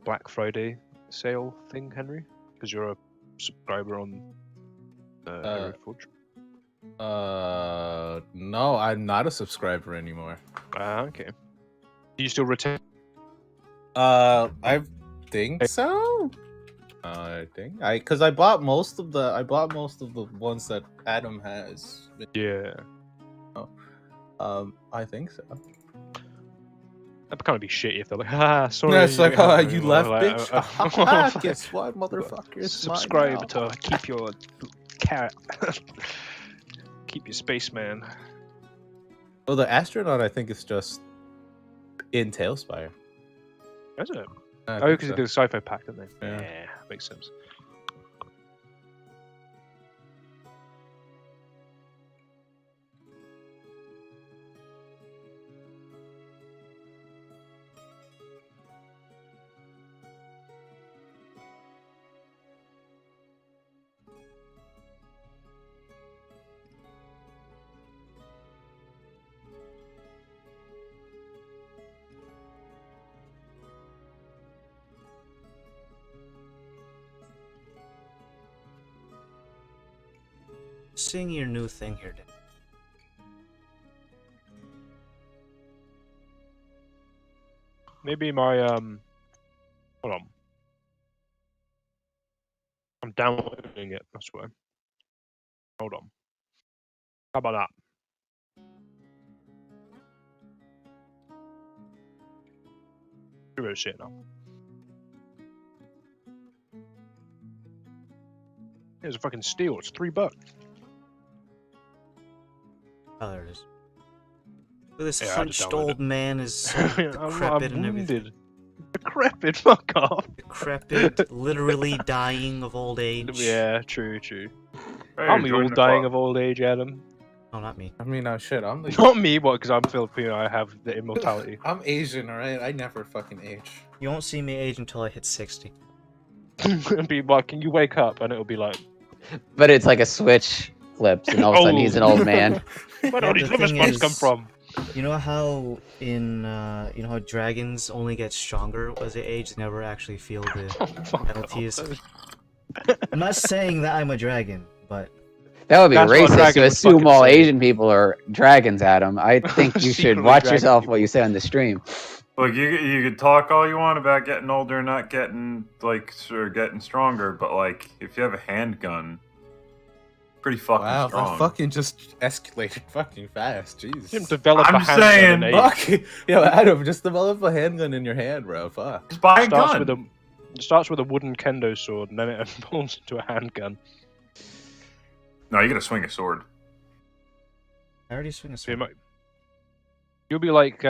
Black Friday sale thing, Henry? Because you're a subscriber on Hero Forge. No, I'm not a subscriber anymore. Okay. Do you still retain? I think so. Because I bought most of the ones that Adam has. Yeah. I think so. That'd kind of be shitty if they're like, "Ha, sorry." Yeah, it's like, don't you have left, like, bitch. Guess what, motherfucker? It's subscribe to keep your cat, keep your spaceman. Well, the astronaut, I think, is just in Tailspire. Is it? I Oh, think because so. they did a sci-fi pack, didn't they? Yeah. Makes sense. Sing your new thing here, Dan. Maybe my hold on. I'm downloading it, I swear. Hold on. How about that? Hero shit now. It's a fucking steal. It's $3. Oh, there it is. Look, this Yeah, I just hunched downloaded old it. man is so I'm decrepit and everything. wounded. Decrepit, fuck off. Decrepit, literally dying of old age. Yeah, true. Hey, I'm the join old the dying club. of old age, Adam. Oh, not me. I mean, shit, I'm the... Not me, what? Because I'm Filipino, I have the immortality. I'm Asian, alright? I never fucking age. You won't see me age until I hit 60. It'll be like, can you wake up? And it'll be like, But it's like a switch flips, and all of a sudden he's an old man. where do Yeah, all these the liver thing spots is- come from? You know how you know how dragons only get stronger as they age? They never actually feel the Oh, fuck penalties. off. I'm not saying that I'm a dragon, but That would be That's what a racist dragon to would assume fucking all say. Asian people are dragons, Adam. I think you should Secretly watch dragon yourself people. what you say on the stream. Look, you could talk all you want about getting older and not getting getting stronger, but like if you have a handgun, pretty fucking Wow, strong. that fucking just escalated fucking fast. Jeez. Didn't develop I'm a handgun saying, in Fuck. Yo, Adam, just develop a handgun in your hand, bro. Fuck. Just buy a starts gun. with a it starts with a wooden kendo sword and then it evolves into a handgun. No, you gotta swing a sword. I already swing a So you sword. might- You'll be like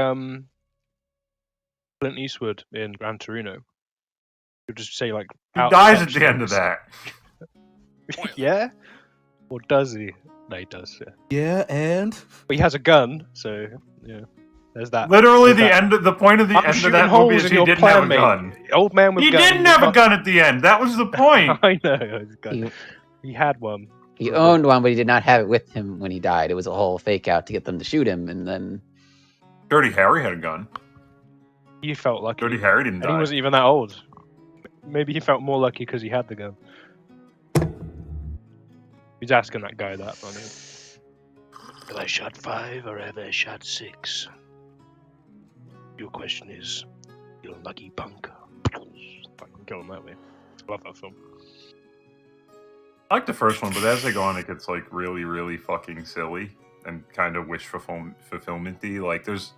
Clint Eastwood in Gran Torino. You'll just say like He out dies at section the end of things. that. Yeah? Or does he? No, he does, yeah. Yeah, and? But he has a gun, so yeah. There's that. Literally, There's that. the point of the I'm end of shooting that holes movie is in he your didn't plan, have a mate. gun. Old man with He gun. didn't have a gun at the end. That was the point. I know. His gun. He, He had one. he owned one, but he did not have it with him when he died. It was a whole fake out to get them to shoot him, and then Dirty Harry had a gun. He felt lucky. Dirty Harry didn't And he die. wasn't even that old. Maybe he felt more lucky because he had the gun. He's asking that guy that, funny. Have I shot 5 or have I shot 6? Your question is, you lucky punk. Fucking kill him that way. I love that film. I like the first one, but as they go on, it gets like really, really fucking silly and kind of wish fulfillment-y. Like there's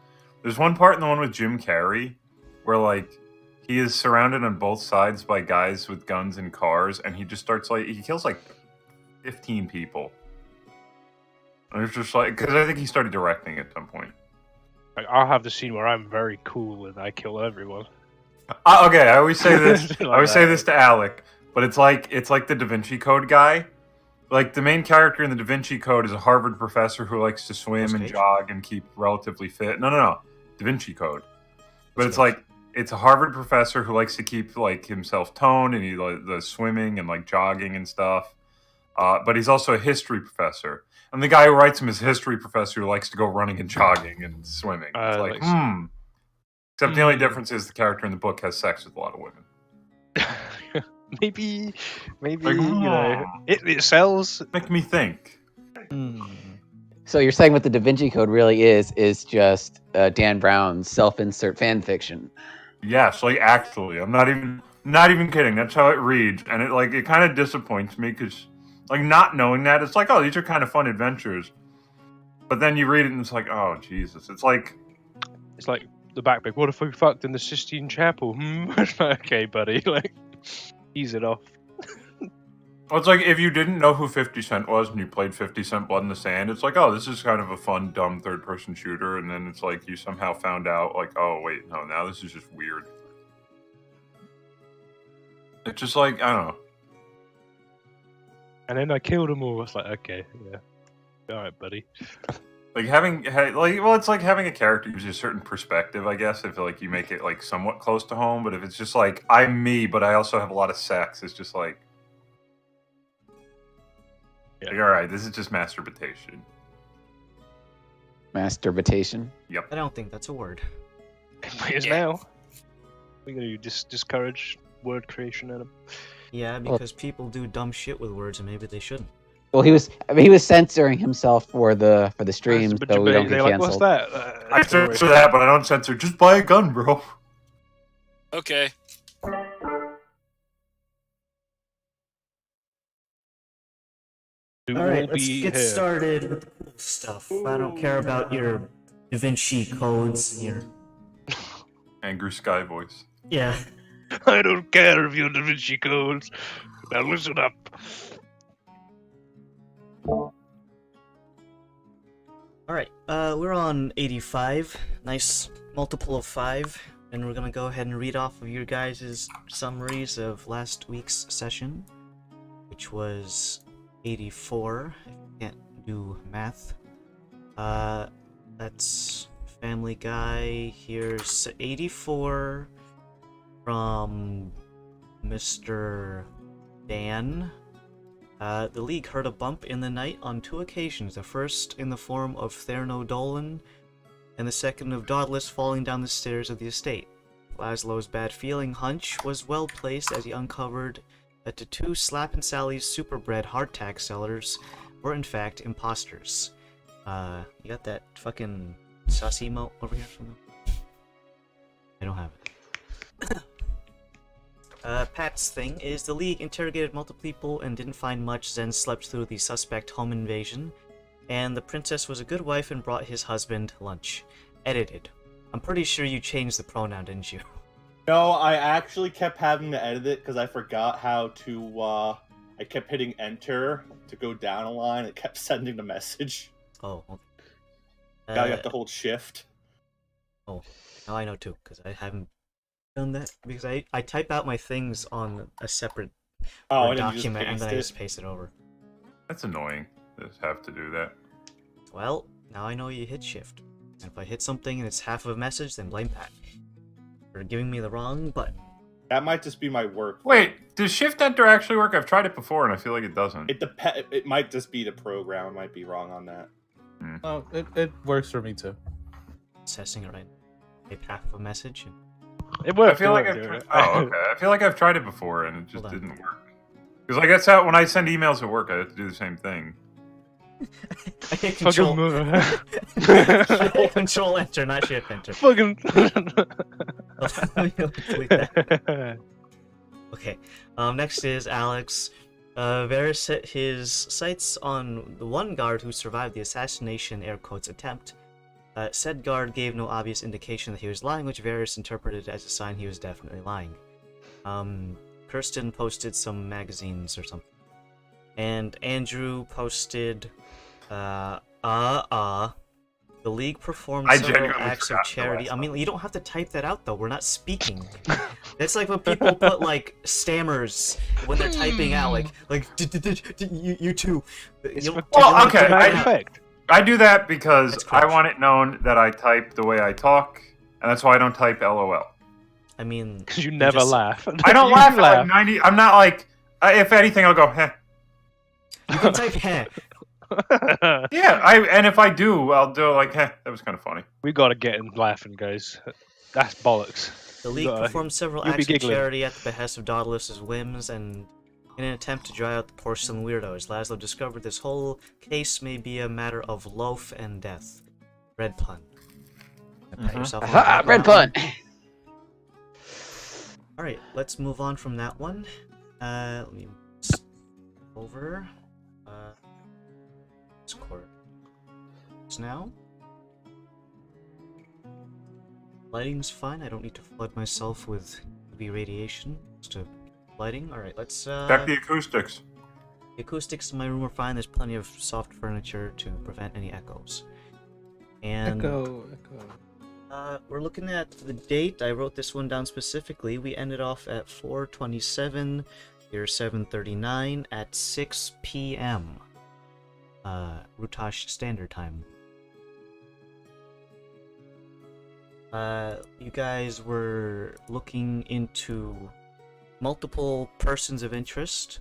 one part in the one with Jim Carrey where like he is surrounded on both sides by guys with guns and cars, and he just starts like he kills like 15 people. And it's just like because I think he started directing at some point. Like, I'll have the scene where I'm very cool and I kill everyone. Okay, I always say this. Like I always say that. this to Alec, but it's like the Da Vinci Code guy. Like the main character in the Da Vinci Code is a Harvard professor who likes to swim and Cage? jog and keep relatively fit. No, Da Vinci Code. But it's Cage. like it's a Harvard professor who likes to keep like himself toned and he like the swimming and like jogging and stuff. But he's also a history professor. And the guy who writes him is a history professor who likes to go running and jogging and swimming. It's like, like- Except the only difference is the character in the book has sex with a lot of women. maybe Like, you know, it sells. Make me think. So you're saying what the Da Vinci Code really is just Dan Brown's self-insert fan fiction. Yes, like actually, I'm not even kidding. That's how it reads, and it kind of disappoints me because like not knowing that, it's like, oh, these are kind of fun adventures, but then you read it and it's like, oh Jesus, it's like the backpack. What if we fucked in the Sistine Chapel? Okay, buddy, like ease it off. well, it's like if you didn't know who 50 Cent was and you played 50 Cent Blood in the Sand, it's like, oh, this is kind of a fun, dumb third-person shooter, and then it's like you somehow found out, like, oh wait, no, now this is just weird. It's just like, I don't know. And then I killed them all. It's like, okay, yeah, all right, buddy. Like it's like having a character gives you a certain perspective, I guess. If like you make it like somewhat close to home, but if it's just like I'm me, but I also have a lot of sex, it's just like, yeah. Like, all right, this is just masturbation. Masturbation. Yep. I don't think that's a word. It is now. We're gonna discourage word creation in them. Yeah, because people do dumb shit with words, and maybe they shouldn't. Well, he was censoring himself for the stream, so we don't get Like, canceled. what's that? I censor that, but I don't censor. Just buy a gun, bro. Okay. We All will right, let's be get here. started with the cool stuff. I don't care about your Da Vinci codes and your... Angry Sky voice. Yeah. I don't care if you're Da Vinci codes. Now listen up. Alright, we're on 85. Nice multiple of 5. And we're gonna go ahead and read off of your guys' summaries of last week's session, which was 84, if you can't do math. That's Family Guy. Here's 84 from Mr. Dan. The League heard a bump in the night on 2 occasions, the first in the form of Therno Dolan, and the second of Dauntless falling down the stairs of the estate. Laszlo's bad feeling hunch was well placed as he uncovered that the 2 Slap and Sally's superbred hardtack sellers were in fact imposters. You got that fucking sus emote over here from them? I don't have it. Pat's thing is the League interrogated multiple people and didn't find much, then slept through the suspect home invasion, and the princess was a good wife and brought his husband lunch. Edited. I'm pretty sure you changed the pronoun, didn't you? No, I actually kept having to edit it because I forgot how to, I kept hitting enter to go down a line. It kept sending the message. Oh, okay. Now you have to hold shift. Oh, now I know too, because I haven't done that, because I type out my things on a separate Word document and then I just paste it over. That's annoying. Just have to do that. Well, now I know you hit shift. And if I hit something and it's half of a message, then blame Pat for giving me the wrong button. That might just be my work. Wait, does Shift Enter actually work? I've tried it before and I feel like it doesn't. It might just be the program. I might be wrong on that. Oh, it works for me too. Assessing it right now. Type half of a message. And... It worked. I feel like I feel like I've tried it before and it just didn't work. Because like that's how when I send emails at work, I have to do the same thing. I hit control. Control enter, not shift enter. Fucking. Okay. Next is Alex. Varys set his sights on the one guard who survived the assassination air quotes attempt. Said guard gave no obvious indication that he was lying, which Varys interpreted as a sign he was definitely lying. Kirsten posted some magazines or something. And Andrew posted, the League performed several acts of charity. I mean, you don't have to type that out, though. We're not speaking. It's like when people put, like, stammers when they're typing out, like you too. Well, okay, I do that because I want it known that I type the way I talk, and that's why I don't type LOL. I mean... Because you never laugh. I don't laugh at, like, 90... I'm not like... if anything, I'll go, heh. You can type heh. Yeah, and if I do, I'll do like, heh, that was kind of funny. We gotta get him laughing, guys. That's bollocks. The You League gotta- performed several you'll be acts of giggling. charity at the behest of Dauntless's whims, and in an attempt to dry out the porcelain weirdos, Laszlo discovered this whole case may be a matter of loaf and death. Red pun. Pat yourself on the Aha, back red for that pun. one. Alright, let's move on from that one. Let me over. Discord. Now. Lighting's fine. I don't need to flood myself with UV radiation. Just a lighting. Alright, let's Check the acoustics. the acoustics in my room are fine. There's plenty of soft furniture to prevent any echoes. And Echo. we're looking at the date. I wrote this one down specifically. We ended off at 4/27, year 739 at 6 p.m. Rutash Standard Time. You guys were looking into multiple persons of interest.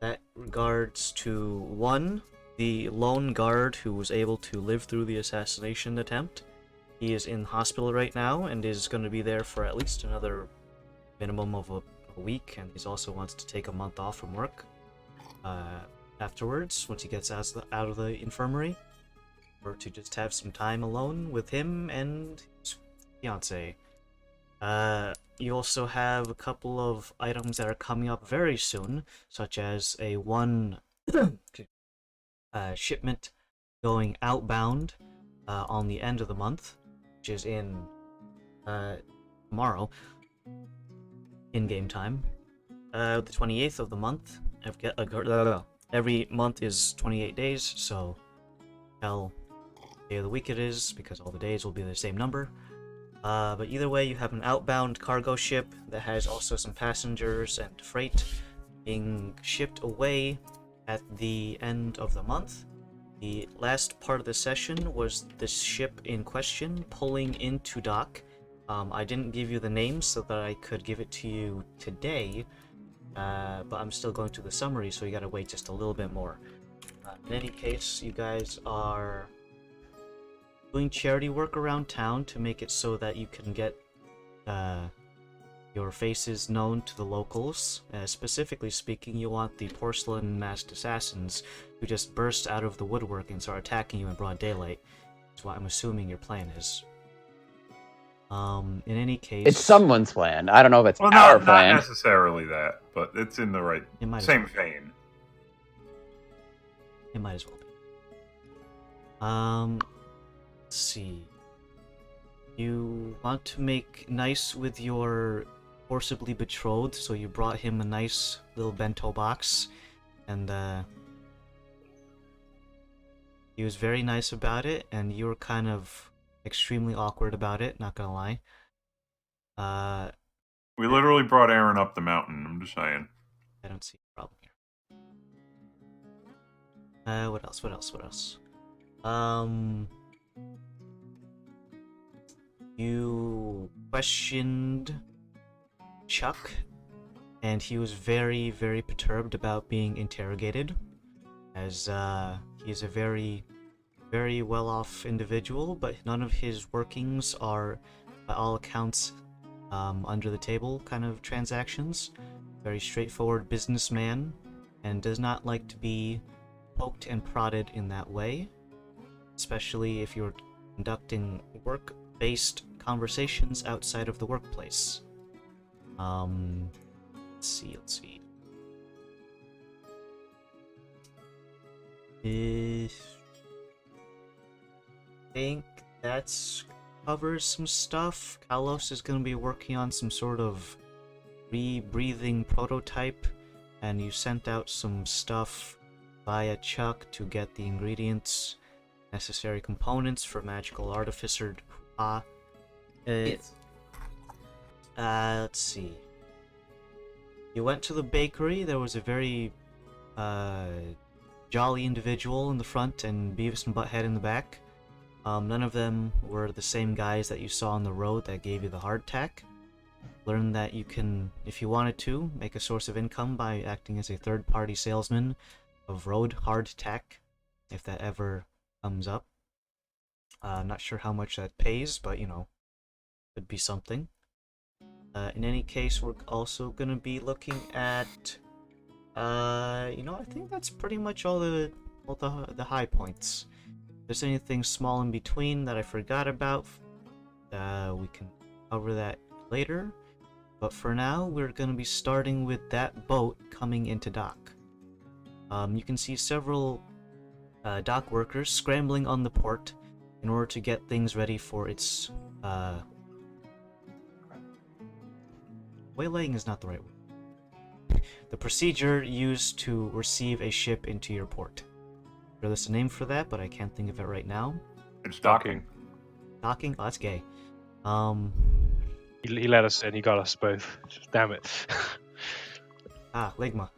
That regards to one, the lone guard who was able to live through the assassination attempt. He is in hospital right now and is going to be there for at least another minimum of a week, and he also wants to take a month off from work afterwards, once he gets out of the infirmary, or to just have some time alone with him and his fiance. You also have a couple of items that are coming up very soon, such as a one shipment going outbound on the end of the month, which is in tomorrow, in-game time. The 28th of the month. Every month is 28 days, so tell day of the week it is, because all the days will be the same number. But either way, you have an outbound cargo ship that has also some passengers and freight being shipped away at the end of the month. The last part of the session was this ship in question pulling into dock. I didn't give you the name so that I could give it to you today, but I'm still going through the summary, so you gotta wait just a little bit more. In any case, you guys are doing charity work around town to make it so that you can get your faces known to the locals. Specifically speaking, you want the porcelain masked assassins who just burst out of the woodwork and start attacking you in broad daylight. That's what I'm assuming your plan is. In any case, It's someone's plan. I don't know if it's Well, our not plan. necessarily that, but it's in the right It might as same well. vein. It might as well be. Let's see. You want to make nice with your forcibly betrothed, so you brought him a nice little bento box, and he was very nice about it, and you were kind of extremely awkward about it, not gonna lie. We literally brought Aaron up the mountain. I'm just saying. I don't see a problem here. What else? You questioned Chuck, and he was very, very perturbed about being interrogated, as he is a very, very well-off individual, but none of his workings are, by all accounts, under the table kind of transactions. Very straightforward businessman, and does not like to be poked and prodded in that way, especially if you're conducting work-based conversations outside of the workplace. Let's see. I think that's covers some stuff. Kalos is going to be working on some sort of rebreathing prototype, and you sent out some stuff via Chuck to get the ingredients, necessary components for magical artificer. Let's see. You went to the bakery. There was a very jolly individual in the front and Beavis and Butthead in the back. None of them were the same guys that you saw on the road that gave you the hardtack. Learn that you can, if you wanted to, make a source of income by acting as a third-party salesman of road hardtack, if that ever comes up. I'm not sure how much that pays, but you know, Could be something. In any case, we're also gonna be looking at, I think that's pretty much all the high points. If there's anything small in between that I forgot about, we can cover that later. But for now, we're gonna be starting with that boat coming into dock. You can see several dock workers scrambling on the port in order to get things ready for its waylaying is not the right word. The procedure used to receive a ship into your port. There's a name for that, but I can't think of it right now. It's docking. Docking? Oh, that's gay. He let us in. He got us both. Damn it. Ligma.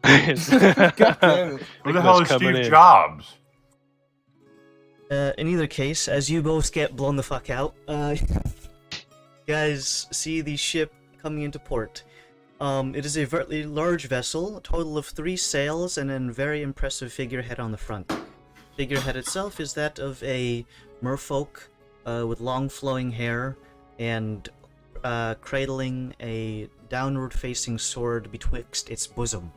God damn it. Who the hell is Steve Jobs? In either case, as you both get blown the fuck out, you guys see the ship coming into port. It is a very large vessel, a total of 3 sails, and a very impressive figurehead on the front. Figurehead itself is that of a merfolk with long flowing hair and cradling a downward-facing sword betwixt its bosom.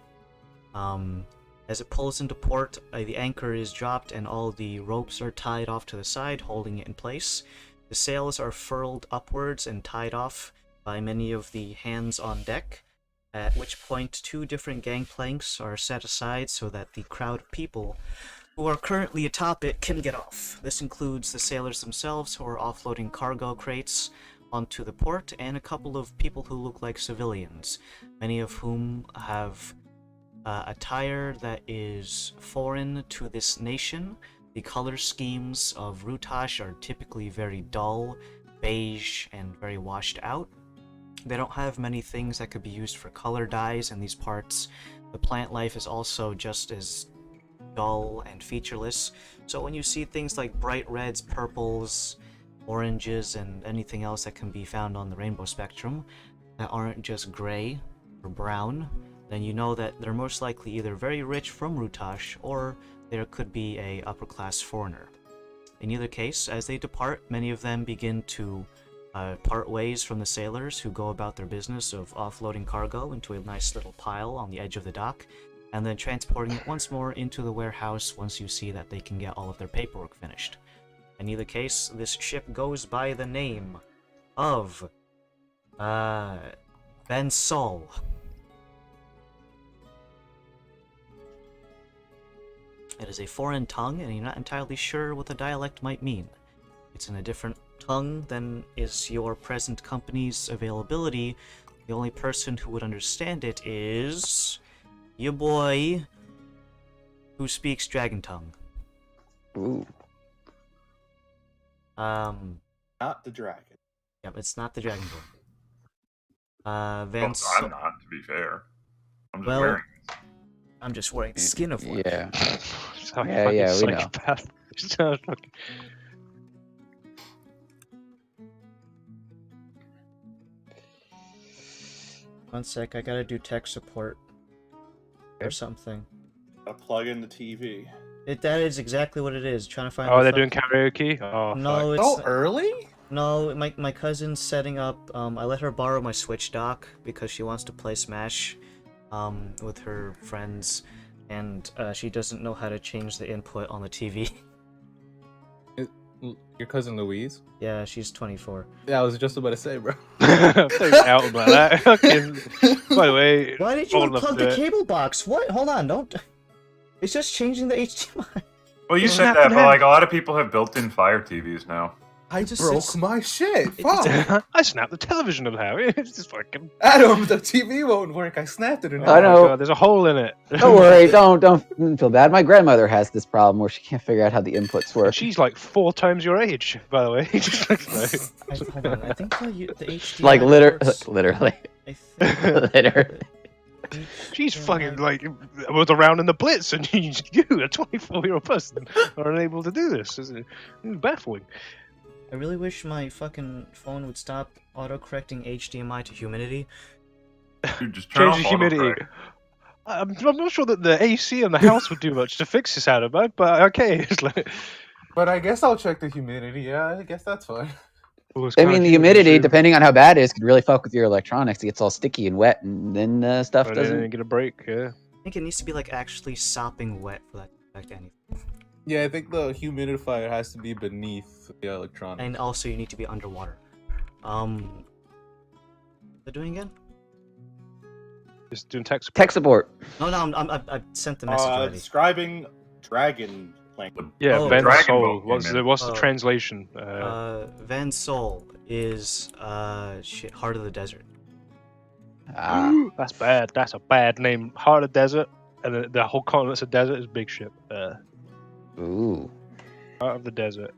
As it pulls into port, the anchor is dropped and all the ropes are tied off to the side, holding it in place. The sails are furled upwards and tied off by many of the hands on deck, at which point 2 different gangplanks are set aside so that the crowd of people who are currently atop it can get off. This includes the sailors themselves who are offloading cargo crates onto the port, and a couple of people who look like civilians, many of whom have attire that is foreign to this nation. The color schemes of Rutash are typically very dull, beige, and very washed out. They don't have many things that could be used for color dyes in these parts. The plant life is also just as dull and featureless, so when you see things like bright reds, purples, oranges, and anything else that can be found on the rainbow spectrum that aren't just gray or brown, then you know that they're most likely either very rich from Rutash or there could be a upper-class foreigner. In either case, as they depart, many of them begin to part ways from the sailors who go about their business of offloading cargo into a nice little pile on the edge of the dock, and then transporting it once more into the warehouse once you see that they can get all of their paperwork finished. In either case, this ship goes by the name of Ben Sol. It is a foreign tongue, and you're not entirely sure what the dialect might mean. It's in a different tongue than is your present company's availability. The only person who would understand it is your boy who speaks Dragon Tongue. Ooh. Not the dragon. Yep, it's not the Dragon Tongue. I'm not, to be fair. I'm just Well, wearing I'm just wearing the skin of one. Yeah. Sound Yeah, like a yeah, we know. psychopath. Sounds fucking- One sec, I gotta do tech support or something. I'll plug in the TV. That is exactly what it is. Trying to find. Oh, the they're fuck- doing karaoke? Oh, No, fuck. it's So early? no. My cousin's setting up. I let her borrow my Switch dock because she wants to play Smash, with her friends, and she doesn't know how to change the input on the TV. Your cousin Louise? Yeah, she's 24. Yeah, I was just about to say, bro. Don't out like that. Fucking- By the way, Why did you old enough unplug to do the it. cable box? What? Hold on, don't. It's just changing the HDMI. Well, you It's said half that, and but half. like a lot of people have built-in Fire TVs now. I just- broke it's- my shit. it- Fuck. I snapped the television in half. It's just fucking. Adam, the TV won't work. I snapped it in I Oh half. my know. God, there's a hole in it. Don't worry, don't feel bad. My grandmother has this problem where she can't figure out how the inputs work. She's like 4 times your age, by the way. Just like Hold on, I think the HDMI. Like ports- literally. I think Literally. She's fucking like was around in the Blitz, and you, a 24-year-old person, are unable to do this. It's baffling. I really wish my fucking phone would stop auto-correcting HDMI to humidity. Dude, just turn Change off the humidity. autocorrect. I'm not sure that the AC in the house would do much to fix this, Adam, but okay. It's like, But I guess I'll check the humidity. Yeah, I guess that's fine. Well, it's I kinda mean, the human humidity, shit. depending on how bad it is, could really fuck with your electronics. It gets all sticky and wet, and then stuff And then doesn't. get a break, yeah. I think it needs to be like actually sopping wet for that to affect anything. Yeah, I think the humidifier has to be beneath the electronics. And also you need to be underwater. They're doing again? Just doing tech support. Tech support. No, I sent the message already. Describing dragon language. Yeah, Oh, Van Dragon Soul. Ball What's came the in. what's the Oh. translation? Van Sol is Heart of the Desert. That's bad. That's a bad name. Heart of Desert, and the whole continent's a desert is big shit. Ooh, Heart of the Desert.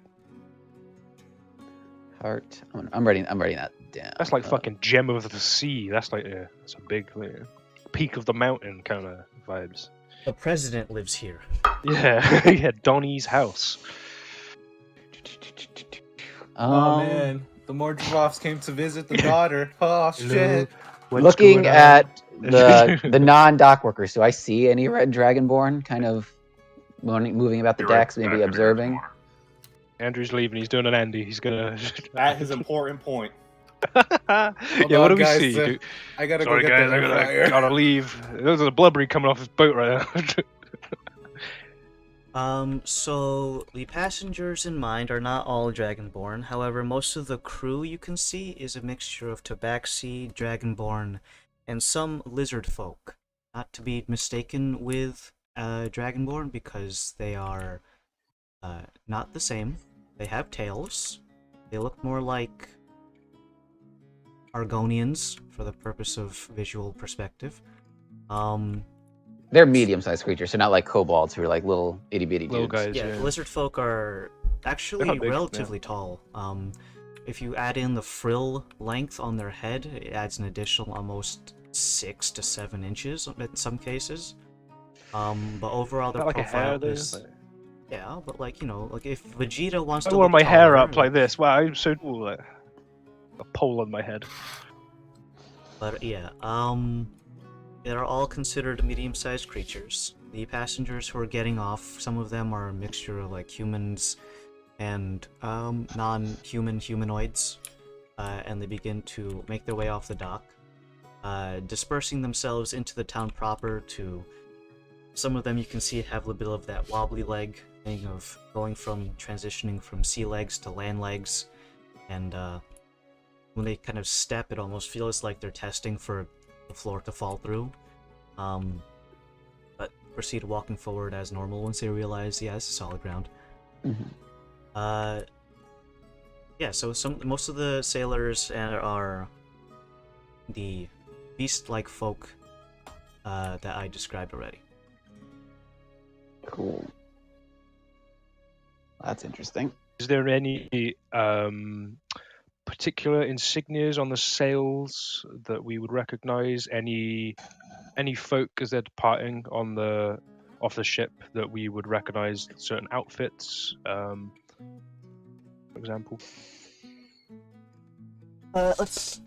heart. I'm writing that down. That's like fucking Gem of the Sea. That's like that's a big peak of the mountain kind of vibes. The president lives here. Yeah, yeah. Donnie's house. Oh man, the Mordrovs came to visit the daughter. Oh shit. What's Looking going on? at the non-dock workers, do I see any red dragonborn kind of moving about the You're right, decks, maybe back in observing? Arizona. Andrew's leaving. He's doing an Andy. He's gonna. At his important point. Yeah, what on, do we guys, see? Dude? I gotta Sorry, go get guys. the I air gotta, fryer. gotta leave. There's a blubbery coming off his boat right now. So the passengers in mind are not all dragonborn. However, most of the crew you can see is a mixture of tabaxi, dragonborn, and some lizard folk. Not to be mistaken with dragonborn because they are not the same. They have tails. They look more like Argonians for the purpose of visual perspective. They're medium-sized creatures, so not like kobolds who are like little itty-bitty Little dudes. guys. Yeah, Yeah. lizard folk are actually not big, relatively tall. If you add in the frill length on their head, it adds an additional almost 6 to 7 inches in some cases. But overall, their Got like a hair profile there. is yeah. But like like if Vegeta wants I to wore look my hair taller, up like this. Wow, I'm so cool. Like, a pole on my head. But yeah, they're all considered medium-sized creatures. The passengers who are getting off, some of them are a mixture of like humans and non-human humanoids, and they begin to make their way off the dock, dispersing themselves into the town proper. To some of them, you can see have a little bit of that wobbly leg thing of transitioning from sea legs to land legs, and when they kind of step, it almost feels like they're testing for the floor to fall through. But proceed walking forward as normal once they realize, yeah, this is solid ground. Mhm. Yeah, so most of the sailors are the beast-like folk that I described already. Cool. That's interesting. Is there any particular insignias on the sails that we would recognize? Any folk as they're departing off the ship that we would recognize certain outfits, for example? Let's.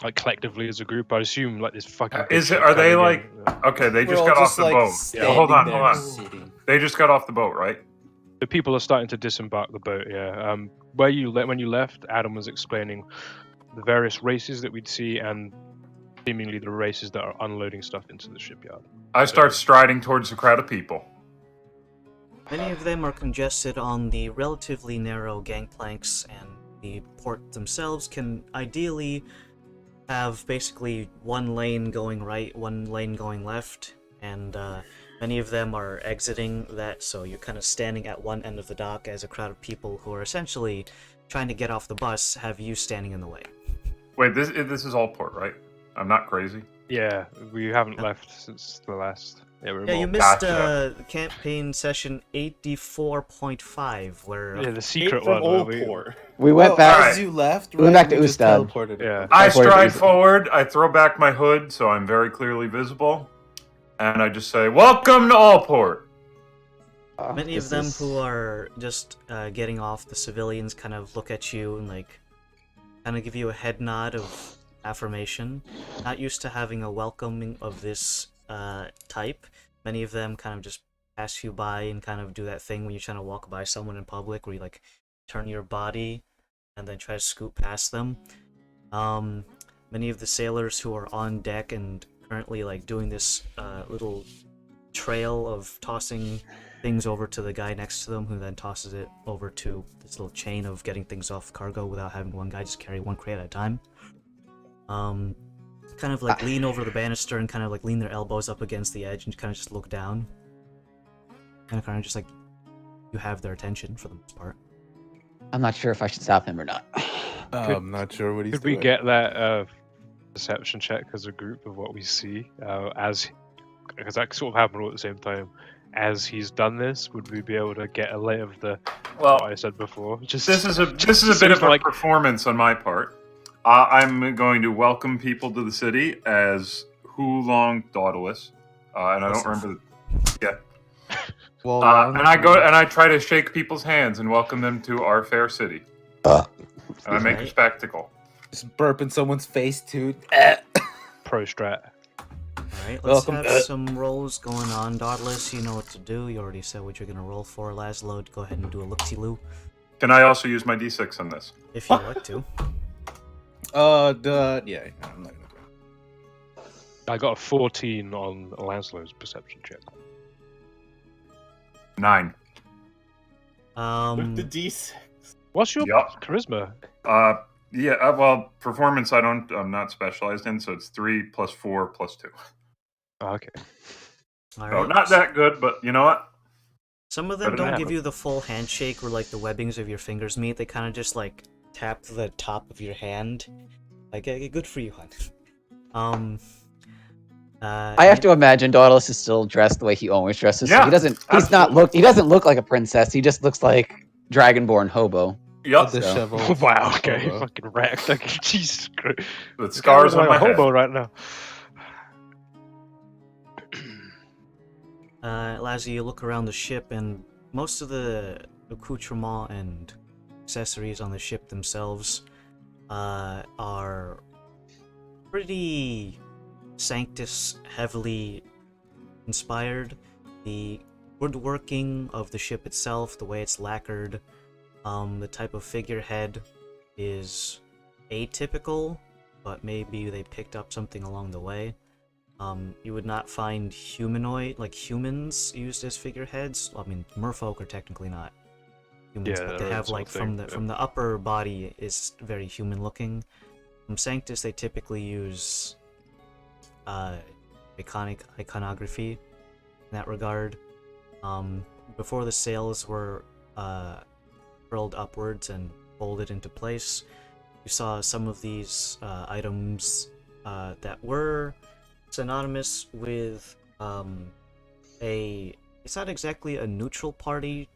Like collectively as a group, I assume like this fucking. big Is it? ship Are they coming like? in. Okay, they We're just all got off just, the like, boat. standing Hold on, there hold on. sitting. They just got off the boat, right? The people are starting to disembark the boat. Yeah. When you left, Adam was explaining the various races that we'd see and seemingly the races that are unloading stuff into the shipyard. I start striding towards the crowd of people. Many of them are congested on the relatively narrow gangplanks, and the port themselves can ideally have basically one lane going right, one lane going left, and many of them are exiting that, so you're kind of standing at one end of the dock as a crowd of people who are essentially trying to get off the bus have you standing in the way. Wait, this is all port, right? I'm not crazy. Yeah, we haven't left since the last. Yeah, we're Yeah, you involved. missed Gotcha. campaign session 84.5, where Yeah, the secret From one. where we- Oldport. We went Oh, back. as you left, we went back to we just Ustad. teleported. Yeah. I Teleported stride to- forward. I throw back my hood so I'm very clearly visible, and I just say, "Welcome to Allport." many of This them is- who are just getting off, the civilians kind of look at you and like kind of give you a head nod of affirmation. Not used to having a welcoming of this type. Many of them kind of just pass you by and kind of do that thing when you're trying to walk by someone in public where you like turn your body and then try to scoot past them. Many of the sailors who are on deck and currently like doing this little trail of tossing things over to the guy next to them, who then tosses it over to this little chain of getting things off cargo without having one guy just carry one crate at a time. Kind of like lean over the banister and kind of like lean their elbows up against the edge and kind of just look down. And kind of just like you have their attention for the most part. I'm not sure if I should stop him or not. I'm not sure what he's Could doing. we get that perception check as a group of what we see because that sort of happened all at the same time? As he's done this, would we be able to get a lay of the what I said before? Just This is a bit of a performance on my part. I'm going to welcome people to the city as Hulong Dauntless, and I don't remember. Well, and I go and I try to shake people's hands and welcome them to our fair city. And I make a spectacle. just burp in someone's face too. pro strat. Alright, let's have some rolls going on. Dauntless, you know what to do. You already said what you're gonna roll for. Laszlo, go ahead and do a look-see-loo. Can I also use my D6 on this? If you'd like to. Yeah, I'm not gonna do it. I got a 14 on Lancelot's perception check. 9. With the D6. What's your Yup. charisma? Well, performance I'm not specialized in, so it's 3 + 4 + 2. Oh, okay. All So right. not that good, but you know what? Some of them Better than don't give having. you the full handshake where like the webbings of your fingers meet. They kind of just like tap the top of your hand. Like, good for you, hon. I have to imagine Dauntless is still dressed the way he always dresses. So Yeah, he doesn't. He doesn't look like a princess. He just looks like Dragonborn hobo. Yup. Disheveled. Wow, okay, hobo. fucking wrecked. Like, Jesus Christ. With scars on I'm my a hobo head. right now. Lazzy, you look around the ship, and most of the accoutrement and accessories on the ship themselves are pretty Sanctus heavily inspired. The woodworking of the ship itself, the way it's lacquered, the type of figurehead is atypical, but maybe they picked up something along the way. You would not find humanoid, like humans, used as figureheads. I mean, merfolk are technically not humans, Yeah, but they're they have sort like of thing, from the upper body is very human looking. From Sanctus, they typically use iconography in that regard. Before the sails were curled upwards and folded into place, you saw some of these items that were synonymous with it's not exactly a neutral party.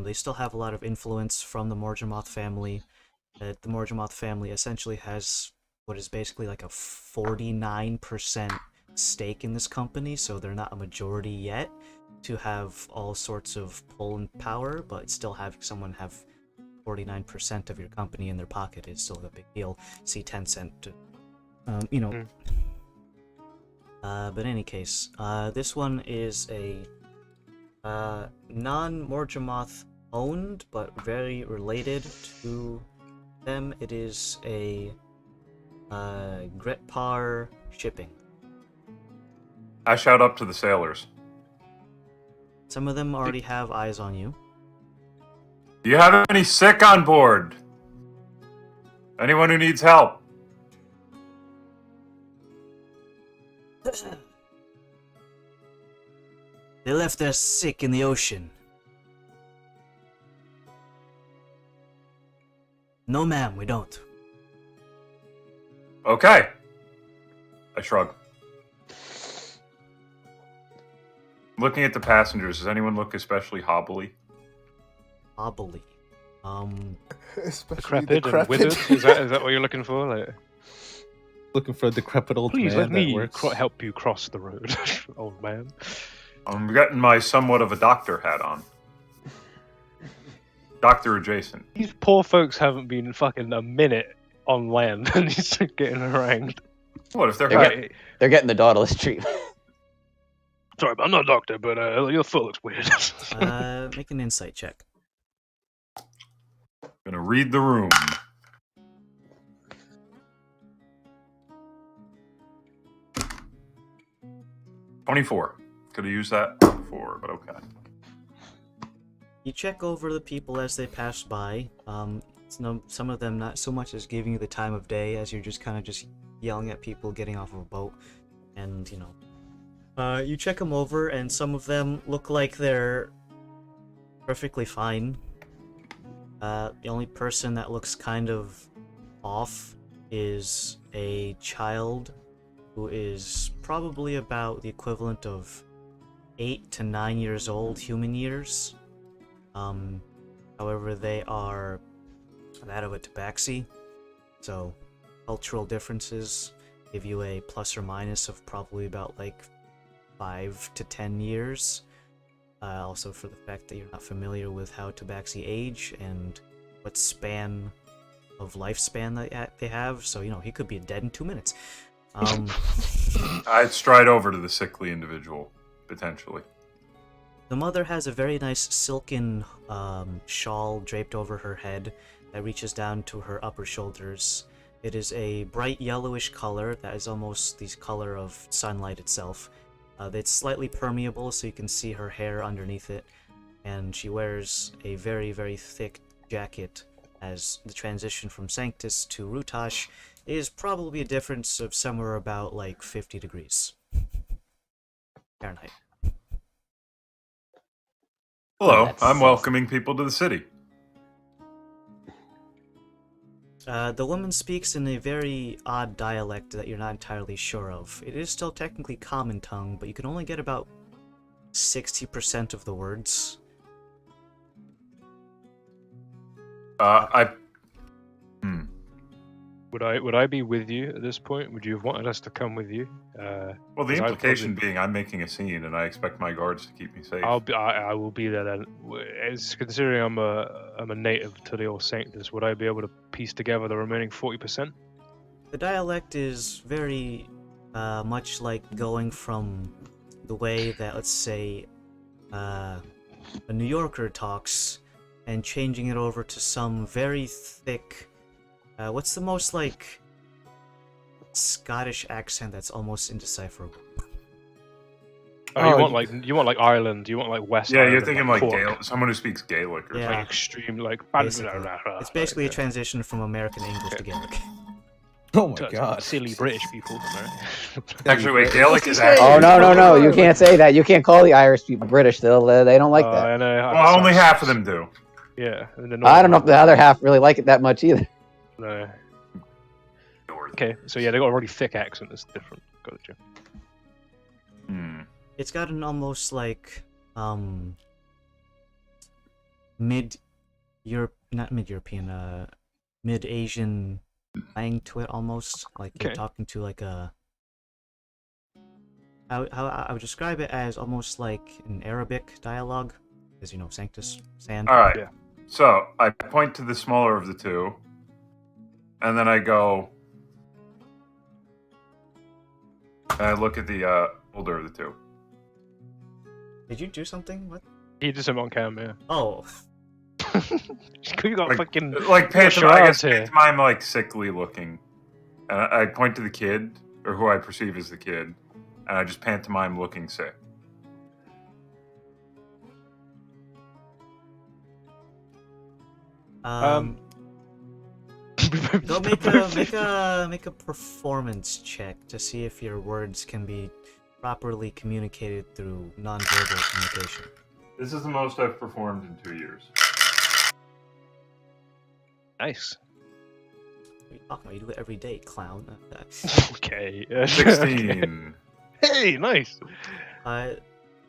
They still have a lot of influence from the Morgemoth family. The Morgemoth family essentially has what is basically like a 49% stake in this company, so they're not a majority yet to have all sorts of pull and power, but still having someone have 49% of your company in their pocket is still a big deal. See Tencent, but in any case, this one is a non-Morgemoth owned, but very related to them. It is a Gretpar shipping. I shout up to the sailors. Some of them already have eyes on you. Do you have any sick on board? Anyone who needs help? They left their sick in the ocean. No, ma'am, we don't. Okay. I shrug. Looking at the passengers, does anyone look especially hobbly? Hobbly. Especially Decrepit and withered? Is that what you're looking for? Like, Looking for a decrepit old please man let me that works. help you cross the road, old man. I'm getting my somewhat of a doctor hat on. Doctor adjacent. These poor folks haven't been fucking a minute on land and he's getting harangued. What if they're They're hurt? get- They're getting the Dauntless treatment. Sorry, I'm not a doctor, but your foot looks weird. Make an insight check. Gonna read the room. $24. Could have used that before, but okay. You check over the people as they pass by. Some of them not so much as giving you the time of day as you're just kind of just yelling at people getting off of a boat, and you check them over, and some of them look like they're perfectly fine. The only person that looks kind of off is a child who is probably about the equivalent of 8 to 9 years old human years. However, they are that of a tabaxi, so cultural differences give you a plus or minus of probably about like 5 to 10 years. Also for the fact that you're not familiar with how tabaxi age and what span of lifespan that they have, so he could be dead in 2 minutes. I'd stride over to the sickly individual, potentially. The mother has a very nice silken shawl draped over her head that reaches down to her upper shoulders. It is a bright yellowish color that is almost the color of sunlight itself. It's slightly permeable, so you can see her hair underneath it, and she wears a very, very thick jacket, as the transition from Sanctus to Rutash is probably a difference of somewhere about like 50 degrees Fahrenheit. Hello, That's I'm so- welcoming people to the city. The woman speaks in a very odd dialect that you're not entirely sure of. It is still technically common tongue, but you can only get about 60% of the words. Would I be with you at this point? Would you have wanted us to come with you? Well, the 'Cause I'd implication probably- being I'm making a scene, and I expect my guards to keep me safe. I will be there then. As considering I'm a native to the Old Sanctus, would I be able to piece together the remaining 40%? The dialect is very much like going from the way that, let's say, a New Yorker talks and changing it over to some very thick, what's the most like Scottish accent that's almost indecipherable? Oh, Oh, you want like Ireland? You want like West? Yeah, Ireland, you're thinking like Cork, someone who speaks Gaelic or Yeah. something. like extreme, like Basically. It's basically a like, transition from American English to Gaelic. Oh my to god. silly British people. Right? Actually, wait, Gaelic is Oh actually. no! You can't say that. You can't call the Irish people British. They don't like that. I know. Well, only half of them do. Yeah. And the I don't know if the northern other half really like it that much either. ones, no. Okay, so yeah, they got a really thick accent. It's different. Got it, Jim. It's got an almost like mid-European, mid-Asian twang to it almost. Like you're Okay. talking to like a. I would describe it as almost like an Arabic dialogue, as Sanctus Sand. All right. Yeah. So I point to the smaller of the two, and then I go. And I look at the older of the two. Did you do something? What? He did something on cam, yeah. Oh, You got Like- fucking Like got pantomime, I guess charades here. pantomime like sickly looking. And I point to the kid, or who I perceive as the kid, and I just pantomime looking sick. Go make a performance check to see if your words can be properly communicated through nonverbal communication. This is the most I've performed in 2 years. Nice. What are you talking about? You do it every day, clown. Okay. 16. Hey, nice.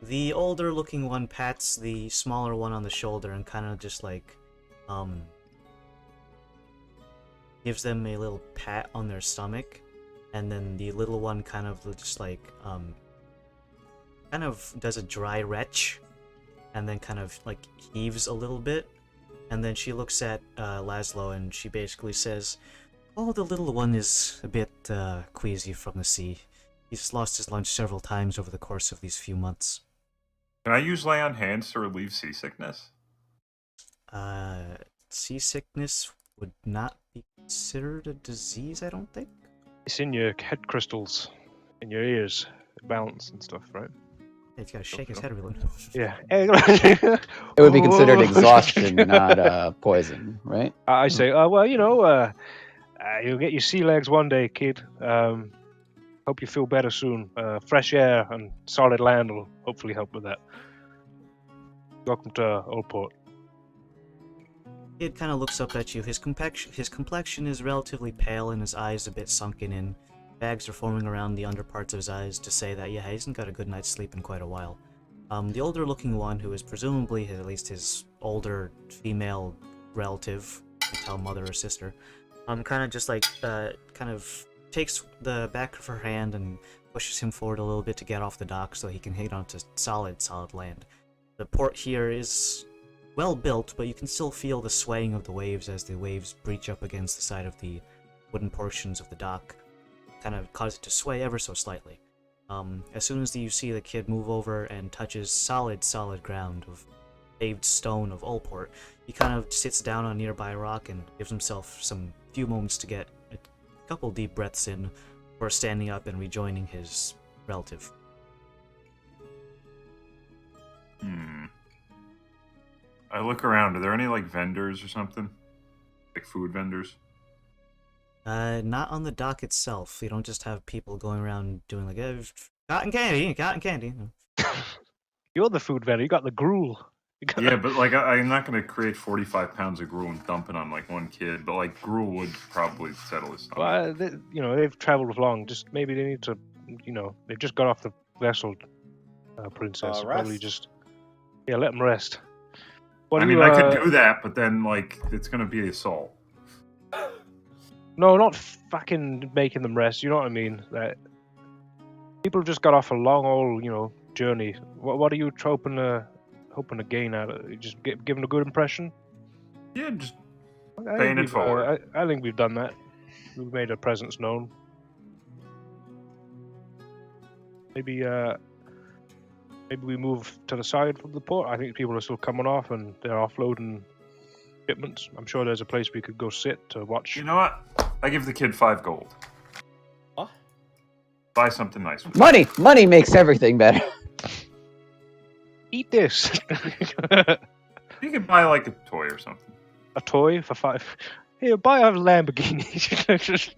The older looking one pats the smaller one on the shoulder and kind of just like, gives them a little pat on their stomach, and then the little one kind of just like, kind of does a dry retch, and then kind of like heaves a little bit, and then she looks at Laszlo and she basically says, "Oh, the little one is a bit queasy from the sea. He's lost his lunch several times over the course of these few months." Can I use lay on hands to relieve seasickness? seasickness would not be considered a disease, I don't think. It's in your head crystals, in your ears, balance and stuff, right? He's gotta shake his head really. Yeah. It would be considered exhaustion, not poison, right? I say, well, you'll get your sea legs one day, kid. Hope you feel better soon. Fresh air and solid land will hopefully help with that. Welcome to Oldport. Kid kind of looks up at you. His complexion is relatively pale and his eyes a bit sunken in. Bags are forming around the underparts of his eyes to say that, yeah, he hasn't got a good night's sleep in quite a while. The older looking one, who is presumably at least his older female relative, you can tell mother or sister, kind of just like, kind of takes the back of her hand and pushes him forward a little bit to get off the dock so he can hit onto solid land. The port here is well built, but you can still feel the swaying of the waves as the waves breach up against the side of the wooden portions of the dock, kind of cause it to sway ever so slightly. As soon as you see the kid move over and touches solid ground of paved stone of Oldport, he kind of sits down on a nearby rock and gives himself some few moments to get a couple deep breaths in before standing up and rejoining his relative. I look around. Are there any like vendors or something? Like food vendors? Not on the dock itself. You don't just have people going around doing like, cotton candy. You're the food vendor. You got the gruel. Yeah, but like I'm not going to create 45 pounds of gruel and dump it on like one kid. But like gruel would probably settle his stomach. Well, they've traveled long. Just maybe they need to, they've just got off the vessel, princess. Probably just, let them rest. I mean, I could do that, but then like it's going to be assault. No, not fucking making them rest. You know what I mean? That people just got off a long old, journey. What are you hoping to gain out of it? Just giving a good impression? Yeah, just paying it forward. I think we've done that. We've made our presence known. Maybe we move to the side from the port. I think people are still coming off and they're offloading shipments. I'm sure there's a place we could go sit to watch. You know what? I give the kid 5 gold. What? Buy something nice. Money makes everything better. Eat this. You can buy like a toy or something. A toy for 5. Here, buy a Lamborghini.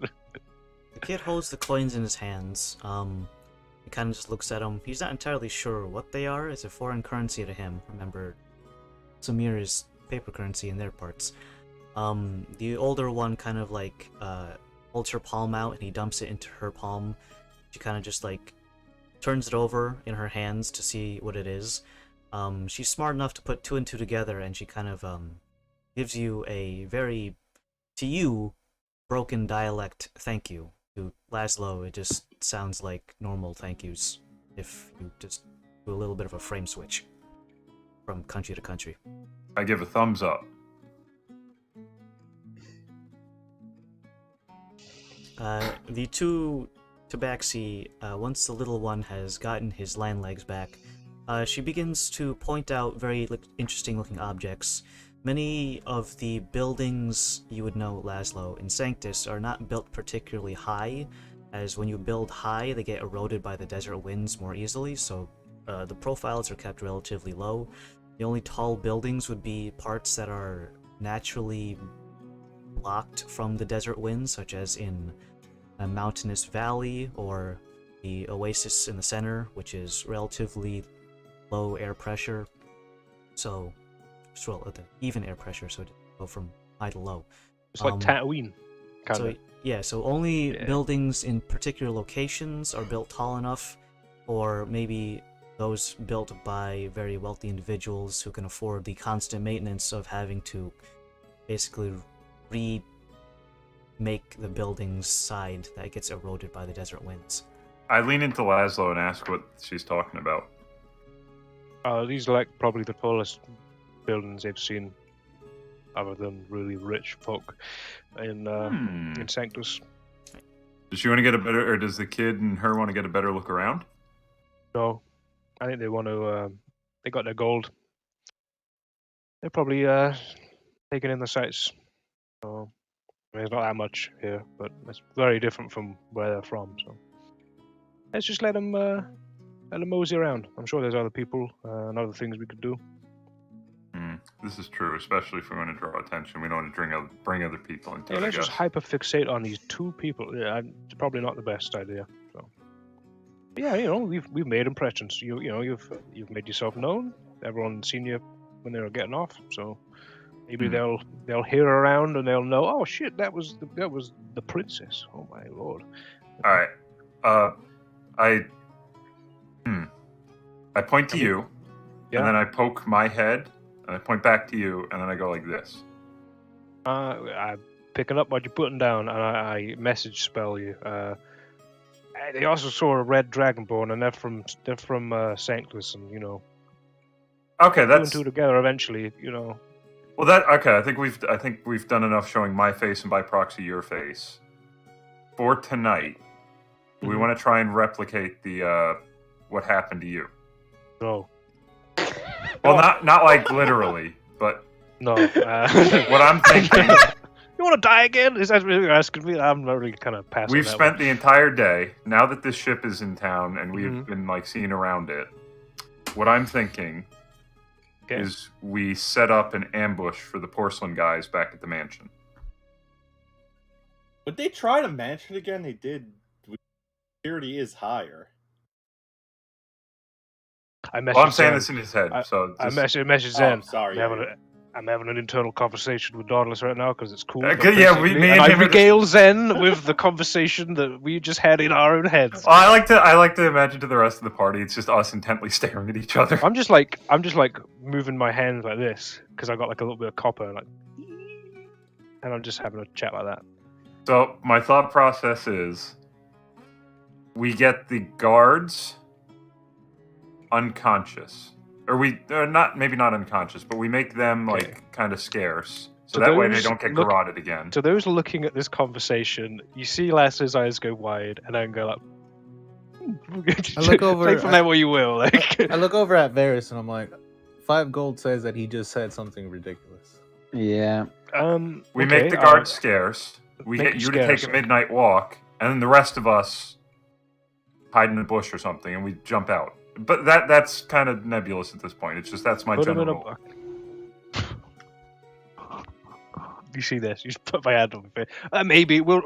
The kid holds the coins in his hands. He kind of just looks at them. He's not entirely sure what they are. It's a foreign currency to him. Remember, Samir is paper currency in their parts. The older one kind of like holds her palm out and he dumps it into her palm. She kind of just like turns it over in her hands to see what it is. She's smart enough to put 2 and 2 together, and she kind of gives you a very, to you, broken dialect thank you. To Laszlo, it just sounds like normal thank yous if you just do a little bit of a frame switch from country to country. I give a thumbs up. The 2 tabaxi, once the little one has gotten his land legs back, she begins to point out very interesting looking objects. Many of the buildings you would know, Laszlo, in Sanctus are not built particularly high, as when you build high, they get eroded by the desert winds more easily, so the profiles are kept relatively low. The only tall buildings would be parts that are naturally blocked from the desert winds, such as in a mountainous valley or the oasis in the center, which is relatively low air pressure, so even air pressure, so to go from high to low. It's like Tatooine, kind of. So only buildings in particular locations are built tall enough, or maybe those built by very wealthy individuals who can afford the constant maintenance of having to basically remake the building's side that gets eroded by the desert winds. I lean into Laszlo and ask what she's talking about. These are like probably the tallest buildings they've seen, other than really rich folk in Sanctus. Does she want to get a better, or does the kid and her want to get a better look around? No, I think they want to. They got their gold. They're probably taking in the sights. So, I mean, there's not that much here, but it's very different from where they're from. So let's just let them mosey around. I'm sure there's other people and other things we could do. This is true, especially if we want to draw attention. We don't want to bring other people into it. Let's just hyperfixate on these 2 people. Yeah, it's probably not the best idea. So, but yeah, we've made impressions. You've made yourself known. Everyone's seen you when they were getting off. So maybe they'll hear around and they'll know. Oh shit, that was the princess. Oh my lord. All right. I point to you, and then I poke my head, and I point back to you, and then I go like this. I'm picking up what you're putting down, and I message spell you. They also saw a red dragonborn, and they're from St. Louis, and Okay, that's 2 and 2 together eventually. Well, I think we've done enough showing my face and by proxy your face for tonight. Do we want to try and replicate the what happened to you? No. Well, not like literally, but no. What I'm thinking. You want to die again? Is that what you're asking me? I'm not really kind of passing. We've spent the entire day. Now that this ship is in town and we've been seen around it, what I'm thinking is we set up an ambush for the porcelain guys back at the mansion. Would they try to mansion again? They did. Security is higher. I'm saying this in his head. I message Zen. Sorry. I'm having an internal conversation with Dauntless right now because it's cool. I regale Zen with the conversation that we just had in our own heads. Well, I like to imagine to the rest of the party, it's just us intently staring at each other. I'm just like moving my hands like this because I got like a little bit of copper, and I'm just having a chat like that. So my thought process is, we get the guards unconscious. Or maybe not unconscious, but we make them kind of scarce, so that way they don't get garroted again. So those looking at this conversation, you see Lasse's eyes go wide, and then go like. I look over. Take from that what you will. I look over at Varys, and I'm like, 5 gold says that he just said something ridiculous. Yeah. We make the guards scarce. We get you to take a midnight walk, and then the rest of us hide in a bush or something, and we jump out. But that's kind of nebulous at this point. It's just that's my general rule. You see this? You just put my hand on my face. Maybe we'll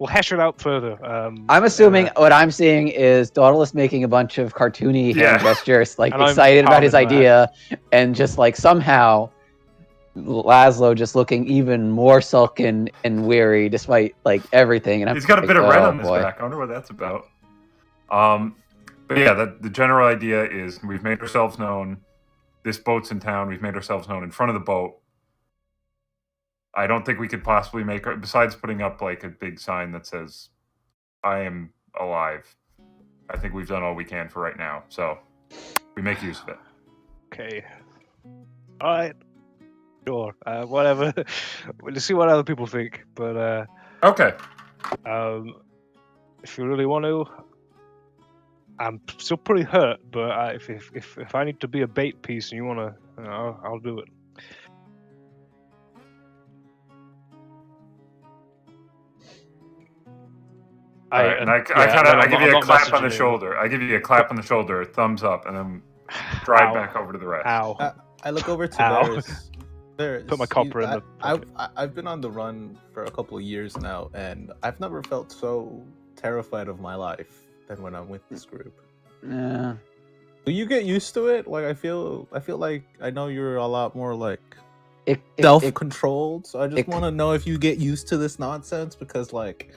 hash it out further. I'm assuming what I'm seeing is Dauntless making a bunch of cartoony hand gestures, like excited about his idea, and just like somehow Laszlo just looking even more sullen and weary despite like everything. And he's got a bit of red on his back. I wonder what that's about. But yeah, the general idea is we've made ourselves known. This boat's in town. We've made ourselves known in front of the boat. I don't think we could possibly besides putting up like a big sign that says, "I am alive." I think we've done all we can for right now. So we make use of it. Okay. All right. Sure. Whatever. We'll see what other people think. But okay. If you really want to. I'm still pretty hurt, but if I need to be a bait piece and you want to, I'll do it. I give you a clap on the shoulder. I give you a clap on the shoulder, a thumbs up, and then drive back over to the rest. Ow. I look over to Varys. Varys, put my copper in the pocket. I've been on the run for a couple of years now, and I've never felt so terrified of my life than when I'm with this group. Yeah. Do you get used to it? Like I feel like I know you're a lot more like self-controlled. So I just want to know if you get used to this nonsense because like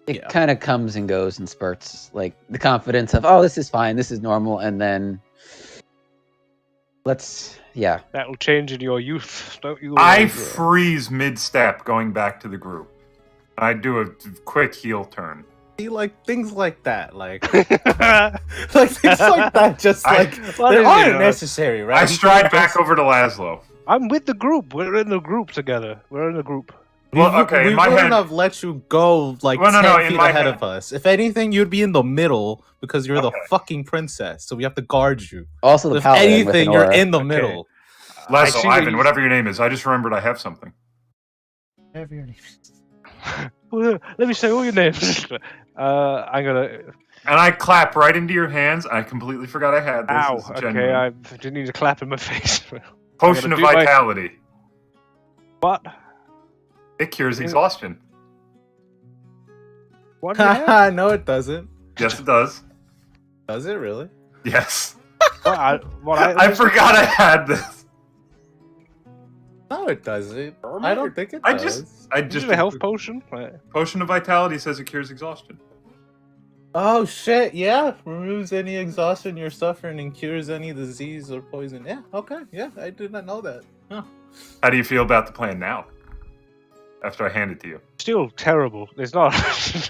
it kind of comes and goes in spurts. Like the confidence of this is fine, this is normal, and then that'll change in your youth, don't you? I freeze mid-step going back to the group. I do a quick heel turn. See, like things like that, like things like that, just they aren't necessary, right? I stride back over to Laszlo. I'm with the group. We're in the group together. We're in the group. Well, okay. We wouldn't have let you go 10 feet ahead of us. If anything, you'd be in the middle because you're the fucking princess. So we have to guard you. Also, the if anything, you're in the middle. Lasso, see Ivan, you- whatever your name is. I just remembered I have something. Whatever your name is. Well, let me say all your names. I'm gonna. And I clap right into your hands. I completely forgot I had this. Ow. It's Okay, genuine. I didn't need to clap in my face. Potion of do my- Vitality. What? It cures Yeah. exhaustion. What? do you have? No, it doesn't. Yes, it does. Does it really? Yes. I I forgot I had this. No, it doesn't. I don't think it I does. Just a health potion. Potion of Vitality says it cures exhaustion. Oh shit! Yeah, removes any exhaustion you're suffering and cures any disease or poison. Yeah. Okay. Yeah, I did not know that. Huh. How do you feel about the plan now? After I hand it to you. Still terrible. It's not.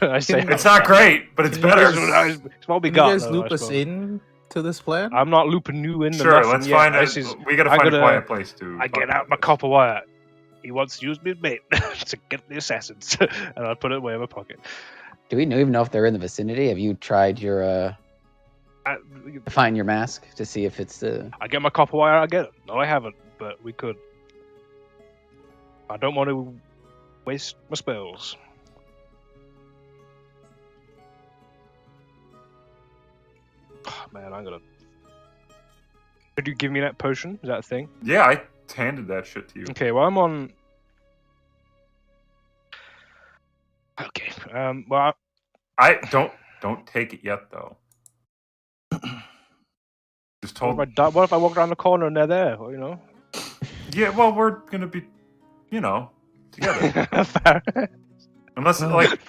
I say It's not great, but it's Can you better. guys- It's what we Can got. you guys though, loop I us suppose. in to this plan? I'm not looping you in. Sure, let's find This a. is, We gotta I'm find a gonna- quiet place to. I talk get about out my this. copper wire. He wants to use me as bait to get the assassins, and I put it away in my pocket. Do we even know if they're in the vicinity? Have you tried your I, to find your mask to see if it's the? I get my copper wire. I get it. No, I haven't, but we could. I don't want to waste my spells. Oh, man, I'm gonna. Could you give me that potion? Is that a thing? Yeah, I handed that shit to you. Okay, well I'm on. Okay. Well, I don't take it yet though. Just told. what if I walk around the corner and they're there? You know. Yeah, well, we're gonna be, together. Fair. Unless like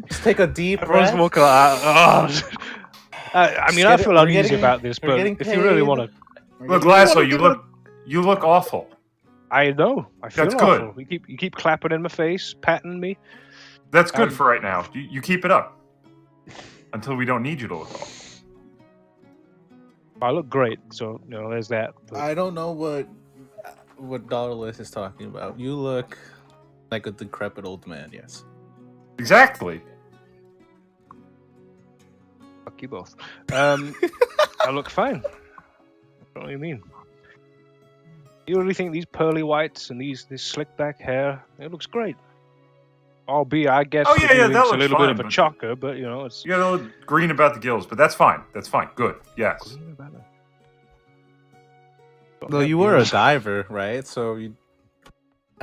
Just take a deep Everyone's breath. walking like, oh. I mean, I feel We're uneasy getting- about this, we're but getting if you really paid. want to, look, Lasso, you look awful. I know. I feel That's awful. good. You keep clapping in my face, patting me. That's good for right now. You keep it up until we don't need you to look awful. I look great, so there's that. But I don't know what Daughterless is talking about. You look like a decrepit old man. Yes. Exactly. fuck you both. I look fine. I don't know what you mean. You really think these pearly whites and this slick back hair, it looks great. Albeit, I guess Oh, yeah, the yeah, viewing's that a looks little fine, bit of a but- chocker, but it's You got a little green about the gills, but that's fine. That's fine. Good. Yes. green about it. Well, you were a diver, right? So you.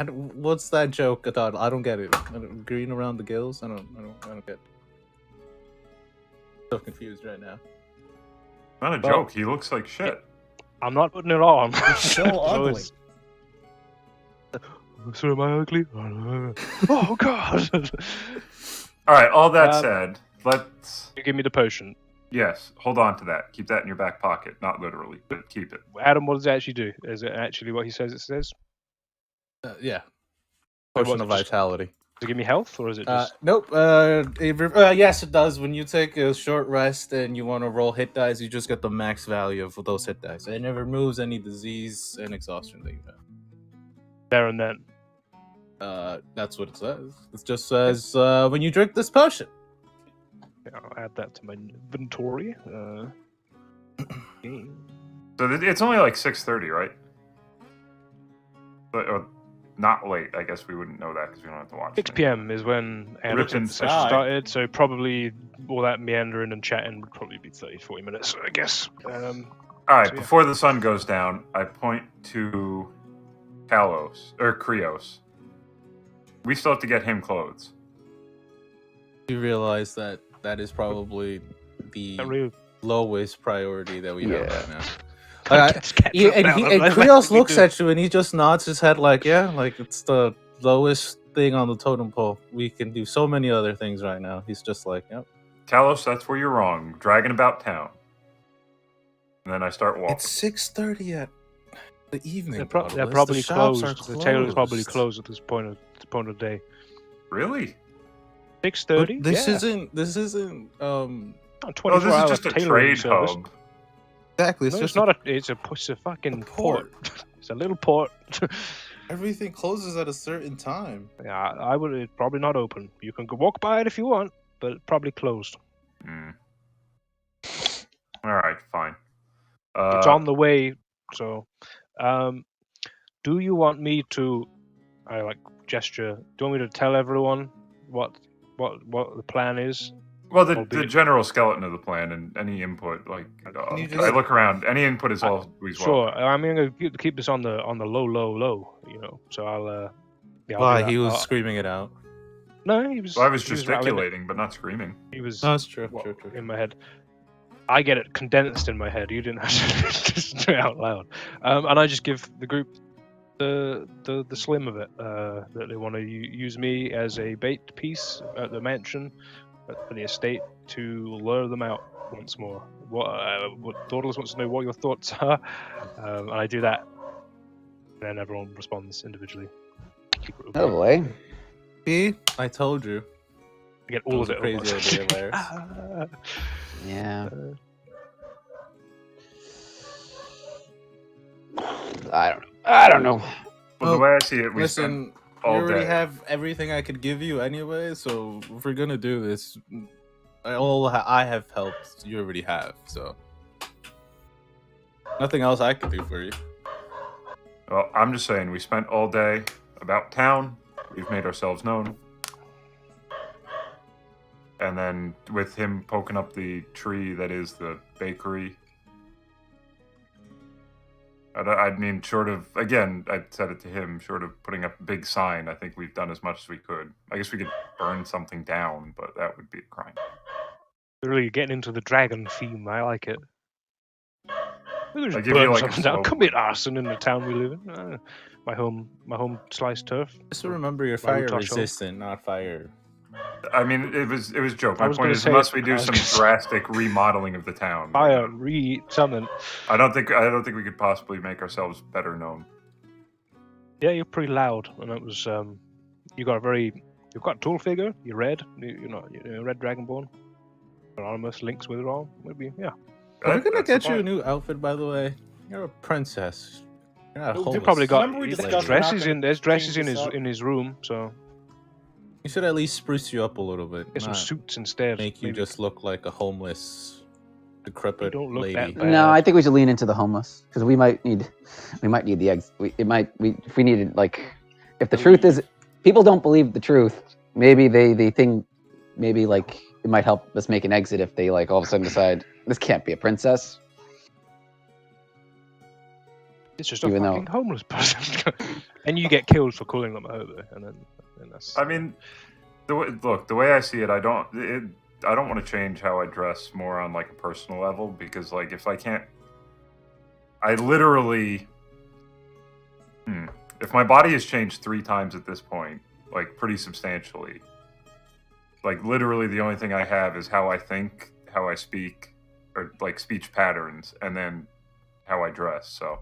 What's that joke about? I don't get it. Green around the gills. I don't get. So confused right now. Not a Well- joke. He looks like shit. I'm not putting it on. So ugly. it's- So am I ugly? Oh God! All right. All that Uh, said, let's. You give me the potion, Yes. Hold on to that. Keep that in your back pocket. Not literally, but keep it. Adam. What does it actually do? Is it actually what he says it says? Yeah. Wait, Potion what's of it just- vitality. Does it give me health, or is it just? Nope. Yes, it does. When you take a short rest and you want to roll hit dice, you just get the max value of those hit dice. And it removes any disease and exhaustion that you have. There and then. That's what it says. It just says when you drink this potion. Yeah, I'll add that to my inventory. Okay. So it's only like 6:30, right? But not late. I guess we wouldn't know that because we don't have to watch. 6 it. p.m. is when Rip the and session sky. started, so probably all that meandering and chatting would probably be 30-40 minutes, I guess. All right. So, yeah. Before the sun goes down, I point to Krios. We still have to get him clothes. You realize that is probably the Not really. lowest priority that we have Yeah. right now. Just catch up And now, like, Krios we looks do. at you and he just nods his head like, yeah, like it's the lowest thing on the totem pole. We can do so many other things right now. He's just like, yep. Talos, that's where you're wrong. Dragging about town. And then I start walking. It's 6:30 at the evening. They're Nautilus. probably The shops closed. are The tailor's probably closed at this point of the day. Really? 6:30. This yeah. isn't Oh, 24 this hour is just a tailoring trade service. hub. exactly. No, it's not a. It's a fucking port. It's a little port. Everything closes at a certain time. Yeah, I would. It's probably not open. You can go walk by it if you want, but it's probably closed. Hmm. All right, fine. It's on the way So, do you want me to? I like gesture. Do you want me to tell everyone what the plan is? Well, the general skeleton of the plan and any input, like I look around, any input is always sure. welcome. I'm going to keep this on the low, you know. So I'll. Yeah, Why he was screaming it out? No, he was. Well, I was gesticulating, but not screaming. He was. No, that's true. In my head. I get it condensed in my head. You didn't have to just do it out loud. And I just give the group the slim of it that they want to use me as a bait piece at the mansion, at the estate, to lure them out once more. What Dauntless wants to know what your thoughts are, and I do that. And then everyone responds individually. Oh boy. See, I told you. I get all of it. Crazy idea, Lars. Yeah. I don't know. Well, the way I see it, we listen. all you already day. have everything I could give you anyway. So if we're gonna do this, I have helped. You already have. So nothing else I could do for you. Well, I'm just saying, we spent all day about town. We've made ourselves known. And then with him poking up the tree that is the bakery, I mean, short of, again, I said it to him, short of putting up a big sign, I think we've done as much as we could. I guess we could burn something down, but that would be a crime. Really getting into the dragon theme. I like it. We could I just give you, burn like, a something down. slow Commit arson in the town we live in. My home sliced turf. Just remember, you're fire resistant, not fire. I mean, it was a joke. I My was point gonna is, say- unless we do I was some gonna say- drastic remodeling of the town, Fire, something. I don't think we could possibly make ourselves better known. Yeah, you're pretty loud, and it was. You've got a tall figure. You're red. You're red dragonborn. Anonymous links with it all. Maybe, yeah. Are we gonna That's get the you a point. new outfit? By the way, you're a princess. You're not They homeless. Probably got. Remember we discussed There's we're not dresses gonna in. There's dresses change in this his up? in his room. So You should at least spruce you up a little bit. get some not suits instead. make you maybe. just look like a homeless, decrepit You don't look lady. that bad. No, I think we should lean into the homeless because we might need the eggs. If we needed, like, if the truth is, people don't believe the truth. Maybe they think maybe like it might help us make an exit if they like all of a sudden decide this can't be a princess. It's just a even though- fucking homeless person, and you get killed for calling them a hobo, and then that's. I mean, the way I see it, I don't want to change how I dress more on like a personal level, because like if I can't, I literally, if my body has changed 3 times at this point, like pretty substantially, like literally the only thing I have is how I think, how I speak, or like speech patterns, and then how I dress. So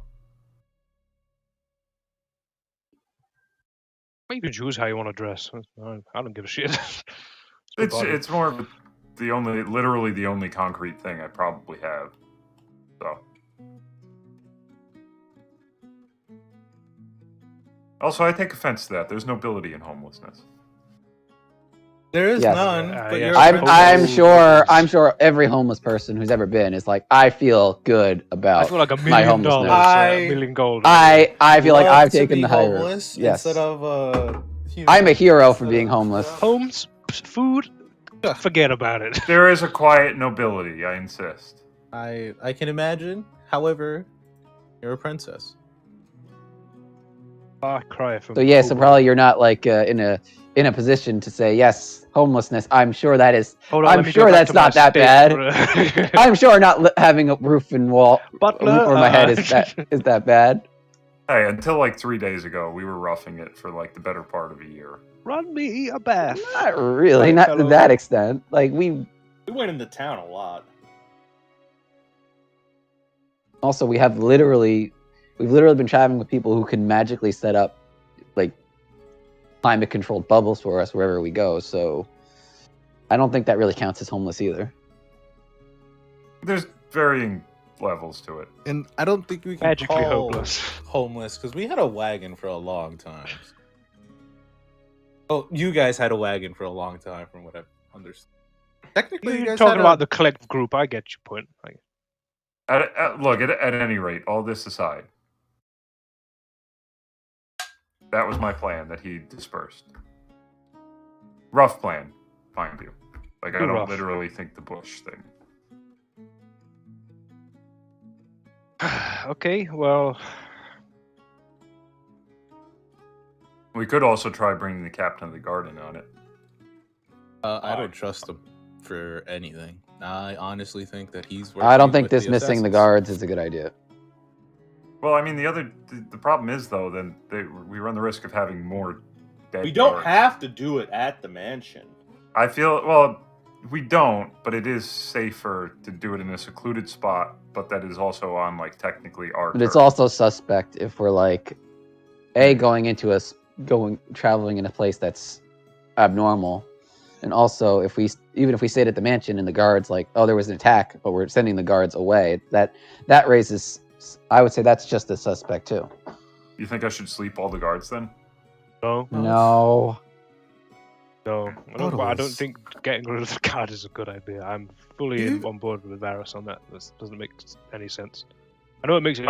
You can choose how you want to dress. I don't give a shit. It's my body. it's more of literally the only concrete thing I probably have. So. Also, I take offense to that. There's nobility in homelessness. There is Yes. none. But yes. you're a I'm princess. I'm sure every homeless person who's ever been is like, I feel good I about feel like $1 my million. homelessness. $1 million gold. I feel like Love I've to taken be the high road. homeless Yes. instead of I'm a hero for being homeless. Homes, food, forget about it. There is a quiet nobility, I insist. I can imagine. However, you're a princess. I cry from. So yeah, so probably you're not like in a position to say yes, homelessness. I'm sure that is. Hold on, I'm let me sure go back that's to my not that state. bad. I'm sure not having a roof and wall Butler, over my head is that bad. Hey, until like 3 days ago, we were roughing it for like the better part of a year. Run me a bath. Not really, Right, not to fellow. that extent. Like we went into town a lot. also we've literally been traveling with people who can magically set up like climate controlled bubbles for us wherever we go. So I don't think that really counts as homeless either. There's varying levels to it. And I don't think we can Magically call hopeless. homeless because we had a wagon for a long time. Oh, you guys had a wagon for a long time, from what I've understood. Technically, you You're guys talking had about the collective group. I get your point. Look, at any rate, all this aside, that was my plan that he dispersed. Rough plan, mind you. Like, I don't literally think the Bush thing. Okay, well... We could also try bringing the captain of the guard in on it. I don't trust him for anything. I honestly think that he's. I don't think dismissing the guards is a good idea. Well, I mean, the problem is though, then we run the risk of having more dead. We don't guards. have to do it at the mansion. I feel we don't, but it is safer to do it in a secluded spot, but that is also on like technically our. But it's also suspect if we're like, traveling in a place that's abnormal, and also if we stayed at the mansion and the guards like, oh, there was an attack, but we're sending the guards away, that raises. I would say that's just a suspect too. You think I should sleep all the guards then? No. No. I don't think getting rid of the guard is a good idea. I'm fully on board with Varus on that. This doesn't make any sense. I know it makes it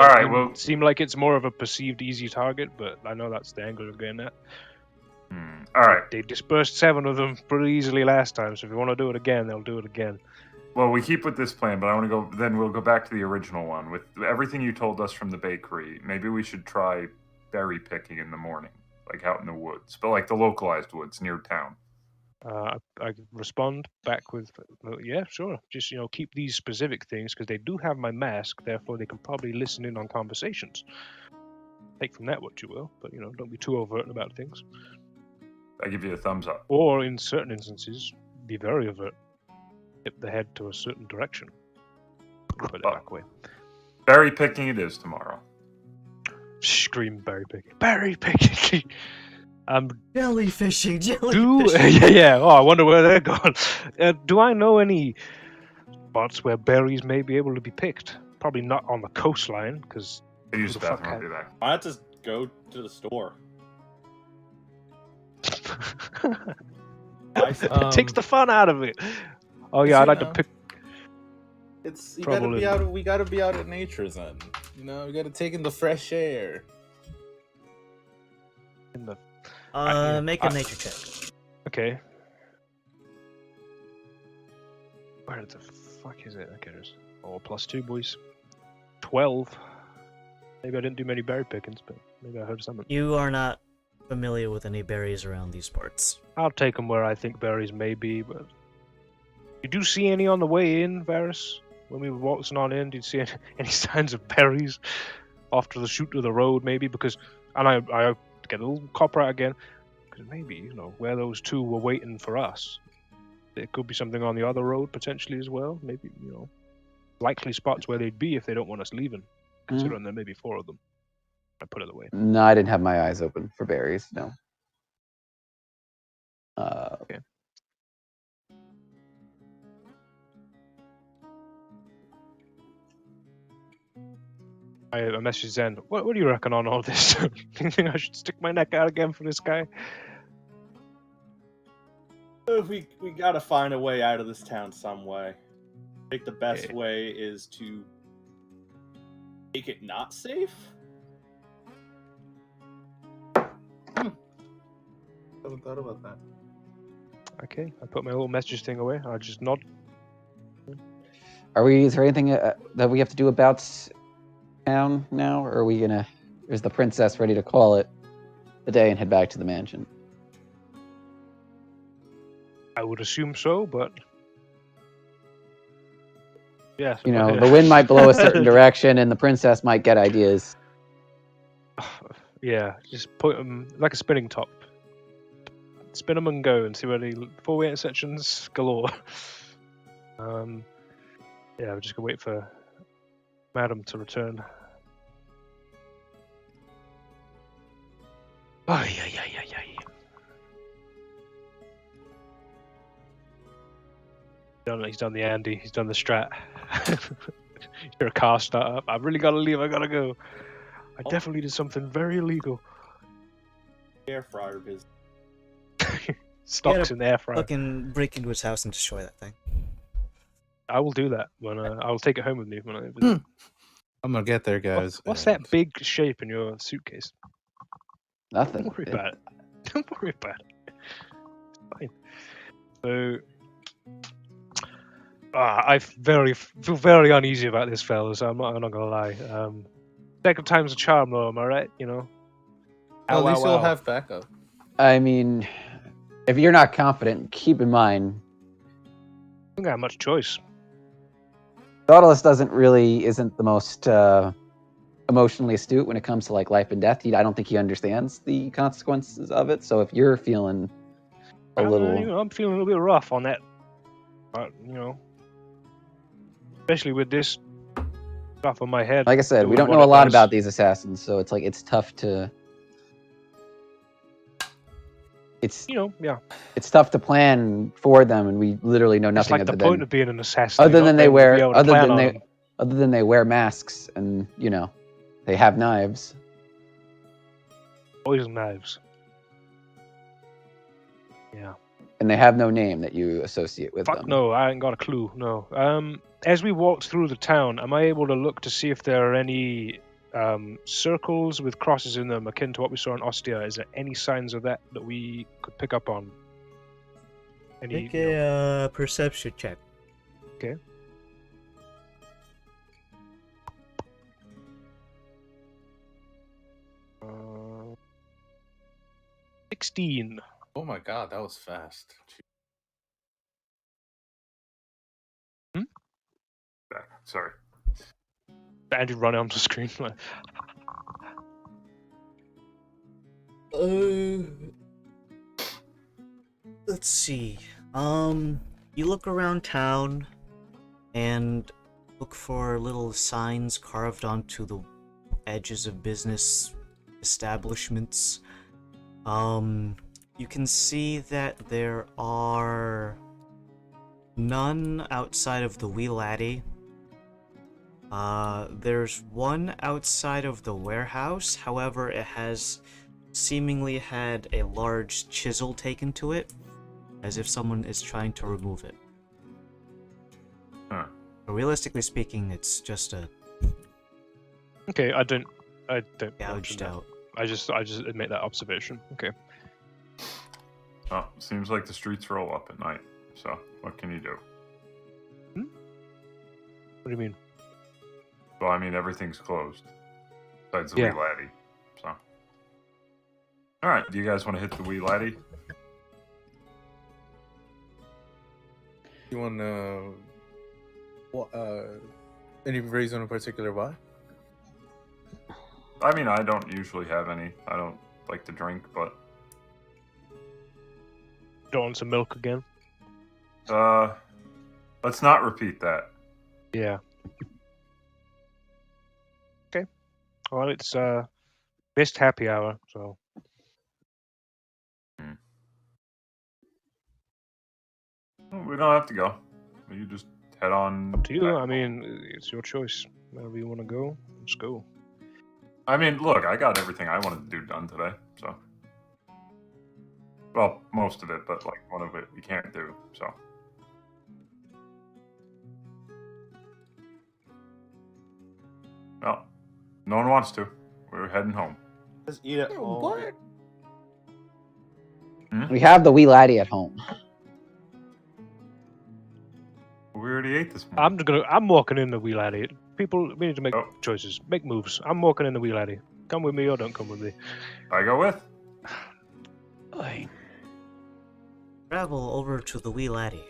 seem like it's more of a perceived easy target, but I know that's the angle you're getting at. All right. They dispersed 7 of them pretty easily last time, so if you want to do it again, they'll do it again. Well, we keep with this plan, but I want to go. Then we'll go back to the original one with everything you told us from the bakery. Maybe we should try berry picking in the morning, like out in the woods, but like the localized woods near town. I respond back with, yeah, sure. Just keep these specific things because they do have my mask. Therefore, they can probably listen in on conversations. Take from that what you will, but don't be too overt about things. I give you a thumbs up. Or in certain instances, be very overt. Tip the head to a certain direction. Put it back away. Berry picking it is tomorrow. Scream berry picking. Berry picking! Jellyfishing. Yeah. Oh, I wonder where they're going. Do I know any spots where berries may be able to be picked? Probably not on the coastline, because... They use the bathroom, I'll be back. Why not just go to the store? It takes the fun out of it. Oh yeah, I'd like to pick. We gotta be out in nature, then. We gotta take in the fresh air. Make a nature check. Okay. Where the fuck is it? Okay, there's +2, boys. 12. Maybe I didn't do many berry pickings, but maybe I heard something. You are not familiar with any berries around these parts. I'll take them where I think berries may be, but... Did you see any on the way in, Varus? When we were waltzing on in, did you see any signs of berries off to the shoot of the road, maybe? Because, and I get a little copper out again, because maybe, where those 2 were waiting for us, there could be something on the other road potentially as well. Maybe, likely spots where they'd be if they don't want us leaving, considering there may be 4 of them. I put it away. No, I didn't have my eyes open for berries, no. Okay. I messaged Zen. What do you reckon on all this? Do you think I should stick my neck out again for this guy? We gotta find a way out of this town some way. I think the best way is to make it not safe. Haven't thought about that. Okay, I put my little message thing away. I just nod. Is there anything that we have to do about town now, or is the princess ready to call it a day and head back to the mansion? I would assume so, but yes. The wind might blow a certain direction, and the princess might get ideas. Yeah, just put them like a spinning top. Spin them and go and see where the 4-way intersections galore. We're just gonna wait for Madam to return. Oh, yeah. He's done the Andy. He's done the strat. You're a car startup. I've really got to leave. I gotta go. I definitely did something very illegal. Air fryer business. Stocks in the air fryer. Fucking break into his house and destroy that thing. I will do that when I will take it home with me when I visit. I'm gonna get there, guys. What's that big shape in your suitcase? Nothing. Don't worry about it. Don't worry about it. It's fine. So, I feel very uneasy about this, fellas. I'm not gonna lie. Second time's a charm, though. Am I right? You know. At least you'll have backup. I mean, if you're not confident, keep in mind, I don't got much choice. Nautilus isn't the most emotionally astute when it comes to like life and death. I don't think he understands the consequences of it. So if you're feeling a little, I'm feeling a little bit rough on that. But especially with this stuff on my head. like I said, we don't know a lot about these assassins, so it's like it's tough to. It's It's tough to plan for them, and we literally know nothing. It's like the point of being an assassin. Other than they wear masks, and they have knives. Poison knives. Yeah. And they have no name that you associate with them. No, I ain't got a clue. No. As we walked through the town, am I able to look to see if there are any circles with crosses in them akin to what we saw in Ostia? Is there any signs of that we could pick up on? Make a perception check. Okay. Uh, 16. Oh my god, that was fast. Sorry. Andrew running onto the screen. Let's see. You look around town and look for little signs carved onto the edges of business establishments. You can see that there are none outside of the Wee Laddie. There's one outside of the warehouse, however, it has seemingly had a large chisel taken to it, as if someone is trying to remove it. Huh. But realistically speaking, it's just a... Okay, I don't gouged out. I just make that observation. Okay. Oh, seems like the streets roll up at night, so what can you do? What do you mean? Well, I mean, everything's closed. Besides the Wee Laddie, so. Alright, do you guys want to hit the Wee Laddie? You want any reason in particular why? I mean, I don't usually have any. I don't like to drink, but... Don't want some milk again? Let's not repeat that. Yeah. Okay. Well, it's missed happy hour, so... Well, we don't have to go. You just head on... Up to you. I mean, it's your choice. Wherever you want to go, let's go. I mean, look, I got everything I wanted to do done today, so... Well, most of it, but, like, one of it we can't do, so... Well, no one wants to. We're heading home. Just eat at home. What? We have the Wee Laddie at home. We already ate this morning. I'm walking in the Wee Laddie. People, we need to make choices, make moves. I'm walking in the Wee Laddie. Come with me or don't come with me. I go with. Travel over to the Wee Laddie.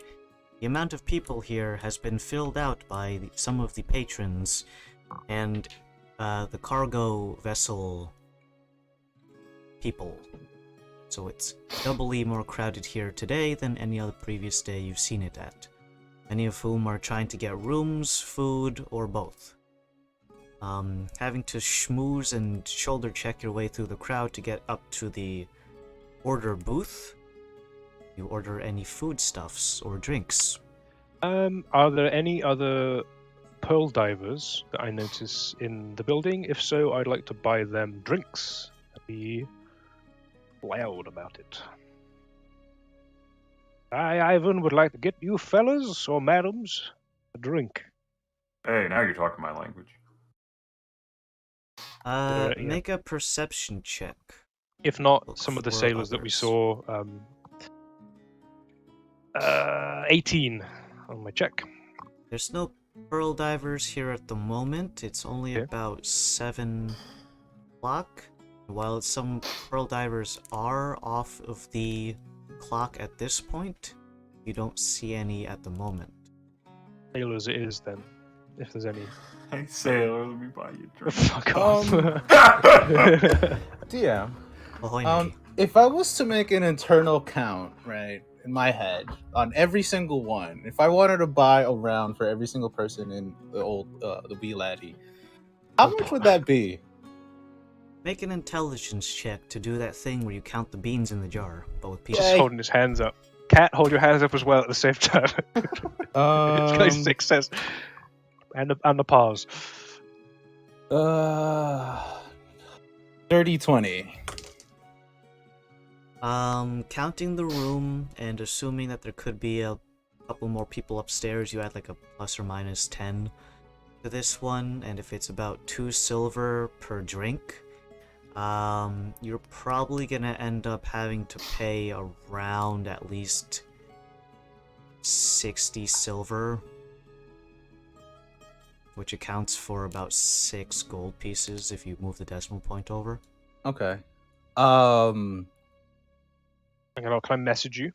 The amount of people here has been filled out by some of the patrons, and the cargo vessel people. So it's doubly more crowded here today than any other previous day you've seen it at. Many of whom are trying to get rooms, food, or both. Having to schmooze and shoulder check your way through the crowd to get up to the order booth. You order any foodstuffs or drinks. Are there any other pearl divers that I notice in the building? If so, I'd like to buy them drinks. Be loud about it. I, Ivan, would like to get you fellas or madams a drink. Hey, now you're talking my language. Yeah. Make a perception check. If not, Look some of the for sailors that we others. saw. 18 on my check. There's no pearl divers here at the moment. It's only Okay. about 7 o'clock. While some pearl divers are off of the clock at this point, you don't see any at the moment. Sailors it is then, if there's any. Hey, sailor, let me buy you a drink. Fuck off. DM. Ahoy, Nikki. If I was to make an internal count, right, in my head on every single one, if I wanted to buy a round for every single person in the wee laddie, how much would that be? Make an intelligence check to do that thing where you count the beans in the jar, but with pieces. Just holding his hands up. Cat, hold your hands up as well at the same time. It's got a success. And the pause. 30-20. Counting the room and assuming that there could be a couple more people upstairs, you add like a plus or minus 10 to this one, and if it's about 2 silver per drink, you're probably gonna end up having to pay around at least 60 silver, which accounts for about 6 gold pieces if you move the decimal point over. Okay. Can I message you?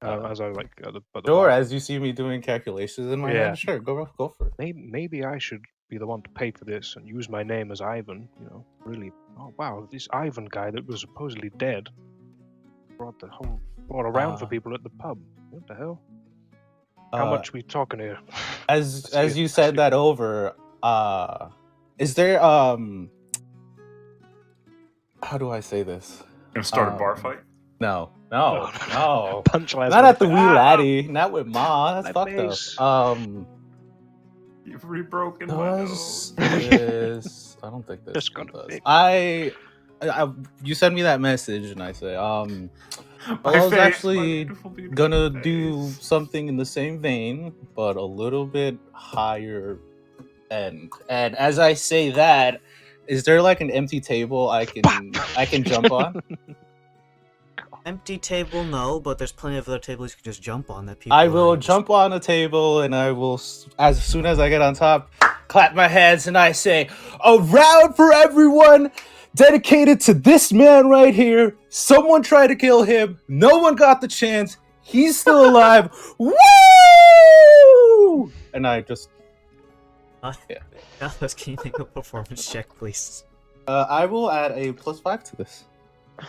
As I like at the Sure, bar? as you see me doing calculations in my head, sure, go for it. Maybe I should be the one to pay for this and use my name as Ivan. You know, really. Oh wow, this Ivan guy that was supposedly dead brought around for people at the pub. What the hell? How much we talking here? As you said that over, is there how do I say this? Gonna start a bar fight? No. Punchline. Not at the wee laddie. Not with Ma. That's fucked face. up. You've rebroken my nose. This? I don't think this Just one gonna does. fix. You send me that message and I say, I My was face, actually my beautiful, beautiful gonna face. do something in the same vein, but a little bit higher end. And as I say that, is there like an empty table I can jump on? Empty table, no, but there's plenty of other tables you can just jump on that people. I will jump on a table and I will, as soon as I get on top, clap my hands and I say, "A round for everyone, dedicated to this man right here. Someone tried to kill him. No one got the chance. He's still alive. Woo!" And I just, Alice, can you make a performance check, please? I will add a +5 to this.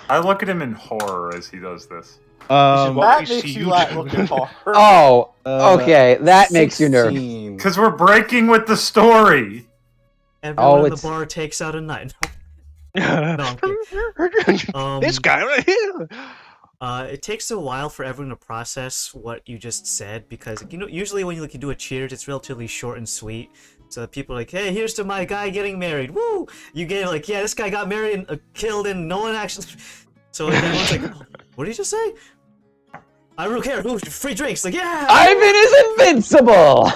I look at him in horror as he does this. what That we makes see you you like do. looking hard. Oh, okay, that makes you nervous. 16. Because we're breaking with the story. Everyone in it's- the bar takes out a knife. No, I'm kidding. This guy right here. It takes a while for everyone to process what you just said because usually when you do a cheers, it's relatively short and sweet. So that people are like, "Hey, here's to my guy getting married." Woo! You get like, "Yeah, this guy got married and killed, and no one actually." So everyone's like, "What did you just say?" I don't care. Ooh, free drinks. Like, yeah. Ivan is invincible.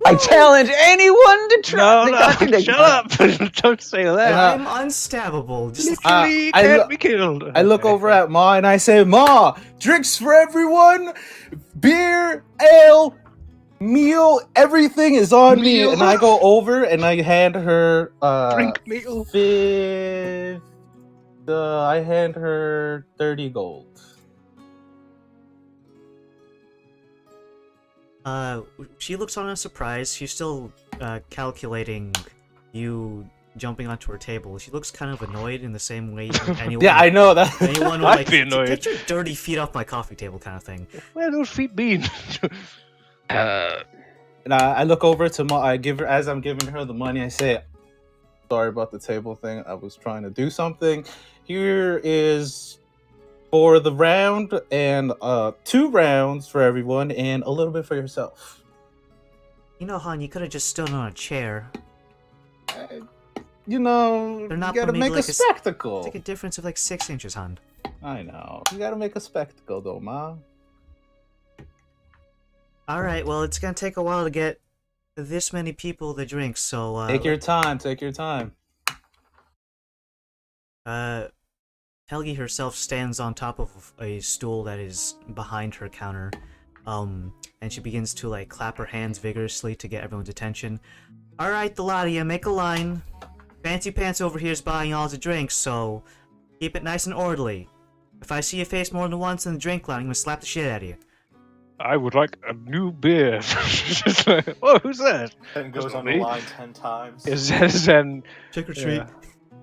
I challenge anyone to try to contradict. Shut up! Don't say that. I'm unstabbable. Just Literally I can't look- be killed. I look over at Ma and I say, "Ma, drinks for everyone, beer, ale, meal, everything is on me." Meal. And I go over and I hand her Drink meal. I hand her 30 gold. She looks on in surprise. She's still calculating you jumping onto her table. She looks kind of annoyed in the same way anyone. Yeah, I know that. Anyone would I'd like be annoyed. get your dirty feet off my coffee table kind of thing. Where those feet been? And I look over to Ma. I give her, as I'm giving her the money, I say, "Sorry about the table thing. I was trying to do something. Here is for the round and 2 rounds for everyone and a little bit for yourself." You know, hon, you could have just stood on a chair. You know, They're not you gotta maybe make like a a spectacle. It's like a difference of like 6 inches, hon. I know. You gotta make a spectacle, though, Ma. All right, well, it's gonna take a while to get this many people the drinks, so Take your time. Take your time. Helgi herself stands on top of a stool that is behind her counter, and she begins to like clap her hands vigorously to get everyone's attention. All right, the lot of you, make a line. Fancy Pants over here is buying all the drinks, so keep it nice and orderly. If I see your face more than once in the drink line, I'm gonna slap the shit out of you. I would like a new beer. Oh, who's that? Then goes on me. the line 10 times. Is Zen? Trick or treat. Yeah.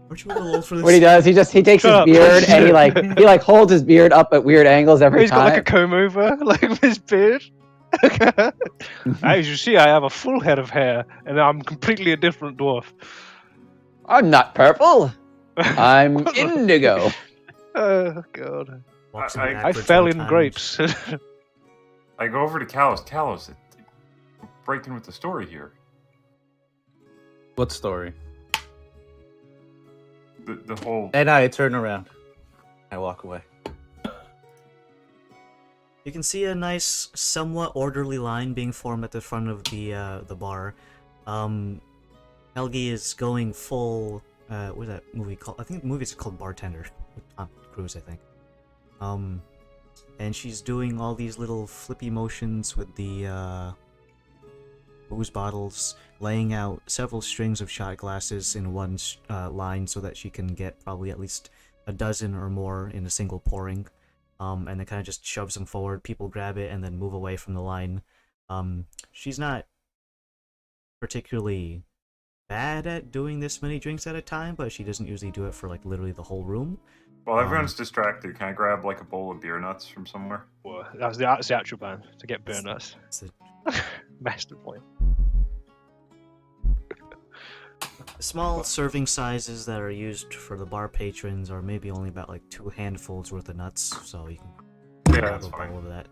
Aren't you a little old for this? What he does, he takes his Shut up. beard and he holds his beard up at weird angles every He's got time. like a comb over, like with his beard. As you see, I have a full head of hair, and I'm completely a different dwarf. I'm not purple. I'm indigo. Oh god! Walks I backwards fell one in time. grapes. I go over to Callus. Callus, breaking with the story here. What story? The whole. And I turn around. I walk away. You can see a nice, somewhat orderly line being formed at the front of the bar. Helgi is going full. What is that movie called? I think the movie's called Bartender with Tom Cruise, I think. And she's doing all these little flippy motions with the booze bottles, laying out several strings of shot glasses in one line so that she can get probably at least a dozen or more in a single pouring. And then kind of just shoves them forward. People grab it and then move away from the line. She's not particularly bad at doing this many drinks at a time, but she doesn't usually do it for like literally the whole room. While everyone's distracted, can I grab like a bowl of beer nuts from somewhere? Well, that's the actual plan, to get beer nuts. It's the Master point. small serving sizes that are used for the bar patrons are maybe only about like 2 handfuls worth of nuts, so you can Yeah, grab that's a fine. bowl of that.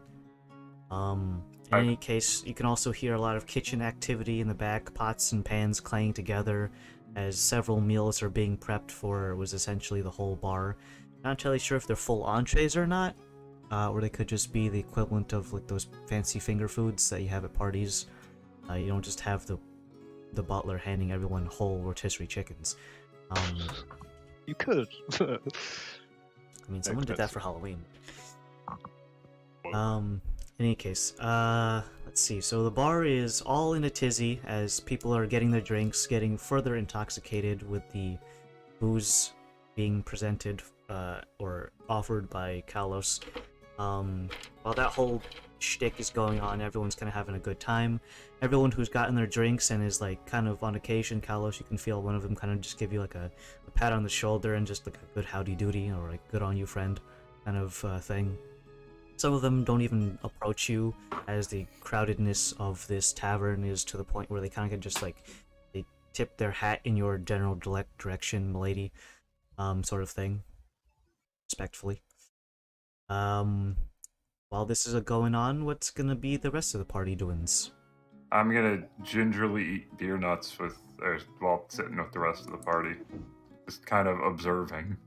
In any case, you can also hear a lot of kitchen activity in the back, pots and pans clanging together as several meals are being prepped for was essentially the whole bar. Not entirely sure if they're full entrees or not, or they could just be the equivalent of like those fancy finger foods that you have at parties. You don't just have the butler handing everyone whole rotisserie chickens. You could. I mean, someone did that for Halloween. In any case, let's see. So the bar is all in a tizzy as people are getting their drinks, getting further intoxicated with the booze being presented or offered by Kalos. While that whole shtick is going on, everyone's kind of having a good time. Everyone who's gotten their drinks and is like kind of on occasion, Kalos, you can feel one of them kind of just give you like a pat on the shoulder and just like a good howdy doody or like good on you friend kind of thing. Some of them don't even approach you, as the crowdedness of this tavern is to the point where they kind of just like they tip their hat in your general direction, milady, sort of thing, respectfully. While this is going on, what's gonna be the rest of the party doings? I'm gonna gingerly eat beer nuts while sitting with the rest of the party, just kind of observing.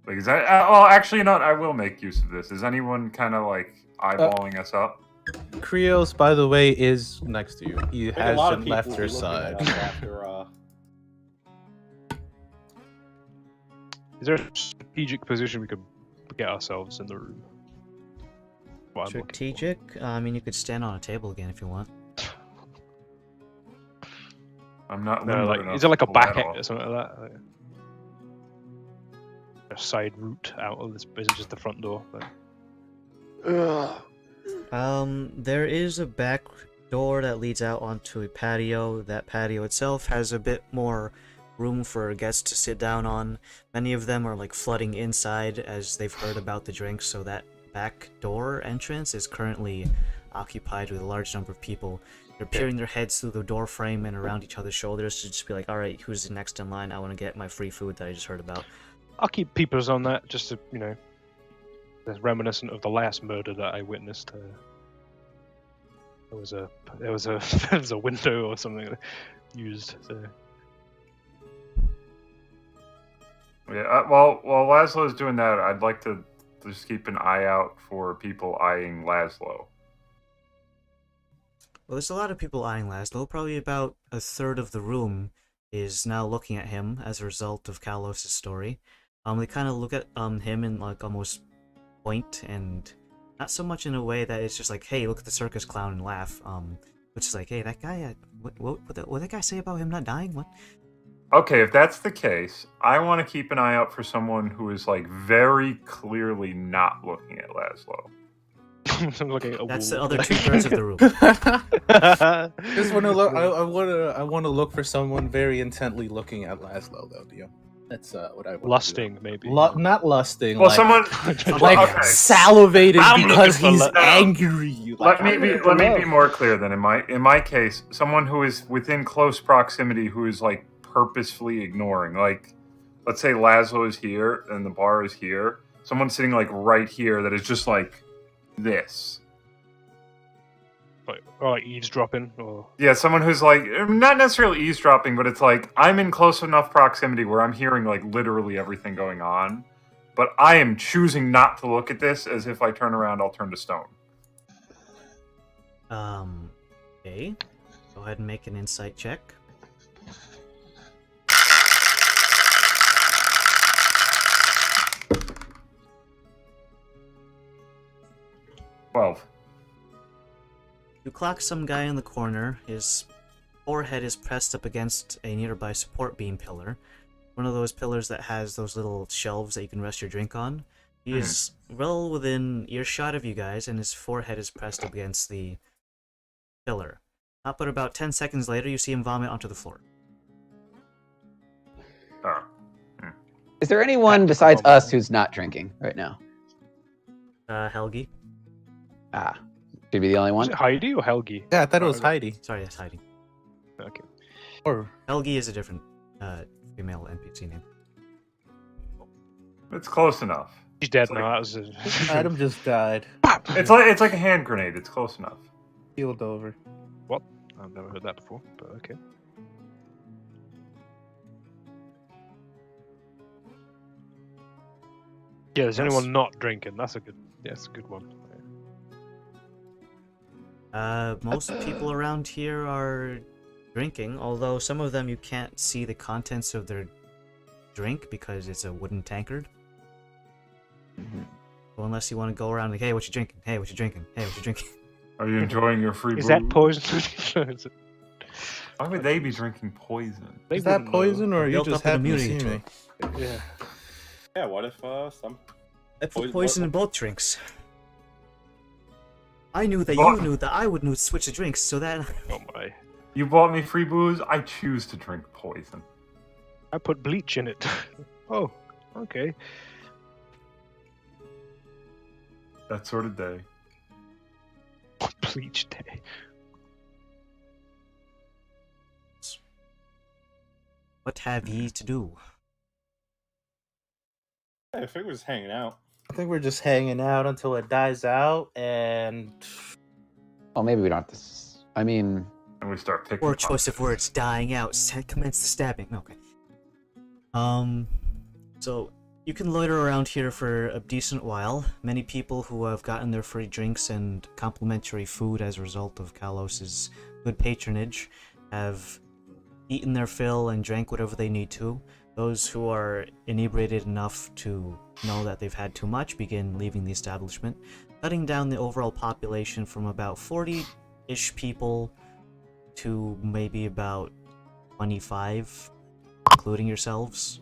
Like, is that? Well, actually, not. I will make use of this. Is anyone kind of like eyeballing us up? Krios, by the way, is next to you. He I think a lot of hasn't people left will your be looking side. at us after, Is there a strategic position we could get ourselves in the room? What I'm looking for. Strategic? I mean, you could stand on a table again if you want. I'm not. No, limber like, enough is there like a to pull that back off. end or something like that? Like, a side route out of this? Is it just the front door? Like, There is a back door that leads out onto a patio. That patio itself has a bit more room for guests to sit down on. Many of them are like flooding inside as they've heard about the drinks, so that back door entrance is currently occupied with a large number of people. They're peering their heads through the door frame and around each other's shoulders to just be like, alright, who's the next in line? I want to get my free food that I just heard about. I'll keep peepers on that just to, that's reminiscent of the last murder that I witnessed. There was a there was a window or something used. Yeah. While Laszlo's doing that, I'd like to just keep an eye out for people eyeing Laszlo. Well, there's a lot of people eyeing Laszlo. Probably about a third of the room is now looking at him as a result of Kalos' story. They kind of look at him and like almost point, and not so much in a way that it's just like, hey, look at the circus clown and laugh. Which is like, hey, that guy, what that guy say about him not dying? What? Okay, if that's the case, I want to keep an eye out for someone who is like very clearly not looking at Laszlo. I'm looking at a That's wall. the other 2/3 of the room. Just want to look. I want to look for someone very intently looking at Laszlo, though. Dio. That's what I want. Lusting, maybe. Not lusting. Well, like, someone like okay. salivating I'm because looking for he's angry. Let me be more clear then. In my case, someone who is within close proximity who is like purposefully ignoring. Like, let's say Laszlo is here and the bar is here. Someone sitting like right here that is just like this. Like eavesdropping, or Yeah, someone who's like not necessarily eavesdropping, but it's like I'm in close enough proximity where I'm hearing like literally everything going on, but I am choosing not to look at this, as if I turn around I'll turn to stone. Okay. Go ahead and make an insight check. 12. You clock some guy in the corner. His forehead is pressed up against a nearby support beam pillar. One of those pillars that has those little shelves that you can rest your drink on. He is well within earshot of you guys, and his forehead is pressed up against the pillar. But about 10 seconds later, you see him vomit onto the floor. Oh. Is there anyone besides us who's not drinking right now? Helgi. Ah, should be the only was one. it Heidi or Helgi? Yeah, I thought it was Heidi. Sorry, that's Heidi. Okay. Or Helgi is a different female NPC name. It's close enough. She's dead It's now. like- That was Adam just died. It's like a hand grenade. It's close enough. Healed over. What? I've never heard that before, but okay. Yeah, there's anyone not drinking? That's a good one. Most people around here are drinking, although some of them you can't see the contents of their drink because it's a wooden tankard. Well, unless you want to go around like, hey, what you drinking? Hey, what you drinking? Hey, what you drinking? Are you enjoying your free Is booze? that poison? Why would they be drinking poison? They Is that wouldn't know. poison, or are you Built just up an happy to immunity see to me? it. Yeah. Yeah, what if some... I put Poison- poison in both drinks. I knew that What? you knew that I would switch the drinks, so that Oh my! You bought me free booze. I choose to drink poison. I put bleach in it. Oh, okay. That sort of day. Bleach day. what have ye to do? I think we're just hanging out. I think we're just hanging out until it dies out, and Well, maybe we don't have to. I mean, And we start picking. Poor choice of words. Dying out. Commence the stabbing. Okay. So you can loiter around here for a decent while. Many people who have gotten their free drinks and complimentary food as a result of Kalos's good patronage have eaten their fill and drank whatever they need to. Those who are inebriated enough to know that they've had too much begin leaving the establishment, cutting down the overall population from about 40-ish people to maybe about 25, including yourselves.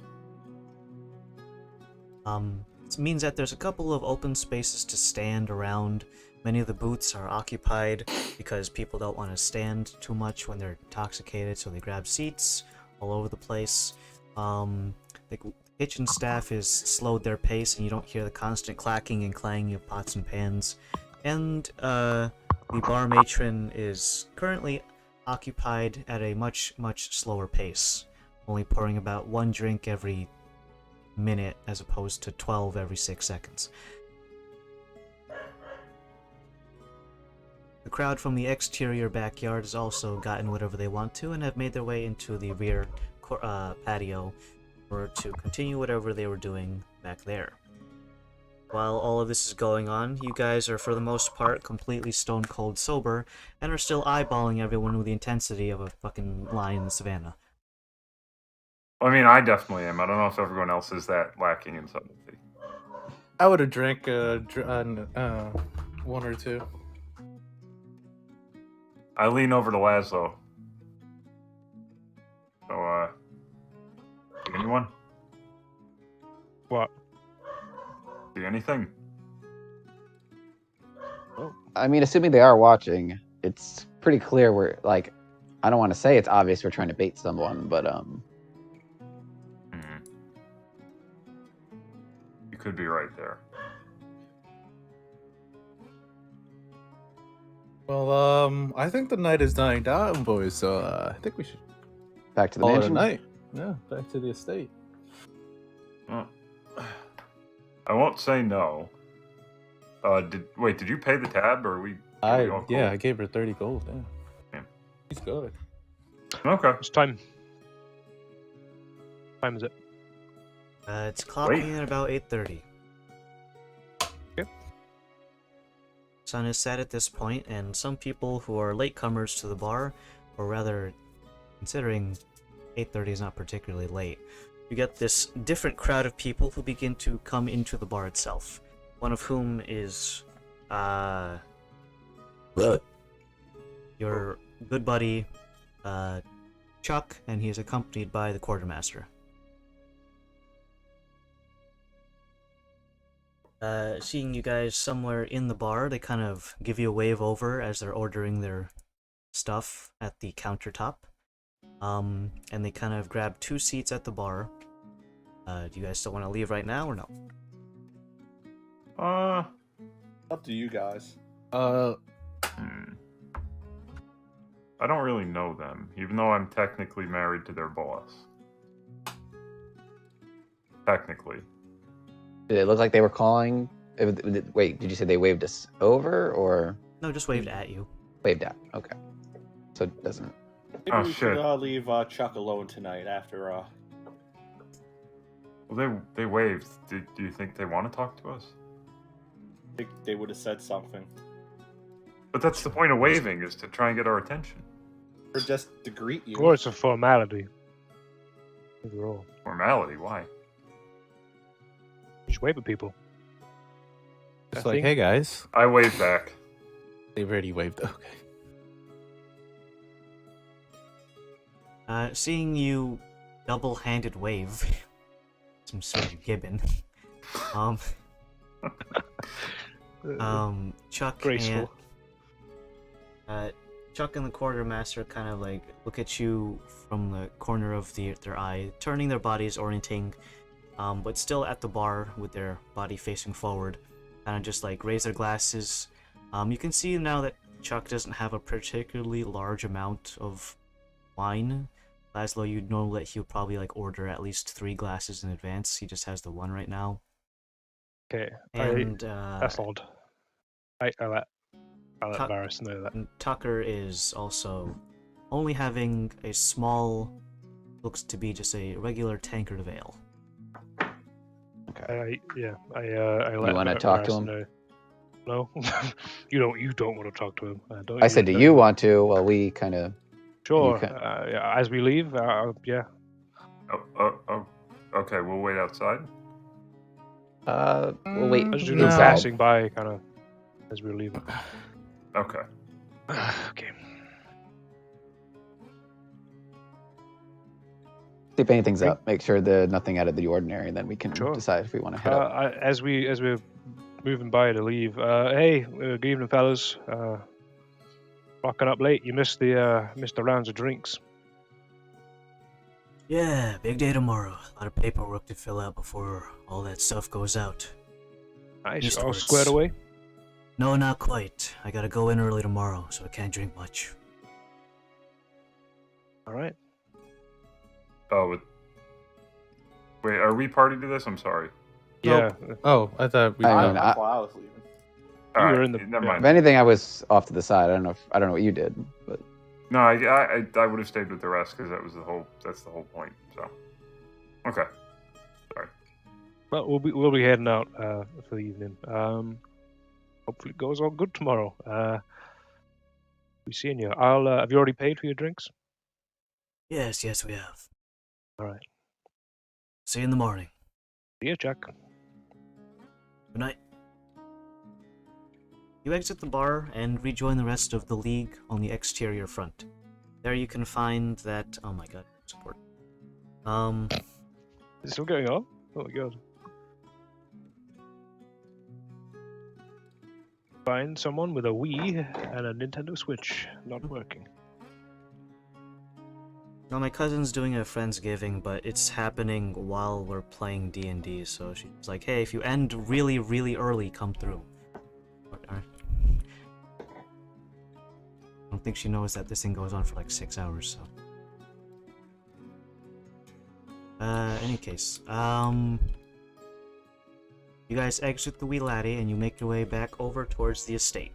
It means that there's a couple of open spaces to stand around. Many of the booths are occupied because people don't want to stand too much when they're intoxicated, so they grab seats all over the place. The kitchen staff is slowed their pace, and you don't hear the constant clacking and clanging of pots and pans. And the bar matron is currently occupied at a much slower pace, only pouring about one drink every minute as opposed to 12 every 6 seconds. The crowd from the exterior backyard has also gotten whatever they want to and have made their way into the rear patio in order to continue whatever they were doing back there. while all of this is going on, you guys are for the most part completely stone cold sober and are still eyeballing everyone with the intensity of a fucking lion in the savannah. I mean, I definitely am. I don't know if everyone else is that lacking in subtlety. I would have drank one or two. I lean over to Laszlo. So, anyone? What? See anything? I mean, assuming they are watching, it's pretty clear we're like, I don't want to say it's obvious we're trying to bait someone, but You could be right there. Well, I think the night is dying down, boys. So I think we should back to the call it a mansion. night. Yeah, back to the estate. Well, I won't say no. Did you pay the tab, or we? I gave her 30 gold. Yeah. He's good. Okay. It's time. What time is it? It's clocking at about 8:30. Okay. Sun is set at this point, and some people who are latecomers to the bar, or rather, considering 8:30 is not particularly late, you get this different crowd of people who begin to come into the bar itself. One of whom is, your good buddy, Chuck, and he is accompanied by the quartermaster. Seeing you guys somewhere in the bar, they kind of give you a wave over as they're ordering their stuff at the countertop. And they kind of grab 2 seats at the bar. Do you guys still want to leave right now or no? Up to you guys. I don't really know them, even though I'm technically married to their boss. Technically. Did it look like they were calling? Wait, did you say they waved us over or No, just waved at you. waved out? Okay, so it doesn't. Maybe we shit. should leave Chuck alone tonight after. Well, they waved. Do you think they want to talk to us? I think they would have said something. But that's the point of waving, is to try and get our attention. Or just to greet you. Or it's a formality. Overall. Formality? Why? Just wave at people. It's I like, think- hey guys. I wave back. They've already waved. Okay. Seeing you double-handed wave, some sort of gibbon. Chuck Graceful. and Chuck and the quartermaster kind of like look at you from the corner of their eye, turning their bodies, orienting, but still at the bar with their body facing forward, kind of just like raise their glasses. You can see now that Chuck doesn't have a particularly large amount of wine. Laszlo, you'd know that he would probably like order at least 3 glasses in advance. He just has the 1 right now. Okay. And That's odd. I let Varys know that. and Tucker is also only having a small, looks to be just a regular tankard of ale. Okay. I let. You want to talk to Varys him? know. No, you don't want to talk to him. Don't I said, do you want to? Well, we kind of. Sure. can- Yeah, as we leave, yeah. Oh, okay, we'll wait outside. We'll wait. As No. we're passing by, kind of, as we're leaving. Okay. Okay. See if anything's up. Make sure there's nothing out of the ordinary, and then we can Sure. decide if we want to head up. As we're moving by to leave, hey, good evening, fellas. Rocking up late. You missed the rounds of drinks. Yeah, big day tomorrow. A lot of paperwork to fill out before all that stuff goes out. Nice. All Eastwards. squared away. No, not quite. I gotta go in early tomorrow, so I can't drink much. All right. Oh, wait, are we party to this? I'm sorry. Yeah. Oh, I thought we. I mean, That's why I was leaving. All were right, in the- never yeah. If mind. anything, I was off to the side. I don't know what you did, but No, I would have stayed with the rest because that's the whole point. So, okay. Sorry. But we'll be heading out for the evening. Hopefully it goes all good tomorrow. Be seeing you. Have you already paid for your drinks? Yes, we have. All right. See you in the morning. See you, Jack. Good night. You exit the bar and rejoin the rest of the League on the exterior front. There you can find that... Oh my god, support. Is it still going on? Oh my god. Find someone with a Wii and a Nintendo Switch not working. Well, my cousin's doing a Friendsgiving, but it's happening while we're playing D&D, so she's like, hey, if you end really, really early, come through. I don't think she knows that this thing goes on for like 6 hours, so... any case, you guys exit the Wee Laddie and you make your way back over towards the estate.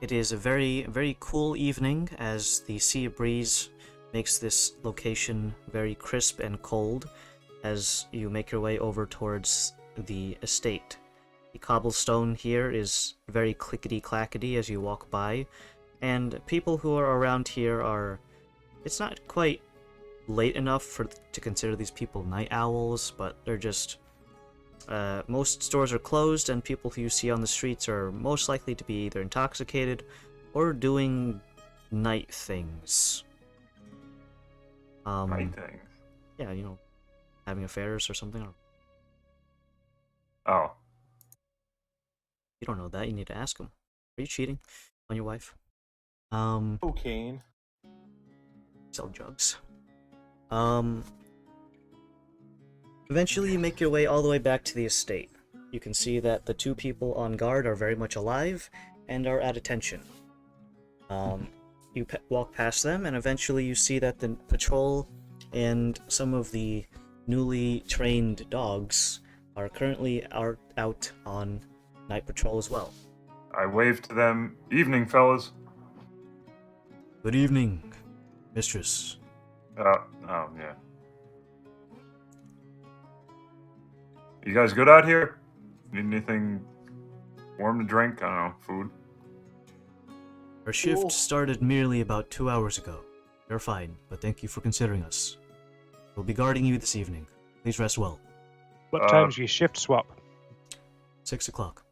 It is a very, very cool evening as the sea breeze makes this location very crisp and cold as you make your way over towards the estate. The cobblestone here is very clickety-clackety as you walk by, and people who are around here are... It's not quite late enough to consider these people night owls, but they're just... most stores are closed, and people who you see on the streets are most likely to be either intoxicated or doing night things. Night things? Yeah, you know, having affairs or something. Oh. You don't know that, you need to ask them. Are you cheating on your wife? Cocaine. Sell drugs. Eventually you make your way all the way back to the estate. You can see that the two people on guard are very much alive and are at attention. You walk past them, and eventually you see that the patrol and some of the newly trained dogs are currently out on night patrol as well. I wave to them. Evening, fellas. Good evening, mistress. Oh, yeah. You guys good out here? Need anything warm to drink? I don't know, food? Our shift started merely about 2 hours ago. You're fine, but thank you for considering us. We'll be guarding you this evening. Please rest well. What time's your shift swap? 6 o'clock.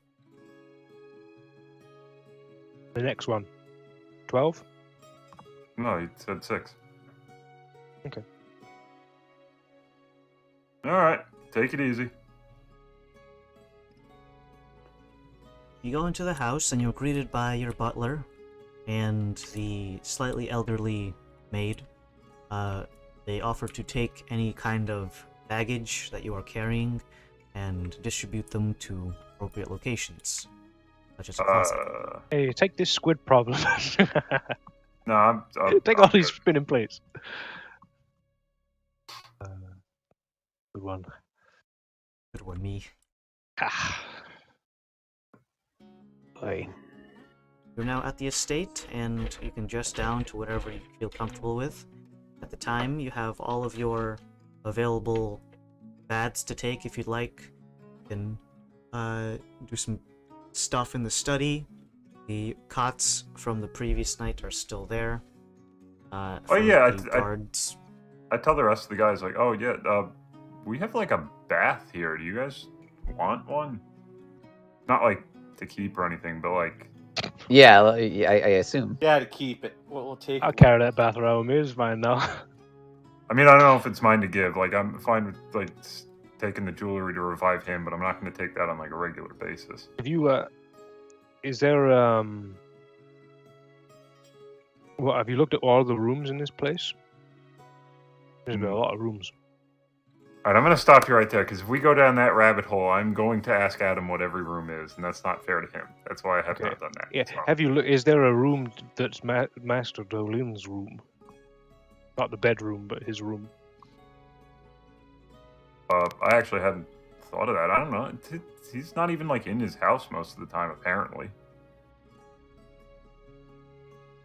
The next one? 12? No, he said 6. Okay. Alright, take it easy. You go into the house and you're greeted by your butler and the slightly elderly maid. They offer to take any kind of baggage that you are carrying and distribute them to appropriate locations, such as a closet. Hey, take this squid problem. No, I'm take all these spinning plates. Good one. Good one, me. Boy. You're now at the estate, and you can dress down to whatever you feel comfortable with. At the time, you have all of your available baths to take if you'd like. You can do some stuff in the study. The cots from the previous night are still there. Guards. I tell the rest of the guys, like, oh yeah, we have like a bath here. Do you guys want one? Not like to keep or anything, but like... Yeah, I assume. Yeah, to keep it. We'll take I'll carry that bath around with me. It's fine now. I mean, I don't know if it's mine to give. Like, I'm fine with like taking the jewelry to revive him, but I'm not going to take that on like a regular basis. If you, is there well, have you looked at all the rooms in this place? There's been a lot of rooms. All right, I'm going to stop you right there, because if we go down that rabbit hole, I'm going to ask Adam what every room is, and that's not fair to him. That's why I have not done that. Yeah, so. have you looked? Is there a room that's Master Dolin's room? Not the bedroom, but his room. I actually hadn't thought of that. I don't know. He's not even like in his house most of the time, apparently.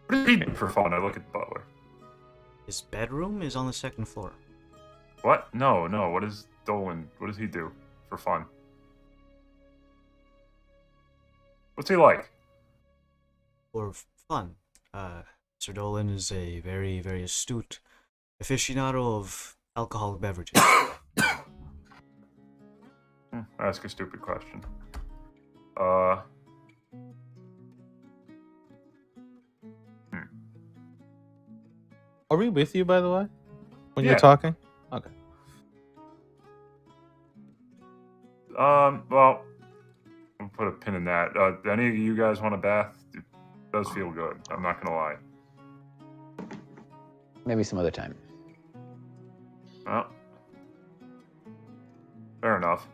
What does he do for fun? I look at the butler. His bedroom is on the second floor. What? No. What is Dolan? What does he do for fun? What's he like? For fun, Sir Dolan is a very, very astute aficionado of alcoholic beverages. Ask a stupid question. Are we with you, by the way? When Yeah. you're talking? Okay. Well, we'll put a pin in that. Any of you guys want a bath? It does feel good. I'm not gonna lie. Maybe some other time. Well, fair enough.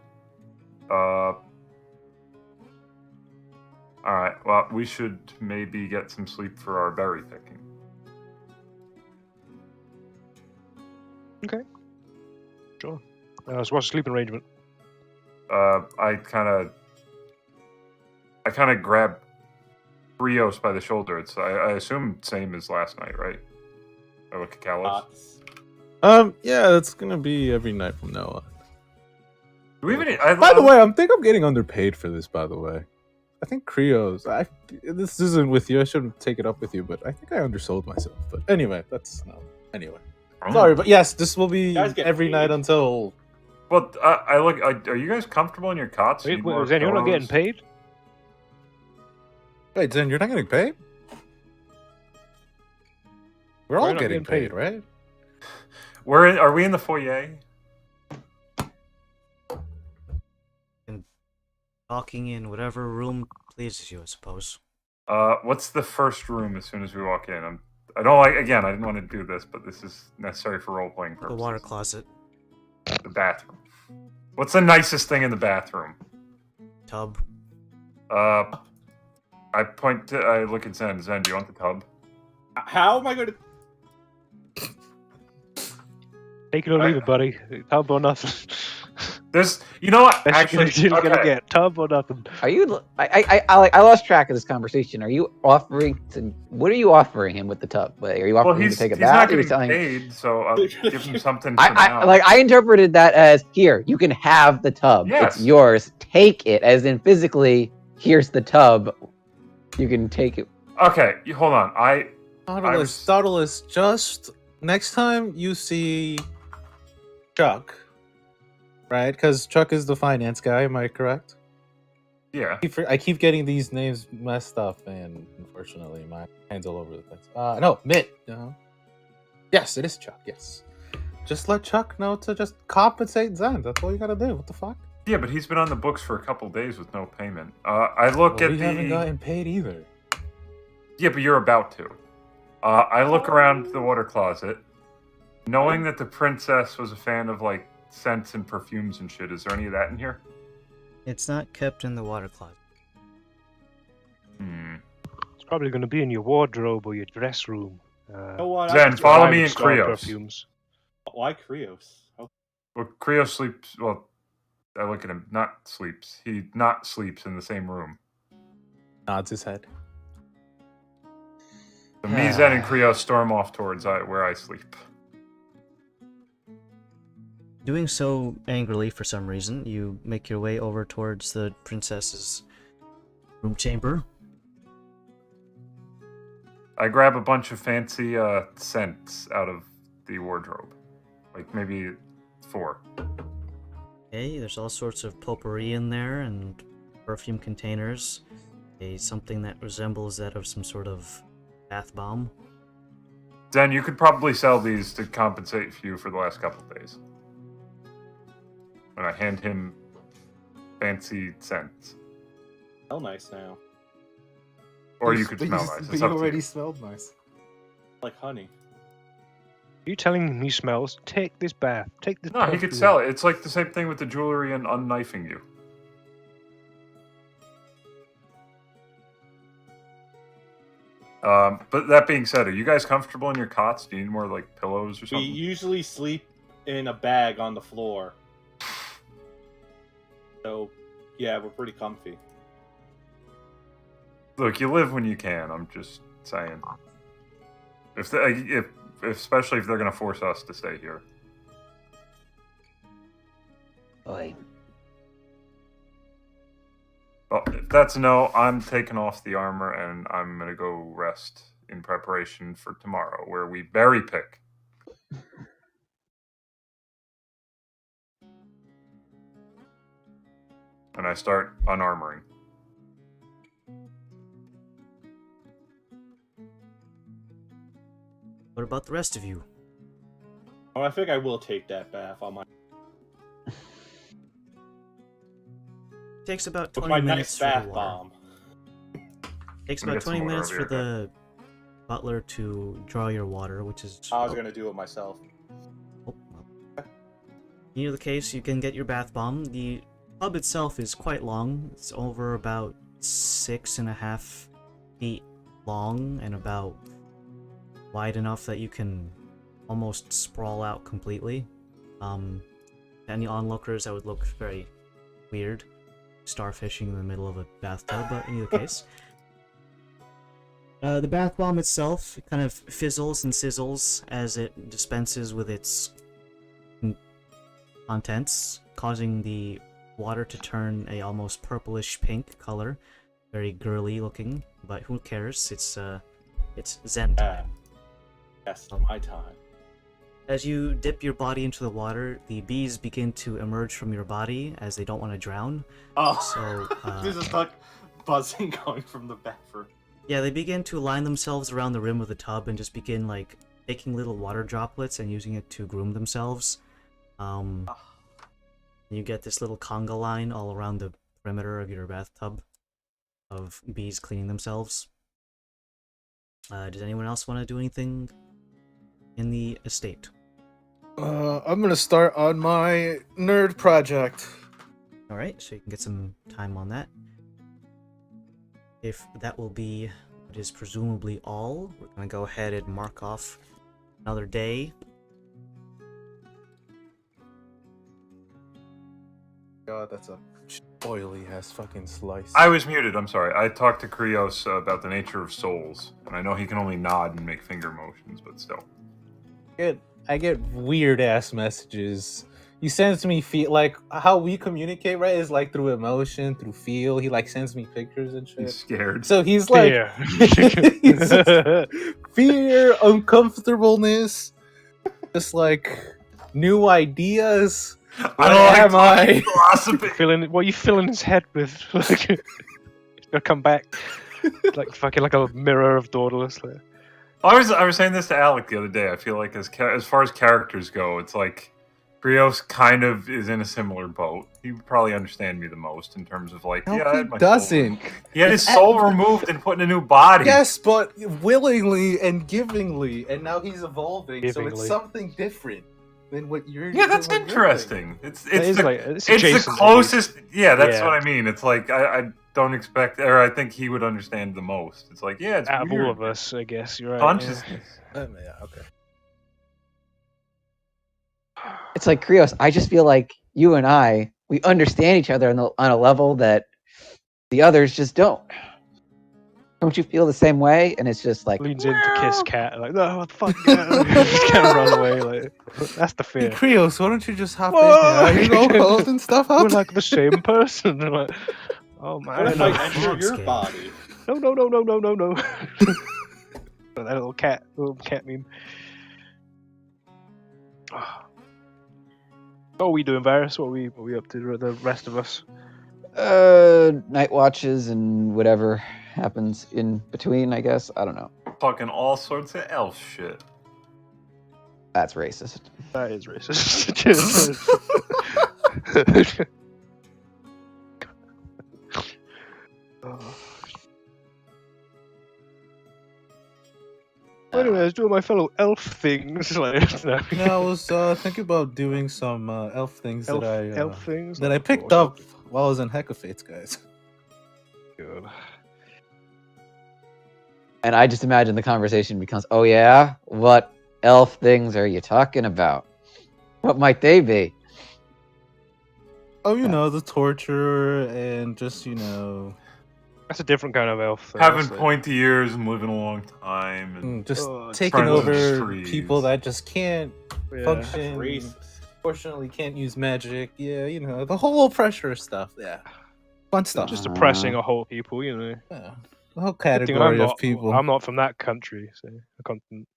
Alright, well, we should maybe get some sleep for our berry picking. Okay. Sure. So what's the sleeping arrangement? I kind of grab Rios by the shoulder. I assume same as last night, right? I look at Kalos. Yeah, that's gonna be every night from now on. Do we even? By the way, I think I'm getting underpaid for this. By the way, I think Krios. This isn't with you. I shouldn't take it up with you, but I think I undersold myself. But anyway, that's no. Anyway, sorry, but yes, this will be every night until. Well, I look. Are you guys comfortable in your cots? Wait, Zen, you're not getting paid? Wait, Zen, you're not getting paid? We're all getting paid, right? Are we in the foyer? Talking in whatever room pleases you, I suppose. What's the first room as soon as we walk in? I don't like. Again, I didn't want to do this, but this is necessary for role playing purposes. The water closet. The bathroom. What's the nicest thing in the bathroom? Tub. I look at Zen. Zen, do you want the tub? How am I going to? Take it or leave it, buddy. Tub or nothing. You know what? Best Actually, you're gonna get tub or nothing. Are you? I lost track of this conversation. Are you offering to? What are you offering him with the tub? Are you offering him to take a bath? He's not getting paid, so I'll give him something. For I interpreted that as here. You can have the tub. Yes. It's yours. Take it, as in physically. Here's the tub. You can take it. Okay, hold on. Nautilus, just next time you see Chuck, right? Because Chuck is the finance guy, am I correct? Yeah. I keep getting these names messed up, and unfortunately, my hand's all over the place. No, Mitt. Yes, it is Chuck, yes. Just let Chuck know to just compensate Zen. That's all you gotta do. What the fuck? Yeah, but he's been on the books for a couple days with no payment. I look at we haven't gotten paid either. Yeah, but you're about to. I look around the water closet, knowing that the princess was a fan of, like, scents and perfumes and shit. Is there any of that in here? It's not kept in the water closet. It's probably going to be in your wardrobe or your dress room. Zen, follow me in Krios. Perfumes. Why Krios? Oh. Well, Krios sleeps... Well, I look at him. Not sleeps. He not sleeps in the same room. Nods his head. So me, Zen, and Krios storm off towards where I sleep. Doing so angrily for some reason, you make your way over towards the princess's room chamber. I grab a bunch of fancy scents out of the wardrobe. Like maybe 4. Okay, there's all sorts of potpourri in there and perfume containers. Something that resembles that of some sort of bath bomb. Zen, you could probably sell these to compensate you for the last couple of days. And I hand him fancy scents. Smell nice now. Or you could smell nice. But you already smelled nice. Like honey. Are you telling him he smells? Take this bath. Take this. No, he could sell it. It's like the same thing with the jewelry and unknifing you. But that being said, are you guys comfortable in your cots? Do you need more like pillows or something? We usually sleep in a bag on the floor. So, yeah, we're pretty comfy. Look, you live when you can. I'm just saying. Especially if they're gonna force us to stay here. boy. Well, if that's a no, I'm taking off the armor and I'm gonna go rest in preparation for tomorrow, where we berry pick. And I start unarmoring. What about the rest of you? Oh, I think I will take that bath on my. Takes about With 20 my minutes nice for bath the water. bomb. Takes Let me about get some 20 water minutes over for here, the butler to draw your water, which is... I was gonna do it myself. In either case, you can get your bath bomb. The tub itself is quite long. It's over about 6.5 feet long and about wide enough that you can almost sprawl out completely. Any onlookers, that would look very weird. Starfishing in the middle of a bathtub, but in either case. The bath bomb itself kind of fizzles and sizzles as it dispenses with its contents, causing the water to turn a almost purplish pink color. Very girly looking, but who cares? It's Zen time. Yes, my time. As you dip your body into the water, the bees begin to emerge from your body as they don't want to drown. Oh, So, this is like buzzing going from the bathroom. yeah, they begin to line themselves around the rim of the tub and just begin, like, taking little water droplets and using it to groom themselves. You get this little conga line all around the perimeter of your bathtub of bees cleaning themselves. Does anyone else want to do anything in the estate? I'm gonna start on my nerd project. Alright, so you can get some time on that. If that will be what is presumably all, we're gonna go ahead and mark off another day. God, that's a oily ass fucking slice. I was muted, I'm sorry. I talked to Krios about the nature of souls, and I know he can only nod and make finger motions, but still. I get weird ass messages. He sends me like how we communicate, right? Is like through emotion, through feel. He like sends me pictures and shit. He's scared. So he's like fear, uncomfortableness, just like new ideas. I don't like philosophy. What are you filling his head with? Like, he's gonna come back like fucking like a mirror of Dauntless. Like. I was saying this to Alec the other day. I feel like as far as characters go, it's like Krios kind of is in a similar boat. He would probably understand me the most in terms of like, No, I had he my doesn't. soul. He had his soul removed and put in a new body. Yes, but willingly and givingly, and now he's evolving, so Givingly. it's something different than what you're. Yeah, that's than what you're interesting. It's the adjacent, closest. Yeah, that's Yeah. what I mean. It's like I don't expect, or I think he would understand the most. It's like, yeah, it's Out of weird. all of us, I guess you're right. Consciousness. Yeah, okay. It's like Krios. I just feel like you and we understand each other on a level that the others just don't. Don't you feel the same way? And it's just like Leans in to kiss Cat, like, no, what the fuck? Just kind of run away. Like, that's the Hey, fear. Krios, why don't you just hop Whoa! in here? You know, cold and stuff. We're like the same person. And like, oh man, What if I enter frog your scale. body? no. That little cat meme. What are we doing, Varys? What are we up to? The rest of us? night watches and whatever happens in between, I guess. I don't know. Talking all sorts of elf shit. That's racist. That is racist. Anyway, I was doing my fellow elf things. Like, no. No, I was thinking about doing some elf things elf things that I Like, picked what? up while I was in Hecafates, guys. Good. And I just imagine the conversation becomes, oh yeah? What elf things are you talking about? What might they be? Oh, you know, the torture and just, you know, That's a different kind of elf. Though, Having so- pointy ears and living a long time. And just Oh, taking friends of over trees. people that just can't Yeah. function. Racist. Fortunately, can't use magic. Yeah, you know, the whole pressure stuff. Yeah. Fun stuff. Just oppressing a whole people, you know. Yeah. The whole Good thing category of people. I'm not from that country, so a continent.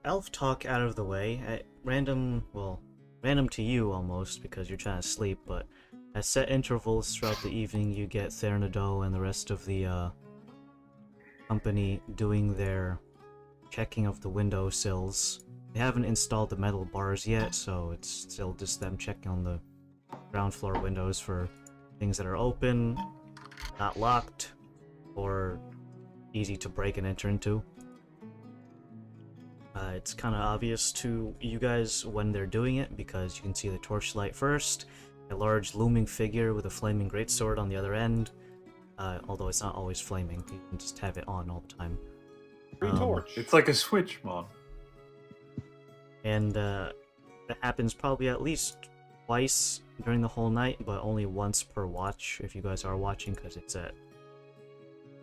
Elf talk out of the way. At random to you almost, because you're trying to sleep, but at set intervals throughout the evening, you get Thernado and the rest of the company doing their checking of the window sills. They haven't installed the metal bars yet, so it's still just them checking on the ground floor windows for things that are open, not locked, or easy to break and enter into. It's kind of obvious to you guys when they're doing it, because you can see the torchlight first, a large looming figure with a flaming greatsword on the other end, although it's not always flaming, you can just have it on all the time. Green torch. It's like a switch, man. And that happens probably at least twice during the whole night, but only once per watch if you guys are watching, because it's at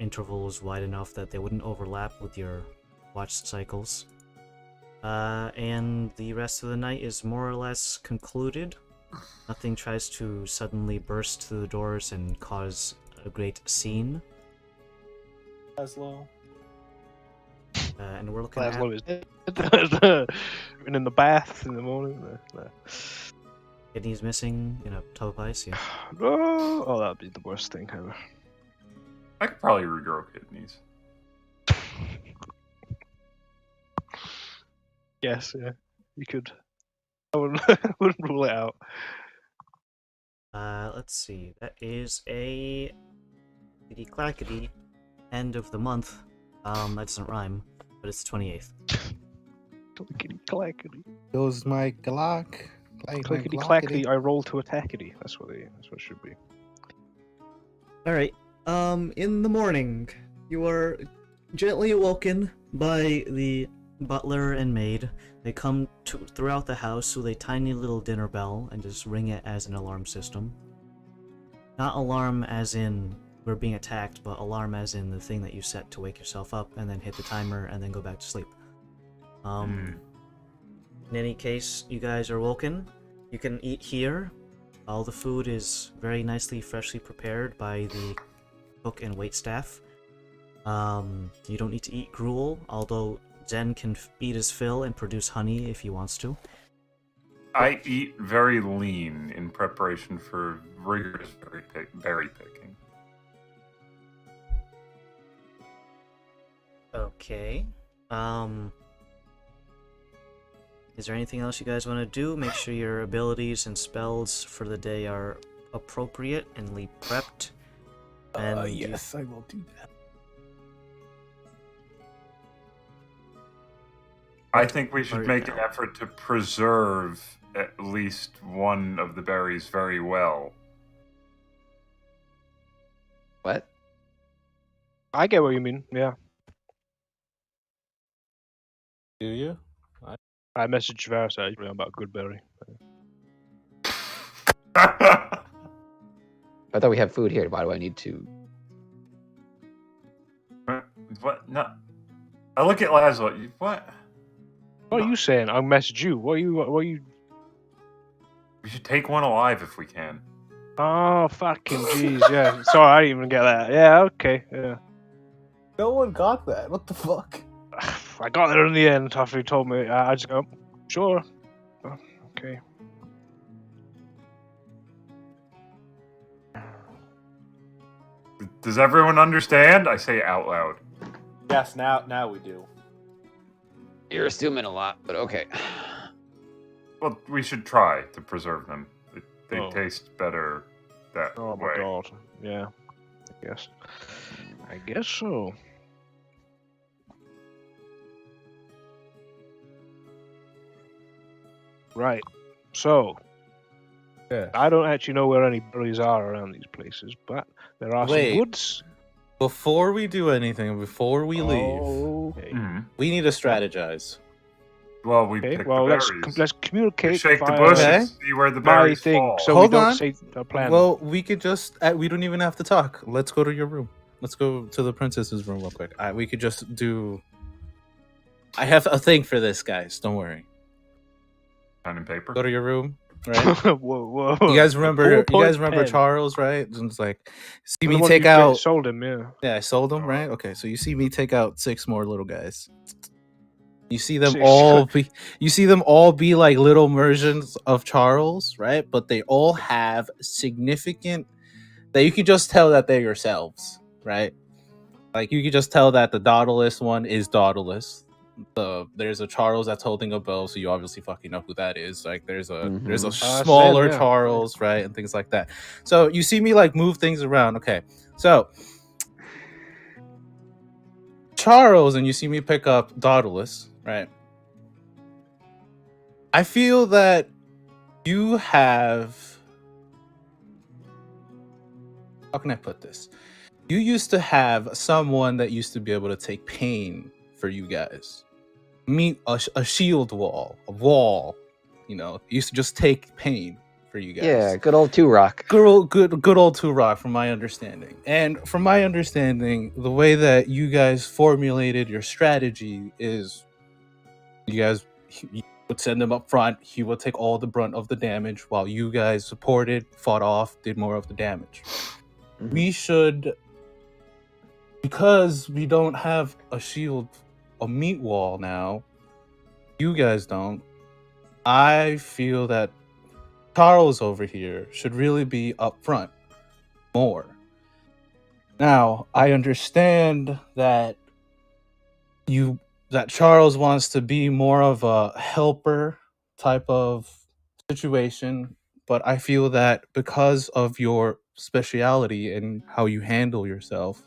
intervals wide enough that they wouldn't overlap with your watch cycles. And the rest of the night is more or less concluded. Nothing tries to suddenly burst through the doors and cause a great scene. Laszlo. And we're looking Laszlo at... is in the bath in the morning. Kidneys missing in a tub of ice, yeah. Oh, that'd be the worst thing ever. I could probably regrow kidneys. Yes, yeah, you could. I wouldn't, wouldn't rule it out. Let's see. That is a clackety end of the month. That doesn't rhyme, but it's the 28th. Clickety clackety. Goes my Glock. Clickety clackety. I roll to attackety. That's what it should be. All right. In the morning, you are gently awoken by the butler and maid. They come throughout the house with a tiny little dinner bell and just ring it as an alarm system. Not alarm as in we're being attacked, but alarm as in the thing that you set to wake yourself up and then hit the timer and then go back to sleep. In any case, you guys are woken. You can eat here. All the food is very nicely, freshly prepared by the cook and waitstaff. You don't need to eat gruel, although Zen can eat his fill and produce honey if he wants to. I eat very lean in preparation for rigorous berry picking. Okay. Is there anything else you guys want to do? Make sure your abilities and spells for the day are appropriately prepped. And Yes, I will do that. I think we should make an effort to preserve at least one of the berries very well. What? I get what you mean. Yeah. Do you? I messaged Varsa about Goodberry. I thought we have food here. Why do I need to? What? No. I look at Laszlo. What? What are you saying? I messaged you. What are you? We should take one alive if we can. Oh, fucking jeez, yeah. Sorry, I didn't even get that. Yeah, okay, yeah. No one got that. What the fuck? I got there in the end after he told me. I just go, sure. Oh, okay. Does everyone understand? I say out loud. Yes, now we do. You're assuming a lot, but okay. Well, we should try to preserve them. They Oh. taste better that Oh way. my god. Yeah. I guess so. Right. So, Yeah. I don't actually know where any berries are around these places, but there are Wait. some woods. Before we do anything, before we leave, Okay. Mhm. we need to strategize. Well, we Okay. picked Well, the let's berries. let's communicate. We shake the via bush Okay. and see where the my berries thing, fall. so Hold we don't on. say our plan. Well, we could just we don't even have to talk. Let's go to your room. let's go to the princess's room real quick. We could just do. I have a thing for this, guys. Don't worry. Pen and paper. Go to your room, right? whoa. You guys remember? Pen. Charles, right? It's like, see The me one take you out. sold him, yeah. Yeah, I sold them, right? Okay, so you see me take out 6 more little guys. You see them 6. all be. You see them all be like little versions of Charles, right? But they all have significant. That you can just tell that they're yourselves, right? Like you can just tell that the Dauntless one is Dauntless. There's a Charles that's holding a bow, so you obviously fucking know who that is. Like there's a smaller Sven, yeah. Charles, right, and things like that. So you see me like move things around. Okay, so Charles, and you see me pick up Dauntless, right? I feel that you have. How can I put this? You used to have someone that used to be able to take pain for you guys. Meet a shield wall, a wall. You know, used to just take pain for you guys. Yeah, good old Two Rock. Good old Two Rock, from my understanding. And from my understanding, the way that you guys formulated your strategy is, you would send him up front. He would take all the brunt of the damage, while you guys supported, fought off, did more of the damage. Mhm. We should, because we don't have a shield, a meat wall now, you guys don't, I feel that Charles over here should really be up front more. Now, I understand that Charles wants to be more of a helper type of situation, but I feel that because of your speciality and how you handle yourself,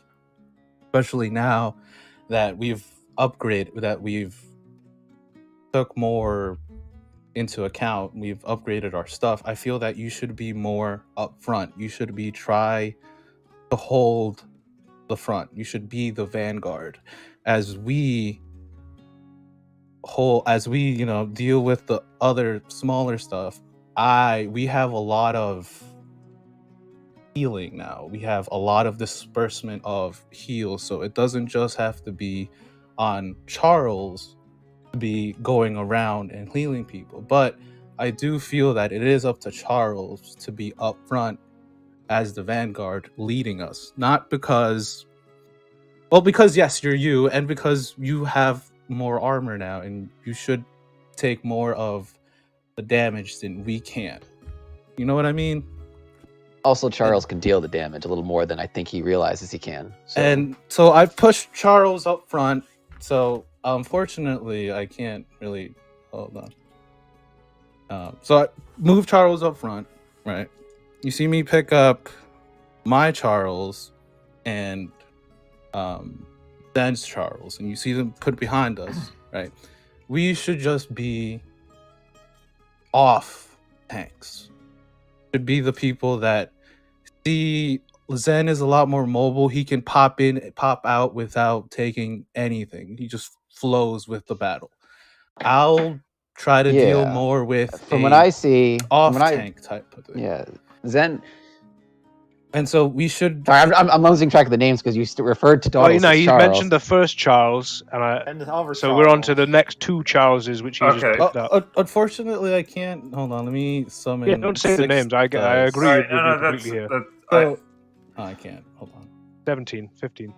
especially now that we've took more into account, we've upgraded our stuff, I feel that you should be more upfront. You should try to hold the front. You should be the vanguard as we deal with the other smaller stuff. We have a lot of healing now. We have a lot of disbursement of heals, so it doesn't just have to be on Charles to be going around and healing people, but I do feel that it is up to Charles to be up front as the vanguard leading us. Not because yes, you're you, and because you have more armor now and you should take more of the damage than we can. You know what I mean? Also, Charles can deal the damage a little more than I think he realizes he can. So. And so I've pushed Charles up front. So unfortunately, I can't really hold on. So I move Charles up front, right? You see me pick up my Charles and Dan's Charles, and you see them put behind us, right? We should just be off tanks. Should be the people that see Zen is a lot more mobile. He can pop in, pop out without taking anything. He just flows with the battle. I'll try to deal more with from what I see, off-tank type of thing. Yeah, Zen. And so we should. Sorry, I'm losing track of the names because you referred to Dauntless as you Charles. mentioned the first Charles, so we're on to the next 2 Charleses, which you just picked up. Unfortunately, I can't. Hold on, let me summon. Yeah, don't say the names. I agree with you completely here. I can't. Hold on. 17, 15.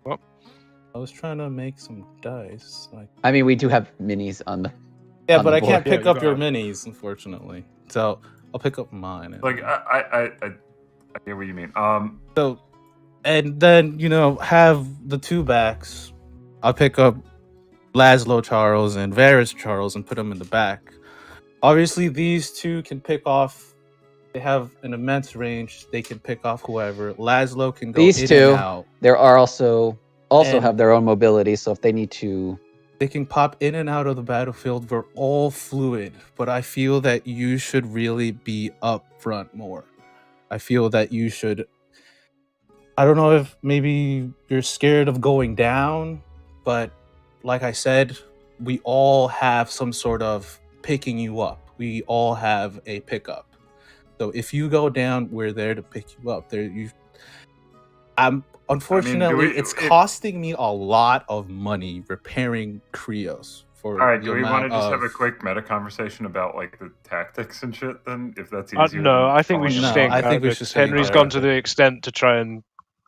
Well, I was trying to make some dice. I mean, we do have minis on the. Yeah, but I can't pick up your minis, unfortunately. So I'll pick up mine. Like I get what you mean. So, and then have the 2 backs. I'll pick up Laszlo Charles and Varys Charles and put them in the back. Obviously, these 2 can pick off. They have an immense range. They can pick off whoever. Laszlo can go these in 2, and out. There are also have their own mobility, so if they need to, they can pop in and out of the battlefield. We're all fluid, but I feel that you should really be up front more. I feel that you should. I don't know if maybe you're scared of going down, but like I said, we all have some sort of picking you up. We all have a pickup. So if you go down, we're there to pick you up. Unfortunately, it's costing me a lot of money repairing Krios. For all right, do we want to just have a quick meta conversation about like the tactics and shit then, if that's easier? No, I think we should stay in I think we character. should stay in Henry's character. gone to the extent to try and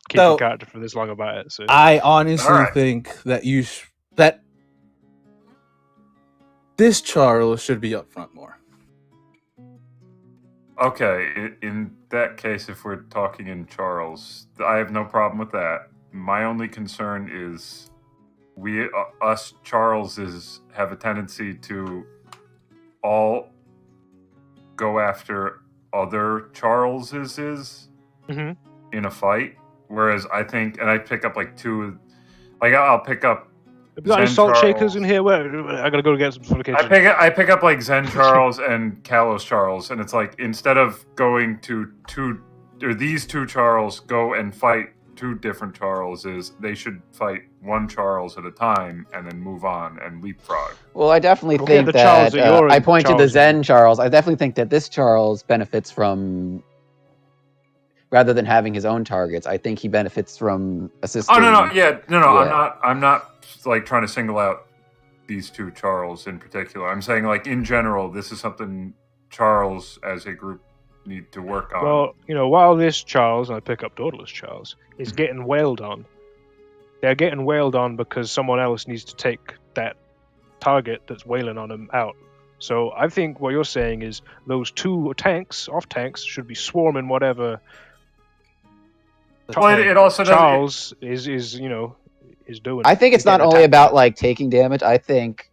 keep the character for this long about it. So I honestly think that that this Charles should be upfront more. Okay, in that case, if we're talking in Charles, I have no problem with that. My only concern is us Charleses have a tendency to all go after other Charleses in a fight, whereas I think, and I pick up like two, like I'll pick up. Have you got any salt shakers in here? Where I gotta go get some for the kitchen. I pick up like Zen Charles and Kalos Charles, and it's like instead of going to these two Charles go and fight two different Charleses, they should fight one Charles at a time and then move on and leapfrog. Well, I definitely think that I pointed to Zen Charles. I definitely think that this Charles benefits from, rather than having his own targets, I think he benefits from assisting. Oh no, yeah. I'm not like trying to single out these two Charles in particular. I'm saying like in general, this is something Charles as a group need to work on. Well, while this Charles, and I pick up Dauntless Charles, is getting wailed on, they're getting wailed on because someone else needs to take that target that's wailing on them out. So I think what you're saying is those two off tanks should be swarming whatever it also Charles is doing. I think it's not only about like taking damage. I think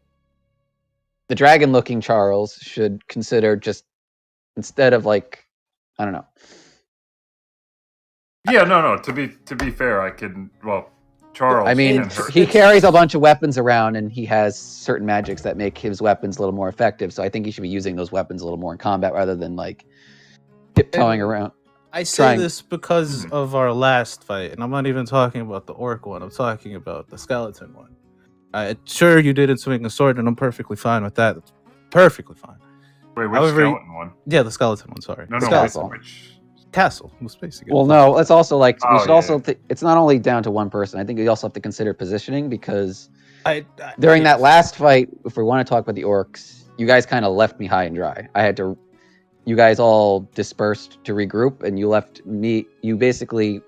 the dragon-looking Charles should consider just instead of like, I don't know. Yeah, no. To be fair, I can. Well, Charles. I mean, he carries a bunch of weapons around, and he has certain magics that make his weapons a little more effective. So I think he should be using those weapons a little more in combat rather than like tiptoeing around. I say this because of our last fight, and I'm not even talking about the orc one. I'm talking about the skeleton one. Sure, you didn't swing a sword, and I'm perfectly fine with that. It's perfectly fine. Wait, which skeleton one? Yeah, the skeleton one. Sorry, No, Castle. Castle. The space again. Well, no, it's also like we should also. It's not only down to one person. I think we also have to consider positioning because during that last fight, if we want to talk about the orcs, you guys kind of left me high and dry. You guys all dispersed to regroup, and you basically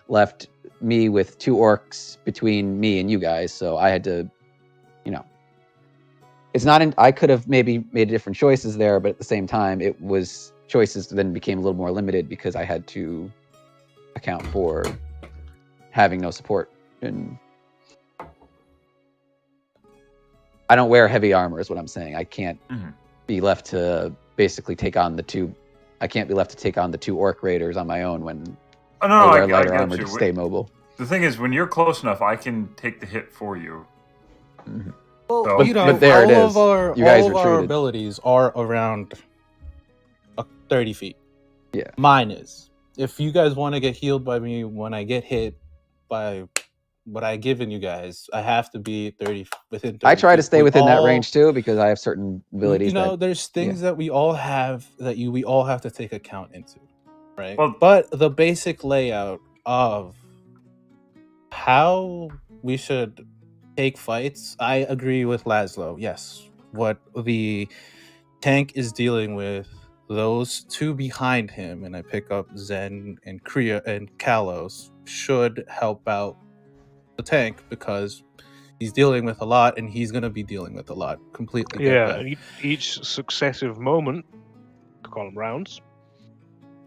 left me with two orcs between me and you guys, so I had to, it's not, I could have maybe made different choices there, but at the same time, it was choices then became a little more limited because I had to account for having no support. And I don't wear heavy armor is what I'm saying. I can't be left to basically take on the two. I can't be left to take on the two orc raiders on my own when I wear lighter armor to stay mobile. The thing is, when you're close enough, I can take the hit for you. Well, but there it is. All of our abilities are around 30 feet. Yeah. Mine is. If you guys want to get healed by me when I get hit by what I've given you guys, I have to be within 30 I try to feet. stay within that range too because I have certain abilities. There's things that we all have that we all have to take account into, right? Well, but the basic layout of how we should take fights, I agree with Laszlo. Yes, what the tank is dealing with, those two behind him, and I pick up Zen and Kriya and Kalos, should help out the tank because he's dealing with a lot and he's going to be dealing with a lot. Completely. Yeah, and each successive moment, to call them rounds,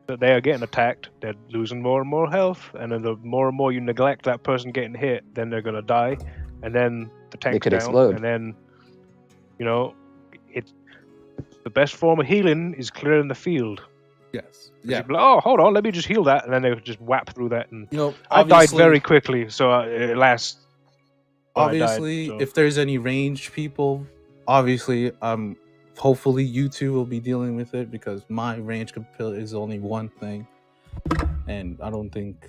that they are getting attacked, they're losing more and more health, and then the more and more you neglect that person getting hit, then they're going to die, and then the tank's could down, explode. and then, the best form of healing is clearing the field. Yes. Yeah. Like, oh, hold on, let me just heal that, and then they would just whap through that. And I died obviously- very quickly, so it lasts. Obviously, if there's any ranged people, obviously, hopefully you two will be dealing with it because my range is only one thing, and I don't think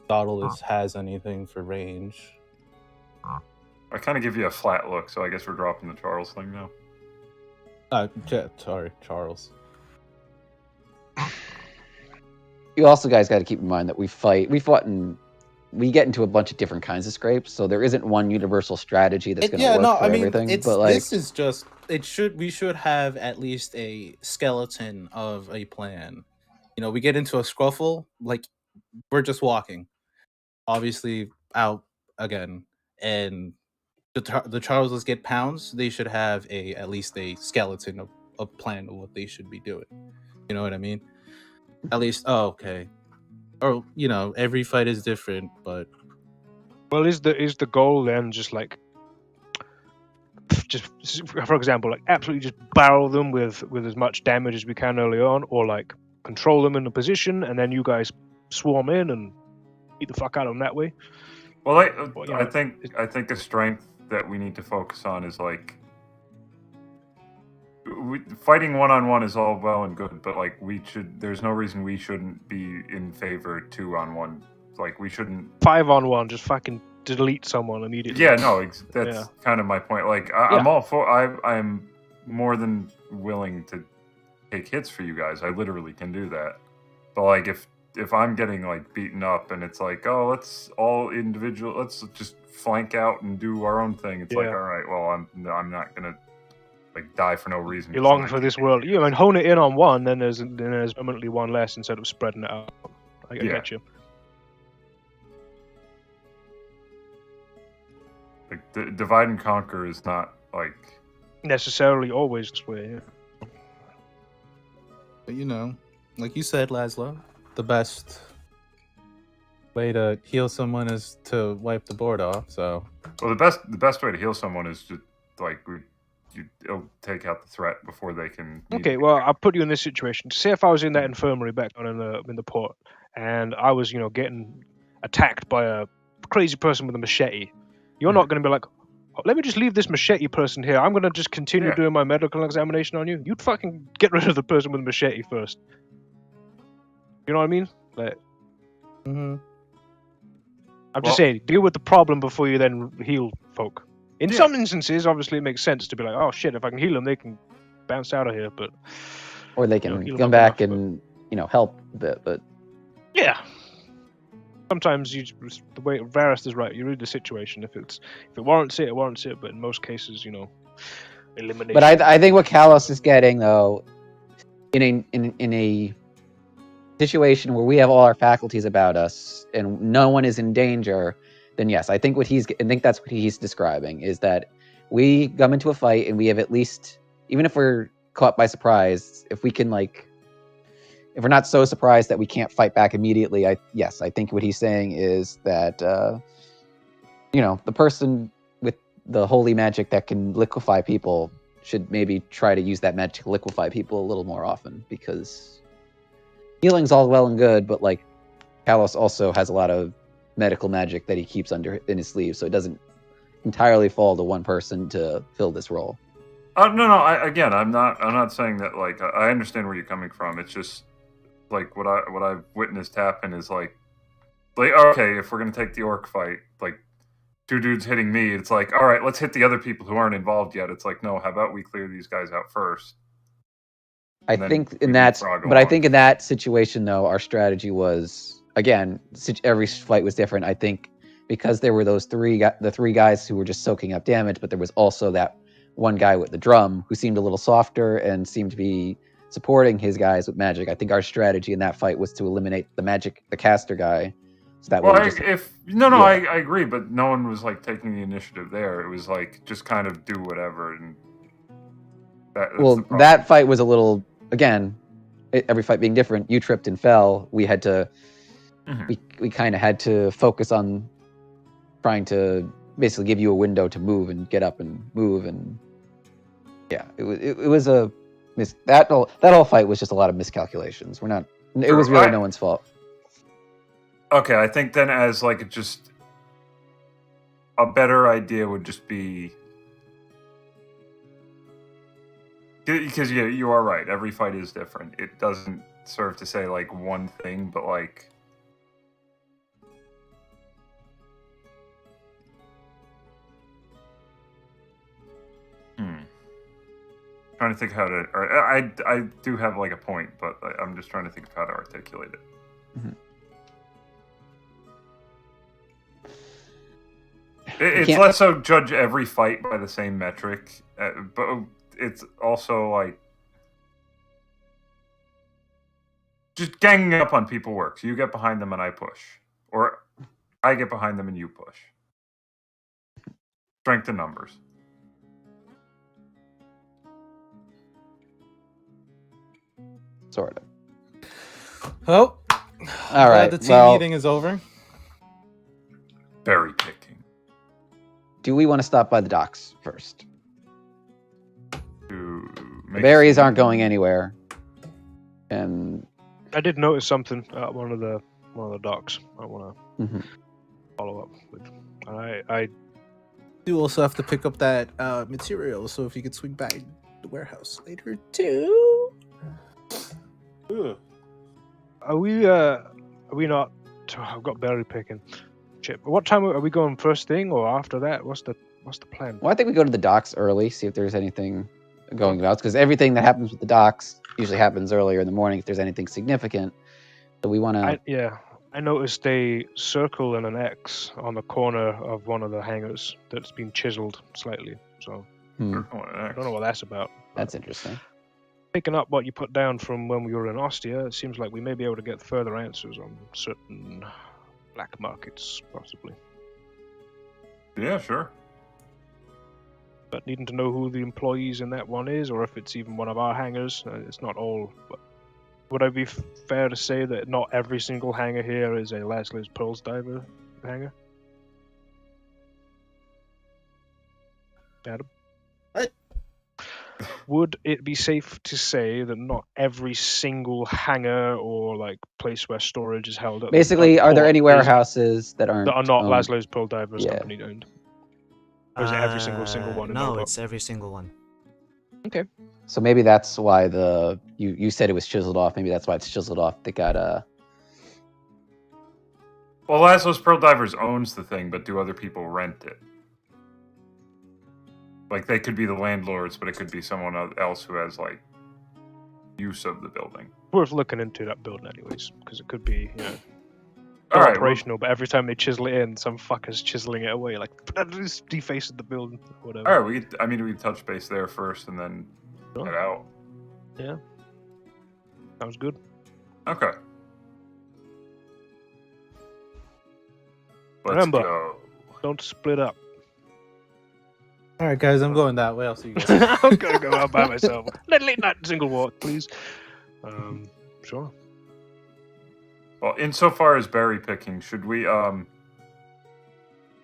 Dauntless has anything for range. I kind of give you a flat look, so I guess we're dropping the Charles thing now. Sorry, Charles. You also guys got to keep in mind that we fought in we get into a bunch of different kinds of scrapes, so there isn't one universal strategy that's going to work for everything. It's but like, this is just we should have at least a skeleton of a plan. You know, we get into a scruffle, like we're just walking, obviously out again, and the Charleses get pounds. They should have at least a skeleton of a plan of what they should be doing. You know what I mean? At least, okay. Or every fight is different, but well, is the goal then just like for example, like absolutely just barrel them with as much damage as we can early on, or like control them in a position and then you guys swarm in and beat the fuck out of them that way? Well, I think the strength that we need to focus on is like fighting one-on-one is all well and good, but like there's no reason we shouldn't be in favor 2-on-1. Like we shouldn't 5-on-1 just fucking delete someone immediately. Yeah, no, that's kind of my point. Like I'm all for I'm more than willing to take hits for you guys. I literally can do that. But like if I'm getting like beaten up and it's like, oh, let's just flank out and do our own thing. It's like, all right, well, I'm not gonna like die for no reason. You long for this world. You hone it in on one, then there's permanently one less instead of spreading it out. I get you. Like divide and conquer is not like necessarily always this way. Yeah. But like you said, Laszlo, the best way to heal someone is to wipe the board off. So, well, the best way to heal someone is to like it'll take out the threat before they can. Okay, well, I'll put you in this situation. Say if I was in that infirmary back down in the port, and I was getting attacked by a crazy person with a machete. You're not going to be like, oh, let me just leave this machete person here. I'm going to just continue doing my medical examination on you. You'd fucking get rid of the person with the machete first. You know what I mean? Like, I'm just saying, deal with the problem before you then heal folk. In some instances, obviously, it makes sense to be like, oh shit, if I can heal them, they can bounce out of here. But or they can come back and help a bit. But yeah. Sometimes the way Varus is right. You read the situation. If it warrants it, it warrants it. But in most cases, elimination. But I think what Kalos is getting though, in a situation where we have all our faculties about us and no one is in danger, then yes, I think that's what he's describing is that we come into a fight and we have at least, even if we're caught by surprise, if we can if we're not so surprised that we can't fight back immediately, I think what he's saying is that, the person with the holy magic that can liquefy people should maybe try to use that magic to liquefy people a little more often, because healing's all well and good, but like Kalos also has a lot of medical magic that he keeps in his sleeve, so it doesn't entirely fall to one person to fill this role. No. I'm not saying that. Like, I understand where you're coming from. It's just like what I've witnessed happen is like okay, if we're gonna take the orc fight, like 2 dudes hitting me, it's like, all right, let's hit the other people who aren't involved yet. It's like, no, how about we clear these guys out first? I think in that situation though, our strategy was, again, every fight was different. I think because there were the 3 guys who were just soaking up damage, but there was also that one guy with the drum who seemed a little softer and seemed to be supporting his guys with magic. I think our strategy in that fight was to eliminate the caster guy. So that I agree, but no one was like taking the initiative there. It was like just kind of do whatever, and that fight was a little, again, every fight being different. You tripped and fell. We had to, we kind of had to focus on trying to basically give you a window to move and get up and move, and it was that whole fight was just a lot of miscalculations. It was really no one's fault. Okay, I think then as like just a better idea would just be, because you are right. Every fight is different. It doesn't serve to say like one thing, but like trying to think how to. I do have like a point, but I'm just trying to think of how to articulate it. It's less so judge every fight by the same metric, but it's also like just ganging up on people works. You get behind them and I push, or I get behind them and you push. Strength in numbers. Sort of. Oh, all right. The team meeting is over. Berry picking. Do we want to stop by the docks first? The berries aren't going anywhere, and I did notice something at one of the docks. I want to follow up with. I do also have to pick up that material, so if you could swing by the warehouse later too. Are we not? I've got berry picking. Chip. What time are we going? First thing or after that? What's the plan? Well, I think we go to the docks early, see if there's anything going about, because everything that happens with the docks usually happens earlier in the morning if there's anything significant. So we want to. I noticed a circle and an X on the corner of one of the hangars that's been chiseled slightly. So I don't know what that's about. That's interesting. Picking up what you put down from when we were in Ostia, it seems like we may be able to get further answers on certain black markets, possibly. Yeah, sure. But needing to know who the employees in that one is, or if it's even one of our hangars, it's not all. But would I be fair to say that not every single hangar here is a Laszlo's Pearls Diver hangar? Adam? What? Would it be safe to say that not every single hangar or like place where storage is held? Basically, are there any warehouses that not Laszlo's Pearl Divers company owned? Or is it every single one? No, it's every single one. Okay. So maybe that's why you said it was chiseled off. Maybe that's why it's chiseled off. They got Well, Laszlo's Pearl Divers owns the thing, but do other people rent it? Like, they could be the landlords, but it could be someone else who has, like, use of the building. Worth looking into that building anyways, because it could be, operational, but every time they chisel it in, some fucker's chiseling it away, like, just defacing the building, or whatever. Alright, we touch base there first, and then head out. Yeah. Sounds good. Okay. Remember, don't split up. All right, guys, I'm going that way. I'll see you guys. I'm gonna go out by myself. Late night single walk, please. Sure. Well, insofar as berry picking, should we,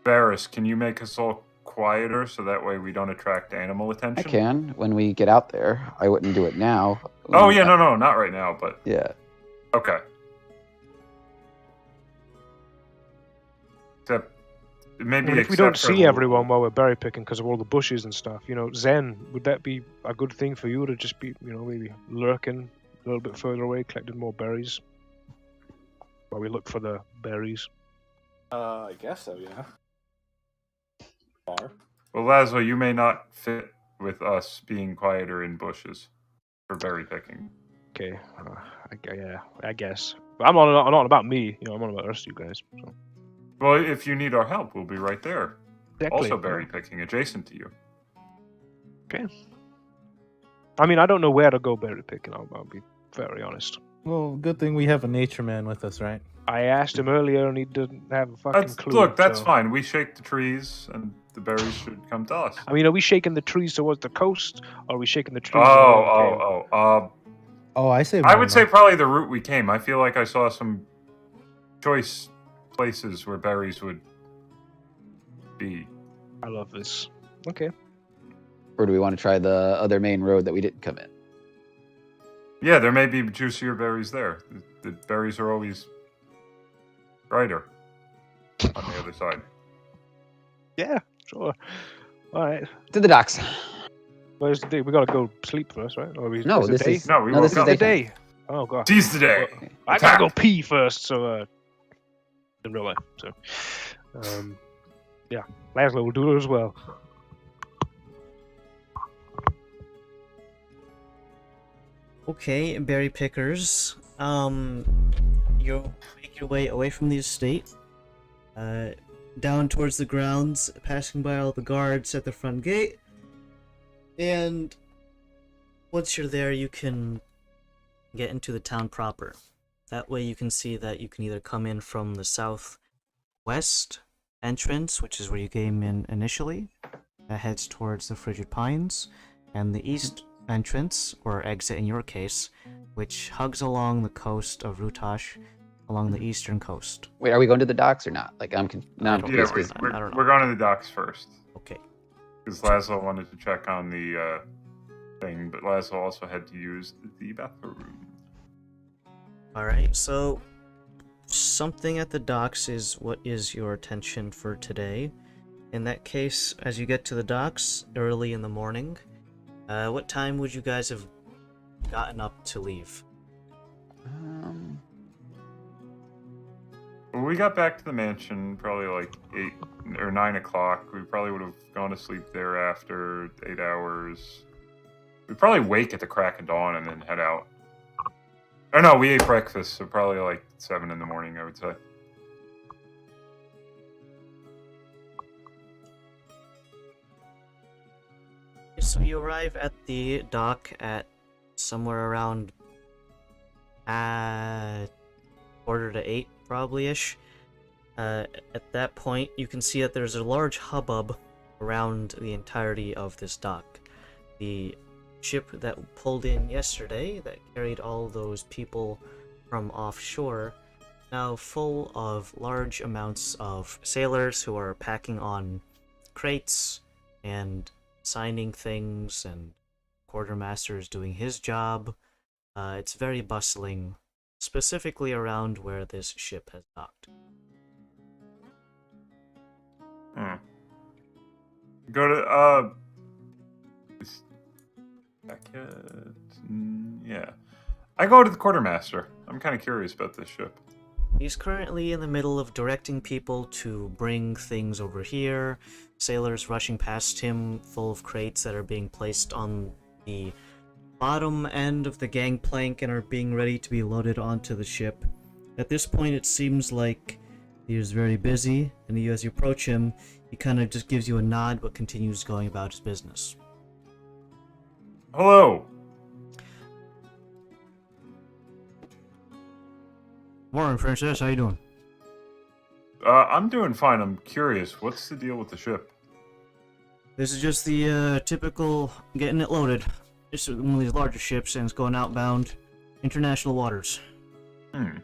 Varys, can you make us all quieter so that way we don't attract animal attention? I can when we get out there. I wouldn't do it now. No, not right now, but yeah. Okay. Except maybe if we don't see everyone while we're berry picking because of all the bushes and stuff, Zen, would that be a good thing for you to just be, maybe lurking a little bit further away, collecting more berries while we look for the berries? I guess so, yeah. Well, Laszlo, you may not fit with us being quieter in bushes for berry picking. Okay, I guess. But I'm not about me, I'm on about the rest of you guys. So. Well, if you need our help, we'll be right there. Exactly. Also berry picking, adjacent to you. Okay. I mean, I don't know where to go berry picking, I'll be very honest. Well, good thing we have a nature man with us, right? I asked him earlier and he didn't have a fucking clue. Look, that's fine. We shake the trees and the berries should come to us. I mean, are we shaking the trees towards the coast or are we shaking the trees? I say. I would say probably the route we came. I feel like I saw some choice places where berries would be. I love this. Okay. Or do we want to try the other main road that we didn't come in? Yeah, there may be juicier berries there. The berries are always brighter on the other side. Yeah, sure. All right. To the docks. Where's the day? We gotta go sleep first, right? Or this is the day. Oh god. Seize the day. Well, I gotta go pee first, so in real life. So yeah, Laszlo will do it as well. Okay, berry pickers. You make your way away from the estate. down towards the grounds, passing by all the guards at the front gate. And once you're there, you can get into the town proper. That way you can see that you can either come in from the southwest entrance, which is where you came in initially, that heads towards the Frigid Pines, and the east entrance, or exit in your case, which hugs along the coast of Rutash, along the eastern coast. Wait, are we going to the docks or not? Like, I'm confused. We're I don't know. we're going to the docks first. Okay. Because Laszlo wanted to check on the thing, but Laszlo also had to use the bathroom. Alright, so something at the docks is what is your attention for today. In that case, as you get to the docks early in the morning, what time would you guys have gotten up to leave? When we got back to the mansion, probably like 8 or 9 o'clock. We probably would have gone to sleep there after 8 hours. We'd probably wake at the crack of dawn and then head out. Oh no, we ate breakfast, so probably like 7 in the morning, I would say. So you arrive at the dock at somewhere around 7:45, probably-ish. At that point, you can see that there's a large hubbub around the entirety of this dock. The ship that pulled in yesterday, that carried all those people from offshore, now full of large amounts of sailors who are packing on crates and signing things, and quartermaster is doing his job. It's very bustling, specifically around where this ship has docked. Go to, yeah. I go to the quartermaster. I'm kind of curious about this ship. He's currently in the middle of directing people to bring things over here. Sailors rushing past him, full of crates that are being placed on the bottom end of the gangplank and are being ready to be loaded onto the ship. At this point, it seems like he is very busy, and as you approach him, he kind of just gives you a nod but continues going about his business. Hello. Morning, Princess. How you doing? I'm doing fine. I'm curious. What's the deal with the ship? This is just the typical getting it loaded. It's one of these larger ships, and it's going outbound international waters. Around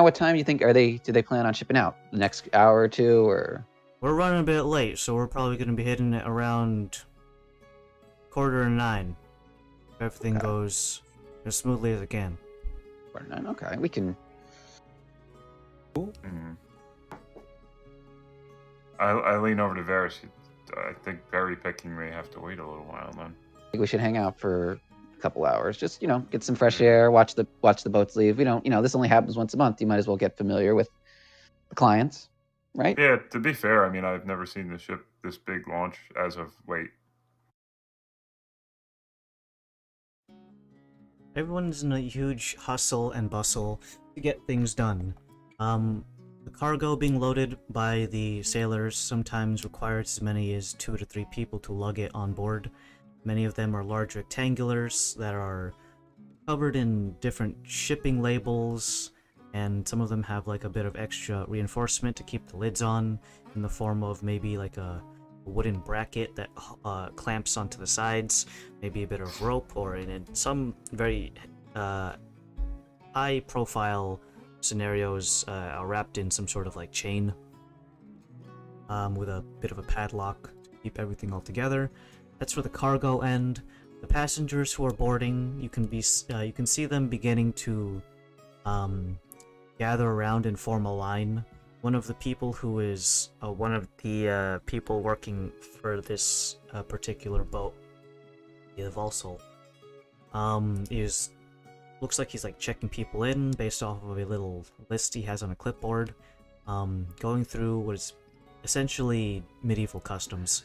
what time do you think do they plan on shipping out? The next hour or two, or? We're running a bit late, so we're probably going to be hitting it around 8:45. If everything goes as smoothly as it can. 8:45. Okay, we can. I lean over to Varys. I think berry picking may have to wait a little while then. I think we should hang out for a couple hours. Just, get some fresh air, watch the boats leave. We don't, this only happens once a month. You might as well get familiar with the clients, right? Yeah, to be fair, I mean, I've never seen the ship this big launch as of late. Everyone's in a huge hustle and bustle to get things done. The cargo being loaded by the sailors sometimes requires as many as 2 to 3 people to lug it on board. Many of them are large rectangulars that are covered in different shipping labels, and some of them have like a bit of extra reinforcement to keep the lids on, in the form of maybe like a wooden bracket that clamps onto the sides, maybe a bit of rope, or in some very high profile scenarios are wrapped in some sort of like chain with a bit of a padlock to keep everything all together. That's for the cargo end. The passengers who are boarding, you can see them beginning to gather around and form a line. One of the people who is one of the people working for this particular boat, the Volsel, looks like he's like checking people in based off of a little list he has on a clipboard, going through what is essentially medieval customs,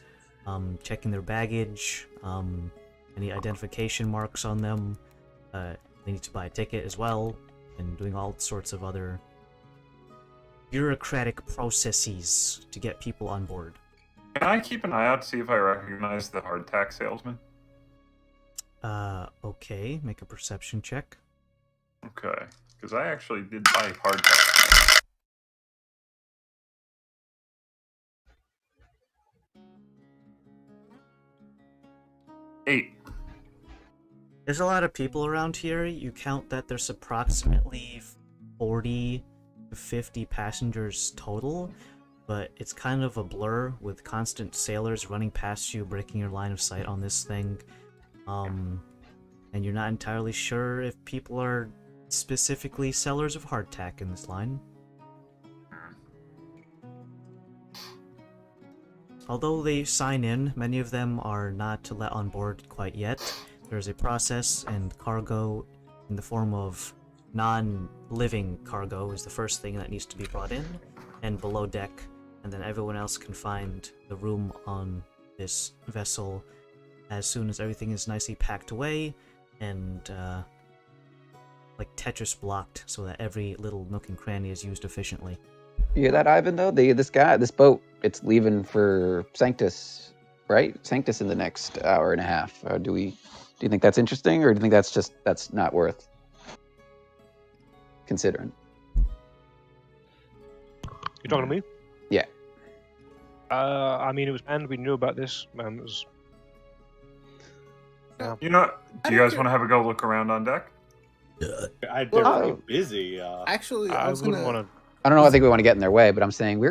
checking their baggage, any identification marks on them. They need to buy a ticket as well, and doing all sorts of other bureaucratic processes to get people on board. Can I keep an eye out to see if I recognize the hardtack salesman? Okay. Make a perception check. Okay, because I actually did buy hardtack. Eight. There's a lot of people around here. You count that there's approximately 40 to 50 passengers total, but it's kind of a blur with constant sailors running past you, breaking your line of sight on this thing. And you're not entirely sure if people are specifically sellers of hardtack in this line. Although they sign in, many of them are not let on board quite yet. There's a process, and cargo in the form of non-living cargo is the first thing that needs to be brought in, and below deck, and then everyone else can find the room on this vessel as soon as everything is nicely packed away and like Tetris blocked so that every little nook and cranny is used efficiently. You hear that, Ivan, though? This boat, it's leaving for Sanctus, right? Sanctus in the next hour and a half. Do you think that's interesting, or do you think that's not worth considering? You talking to me? Yeah. I mean, it was planned. We knew about this. It was... Yeah. You know, do you guys want to have a go look around on deck? They're pretty busy. Actually, I wouldn't want to. I don't know. I think we want to get in their way, but I'm saying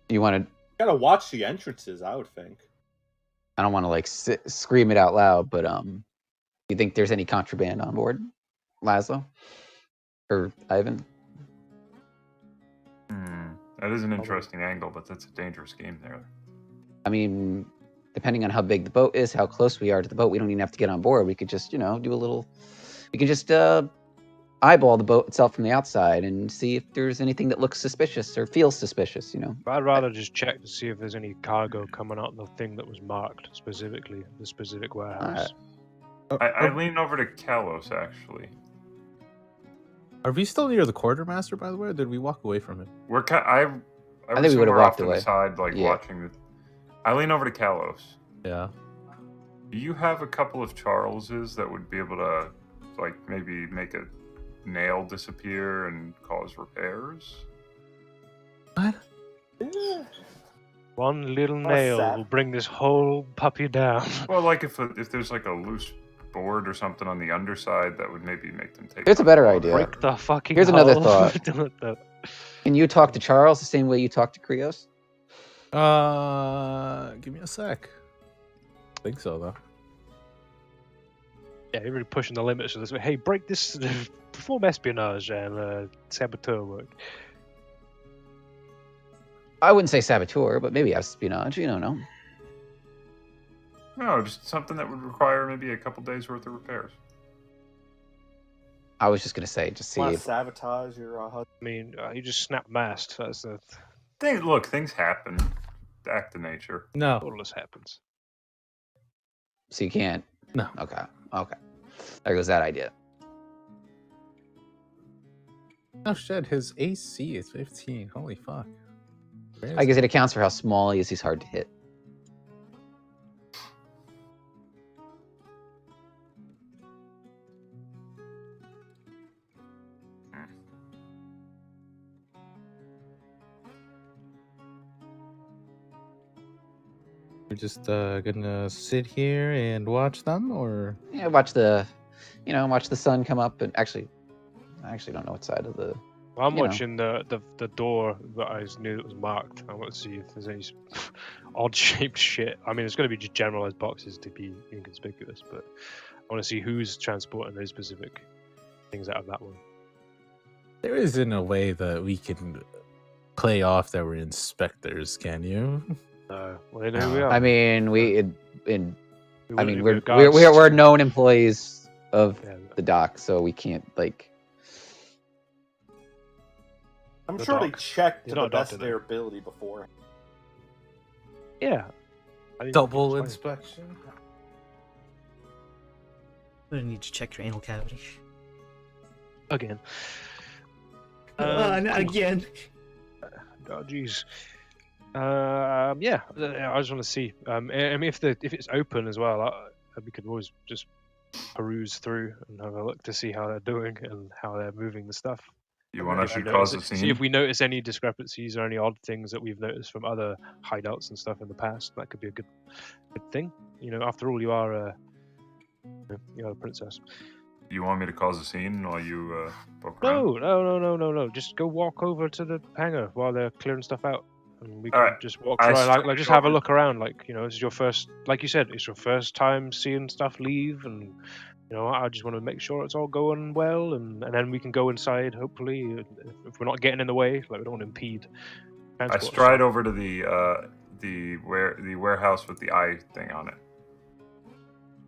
you want to. Gotta watch the entrances, I would think. I don't want to scream it out loud, but you think there's any contraband on board, Laszlo or Ivan? That is an interesting angle, but that's a dangerous game there. I mean, depending on how big the boat is, how close we are to the boat, we don't even have to get on board. We could just, do a little. We can just eyeball the boat itself from the outside and see if there's anything that looks suspicious or feels suspicious. I'd rather just check to see if there's any cargo coming out of the thing that was marked specifically, the specific warehouse. I lean over to Kalos, actually. Are we still near the quartermaster, by the way, or did we walk away from it? I think we would have walked off away. To the side, watching the. I lean over to Kalos. Yeah. Do you have a couple of Charleses that would be able to, maybe make a nail disappear and cause repairs? What? One little nail will bring this whole puppy down. Well, if there's a loose board or something on the underside, that would maybe make them take. Here's a better idea. Break the fucking. Here's another hull. thought. Can you talk to Charles the same way you talk to Krios? Give me a sec. I think so, though. Yeah, you're really pushing the limits of this. Hey, break this, perform espionage and saboteur work. I wouldn't say saboteur, but maybe espionage. You don't know. No, just something that would require maybe a couple days worth of repairs. I was just gonna say, just see. If... sabotage your. I mean, you just snap mast. That's the. Things happen. Act of nature. No. All this happens. So you can't. No. Okay. There goes that idea. Oh shit! His AC is 15. Holy fuck. I guess it accounts for how small he is. He's hard to hit. We're just gonna sit here and watch them, or Yeah, watch the sun come up. And I actually don't know what side of the. Well, I'm watching the door that I knew that was marked. I want to see if there's any odd shaped shit. I mean, it's going to be just generalized boxes to be inconspicuous, but I want to see who's transporting those specific things out of that one. there isn't a way that we can play off that we're inspectors, can you? Well, they know who we are. I mean, we're guards. we're known employees of the dock, so we can't I'm The sure they dock. checked It's to the not best of adopted, their ability before. Yeah. I think Double it's fine. inspection. I'm gonna need to check your anal cavity. Again. Not again. Oh, jeez. Yeah, I just want to see. I mean, if it's open as well, we could always just peruse through and have a look to see how they're doing and how they're moving the stuff. You want us to Notice cause a it- scene? See if we notice any discrepancies or any odd things that we've noticed from other hideouts and stuff in the past. That could be a good thing. You know, after all, you are a princess. You want me to cause a scene while you poke around? No. Just go walk over to the hangar while they're clearing stuff out, and we can Alright. just walk I around, straight just have a over. look around. Like, you know, this is your first, like you said, it's your first time seeing stuff leave, and you know, I just want to make sure it's all going well, and then we can go inside. Hopefully, if we're not getting in the way, like we don't want to impede I transport. stride over to the warehouse with the eye thing on it.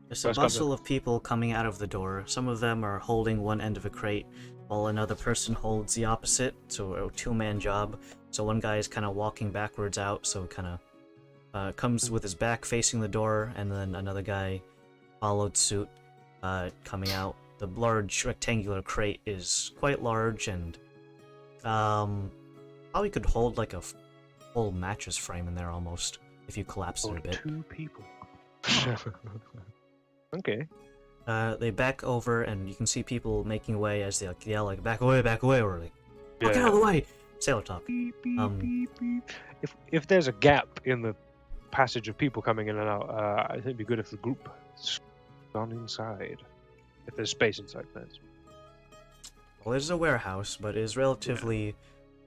There's a Where's Gundam? bustle of people coming out of the door. Some of them are holding one end of a crate, while another person holds the opposite, so a two-man job. So one guy is kind of walking backwards out, so kind of comes with his back facing the door, and then another guy followed suit, coming out. The large rectangular crate is quite large, and probably could hold like a full mattress frame in there almost, if you collapse it a bit. 2 people. Okay. They back over, and you can see people making way as they like, yell like, back away, or like, get out of the way! Sailor talk. Beep, beep, beep, beep. If there's a gap in the passage of people coming in and out, I think it'd be good if the group gone inside. If there's space inside, that's. Well, it is a warehouse, but it is relatively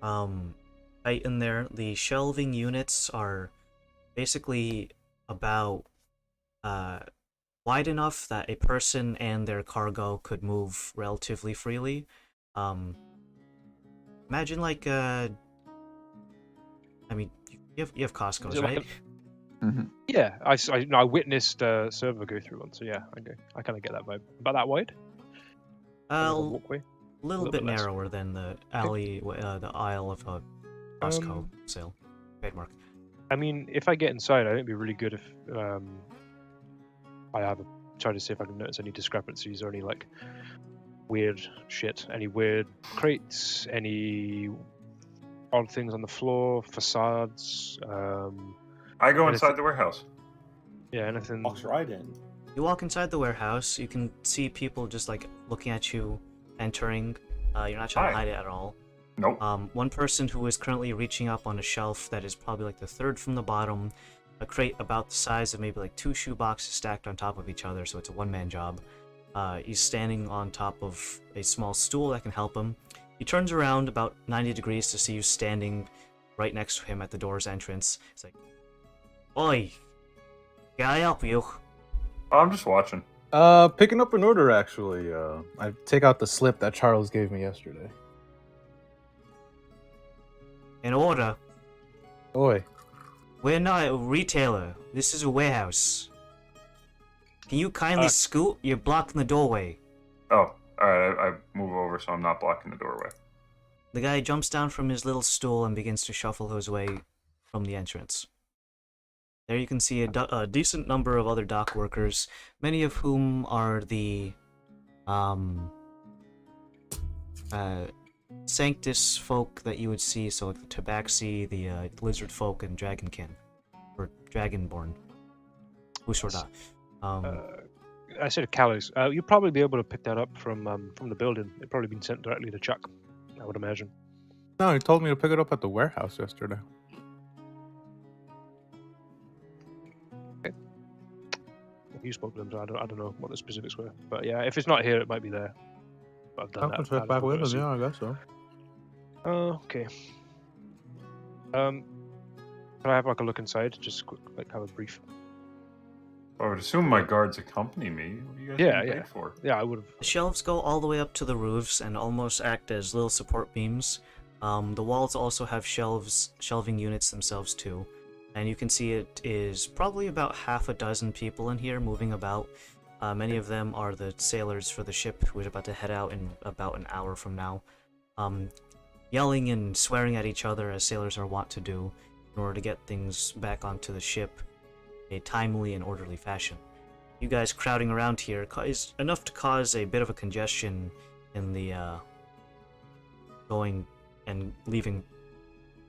tight in there. The shelving units are basically about wide enough that a person and their cargo could move relatively freely. Imagine like I mean, you have Costco's, Is it like right? Yeah, I witnessed a server go through one, so yeah, I kind of get that vibe. About that wide? A Walkway? little bit less. narrower than the alley, the aisle of a Costco sale. Trademark. I mean, if I get inside, I think it'd be really good if I have a try to see if I can notice any discrepancies or any like weird shit, any weird crates, any odd things on the floor, facades. I go inside the warehouse. Yeah, anything. Walks right in. You walk inside the warehouse, you can see people just like looking at you entering. You're not trying to Hi. hide it at all. Nope. One person who is currently reaching up on a shelf that is probably like the third from the bottom, a crate about the size of maybe like 2 shoe boxes stacked on top of each other, so it's a one-man job. He's standing on top of a small stool that can help him. He turns around about 90 degrees to see you standing right next to him at the door's entrance. He's like, "Oi, can I help you?" Oh, I'm just watching. Picking up an order actually. I take out the slip that Charles gave me yesterday. An order? Oi. We're not a retailer. This is a warehouse. Can you kindly scoot? You're blocking the doorway. Oh, alright, I move over so I'm not blocking the doorway. The guy jumps down from his little stool and begins to shuffle his way from the entrance. There you can see a decent number of other dock workers, many of whom are the Sanctus folk that you would see, so like the Tabaxi, the Lizard folk, and Dragonkin, or Dragonborn. Usorda. I said Callus. You'd probably be able to pick that up from the building. It'd probably been sent directly to Chuck, I would imagine. No, he told me to pick it up at the warehouse yesterday. You spoke to them, so I don't know what the specifics were. But yeah, if it's not here, it might be there. But I've done I that. can check back with him, yeah, I guess so. Okay. Can I have like a look inside? Just quick, like have a brief. I would assume my guards accompany me. What are you guys Yeah, getting yeah. paid for? Yeah, I would have. The shelves go all the way up to the roofs and almost act as little support beams. The walls also have shelving units themselves too. And you can see it is probably about half a dozen people in here moving about. Many of them are the sailors for the ship who is about to head out in about an hour from now. Yelling and swearing at each other as sailors are wont to do in order to get things back onto the ship in a timely and orderly fashion. You guys crowding around here is enough to cause a bit of a congestion in the going and leaving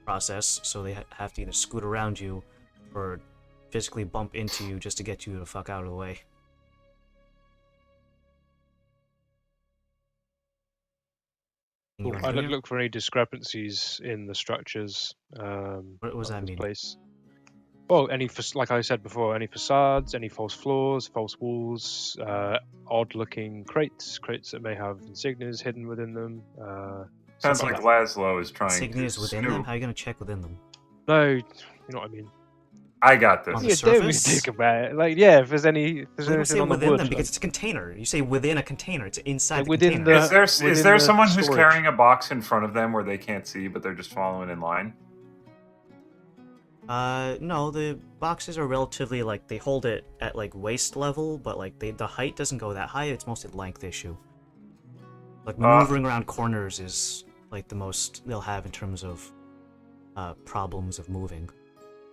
process, so they have to either scoot around you or physically bump into you just to get you the fuck out of the way. I'd look for any discrepancies in the structures. What does that mean? Place. Well, like I said before, any facades, any false floors, false walls, odd-looking crates that may have insignias hidden within them. Sounds like Laszlo is trying insignias to within snoop. them? How are you gonna check within them? No, you know what I mean. I got this. On the Yeah, surface? think about it. Like, yeah, if there's anything on the within wood, them because it's a container. You say within a container. It's inside the within container. the- Is within there the someone who's storage. carrying a box in front of them where they can't see, but they're just following in line? No, the boxes are relatively, like, they hold it at, like, waist level, but, like, the height doesn't go that high, it's mostly length issue. Like, maneuvering around corners is, like, the most they'll have in terms of, problems of moving.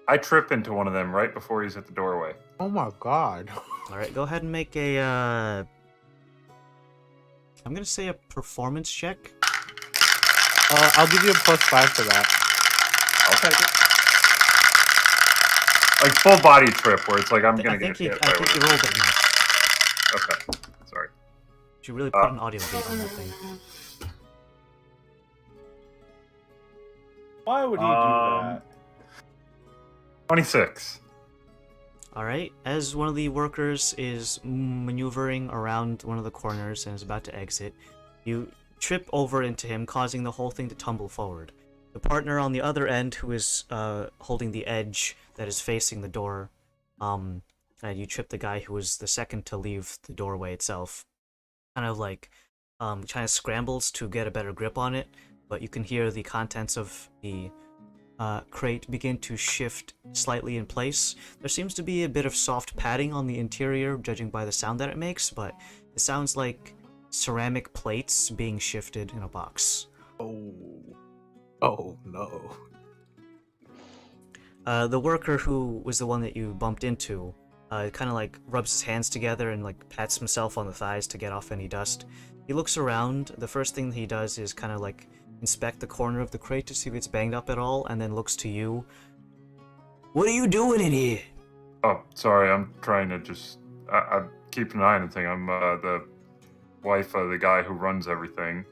I trip into one of them right before he's at the doorway. Oh my god. Alright, go ahead and make a, I'm gonna say a performance check. I'll give you a +5 for that. I'll take it. Like full body trip, where it's like I'm gonna I get think hit. you rolled it enough. Okay, sorry. You should really put an audio gate on that thing. Why would he do that? 26. Alright, as one of the workers is maneuvering around one of the corners and is about to exit, you trip over into him, causing the whole thing to tumble forward. The partner on the other end, who is holding the edge that is facing the door, and you trip the guy who was the second to leave the doorway itself, kind of like, kind of scrambles to get a better grip on it, but you can hear the contents of the crate begin to shift slightly in place. There seems to be a bit of soft padding on the interior, judging by the sound that it makes, but it sounds like ceramic plates being shifted in a box. Oh no. The worker who was the one that you bumped into, kind of like rubs his hands together and like pats himself on the thighs to get off any dust. He looks around. The first thing he does is kind of like inspect the corner of the crate to see if it's banged up at all, and then looks to you. What are you doing in here? Oh, sorry. I'm trying to just. I'm keeping an eye on the thing. I'm the wife of the guy who runs everything.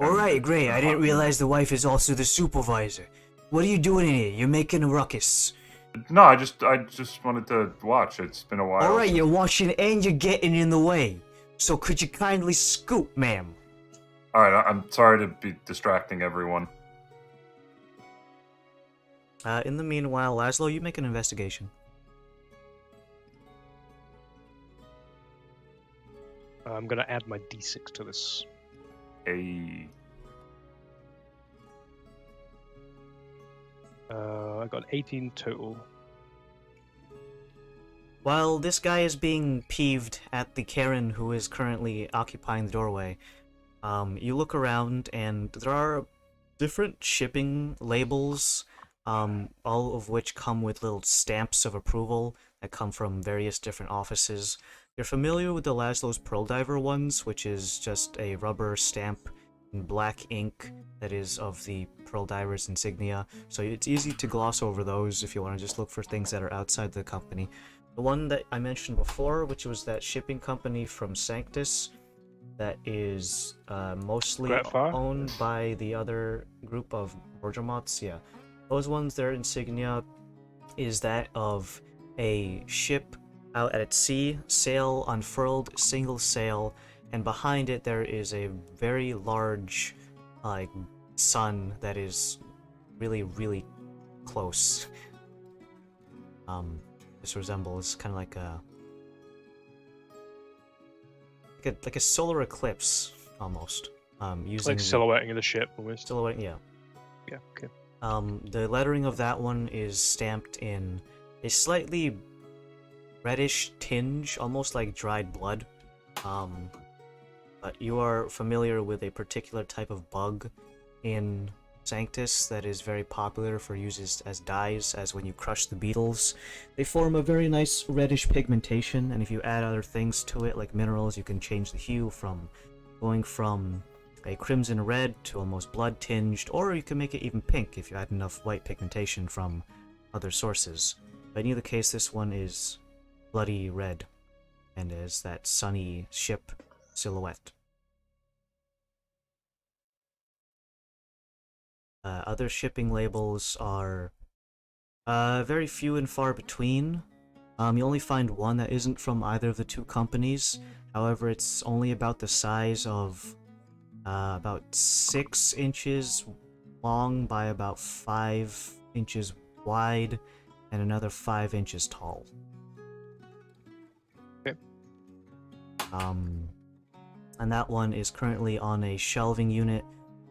Alright, great. I didn't realize the wife is also the supervisor. What are you doing in here? You're making a ruckus. No, I just wanted to watch. It's been a while. Alright, you're watching and you're getting in the way. So could you kindly scoot, ma'am? Alright, I'm sorry to be distracting everyone. In the meanwhile, Laszlo, you make an investigation. I'm gonna add my d6 to this. Hey. I got 18 total. While this guy is being peeved at the Karen who is currently occupying the doorway, you look around and there are different shipping labels, all of which come with little stamps of approval that come from various different offices. You're familiar with the Laszlo's Pearl Diver ones, which is just a rubber stamp in black ink that is of the Pearl Diver's insignia, so it's easy to gloss over those if you want to just look for things that are outside the company. The one that I mentioned before, which was that shipping company from Sanctus, that is mostly Gretfar? owned by the other group of Bergamots, yeah. Those ones, their insignia is that of a ship out at sea, sail unfurled, single sail, and behind it there is a very large, like, sun that is really, really close. This resembles kind of like a solar eclipse almost. Using Like silhouetting the ship almost. silhouette, yeah. Yeah, okay. The lettering of that one is stamped in a slightly reddish tinge, almost like dried blood. But you are familiar with a particular type of bug in Sanctus that is very popular for uses as dyes, as when you crush the beetles. They form a very nice reddish pigmentation, and if you add other things to it, like minerals, you can change the hue from going from a crimson red to almost blood tinged, or you can make it even pink if you add enough white pigmentation from other sources. But in either case, this one is bloody red and is that sunny ship silhouette. Other shipping labels are very few and far between. You only find one that isn't from either of the two companies. However, it's only about the size of about 6 inches long by about 5 inches wide and another 5 inches tall. Okay. And that one is currently on a shelving unit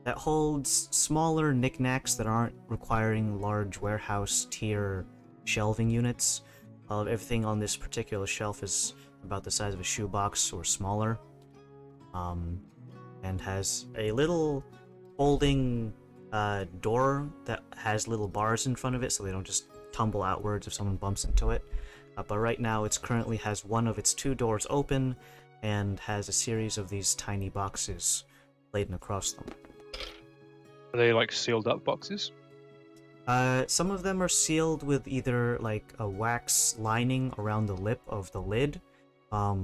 that holds smaller knickknacks that aren't requiring large warehouse tier shelving units. Everything on this particular shelf is about the size of a shoebox or smaller, and has a little folding door that has little bars in front of it so they don't just tumble outwards if someone bumps into it. But right now it currently has one of its 2 doors open and has a series of these tiny boxes laden across them. Are they like sealed up boxes? Some of them are sealed with either like a wax lining around the lip of the lid, a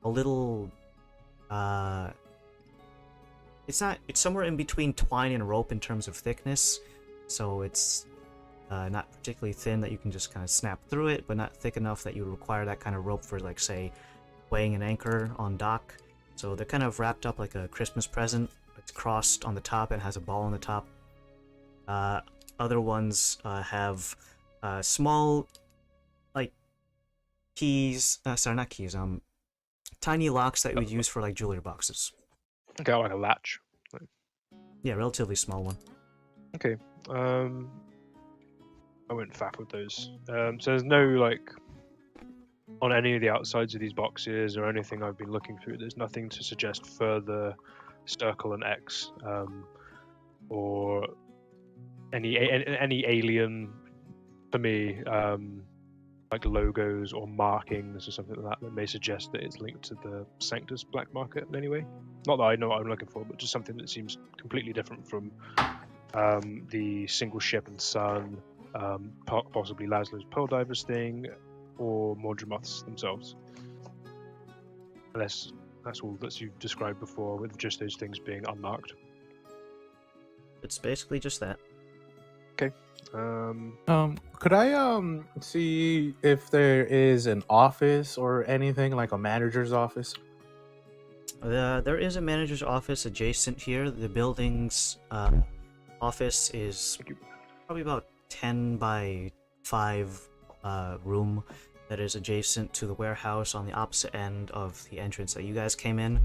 little, it's somewhere in between twine and rope in terms of thickness, so it's not particularly thin that you can just kind of snap through it, but not thick enough that you would require that kind of rope for, like, say, weighing an anchor on dock. So they're kind of wrapped up like a Christmas present. It's crossed on the top and has a ball on the top. Other ones have small, like, keys. Sorry, not keys. Tiny locks that you would use for like jewelry boxes. Okay, like a latch. Yeah, relatively small one. Okay. I wouldn't faff with those. So there's no like on any of the outsides of these boxes or anything I've been looking through. There's nothing to suggest further circle and X, or any alien for me, like logos or markings or something like that may suggest that it's linked to the Sanctus black market in any way. Not that I know what I'm looking for, but just something that seems completely different from the single ship and sun, possibly Laszlo's Pearl Divers thing, or Mordremoths themselves. Unless that's all that you've described before, with just those things being unmarked. It's basically just that. Okay. Could I see if there is an office or anything, like a manager's office? There is a manager's office adjacent here. The building's office is probably about 10 by 5 room that is adjacent to the warehouse on the opposite end of the entrance that you guys came in.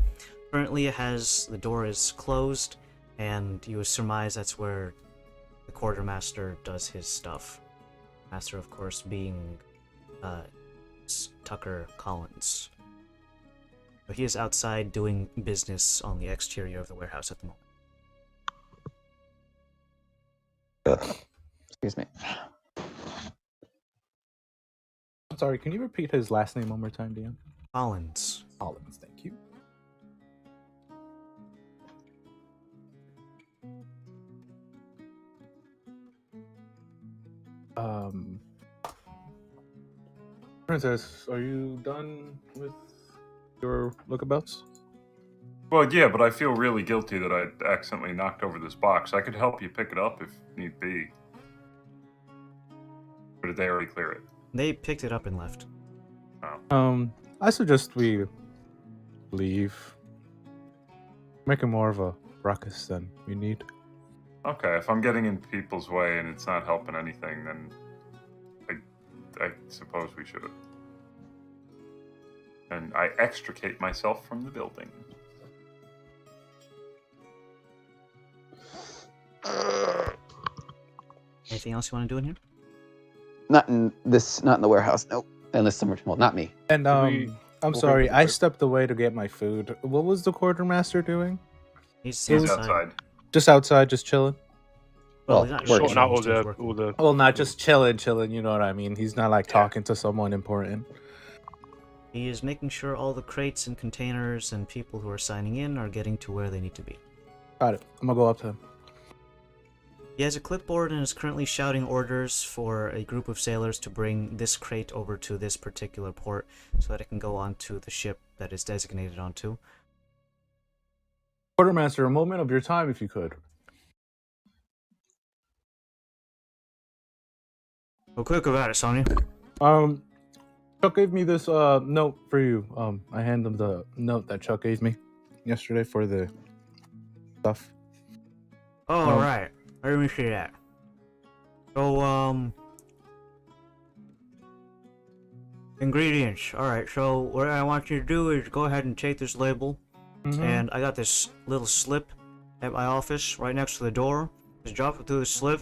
Currently the door is closed, and you would surmise that's where the quartermaster does his stuff. Master, of course, being Tucker Collins. But he is outside doing business on the exterior of the warehouse at the moment. Excuse me. I'm sorry, can you repeat his last name one more time, Dan? Collins. Collins, thank you. Princess, are you done with your lookabouts? Well, yeah, but I feel really guilty that I accidentally knocked over this box. I could help you pick it up if need be. Or did they already clear it? They picked it up and left. Oh. I suggest we leave. Making more of a ruckus than we need. Okay, if I'm getting in people's way and it's not helping anything, then I suppose we should. And I extricate myself from the building. Anything else you want to do in here? Not in the warehouse. Nope. Unless someone, well, not me. And I'm sorry, I stepped away to get my food. What was the quartermaster doing? He's outside. Just outside, just chilling. Well, Well, he's not working. short Sorting out now, all the Well, not just chilling. You know what I mean? He's not like talking to someone important. He is making sure all the crates and containers and people who are signing in are getting to where they need to be. Got it. I'm gonna go up to him. He has a clipboard and is currently shouting orders for a group of sailors to bring this crate over to this particular port so that it can go onto the ship that is designated onto. Quartermaster, a moment of your time, if you could. Go quick about it, Sonny. Chuck gave me this note for you. I handed him the note that Chuck gave me yesterday for the stuff. Oh, right. Let me see that. So, ingredients. Alright, so what I want you to do is go ahead and take this label. And I got this little slip at my office right next to the door. Just drop it through the slip,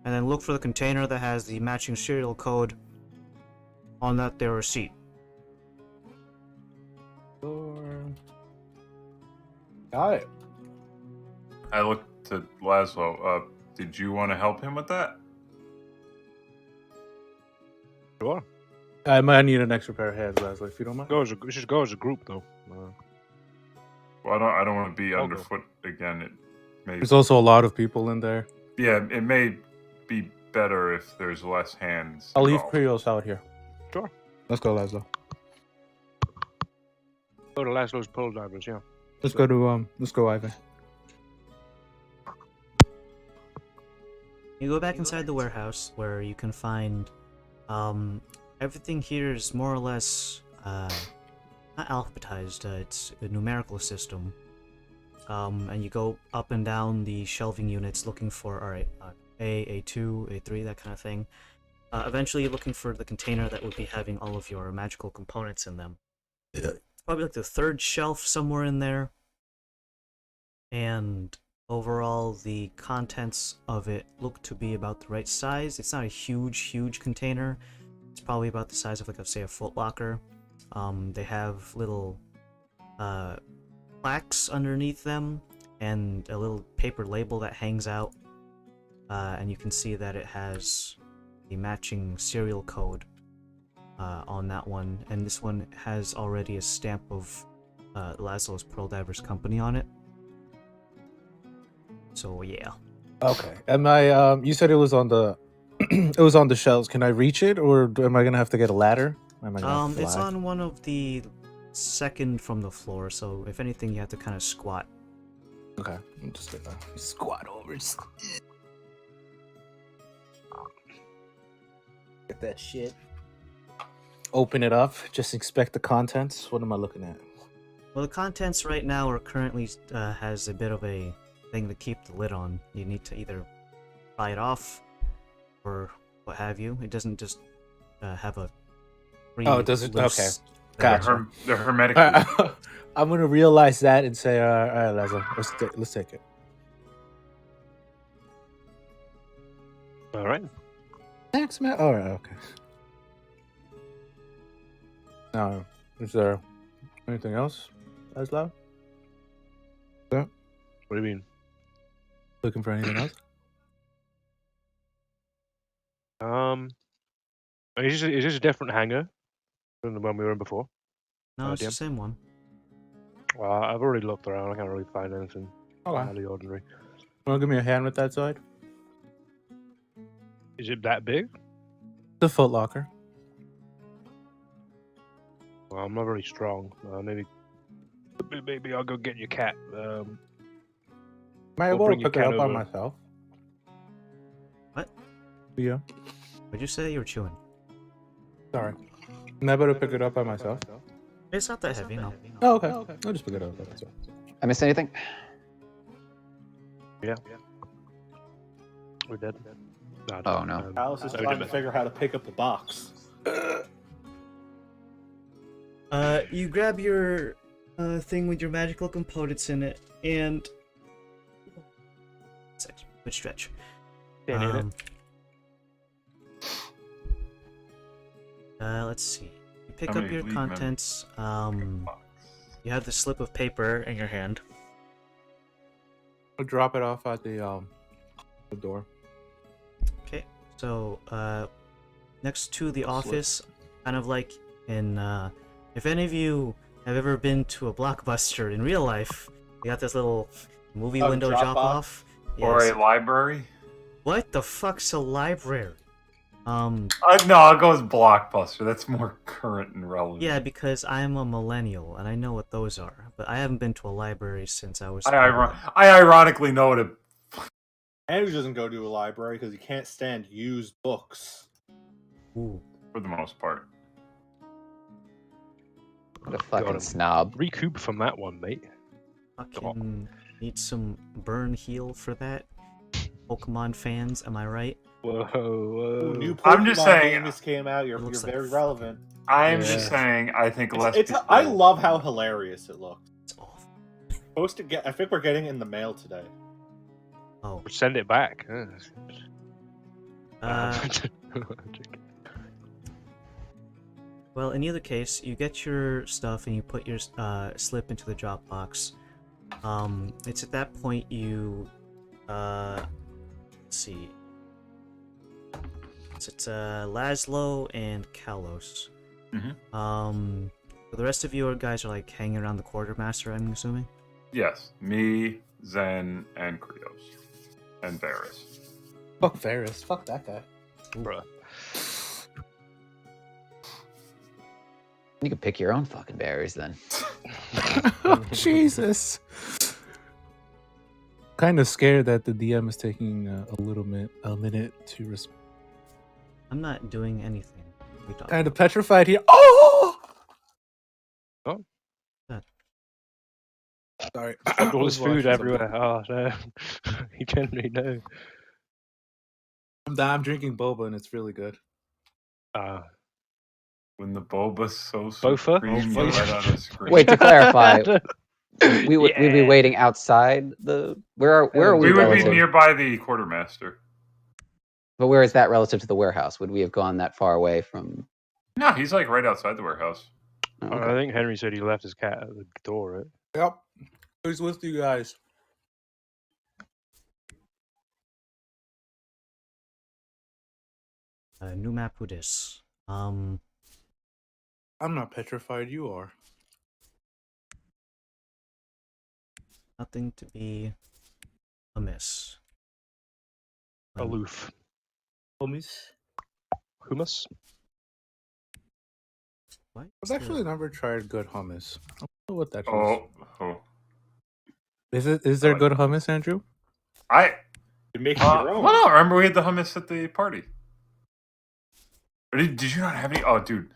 and then look for the container that has the matching serial code on that there receipt. Got it. I looked to Laszlo. Did you want to help him with that? Sure. I might need an extra pair of hands, Leslie, if you don't mind. We should go as a group, though. Well, I don't want to be underfoot again. It may. There's also a lot of people in there. Yeah, it may be better if there's less hands. I'll leave involved. Creoles out here. Sure. Let's go, Laszlo. Go to Laszlo's Pearl Divers, yeah. Let's go, Ivan. You go back inside the warehouse where you can find everything here is more or less not alphabetized, it's a numerical system. And you go up and down the shelving units looking for, alright, A, A2, A3, that kind of thing. Eventually you're looking for the container that would be having all of your magical components in them. It's probably like the third shelf somewhere in there. And overall, the contents of it look to be about the right size. It's not a huge container. It's probably about the size of, like, say, a Foot Locker. They have little plaques underneath them and a little paper label that hangs out. And you can see that it has the matching serial code on that one. And this one has already a stamp of Laszlo's Pearl Divers Company on it. So yeah. Okay. Am I? You said it was on the, it was on the shelves. Can I reach it, or am I gonna have to get a ladder? Or am I gonna have to It's fly? on one of the second from the floor. So if anything, you have to kind of squat. Okay. I'm just gonna squat over. Just... Get that shit. Open it up. Just inspect the contents. What am I looking at? Well, the contents right now are currently has a bit of a thing to keep the lid on. You need to either pry it off or what have you. It doesn't just have a free. Oh, it doesn't. loose Okay, thing. gotcha. They're hermetic. I'm gonna realize that and say, all right, Leslie, let's take it. All right. Thanks, man. All right, okay. Now, is there anything else, Laszlo? Yeah. What do you mean? Looking for anything else? Is this a different hangar than the one we were in before? No, it's DM? the same one. Well, I've already looked around. I can't really find anything Okay. out of the ordinary. Want to give me a hand with that side? Is it that big? The Foot Locker. Well, I'm not very strong. Maybe I'll go get your cat. Might We'll able to bring your pick it cat up by over. myself. What? Yeah. What'd you say? You were chewing. Sorry. Am I able to pick it up by myself? It's not that heavy, no. Oh, okay. I'll just pick it up by myself. I missed anything? Yeah. We're dead. Oh, no. Alice is no, trying to didn't. figure out how to pick up the box. You grab your thing with your magical components in it, and good stretch. Can't eat it. Let's see. You pick How up many your lead members? contents. You have the slip of paper in your hand. I'll drop it off at the door. Okay. So, next to the office, kind of like in, if any of you have ever been to a Blockbuster in real life, you got this little Movie window drop off. Or Yes. a library. What the fuck's a library? No, it goes Blockbuster. That's more current and relevant. Yeah, because I'm a millennial and I know what those are, but I haven't been to a library since I was. I ironically know what a. Andrew doesn't go to a library because he can't stand used books. Ooh. For the most part. What a fucking snob. Recoup from that one, mate. Fucking need some burn heal for that. Pokemon fans, am I right? Whoa, whoa. Ooh, new Pokemon I'm just saying. game just came out. You're very relevant. I'm just saying. I think less. I love how hilarious it looks. It's awful. Supposed to get. I think we're getting it in the mail today. Oh. Send it back. Well, in either case, you get your stuff and you put your slip into the drop box. It's at that point you, let's see. So it's Laszlo and Kalos. Mm-hmm. So the rest of you guys are like hanging around the quartermaster, I'm assuming? Yes. Me, Zen, and Krios. And Varys. Fuck Varys. Fuck that guy. Bruh. You can pick your own fucking berries then. Jesus. Kind of scared that the DM is taking a minute to respond. I'm not doing anything. Kind of petrified here. Oh! Oh. That. Sorry. All this food everywhere. Oh, no. You generally know. I'm drinking boba and it's really good. When the boba's so Bofa? supreme, you let on a screen. Wait, to clarify, we'd be waiting outside the. Where are we? We would relative? be nearby the quartermaster. But where is that relative to the warehouse? Would we have gone that far away from? No, he's like right outside the warehouse. Oh, I okay. think Henry said he left his cat at the door, right? Yep. Who's with you guys? New map who dis. I'm not petrified, you are. Nothing to be amiss. Aloof. Homies. Hummus? What? I've actually never tried good hummus. I don't know what that is. Oh. Is there good hummus, Andrew? You make your own. Well, no, remember we had the hummus at the party. Or did you not have any? Oh, dude.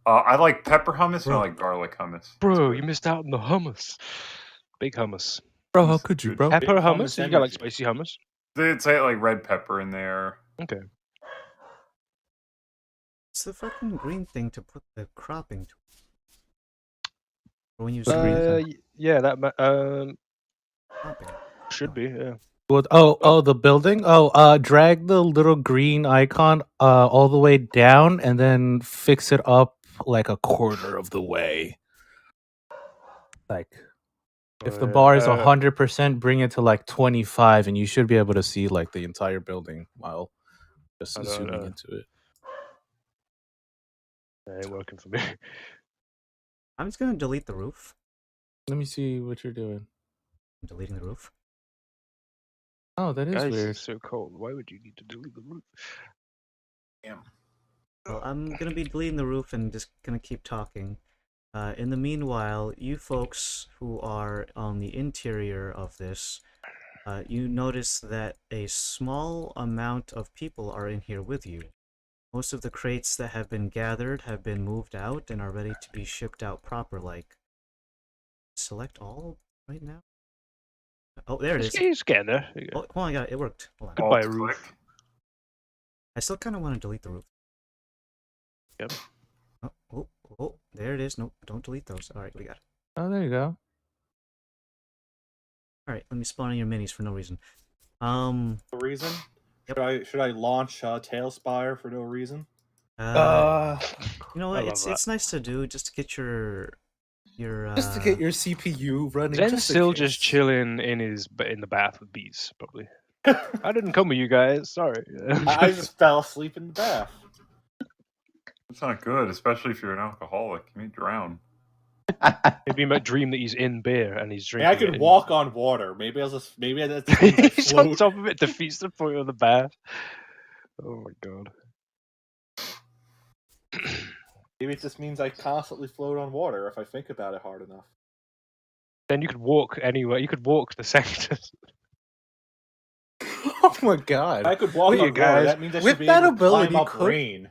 I like pepper hummus and I like garlic hummus. Bro, you missed out on the hummus. Big hummus. Bro, how could you, bro? Pepper Big hummus? hummus You got like energy. spicy hummus? They'd say like red pepper in there. Okay. It's the fucking green thing to put the cropping to. Or when you yeah, that cropping. should be, yeah. What? Oh, the building. Drag the little green icon all the way down, and then fix it up like a quarter of the way. Like, if the bar is 100%, bring it to like 25, and you should be able to see like the entire building while just zooming into it. That ain't working for me. I'm just gonna delete the roof. Let me see what you're doing. I'm deleting the roof. Oh, that is Guys, weird. it's so cold. Why would you need to delete the roof? Damn. Well, I'm gonna be deleting the roof and just gonna keep talking. In the meanwhile, you folks who are on the interior of this, you notice that a small amount of people are in here with you. Most of the crates that have been gathered have been moved out and are ready to be shipped out proper, like. Select all right now? Oh, there it is. He's getting there. Oh, hold on, I got it. It worked. Hold on. Goodbye, Alt roof. click. I still kind of want to delete the roof. Yep. Oh, there it is. Nope, don't delete those. All right, we got it. Oh, there you go. All right, let me spawn in your minis for no reason. No reason? Yep. Should I launch Tailspire for no reason? You know what? I love It's nice to do just to get your just to get your CPU running. Zen's still just chilling in the bath with bees, probably. I didn't come with you guys. Sorry. I just fell asleep in the bath. It's not good, especially if you're an alcoholic. You may drown. Maybe he might dream that he's in beer and he's drinking. I could walk on water. Maybe that's He's on top of it, defeats the point of the bath. Oh my god. Maybe it just means I constantly float on water if I think about it hard enough. Then you could walk anywhere. You could walk the sectors. Oh my god! I could walk on water. That means I should be able to climb up rain.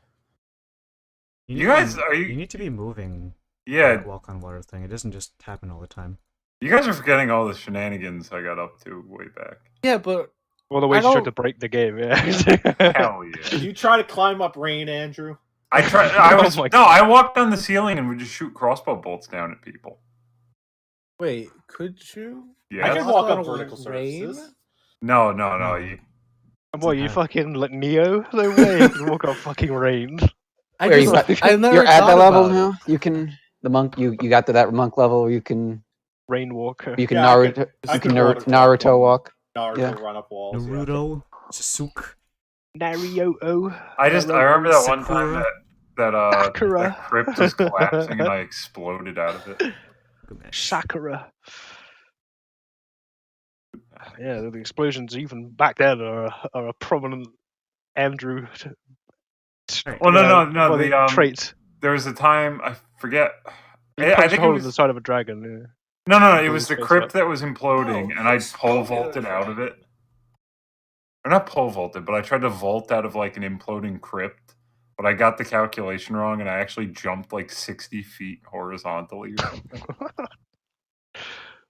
You guys, You need to be moving. Yeah. Walk on water thing. It doesn't just happen all the time. You guys are forgetting all the shenanigans I got up to way back. Yeah, but Well, the way you tried to break the game, yeah. Hell yeah! Did you try to climb up rain, Andrew? I tried. I walked on the ceiling and would just shoot crossbow bolts down at people. wait, could you? Yeah, I can walk up on vertical rain? surfaces. No. What, you fucking like Neo? No way you can walk on fucking rain. You're at that level now. You can the monk. You got to that monk level where you can Rainwalker. You can Yeah, Naruto. I You can can Naruto Naruto walk. Naruto Yeah. run up walls. Naruto, Sasuke. Narioto. I remember that one time Sakura. that Sakura. the crypt was collapsing and I exploded out of it. Sakura. Yeah, the explosions even back then are a prominent Andrew. Well, no. Trait. There was a time I forget. You I punched think a hole it in the was side of a dragon. no. It was the Space crypt up. that was imploding, and I pole vaulted out of it. Or not pole vaulted, but I tried to vault out of like an imploding crypt. But I got the calculation wrong, and I actually jumped like 60 feet horizontally or something.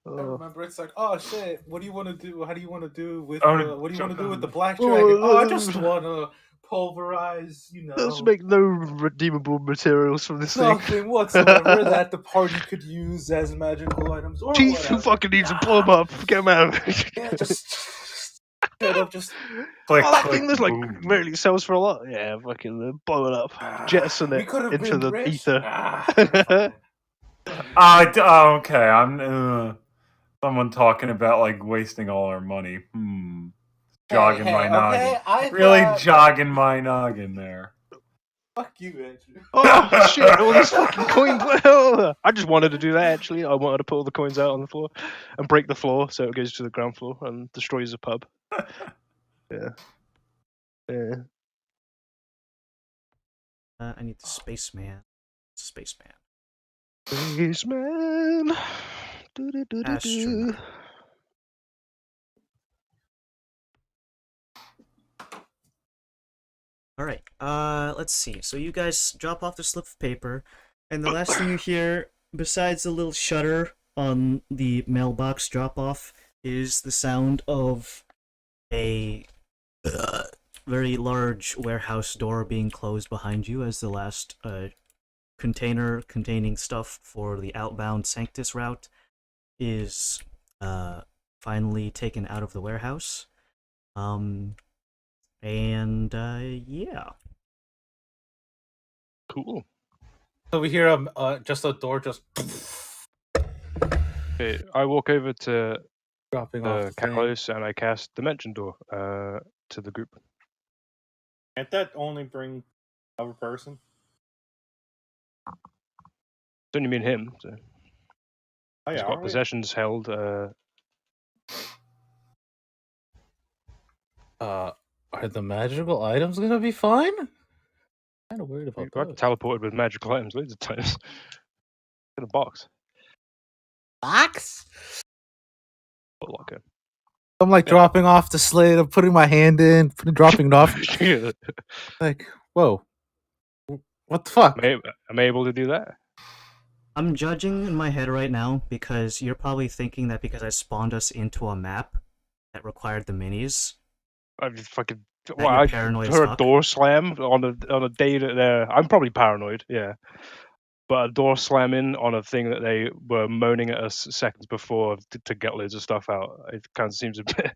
I remember it's like, oh shit, what do you want to do? How do you want to do with what do you want to do with the black dragon? Oh, I just want to pulverize, Let's make no redeemable materials from this thing. nothing whatsoever that the party could use as magical items or Teeth, whatever. who fucking needs to blow them up? Get them out. Yeah, just straight up, just Click, Oh, that click, thing that's like boom. really sells for a lot. Yeah, fucking blow it up, jettison we it could have into been the rich. ether. Okay. I'm someone talking about like wasting all our money. Jogging my noggin. Okay, jogging my noggin there. fuck you, Andrew. Oh shit! All these fucking coins. I just wanted to do that. Actually, I wanted to put all the coins out on the floor and break the floor so it goes to the ground floor and destroys the pub. Yeah. I need the spaceman. Spaceman. Spaceman. Astronaut. Alright, let's see. So you guys drop off the slip of paper, and the last thing you hear, besides the little shutter on the mailbox drop-off, is the sound of a very large warehouse door being closed behind you as the last container containing stuff for the outbound Sanctus route is finally taken out of the warehouse. Yeah. Cool. So we hear just a door just Okay, I walk over to dropping the off. The thing. catalyst and I cast Dimension Door to the group. Can't that only bring another person? Don't you mean him? So Oh, he's yeah, got possessions held. Are the magical items gonna be fine? Kind of worried about I've that. teleported with magical items loads of times. In a box. Box? Put locker. I'm like dropping off the slate. I'm putting my hand in, dropping it off. Like, whoa, what the fuck? Am I able to do that? I'm judging in my head right now because you're probably thinking that because I spawned us into a map that required the minis. I just fucking. That Well, you're I paranoid as heard a fuck? door slam on a day that I'm probably paranoid, yeah. But a door slamming on a thing that they were moaning at us seconds before to get loads of stuff out. It kind of seems a bit.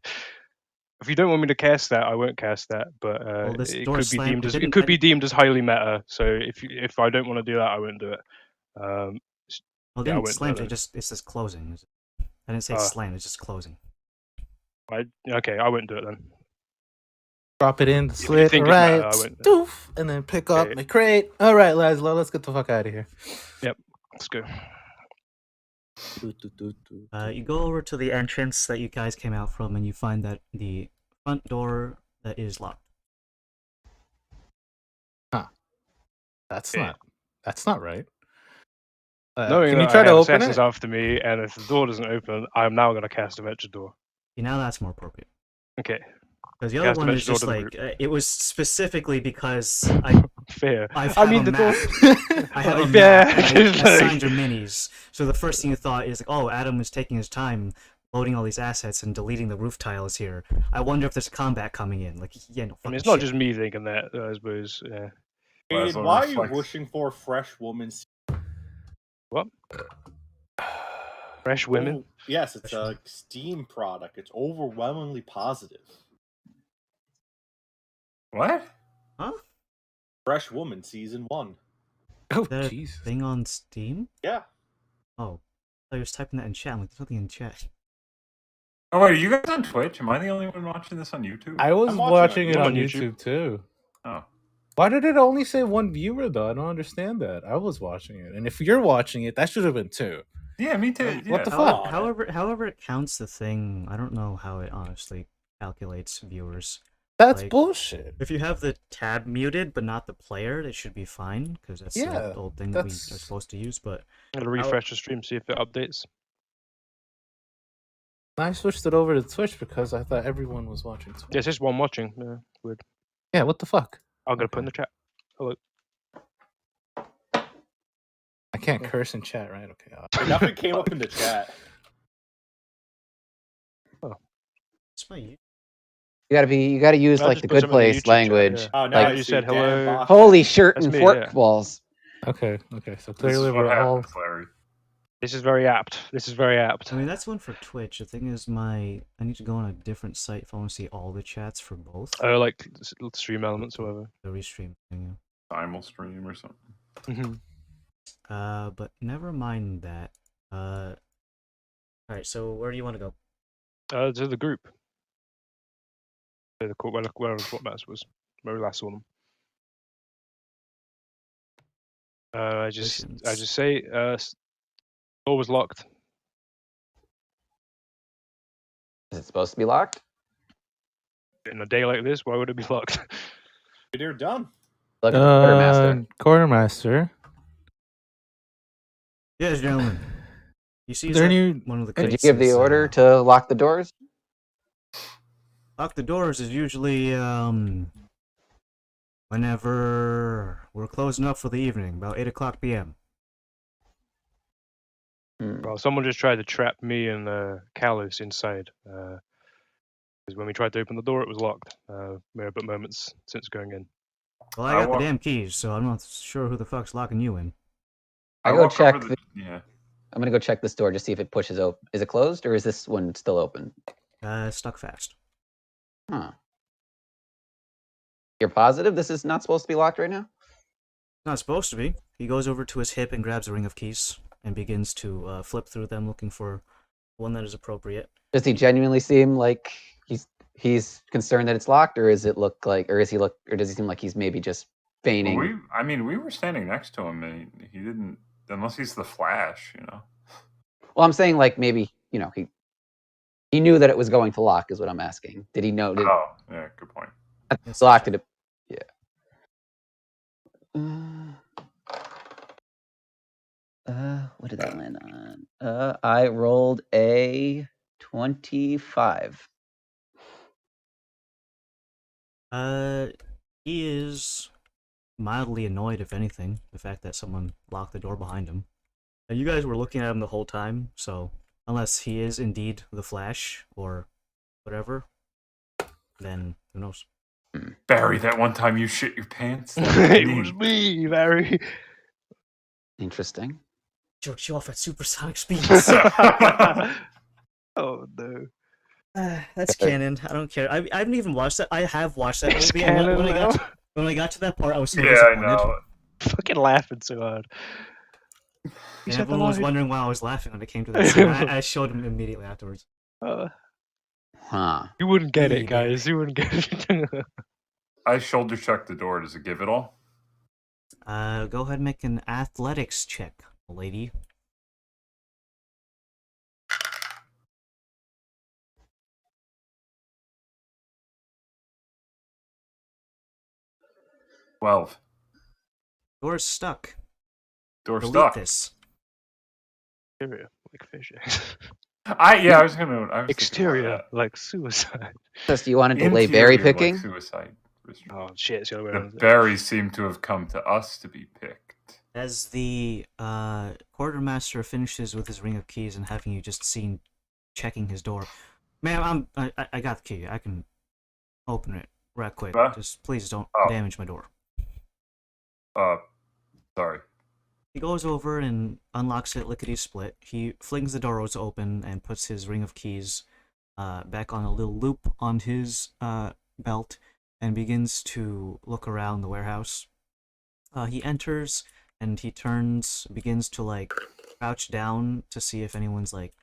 If you don't want me to cast that, I won't cast that. But Well, this it door could be slam deemed as didn't- it could be deemed as highly meta. So if I don't want to do that, I won't do it. Well, Yeah, I then went slam. there. It says closing. I didn't say slam. It's just closing. Okay, I won't do it then. Drop it in the you slit, think it's right? meta, I wouldn't. Doof, and then pick up Okay. my crate. All right, Laszlo, let's get the fuck out of here. Let's go. You go over to the entrance that you guys came out from, and you find that the front door that is locked. That's Yeah. not right. Knowing can that you try I to have open assassins it? after me, and if the door doesn't open, I'm now going to cast a venture door. Now that's more appropriate. Okay. Because the other Cast a one is venture door just to the like group. it was specifically because I Fair. I I mean, have a the door. map. I have a Yeah, map. And it's I like- assigned your minis. So the first thing you thought is like, oh, Adam is taking his time loading all these assets and deleting the roof tiles here. I wonder if there's combat coming in. Like, yeah, no. I mean, it's fucking not shit. just me thinking that, I suppose. Yeah. Aiden, Laszlo why are you reflects. wishing for fresh woman's? What? Fresh women? Oh, yes, it's a Steam product. It's overwhelmingly positive. What? Huh? Fresh Woman Season 1. Oh, Is that a jeez. thing on Steam? Yeah. Oh, I was typing that in chat. I'm like, there's nothing in chat. Oh wait, are you guys on Twitch? Am I the only one watching this on YouTube? I was I'm watching it I'm on on YouTube. YouTube too. Oh. Why did it only say one viewer though? I don't understand that. I was watching it, and if you're watching it, that should have been two. Yeah, me too. What Yeah. the How- fuck? on it. However it counts the thing, I don't know how it honestly calculates viewers. That's Like, bullshit. If you have the tab muted but not the player, it should be fine because that's Yeah, the old thing that we are that's- supposed to use. But I'm going to refresh the stream, see if it updates. I switched it over to Twitch because I thought everyone was watching Twitch. Yes, just one watching. Yeah, weird. Yeah, what the fuck? I'm going to put in the chat. Hello. I can't curse in chat, right? Okay. Nothing came up in the chat. it's my You gotta use I'll like just the put good some in the place YouTube chat, language. yeah. Oh, now Like- I You see said Dan hello. Box. Holy shirt That's and me, fork yeah. balls. Okay. So This is clearly what we're all. happens, Larry. This is very apt. This is very apt. I mean, that's one for Twitch. The thing is, I need to go on a different site if I want to see all the chats for both. Like stream elements or whatever. The restream thing. Simul stream or something. But never mind that. Alright, so where do you want to go? To the group. The court, where the court matters was. Where we last saw them. I just say, door was locked. Is it supposed to be locked? In a day like this, why would it be locked? They're done. Look at the quartermaster. Quartermaster. Yes, gentlemen. You see, Is there any? one of the Did you crates give the is, order to lock the doors? lock the doors is usually whenever we're closing up for the evening, about 8:00 p.m. Well, someone just tried to trap me and Callus inside. Because when we tried to open the door, it was locked. Mere but moments since going in. Well, I I got walk- the damn keys, so I'm not sure who the fuck's locking you in. I go walk check over Yeah. I'm gonna go check this door to see if it pushes open. Is it closed or is this one still open? Stuck fast. Huh. You're positive this is not supposed to be locked right now? Not supposed to be. He goes over to his hip and grabs a ring of keys and begins to flip through them, looking for one that is appropriate. Does he genuinely seem like he's concerned that it's locked, or does he seem like he's maybe just feigning? Well, we were standing next to him, and he didn't. Unless he's the Flash, you know. Well, I'm saying like maybe he knew that it was going to lock. Is what I'm asking. Did he know? Oh, yeah, good point. It's locked it. Yeah. What did I land on? I rolled a 25. He is mildly annoyed, if anything, the fact that someone locked the door behind him. And you guys were looking at him the whole time, so unless he is indeed the Flash or whatever, then who knows? Barry, that one time you shit your pants. It was me, Barry. Interesting. Jerked you off at supersonic speeds. Oh no. That's canon. I don't care. I haven't even watched that. I have watched that It's movie. And canon when I got to that part, I was so Yeah, I disappointed. know. Fucking laughing so hard. You And said the everyone was line. wondering why I was laughing when it came to that scene. I showed him immediately afterwards. Huh. You wouldn't get it, Me, guys. You wouldn't get it. I shoulder check the door. Does it give it all? Go ahead and make an athletics check, lady. 12. Door's stuck. Door Delete stuck. this. Exterior, like fish. I was gonna. I was thinking about Exterior, that. like suicide. Says, do you want to delay berry Interior, picking? like suicide. Oh shit! It's the other way The around. berries seem to have come to us to be picked. As the quartermaster finishes with his ring of keys and having you just seen checking his door, ma'am, I got the key. I can open it right quick. Huh? Just please don't Oh. damage my door. Sorry. He goes over and unlocks it lickety-split. He flings the doors open and puts his ring of keys back on a little loop on his belt and begins to look around the warehouse. He enters and he begins to like crouch down to see if anyone's like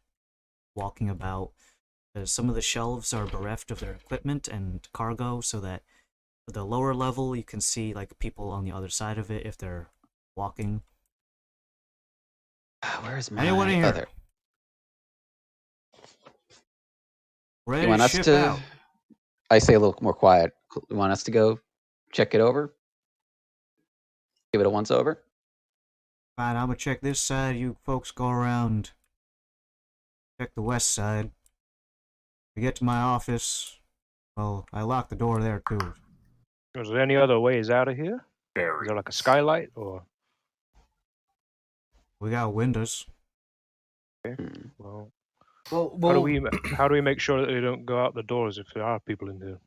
walking about. Some of the shelves are bereft of their equipment and cargo, so that at the lower level you can see like people on the other side of it if they're walking. Where's my Anyone in here? other? Ready You want to us ship to? out. I say a little more quiet. You want us to go check it over? Give it a once over. Fine, I'm gonna check this side. You folks go around. Check the west side. We get to my office. Well, I locked the door there too. Is there any other ways out of here? Is Berries. there like a skylight or? We got windows. Hmm. Well, Well, how do we make sure that they don't go out the doors if there are people in here?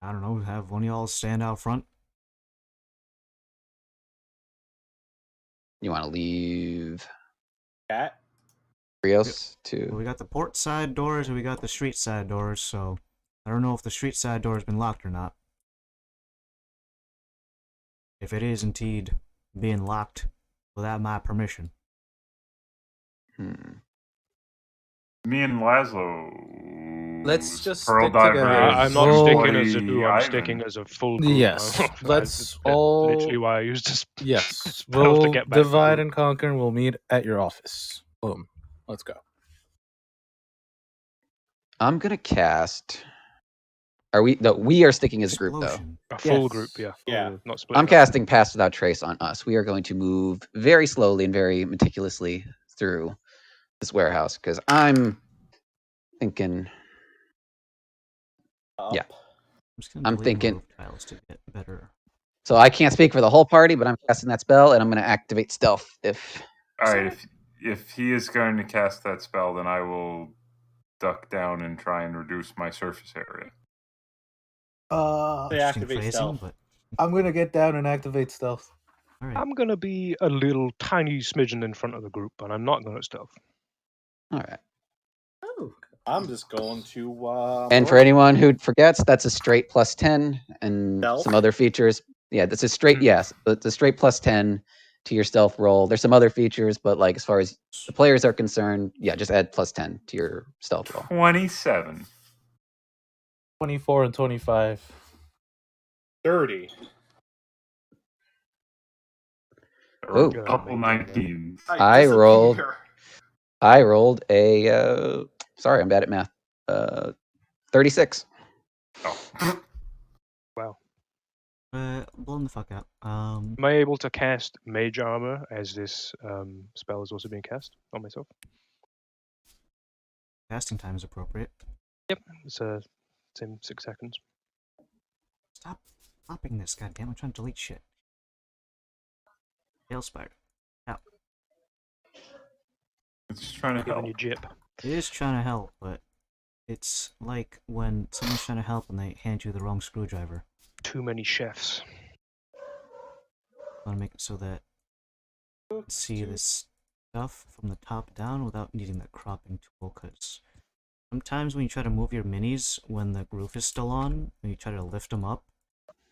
I don't know. Have one of y'all stand out front. You want to leave Cat? Rios Well, to? we got the port side doors and we got the street side doors. So I don't know if the street side door has been locked or not. If it is indeed being locked without my permission. Hmm. Me and Laszlo. Let's just Pearl stick together. Divers, I'm not Well- sticking as a duo. I'm Ivan. sticking as a full group. Yes, That's let's all- literally why I used this. Yes, spell to we'll get back to divide group. and conquer, and we'll meet at your office. Boom. Let's go. I'm gonna cast. Are we? No, we are sticking as a group though. Explosion. A full Yes. group, yeah. Yeah. Full, not split. I'm casting Pass Without Trace on us. We are going to move very slowly and very meticulously through this warehouse because I'm thinking. Yeah. just gonna I'm delete thinking- move tiles to get better. So I can't speak for the whole party, but I'm casting that spell and I'm going to activate stealth if. All right, if he is going to cast that spell, then I will duck down and try and reduce my surface area. They Interesting activate phrasing, stealth. but I'm gonna get down and activate stealth. all right. I'm gonna be a little tiny smidgen in front of the group, and I'm not gonna stealth. All right. Oh. I'm just going to. And for anyone who forgets, that's a straight plus 10 and Stealth? some other features. Yeah, that's a straight, yes, it's a straight plus 10 to your stealth roll. There's some other features, but like as far as the players are concerned, yeah, just add plus 10 to your stealth roll. 27. 24 and 25. 30. Oh. A couple 19s. I rolled a, sorry, I'm bad at math. 36. Oh. Wow. Blown the fuck out. Am I able to cast Mage Armor as this spell is also being cast on myself? Casting time is appropriate. It's in 6 seconds. Stop flopping this, goddamn! I'm trying to delete shit. Hail Spider. Out. It's just trying to Giving help. you jip. It is trying to help, but it's like when someone's trying to help and they hand you the wrong screwdriver. Too many chefs. I want to make it so that you can see this stuff from the top down without needing the cropping tool, because sometimes when you try to move your minis when the roof is still on, when you try to lift them up,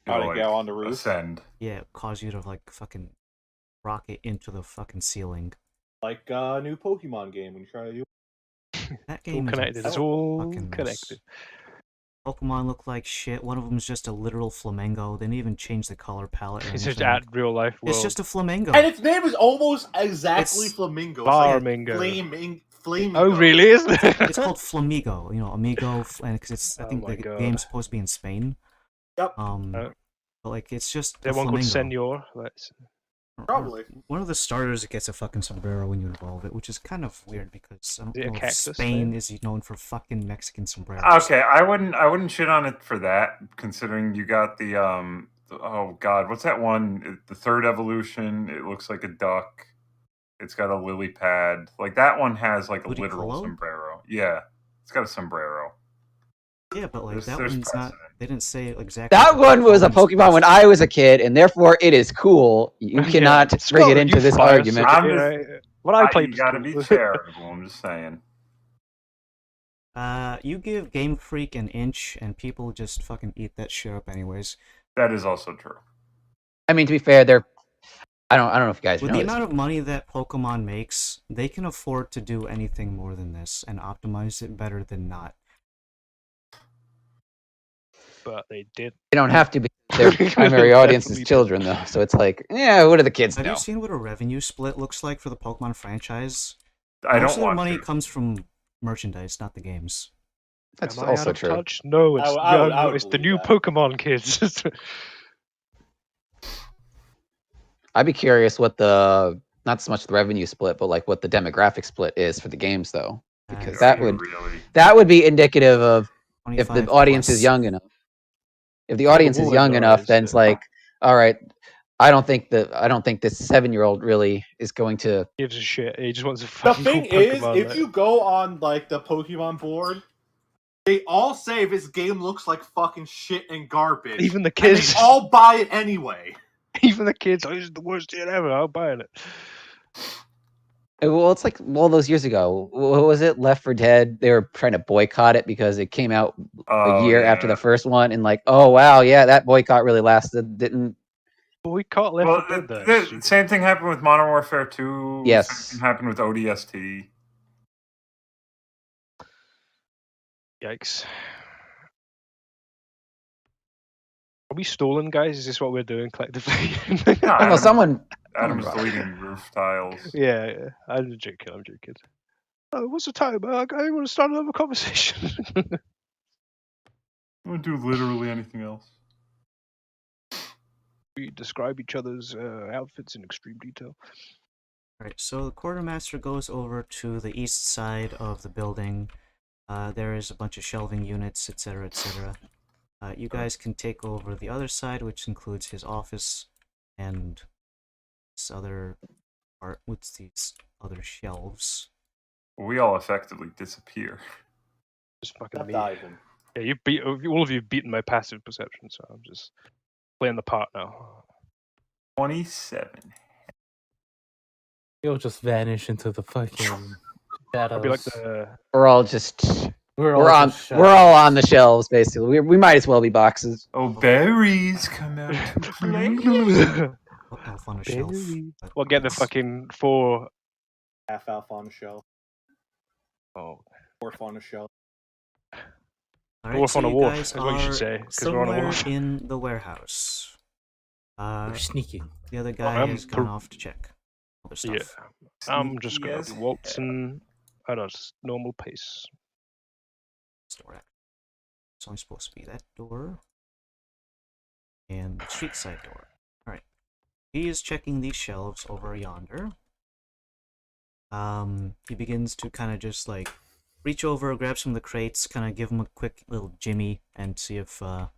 How to Like, go on the roof? Ascend. yeah, it cause you to like fucking rocket into the fucking ceiling. Like a new Pokemon game when you try to do. That All game is a connected. It's all fucking mess. connected. Pokemon look like shit. One of them is just a literal flamingo. They didn't even change the color palette or It's anything. just at real life world. It's just a flamingo. And its name is almost exactly It's Flamingo. Barmingo. Flamingo. Oh, really? Is It's called Flamigo. You know, Amigo, and because it's I Oh think my the God. game's supposed to be in Spain. Yep. But like it's just Is there a one called flamingo. Senor? That's... Probably. One of the starters gets a fucking sombrero when you involve it, which is kind of weird because I don't Is it a know if cactus, Spain is known for fucking Mexican sombreros. Okay, I wouldn't shit on it for that, considering you got the oh god, what's that one? The third evolution. It looks like a duck. It's got a lily pad. Like that one has like a literal Ludicolo? sombrero. Yeah, it's got a sombrero. Yeah, but like that There's one's not. precedent. They didn't say exactly. That what one was a the Pokemon's Pokemon when supposed I was a kid, and therefore it is cool. You cannot bring it into this argument. When I played, you gotta be school. charitable. I'm just saying. You give Game Freak an inch, and people just fucking eat that shit up anyways. That is also true. I mean, to be fair, I don't know if you guys With know the this. amount of money that Pokemon makes, they can afford to do anything more than this and optimize it better than not. But they did. They don't have to be. Their primary audience is children, though. So it's like, yeah, what do the kids Have know? you seen what a revenue split looks like for the Pokemon franchise? I Most don't of their want money to. comes from merchandise, not the games. That's Am I also out of true. touch? No, it's I would it's the believe new that. Pokemon kids. I'd be curious what not so much the revenue split, but like what the demographic split is for the games, though, because that would be indicative of if the 25 audience plus. is young enough. If the audience is young enough, then it's like, all right, I don't think this 7-year-old really is going to. Gives a shit. He just wants a The fucking thing cool is, Pokemon. if you go on like the Pokemon board, they all say this game looks like fucking shit and garbage. Even the and kids, they all buy it anyway. even the kids, oh, this is the worst shit ever. I'm buying it. Well, it's like all those years ago. What was it? Left 4 Dead. They were trying to boycott it because it came out a year after the first one, and like, oh wow, yeah, that boycott really lasted. Didn't. Boycott Left 4 Dead. The same thing happened with Modern Warfare 2. Yes. Same thing happened with ODST. Yikes. Are we stolen, guys? Is this what we're doing collectively? No, someone. Adam's deleting roof tiles. Yeah, I'm joking. Oh, what's the time? I want to start another conversation. I wouldn't do literally anything else. We describe each other's outfits in extreme detail. Alright, so the quartermaster goes over to the east side of the building. There is a bunch of shelving units, etc., etc. You guys can take over the other side, which includes his office and this other part. What's these other shelves? We all effectively disappear. Just fucking me. Diving. Yeah, all of you have beaten my passive perception, so I'm just playing the part now. 27. You'll just vanish into the fucking shadows. I'll be like the. We're all just. We're all on the shelves, basically. We might as well be boxes. Oh, berries come out to play. Elf on a shelf. Well, get the fucking 4. Half elf on the shelf. Oh. Dwarf on the shelf. Alright, Wharf so on a you wharf, guys is what you should are say, 'cause we're on a somewhere wharf. in the warehouse. We're sneaking. The other guy has gone off to check other stuff. Yeah. I'm just gonna be waltzing at a normal pace. Store act. It's only supposed to be that door and the street side door. Alright. He is checking these shelves over yonder. He begins to kind of just like reach over, grab some of the crates, kind of give him a quick little jimmy and see if there's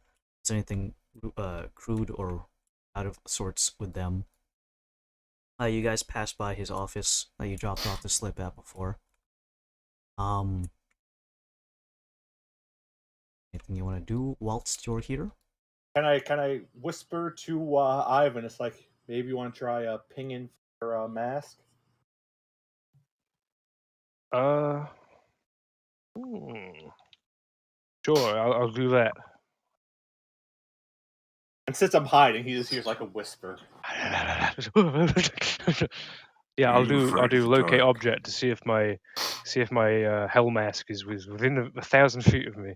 anything crude or out of sorts with them. You guys passed by his office that you dropped off the slip at before. Anything you want to do whilst you're here? Can I whisper to Ivan? It's like maybe you want to try pinging for a mask. Sure, I'll do that. And since I'm hiding, he just hears like a whisper. Yeah, I'll do locate object to see if my hell mask is within 1,000 feet of me.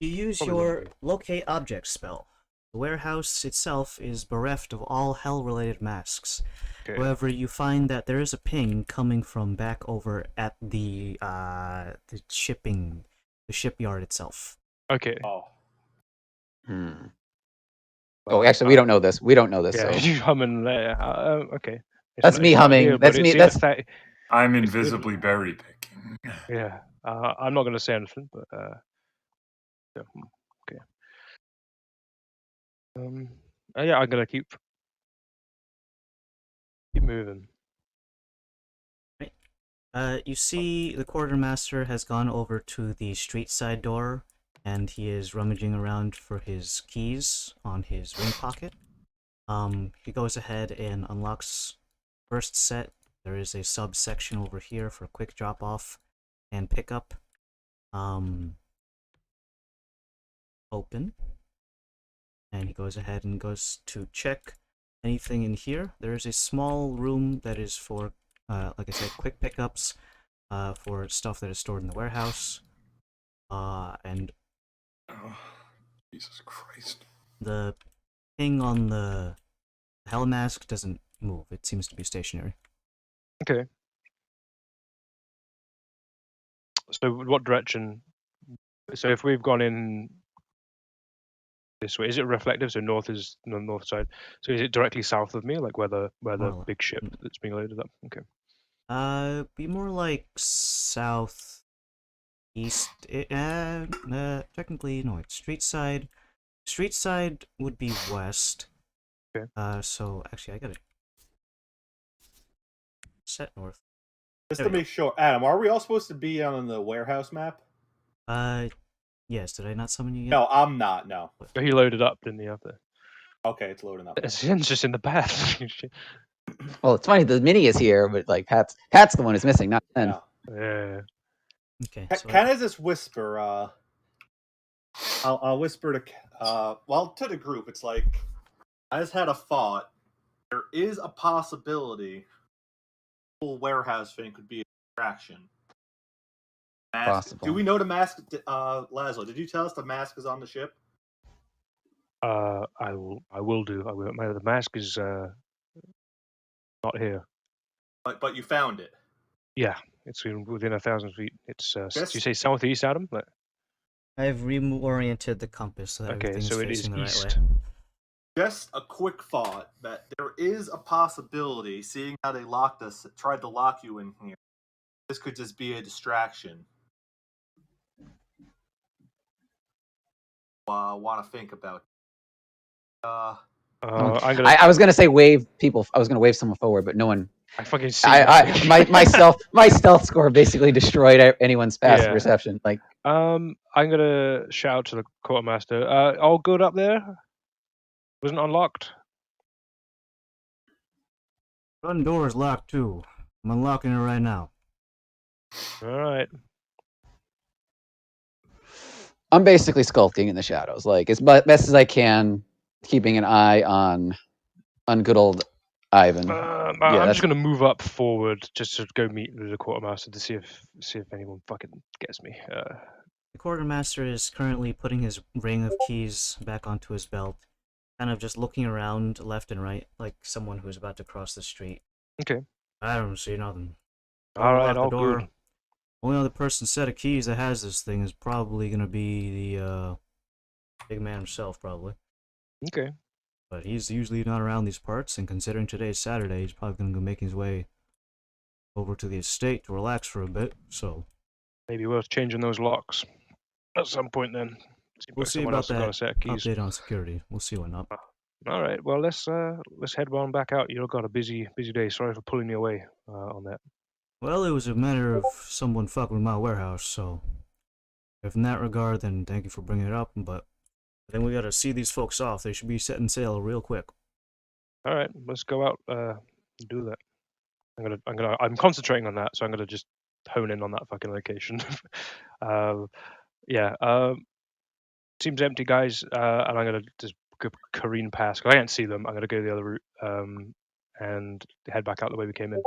You use your locate object spell. The warehouse itself is bereft of all hell-related masks. Okay. However, you find that there is a ping coming from back over at the shipyard itself. Okay. Oh. Oh, actually, we don't know this. We don't know this. Yeah, So. you humming there. Okay. That's me humming. Here, That's me. That's. I'm invisibly berry picking. Yeah. I'm not going to say anything, but yeah, okay. Yeah, I'm gonna keep moving. You see the quartermaster has gone over to the street side door, and he is rummaging around for his keys on his ring pocket. He goes ahead and unlocks first set. There is a subsection over here for quick drop off and pickup. Open. And he goes ahead and goes to check anything in here. There is a small room that is for, like I said, quick pickups, for stuff that is stored in the warehouse. And Oh, Jesus Christ. the thing on the hell mask doesn't move. It seems to be stationary. Okay. So what direction? So if we've gone in this way, is it reflective? So north is the north side. So is it directly south of me, like where the big ship that's being loaded up? Okay. Be more like south east. Technically, no, it's street side. Street side would be west. Okay. So actually, I gotta set north. Just to make sure, Adam, are we all supposed to be on the warehouse map? Yes. Did I not summon you yet? No, I'm not. No. He loaded up, didn't he? Up there. Okay, it's loading up. It's just in the path. Well, it's funny. The mini is here, but like Pat's the one who's missing, not Ken. Yeah. Okay. So Can I just whisper? I'll whisper to the group. It's like I just had a thought. There is a possibility the whole warehouse thing could be a distraction. Possible. Do we know the mask? Laszlo, did you tell us the mask is on the ship? I will do. The mask is not here. But you found it. Yeah, it's within 1,000 feet. It's. Did you say southeast, Adam? I've reoriented the compass so that Okay, so it is facing the east. right way. Just a quick thought that there is a possibility, seeing how they locked us, tried to lock you in here, this could just be a distraction. Want to think about. I was gonna say wave people. I was gonna wave someone forward, but no one. I fucking see. My stealth score basically destroyed anyone's passive perception. Like, I'm gonna shout to the quartermaster. All good up there? Wasn't unlocked. Front door is locked too. I'm unlocking it right now. All right. I'm basically skulking in the shadows, like as best as I can, keeping an eye on good old Ivan. I'm just gonna move up forward just to go meet the quartermaster to see if anyone fucking gets me. The quartermaster is currently putting his ring of keys back onto his belt, kind of just looking around left and right, like someone who's about to cross the street. Okay. I don't see nothing. All right, all good. Only other person set of keys that has this thing is probably gonna be the big man himself, probably. Okay. But he's usually not around these parts, and considering today's Saturday, he's probably gonna go make his way over to the estate to relax for a bit. So maybe worth changing those locks at some point then. We'll see about that update on security. We'll see when up. All right. Well, let's head on back out. You've got a busy day. Sorry for pulling you away on that. Well, it was a matter of someone fucking with my warehouse, so if in that regard, then thank you for bringing it up. But I think we gotta see these folks off. They should be setting sail real quick. All right, let's go out. Do that. I'm concentrating on that, so I'm gonna just hone in on that fucking location. Seems empty, guys. And I'm gonna just careen past. I can't see them. I'm gonna go the other route. And head back out the way we came in.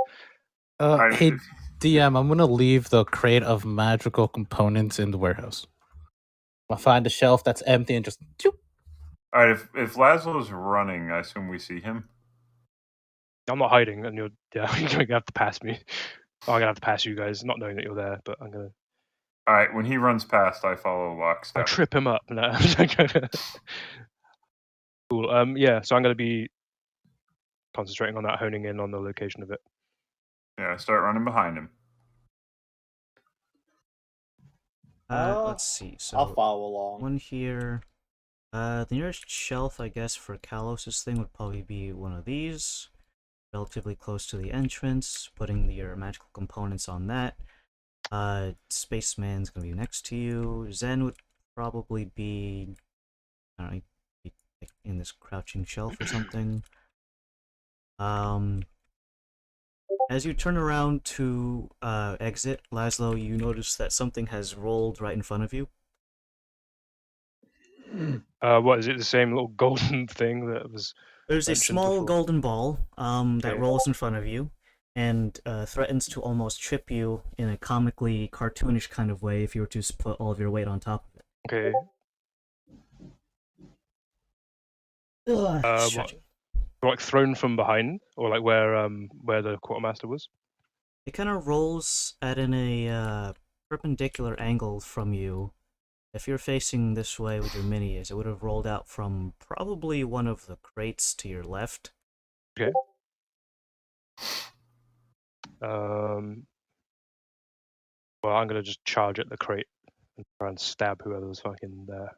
Hey, DM, I'm gonna leave the crate of magical components in the warehouse. I'll find a shelf that's empty and just. All right, if Laszlo's running, I assume we see him. I'm not hiding, and you're gonna have to pass me. I'm gonna have to pass you guys, not knowing that you're there. But I'm gonna. All right, when he runs past, I follow I lockstep. trip him up. No. Cool. Yeah. So I'm going to be concentrating on that, honing in on the location of it. Yeah, I start running behind him. Let's see. So I'll follow along. one here. The nearest shelf, I guess, for Kalos's thing would probably be one of these, relatively close to the entrance. Putting your magical components on that. Spaceman's gonna be next to you. Zen would probably be, I don't know, like in this crouching shelf or something. As you turn around to exit, Laszlo, you notice that something has rolled right in front of you. What is it? The same little golden thing that was. There's a small before? golden ball that Okay. rolls in front of you and threatens to almost trip you in a comically cartoonish kind of way if you were to put all of your weight on top of it. Okay. What, like thrown from behind, or like where the quartermaster was? It kind of rolls at a perpendicular angle from you. If you're facing this way with your minis, it would have rolled out from probably one of the crates to your left. Okay. Well, I'm gonna just charge at the crate and try and stab whoever's fucking there.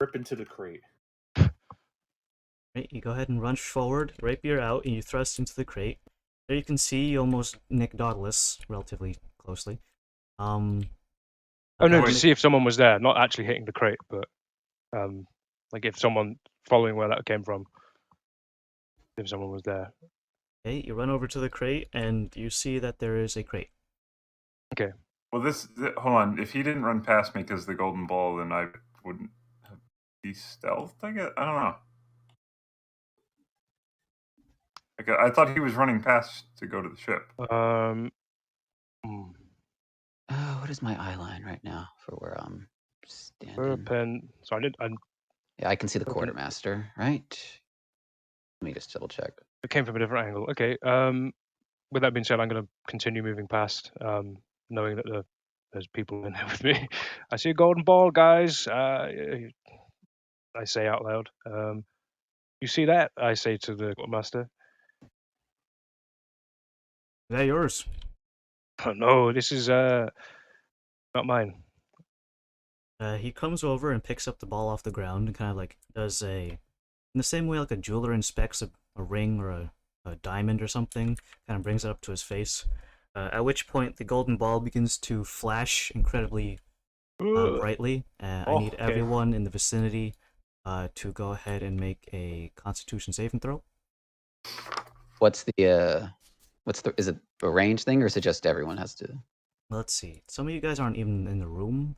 Rip into the crate. Right, you go ahead and rush forward, rapier out, and you thrust into the crate. There you can see you almost nick Dauntless relatively closely. Oh no, to Wait. see if someone was there, not actually hitting the crate, but like if someone following where that came from, if someone was there. Okay, you run over to the crate and you see that there is a crate. Okay. Well, hold on. If he didn't run past me because the golden ball, then I wouldn't be stealthed. I guess I don't know. I thought he was running past to go to the ship. What is my eye line right now for where I'm standing? So Yeah, I can see the quartermaster, right? Let me just double check. It came from a different angle. Okay. With that being said, I'm going to continue moving past, knowing that there's people in there with me. I see a golden ball, guys. I say out loud. You see that? I say to the quartermaster. Is that yours? Oh, no, this is not mine. He comes over and picks up the ball off the ground and kind of like does in the same way like a jeweler inspects a ring or a diamond or something, kind of brings it up to his face. At which point the golden ball begins to flash incredibly brightly. I need everyone in the vicinity to go ahead and make a Constitution saving throw. What's the is it a range thing or is it just everyone has to? Let's see. Some of you guys aren't even in the room.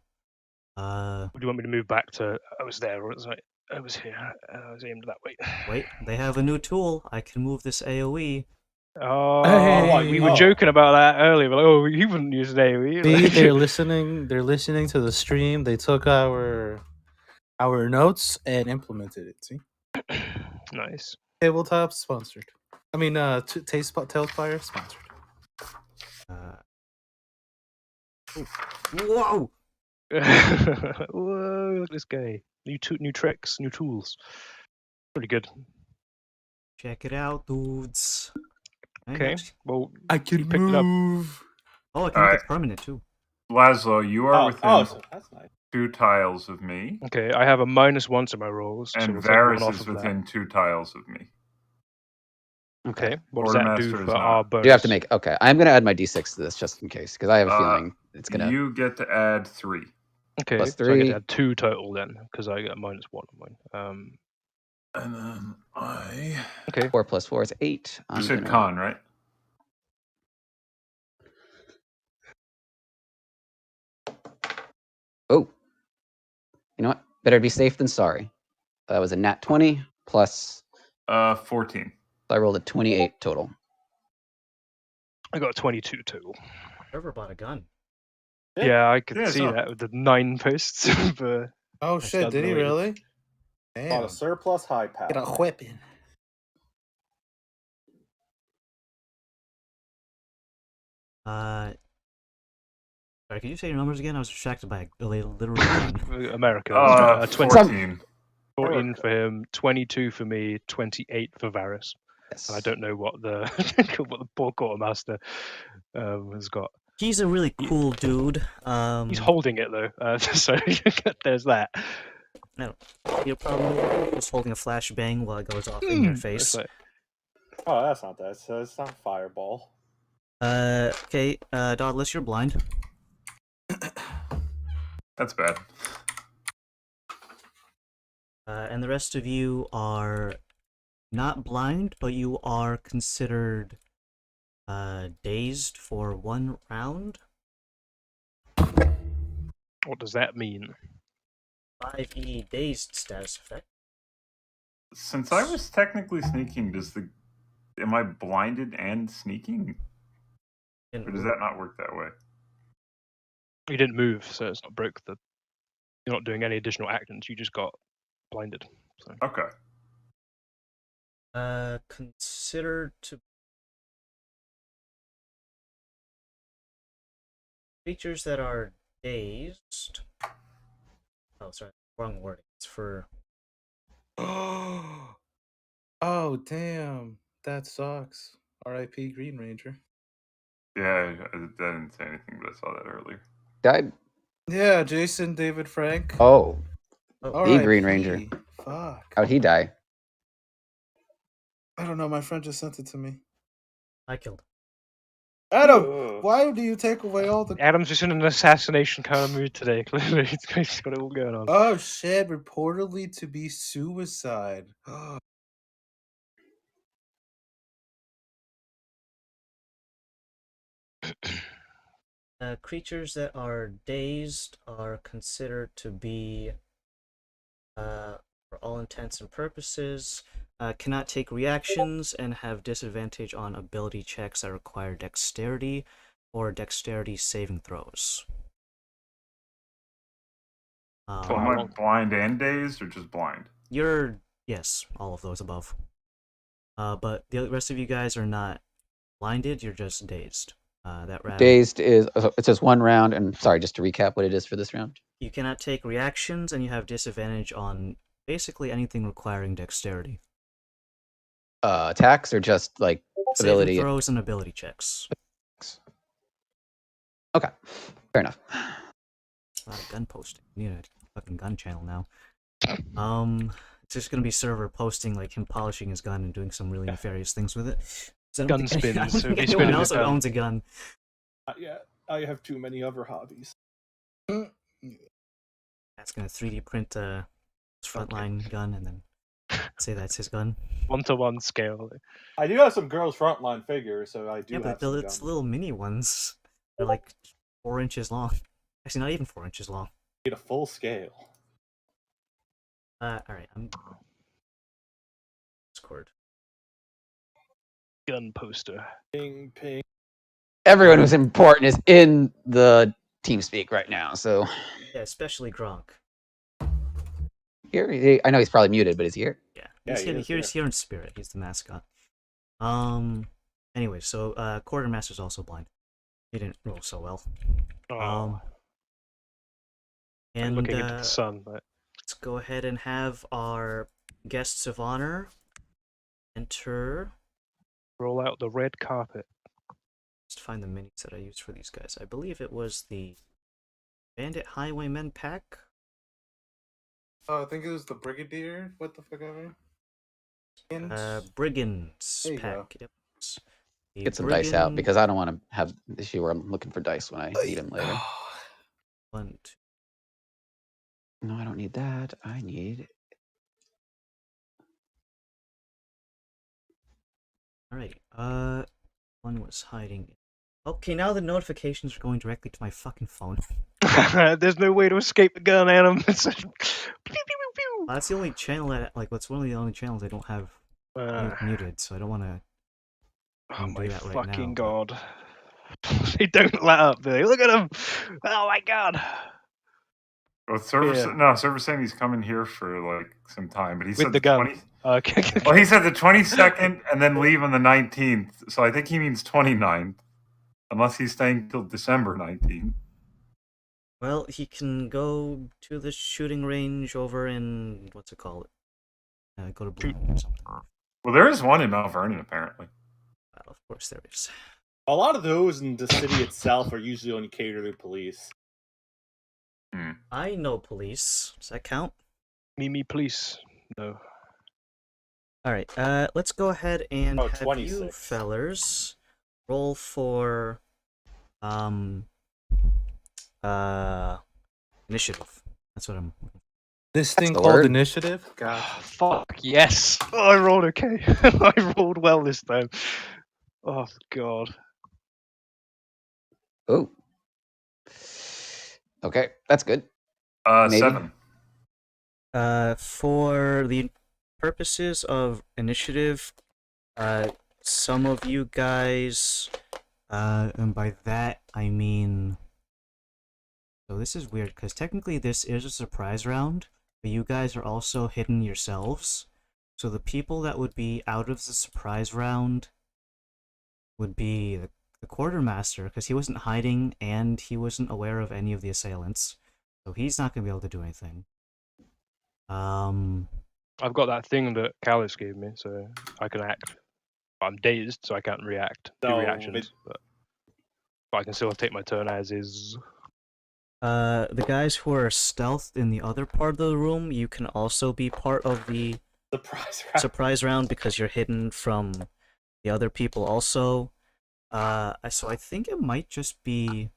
Do you want me to move back to? I was there, or was I was here. I was aimed that way. Wait, they have a new tool. I can move this AoE. Oh, we were joking about that earlier. But like, you wouldn't use an AoE. See, they're listening. They're listening to the stream. They took our notes and implemented it. See, Nice. Tabletop sponsored. I mean, Tailspire sponsored. Whoa! Whoa! Look at this guy. New tricks, new tools. Pretty good. Check it out, dudes. Okay. Well, I can picked it move. Oh, I can make it permanent too. Laszlo, you are within that's nice. 2 tiles of me. Okay, I have a -1 to my rolls. And so we'll Varys take 1 off is of within that. 2 tiles of me. Okay. What does that do Quartermaster is for not. our bonus? You have to make. Okay, I'm gonna add my d6 to this just in case because I have a feeling it's gonna. You get to add 3. Okay, plus so I get 3. to add 2 total then, because I get -1 on mine. And then I. Okay. 4 plus 4 is 8. You said con, right? Oh, you know what? Better be safe than sorry. That was a nat 20 plus. 14. I rolled a 28 total. I got a 22 total. Trevor bought a gun. Yeah, I could Yeah, see so- that with the 9 posts. But Oh shit! Did he really? On Damn. a surplus high power. Get a weapon. Sorry, could you say your numbers again? I was distracted by a literal gun. America. 14. 14 for him, 22 for me, 28 for Varys. Yes. And I don't know what the what the poor quartermaster has got. He's a really cool dude. He's holding it though, so there's that. You're probably just holding a flashbang while it goes off in your face. Oh, that's not that. It's not fireball. Okay, Dauntless, you're blind. That's bad. And the rest of you are not blind, but you are considered dazed for 1 round. What does that mean? 5e dazed status effect. Since I was technically sneaking, am I blinded and sneaking? Or does that not work that way? You didn't move, so it's not broke. You're not doing any additional actions. You just got blinded. So. Okay. Considered to creatures that are dazed. Oh, sorry, wrong wording. It's for. Oh damn, that sucks. R.I.P. Green Ranger. Yeah, I didn't say anything, but I saw that earlier. Died. Yeah, Jason David Frank. Oh, Oh, the R.I.P.. Green Ranger. Fuck. How'd he die? I don't know. My friend just sent it to me. I killed him. Adam, why do you take away all the? Adam's just in an assassination kind of mood today. Clearly, he's got it all going on. Oh shit! Reportedly to be suicide. Creatures that are dazed are considered to be, for all intents and purposes, cannot take reactions and have disadvantage on ability checks that require dexterity or dexterity saving throws. So am I blind and dazed, or just blind? Yes, all of those above. But the rest of you guys are not blinded, you're just dazed. That round. Dazed is, it says 1 round, and sorry, just to recap what it is for this round. You cannot take reactions, and you have disadvantage on basically anything requiring dexterity. Attacks or just like ability? Saving throws and ability checks. Okay, fair enough. A lot of gun posting. We need a fucking gun channel now. It's just gonna be server posting like him polishing his gun and doing some really nefarious things with it. Gun spins. I don't think anyone else owns a gun. Yeah, I have too many other hobbies. That's gonna 3D print his frontline gun and then say that's his gun. 1-to-1 scale. I do have some girls' frontline figures, so I do. Yeah, but it's little mini ones. They're like 4 inches long. Actually, not even 4 inches long. Need a full scale. All right. I'm Discord. Gun poster. Ping, ping. Everyone who's important is in the TeamSpeak right now, so. Yeah, especially Gronk. Here, I know he's probably muted, but is he here? Yeah, he's here in spirit. He's the mascot. Anyway, so Quartermaster's also blind. He didn't roll so well. And I'm looking into the sun, but let's go ahead and have our guests of honor enter. Roll out the red carpet. Let's find the minis that I used for these guys. I believe it was the Bandit Highwaymen pack. Oh, I think it was the Brigadier. What the fuck ever? Brigands pack. Yep. Get some dice out because I don't want to have the issue where I'm looking for dice when I need them later. 1, 2. No, I don't need that. I need. Alright. One was hiding. Okay, now the notifications are going directly to my fucking phone. There's no way to escape the gun, Adam. That's the only channel that, that's one of the only channels I don't have muted, so I don't want to. Oh my that right fucking now, god. They don't let up, do they? Look at him! Oh my god! Well, Server's saying he's coming here for like some time, but he said the gun. 20... Okay. Well, he said the 22nd and then leave on the 19th, so I think he means 29th, unless he's staying till December 19th. Well, he can go to the shooting range over in what's it called? Go to Blue or something. Well, there is one in Mount Vernon, apparently. Well, of course there is. A lot of those in the city itself are usually only catered to police. I know police. Does that count? Me, police. No. Alright, let's go ahead and have 26. you fellers roll for initiative. That's what I'm looking for. This thing the called word. initiative? God. Fuck, yes! Oh, I rolled okay. I rolled well this time. Oh, God. Oh. Okay, that's good. Maybe. 7. For the purposes of initiative, some of you guys, and by that I mean, so this is weird because technically this is a surprise round, but you guys are also hidden yourselves. So the people that would be out of the surprise round would be the quartermaster, because he wasn't hiding and he wasn't aware of any of the assailants, so he's not gonna be able to do anything. I've got that thing that Callus gave me, so I can act. I'm dazed, so I can't react. Do No, reactions, but I can still take my turn as is. The guys who are stealthed in the other part of the room, you can also be part of the surprise round because you're hidden from the other people also. So I think it might just be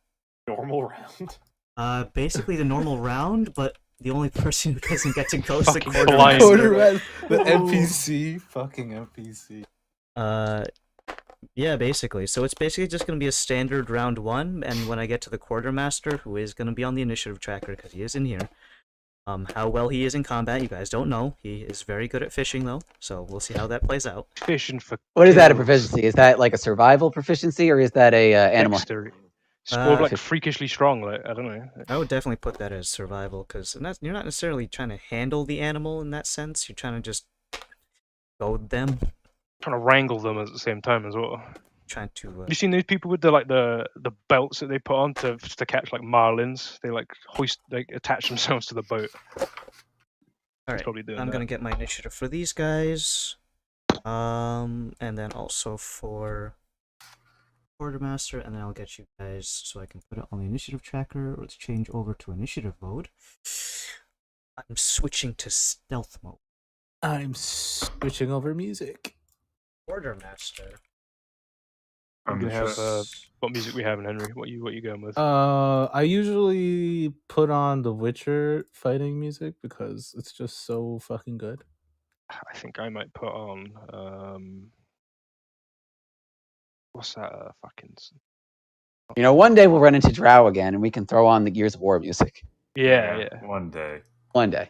normal round. Basically the normal round, but the only person who doesn't get to go is the Fucking quartermaster. The NPC, fucking NPC. Yeah, basically. So it's basically just going to be a standard round 1, and when I get to the quartermaster, who is going to be on the initiative tracker because he is in here, how well he is in combat, you guys don't know. He is very good at fishing, though, so we'll see how that plays out. Fishing for What is that a kills. proficiency? Is that like a survival proficiency, or is that a animal? Dexterity. Score like fif- freakishly strong, like I don't know. I would definitely put that as survival, because you're not necessarily trying to handle the animal in that sense. You're trying to just goad them. Trying to wrangle them at the same time as well. Trying to. Have you seen these people with the belts that they put on to catch like marlins? They like attach themselves to the boat. Alright, I'm gonna get my initiative for these guys. And then also for quartermaster, and then I'll get you guys so I can put it on the initiative tracker. Let's change over to initiative mode. I'm switching to stealth mode. I'm switching over music. Quartermaster. We have what music we have in Henry? What you going with? I usually put on the Witcher fighting music because it's just so fucking good. I think I might put on what's that fucking. You know, one day we'll run into Drow again, and we can throw on the Gears of War music. Yeah. One day. One day.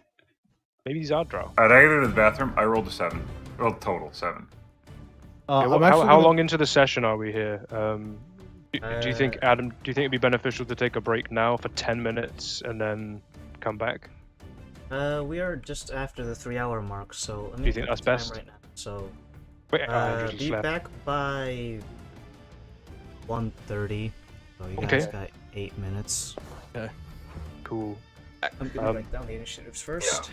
Maybe these are Drow. Alright, I gotta go to the bathroom. I rolled a 7. Well, total 7. How long into the session are we here? Do you think, Adam? Do you think it'd be beneficial to take a break now for 10 minutes and then come back? We are just after the 3-hour mark, so Do you think that's best? right now. So Wait, be back by 1:30. So you guys got 8 minutes. Okay. Cool. I'm gonna write down the initiatives first.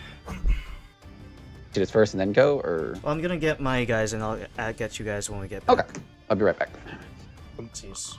Do this first and then go, or? Well, I'm gonna get my guys, and I'll get you guys when we get back. Okay, I'll be right back. Oopsies.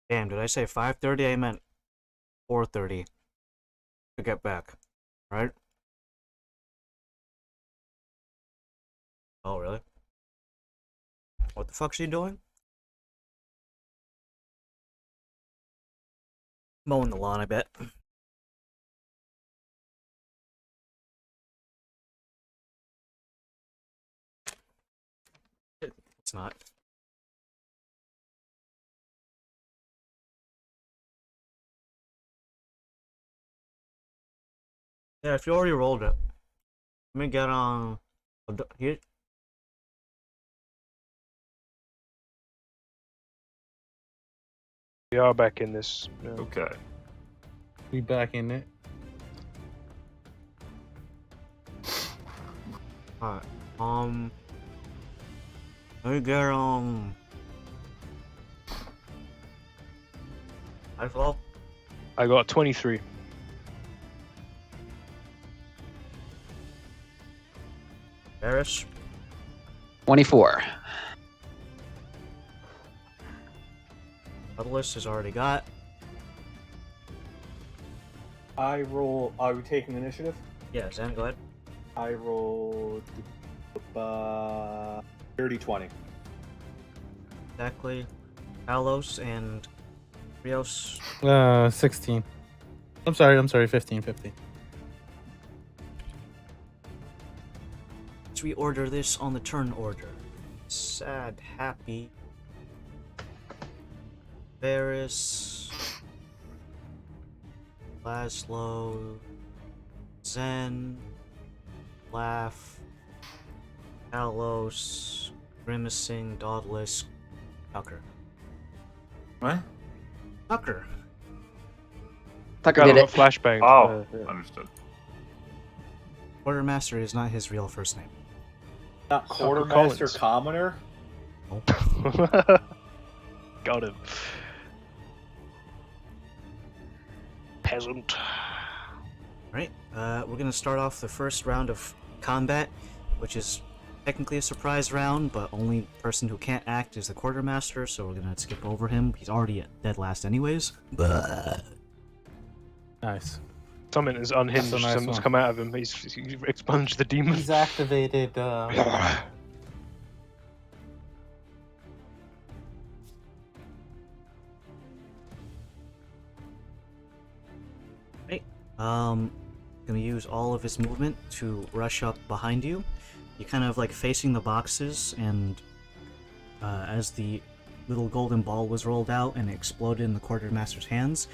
Damn, did I say 5:30? I meant 4:30 to get back, right? Oh, really? What the fuck's he doing? Mowing the lawn, I bet. It's not. Yeah, if you already rolled it, let me get on. Here. We are back in this. Okay. We back in it. Alright. Let me get I fall. I got 23. Paris. 24. Douglas has already got. I roll. Are we taking initiative? Yeah, Zen, go ahead. I rolled 30-20. Exactly. Palos and Rios. 16. I'm sorry, 15. Let's reorder this on the turn order. Sad, happy. Varys. Laszlo. Zen. Laugh. Palos. Grimacing. Dauntless. Tucker. What? Tucker. Tucker Got did a it. flashbang. Oh, Yeah. understood. Quartermaster is not his real first name. Not Tucker quartermaster, Collins. commoner. Got him. Peasant. Right, we're gonna start off the first round of combat, which is technically a surprise round, but only person who can't act is the quartermaster, so we're gonna skip over him. He's already at dead last anyways. Nice. Something is unhinged. That's a nice Something's one. come out of him. He's expunged the demon. He's activated. Gonna use all of his movement to rush up behind you. You're kind of like facing the boxes, and as the little golden ball was rolled out and exploded in the quartermaster's hands,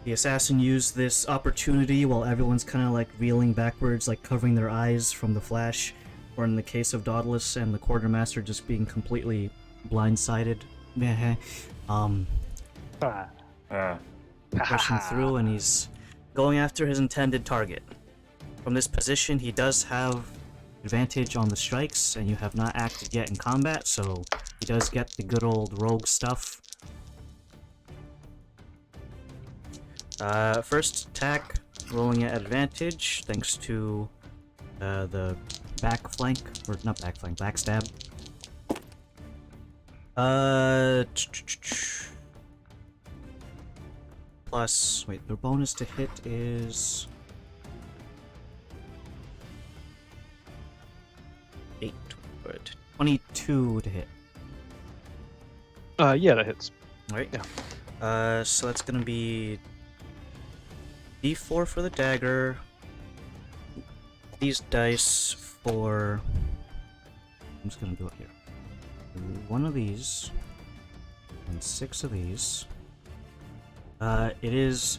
the assassin used this opportunity while everyone's kind of like reeling backwards, like covering their eyes from the flash, or in the case of Dauntless and the quartermaster just being completely blindsided. Rushing through, and he's going after his intended target. From this position, he does have advantage on the strikes, and you have not acted yet in combat, so he does get the good old rogue stuff. First attack, rolling at advantage, thanks to the back flank, or not back flank, backstab. Plus, wait, the bonus to hit is 8, but 22 to hit. Yeah, that hits. Alright. Yeah. So that's gonna be D4 for the dagger. These dice for. I'm just gonna do it here. 1 of these, and 6 of these. It is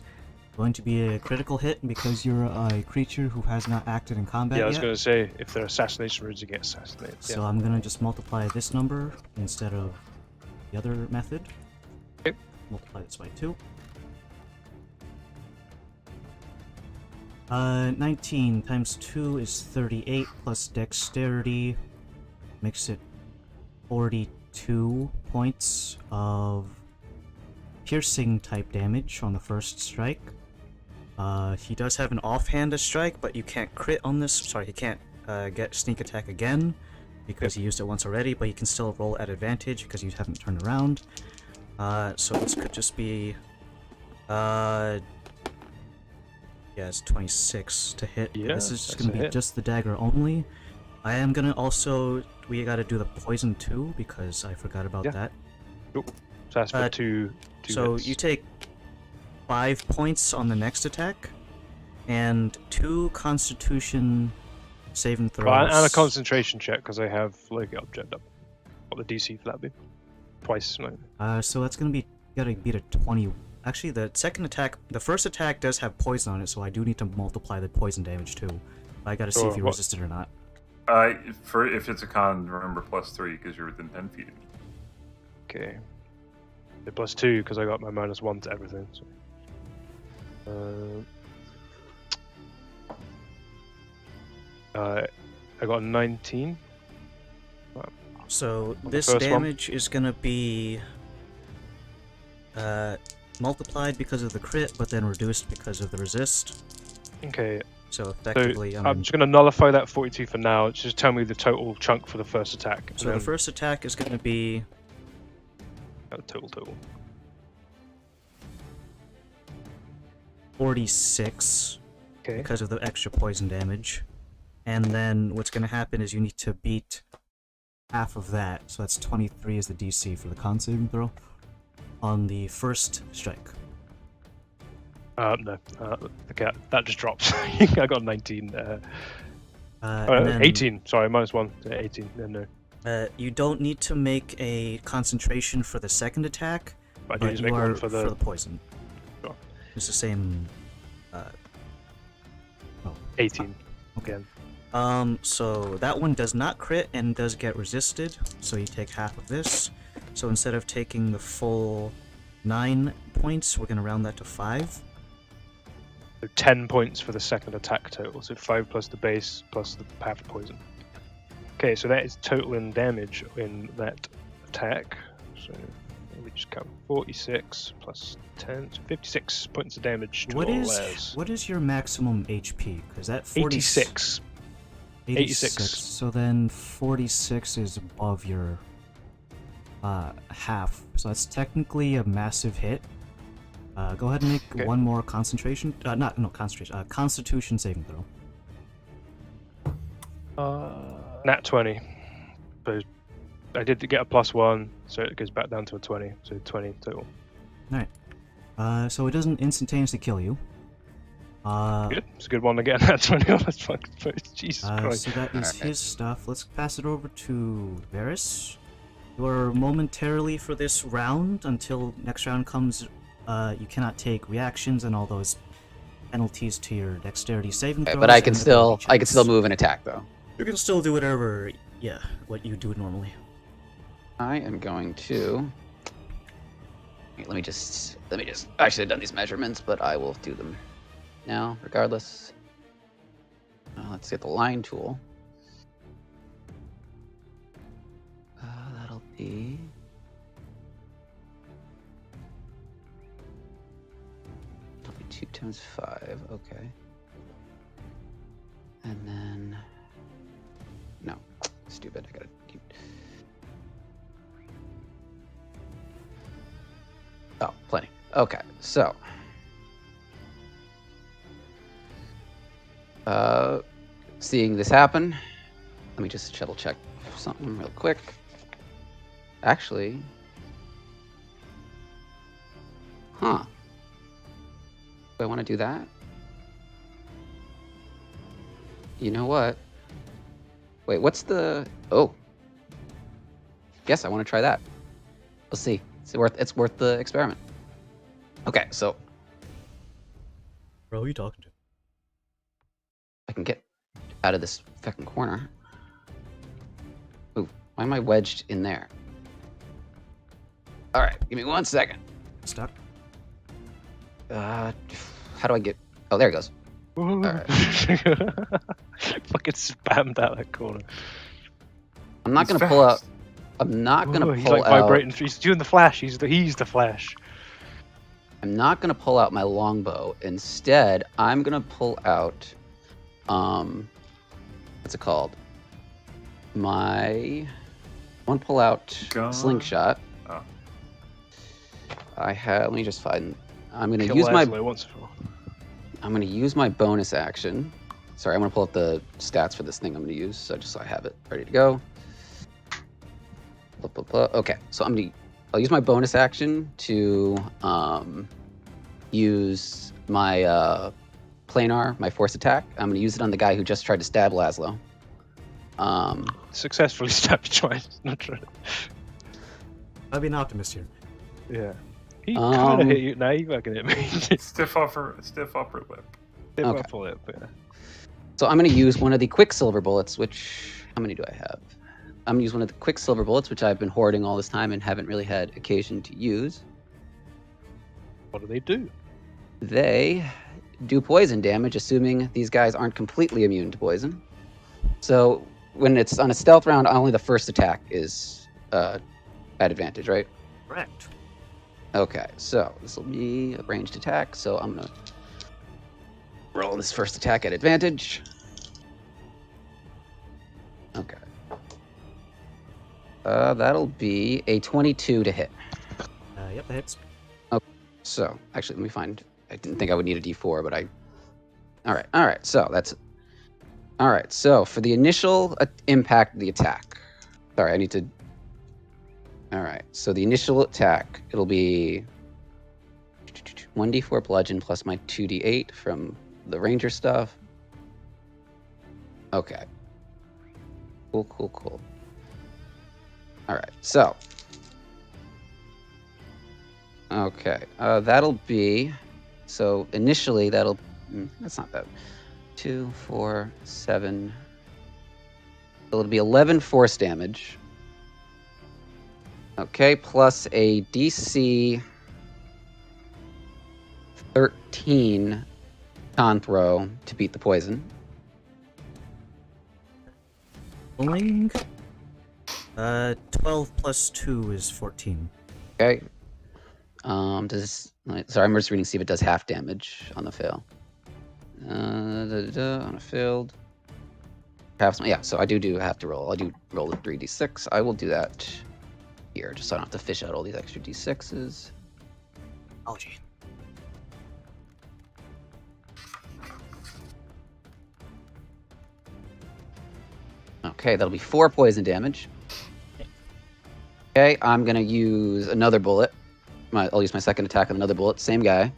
going to be a critical hit because you're a creature who has not acted in combat Yeah, I was yet. going to say, if they're assassination runes, you get assassinated. So Yeah. I'm gonna just multiply this number instead of the other method. Okay. Multiply this by 2. 19 times 2 is 38 plus dexterity makes it 42 points of piercing type damage on the first strike. He does have an offhand strike, but you can't crit on this. Sorry, he can't get sneak attack again because he used it once already, but you can still roll at advantage because you haven't turned around. So this could just be, yeah, it's 26 to hit. Yeah, this is just that's gonna a be hit. just the dagger only. I am gonna also, we gotta do the poison too, because I forgot about Yeah. that. So that's for two So hits. you take 5 points on the next attack, and 2 Constitution saving throws. Well, and a concentration check, because I have like object up. What the DC for that be? Twice. Like. So that's gonna be, you gotta beat a 20. Actually, the first attack does have poison on it, so I do need to multiply the poison damage too. I gotta see if you resist it or not. If it's a con, remember +3 because you're within 10 feet of me. Okay. The +2 because I got my -1 to everything. So. I got a 19. So this first damage is gonna be multiplied because of the crit, but then reduced because of the resist. Okay. So effectively, I'm just gonna nullify that 42 for now. Just tell me the total chunk for the first attack. So the first attack is gonna be total. 46. Okay. Because of the extra poison damage. And then what's going to happen is you need to beat half of that. So that's 23 is the DC for the con saving throw on the first strike. No. Okay, that just drops. I got 19. And then, 18. Sorry, -1 to 18. No. You don't need to make a concentration for the second attack, I do but just you make are one for the poison. Sure. It's the same. 18. Again. So that one does not crit and does get resisted, so you take half of this. So instead of taking the full 9 points, we're going to round that to 5. So 10 points for the second attack total. So 5 plus the base plus the half the poison. Okay, so that is total in damage in that attack. So let me just count. 46 plus 10, so 56 points of damage to What is your maximum HP? Because that 86. 86. So then 46 is above your half. So that's technically a massive hit. Go ahead and make one more concentration. Constitution saving throw. Nat 20. So I did get a +1, so it goes back down to a 20. So 20 total. Alright. So it doesn't instantaneously kill you. Good. It's a good one to get nat 20 on. That's fucking Jesus Christ. So that is his stuff. Let's pass it over to Varys. You are momentarily for this round until next round comes. You cannot take reactions and all those penalties to your dexterity saving throws. But I can still move and attack though. You can still do whatever, what you do normally. I am going to. Let me just. I should have done these measurements, but I will do them now, regardless. Let's get the line tool. That'll be. 2 times 5. Okay. And then. No, stupid. I gotta keep. Oh, plenty. Okay, so. Seeing this happen, let me just shuttle check something real quick. Actually. Do I want to do that? You know what? Wait, what's the... Oh. Guess I want to try that. Let's see. It's worth the experiment. Okay, so... Bro, who are you talking to? I can get out of this fucking corner. Ooh, why am I wedged in there? Alright, give me 1 second. Stuck? How do I get... Oh, there it goes. Alright. Fucking spammed out that corner. I'm not going to pull out... I'm not going to pull he's like out... vibrating. He's doing the flash. He's the flash. I'm not going to pull out my longbow. Instead, I'm going to pull out... What's it called? I want to pull out Gun. slingshot. Oh. Let me just find. I'm gonna Kill use my. Laszlo once for. I'm gonna use my bonus action. Sorry, I'm gonna pull up the stats for this thing I'm gonna use, so I have it ready to go. Blah, blah, blah. Okay, so I'll use my bonus action to use my planar, my force attack. I'm gonna use it on the guy who just tried to stab Laszlo. Successfully stabbed twice. Not true. I'll be an optimist here. Yeah. He kind of hit you. Now you fucking hit me. Stiff upper lip. Stiff upper lip, yeah. So I'm going to use one of the Quicksilver bullets, how many do I have? I'm going to use one of the Quicksilver bullets, which I've been hoarding all this time and haven't really had occasion to use. What do they do? They do poison damage, assuming these guys aren't completely immune to poison. So when it's on a stealth round, only the first attack is at advantage, right? Correct. Okay, so this will be a ranged attack, so I'm going to roll this first attack at advantage. Okay. That'll be a 22 to hit. Yep, that hits. Okay, so actually, let me find. I didn't think I would need a D4, but I. All right. So that's. All right. So for the initial impact of the attack, sorry, I need to. All right. So the initial attack, it'll be 1d4 bludgeon plus my 2d8 from the ranger stuff. Okay. Cool. All right. So. Okay. That'll be. So initially, that'll. That's not that. 2, 4, 7. So it'll be 11 force damage. Okay, plus a DC 13 con throw to beat the poison. Rolling. 12 plus 2 is 14. Okay. Sorry, I'm just reading to see if it does half damage on the fail. On a failed. Perhaps, yeah, so I do have to roll. I do roll a 3d6. I will do that here, just so I don't have to fish out all these extra d6s. Oh, gee. Okay, that'll be 4 poison damage. Okay, I'm gonna use another bullet. I'll use my second attack on another bullet. Same guy.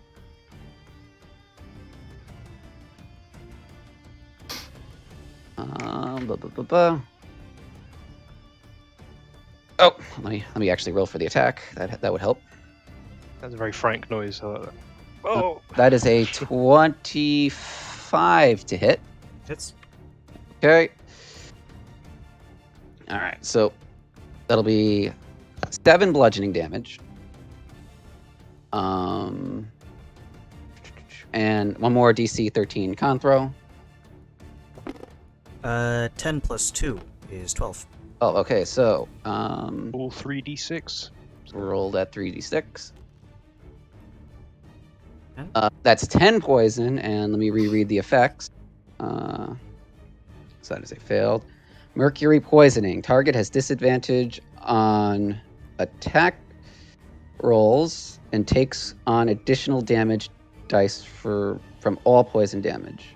Oh, let me actually roll for the attack. That would help. That's a very frank noise. Oh, that is a 25 to hit. Hits. Okay. All right, so that'll be 7 bludgeoning damage. And one more DC 13 con throw. 10 plus 2 is 12. Oh, okay, so all 3d6. Rolled at 3d6. Okay. That's 10 poison, and let me reread the effects. So that is a failed. Mercury poisoning. Target has disadvantage on attack rolls and takes on additional damage dice from all poison damage.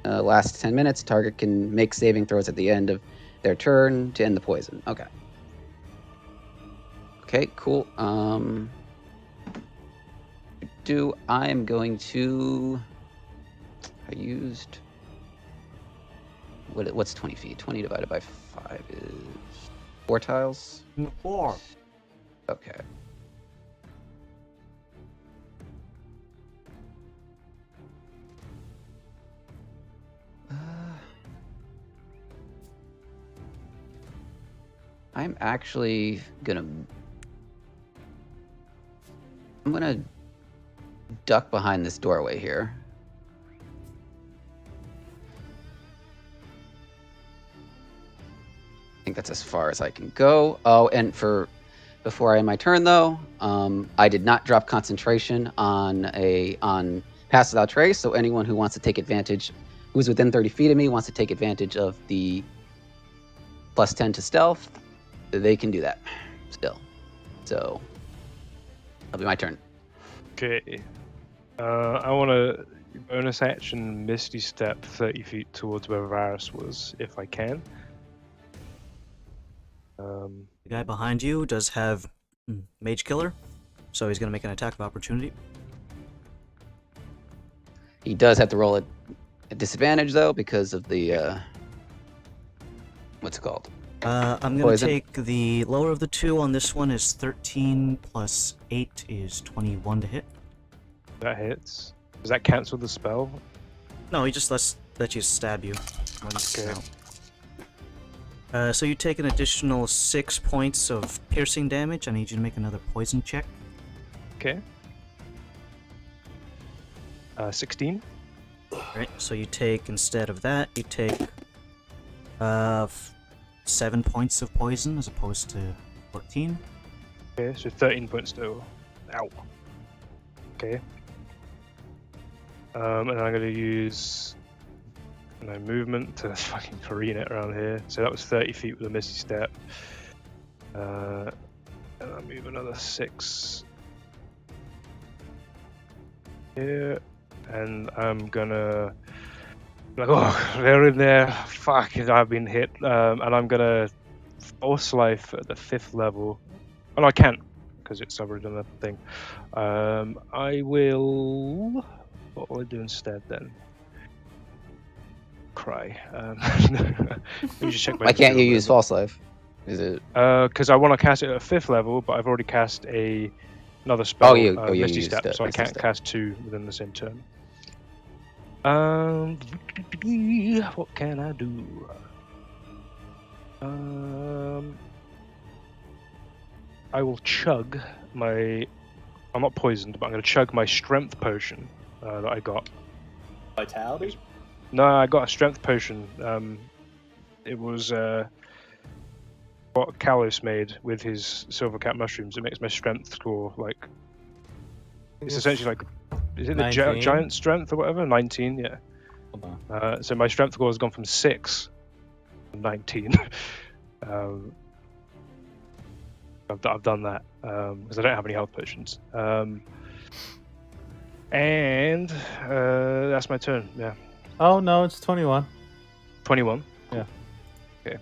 Last 10 minutes, target can make saving throws at the end of their turn to end the poison. Okay. Okay, cool. I'm going to. I used. What's 20 feet? 20 divided by 5 is 4 tiles? 4. Okay. I'm actually I'm gonna duck behind this doorway here. I think that's as far as I can go. Oh, and before I end my turn though, I did not drop concentration on Pass Without Trace, so anyone who wants to take advantage, who's within 30 feet of me, wants to take advantage of the +10 to stealth, they can do that still. So That'll be my turn. Okay. I want to bonus action Misty Step 30 feet towards where Varus was, if I can. The guy behind you does have Mage Killer, so he's going to make an attack of opportunity. He does have to roll at a disadvantage, though, because of the... what's it called? I'm going to take the lower of the two on this one is 13 plus 8 is 21 to hit. That hits. Does that cancel the spell? No, he just lets you stab you. Okay. So you take an additional 6 points of piercing damage. I need you to make another poison check. Okay. 16. Right, so you take, instead of that, you take 7 points of poison as opposed to 14. Okay, so 13 points total. Ow. Okay. And I'm going to use my movement to fucking careen it around here. So that was 30 feet with a Misty Step. And I'll move another 6 here. And I'm gonna... Like, oh, they're in there. Fuck, I've been hit. And I'm gonna Force Life at the 5th level. Oh, no, I can't, because it's covered in the thing. I will... What will I do instead then? Cry. Let me just check my... Why can't you use False Life? Is it... Because I want to cast it at 5th level, but I've already cast another spell, Misty Step, so I can't cast 2 within the same turn. What can I do? I will chug my... I'm not poisoned, but I'm going to chug my strength potion that I got. Vitality? No, I got a strength potion. It was what Kalos made with his silver cap mushrooms. It makes my strength score like... It's essentially like... Is it the giant strength or whatever? 19, yeah. So my strength score has gone from 6 to 19. I've done that because I don't have any health potions. And that's my turn, yeah. Oh, no, it's 21. 21? Yeah. Okay.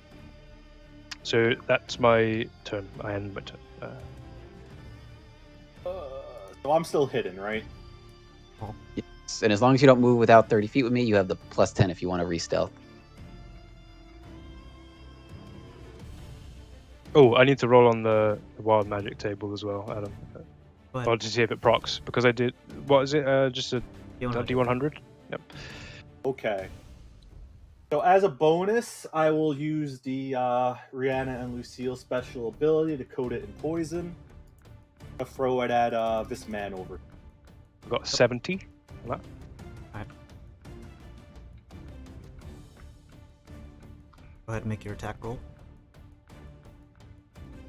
So that's my turn. I end my turn. So I'm still hidden, right? Yes. And as long as you don't move without 30 feet with me, you have the +10 if you want to re-stealth. Oh, I need to roll on the wild magic table as well, Adam. But Well, to see if it procs, because I did... What is it? Just a D100? Yep. Okay. So as a bonus, I will use the Rihanna and Lucille special ability to coat it in poison. I'll throw it at this man over. I've got 70 on that. Go ahead and make your attack roll.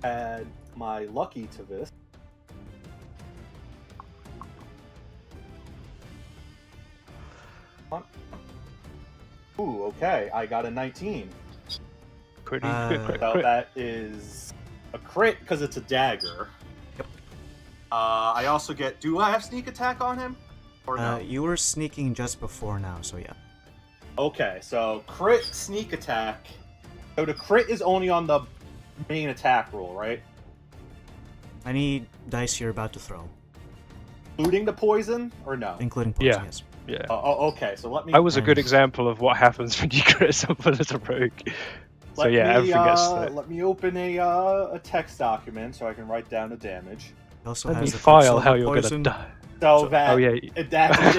Add my lucky to this. Ooh, okay. I got a 19. Pretty So that is a crit because it's a dagger. Yep. I also get... Do I have sneak attack on him? Or no? You were sneaking just before now, so yeah. Okay, so crit, sneak attack. So the crit is only on the main attack roll, right? I need dice you're about to throw. Including the poison, or no? Including poison, Yeah. yes. Yeah. Okay, so let me... I was a good example of what happens when you crit someone as a rogue. So yeah, everything gets split. Let me open a text document so I can write down the damage. It also Let me has the file quicksilver how you're poison. gonna die. So that... Oh yeah.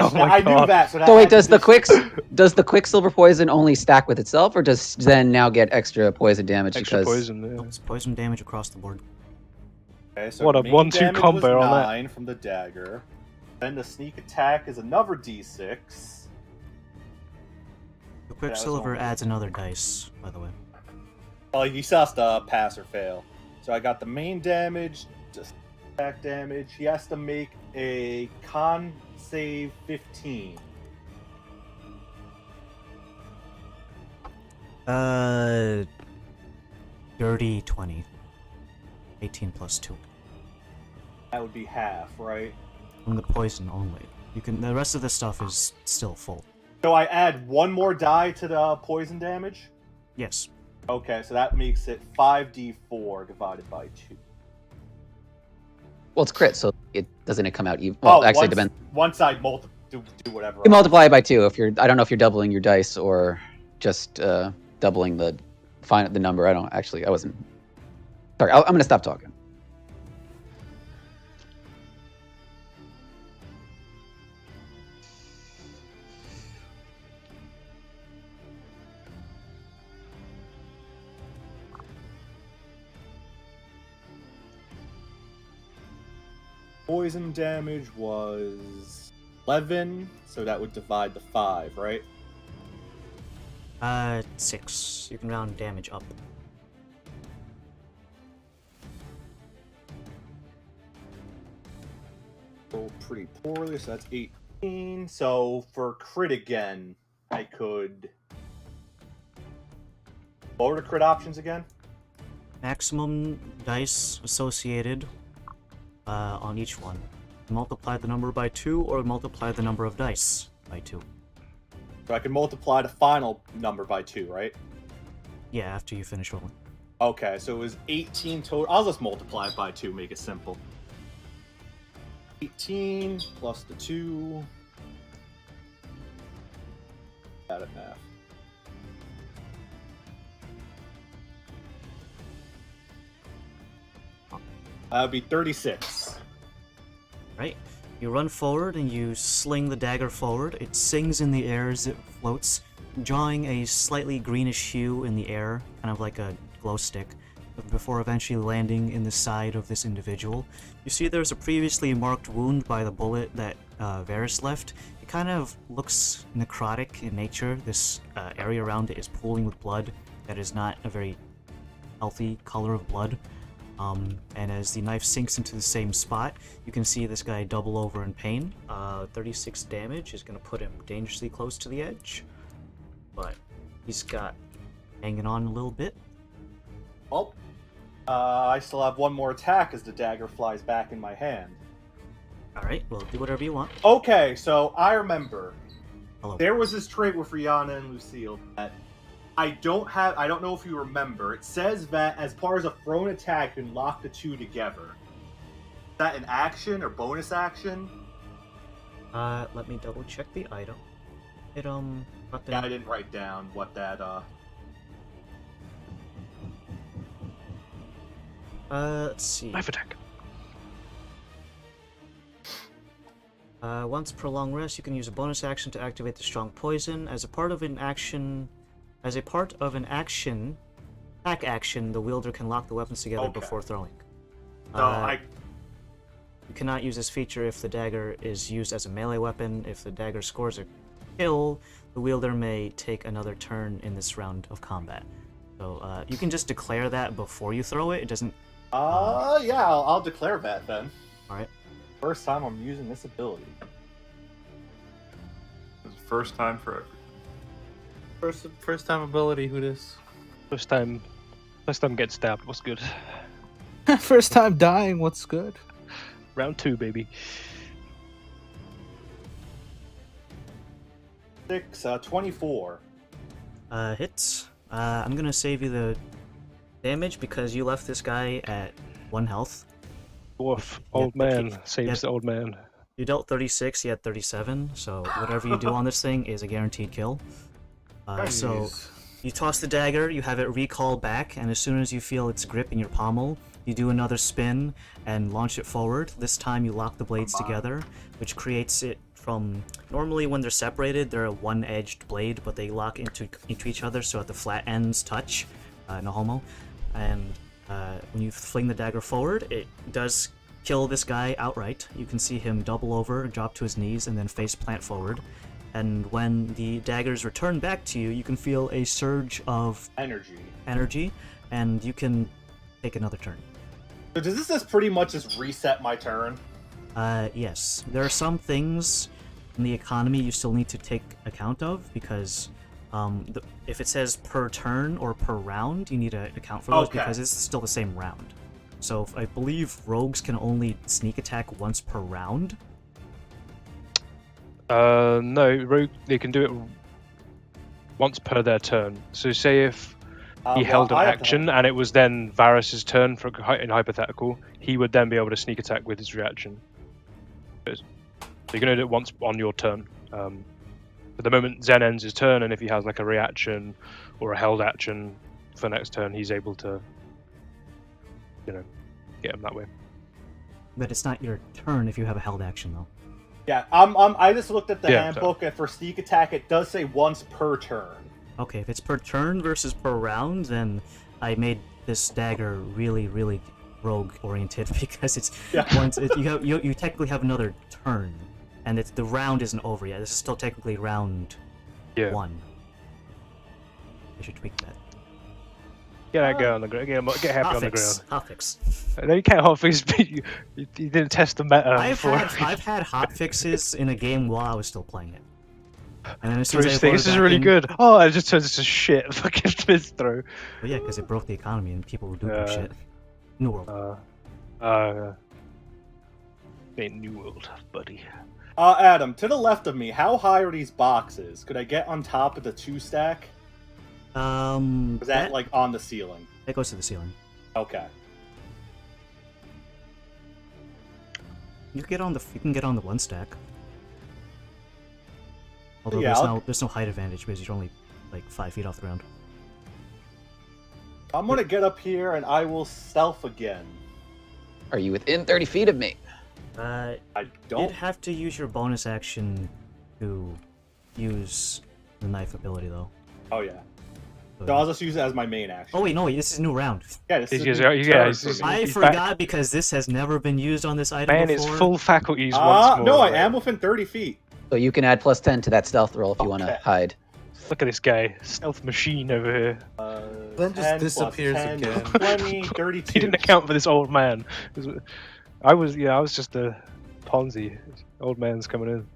Oh my I knew God. that. So, that So wait, adds does the Quicksilver poison only stack with itself, or does Zen now get extra poison damage Extra because... poison, yeah. It's poison damage across the board. Okay, so What a main 1-2 damage combo was on that. 9 from the dagger. Then the sneak attack is another d6. The Quicksilver only- adds another dice, by the way. Well, he still has to pass or fail. So I got the main damage, just attack damage. He has to make a con save 15. Dirty 20. 18 plus 2. That would be half, right? From the poison only. You can. The rest of the stuff is still full. So I add one more die to the poison damage? Yes. Okay, so that makes it 5d4 divided by 2. Well, it's crit, so it doesn't come out even. Well, actually, it depends. Once I do whatever. You multiply it by 2 if you're. I don't know if you're doubling your dice or just doubling the number. I wasn't. Sorry, I'm gonna stop talking. Poison damage was 11, so that would divide the 5, right? 6. You can round damage up. Rolled pretty poorly, so that's 18. So for crit again, I could... What were the crit options again? Maximum dice associated on each one. Multiply the number by 2 or multiply the number of dice by 2. So I can multiply the final number by 2, right? Yeah, after you finish rolling. Okay, so it was 18 total. I'll just multiply it by 2, make it simple. 18 plus the 2. Bad at math. That would be 36. Right. You run forward and you sling the dagger forward. It sings in the air as it floats, drawing a slightly greenish hue in the air, kind of like a glow stick, before eventually landing in the side of this individual. You see there's a previously marked wound by the bullet that Varys left. It kind of looks necrotic in nature. This area around it is pooling with blood that is not a very healthy color of blood. And as the knife sinks into the same spot, you can see this guy double over in pain. 36 damage is going to put him dangerously close to the edge, but he's got hanging on a little bit. Well, I still have one more attack as the dagger flies back in my hand. Alright, well, do whatever you want. Okay, so I remember. Hello. There was this trait with Rihanna and Lucille that I don't know if you remember. It says that as part of a thrown attack, you can lock the two together. Is that an action or bonus action? Let me double check the item. Weapon. Yeah, I didn't write down what that, let's see. Knife attack. Once per long rest, you can use a bonus action to activate the strong poison. As a part of an action, attack action, the wielder can lock the weapons together before throwing. You cannot use this feature if the dagger is used as a melee weapon. If the dagger scores a kill, the wielder may take another turn in this round of combat. So you can just declare that before you throw it. It doesn't. Yeah, I'll declare that then. All right. First time I'm using this ability. It's the first time for everything. First time ability, who this? First time getting stabbed. What's good? First time dying, what's good? Round 2, baby. 24. Hits. I'm gonna save you the damage because you left this guy at 1 health. Dwarf, old man, saves the old man. You dealt 36, he had 37, so whatever you do on this thing is a guaranteed kill. So you toss the dagger, you have it recall back, and as soon as you feel its grip in your pommel, you do another spin and launch it forward. This time you lock the blades together, which creates it from... Normally when they're separated, they're a one-edged blade, but they lock into each other so that the flat ends touch. No homo. And when you fling the dagger forward, it does kill this guy outright. You can see him double over, drop to his knees, and then face plant forward. And when the daggers return back to you, you can feel a surge of energy, and you can take another turn. So does this just pretty much just reset my turn? Yes. There are some things in the economy you still need to take account of, because if it says per turn or per round, you need to account for those because it's still the same round. So I believe rogues can only sneak attack once per round. No, rogue. They can do it once per their turn. So say if he held an action and it was then Varus's turn for in hypothetical, he would then be able to sneak attack with his reaction. So you're gonna do it once on your turn. At the moment Zen ends his turn, and if he has like a reaction or a held action for next turn, he's able to, get him that way. But it's not your turn if you have a held action, though. Yeah, I just looked at the handbook, and for sneak attack, it does say once per turn. Okay, if it's per turn versus per round, then I made this dagger really, really rogue-oriented because it's once you technically have another turn, and the round isn't over yet. This is still technically round 1. I should tweak that. Get that guy on the ground. Get happy on the ground. Hotfix. No, you can't hotfix. You didn't test the meta. I've had hotfixes in a game while I was still playing it. And then as soon as this is really good. Oh, it just turns into shit. Fucking fist throw. Well, yeah, because it broke the economy and people would do good shit. New World. Ain't New World, buddy. Adam, to the left of me, how high are these boxes? Could I get on top of the 2 stack? Or is that like on the ceiling? That goes to the ceiling. Okay. You can get on the 1 stack. Although there's no height advantage because you're only like 5 feet off the ground. I'm gonna get up here and I will stealth again. Are you within 30 feet of me? I don't. You'd have to use your bonus action to use the knife ability, though. Oh yeah. So I'll just use it as my main action. Oh wait, no, this is a new round. Yeah, this is I forgot because this has never been used on this item Man, before. it's full faculties once more. No, I am within 30 feet. So you can add +10 to that stealth roll if you want to hide. Look at this guy, stealth machine over here. Then just disappears 10, again. 20, 32. He didn't account for this old man. I was just a Ponzi. Old man's coming in.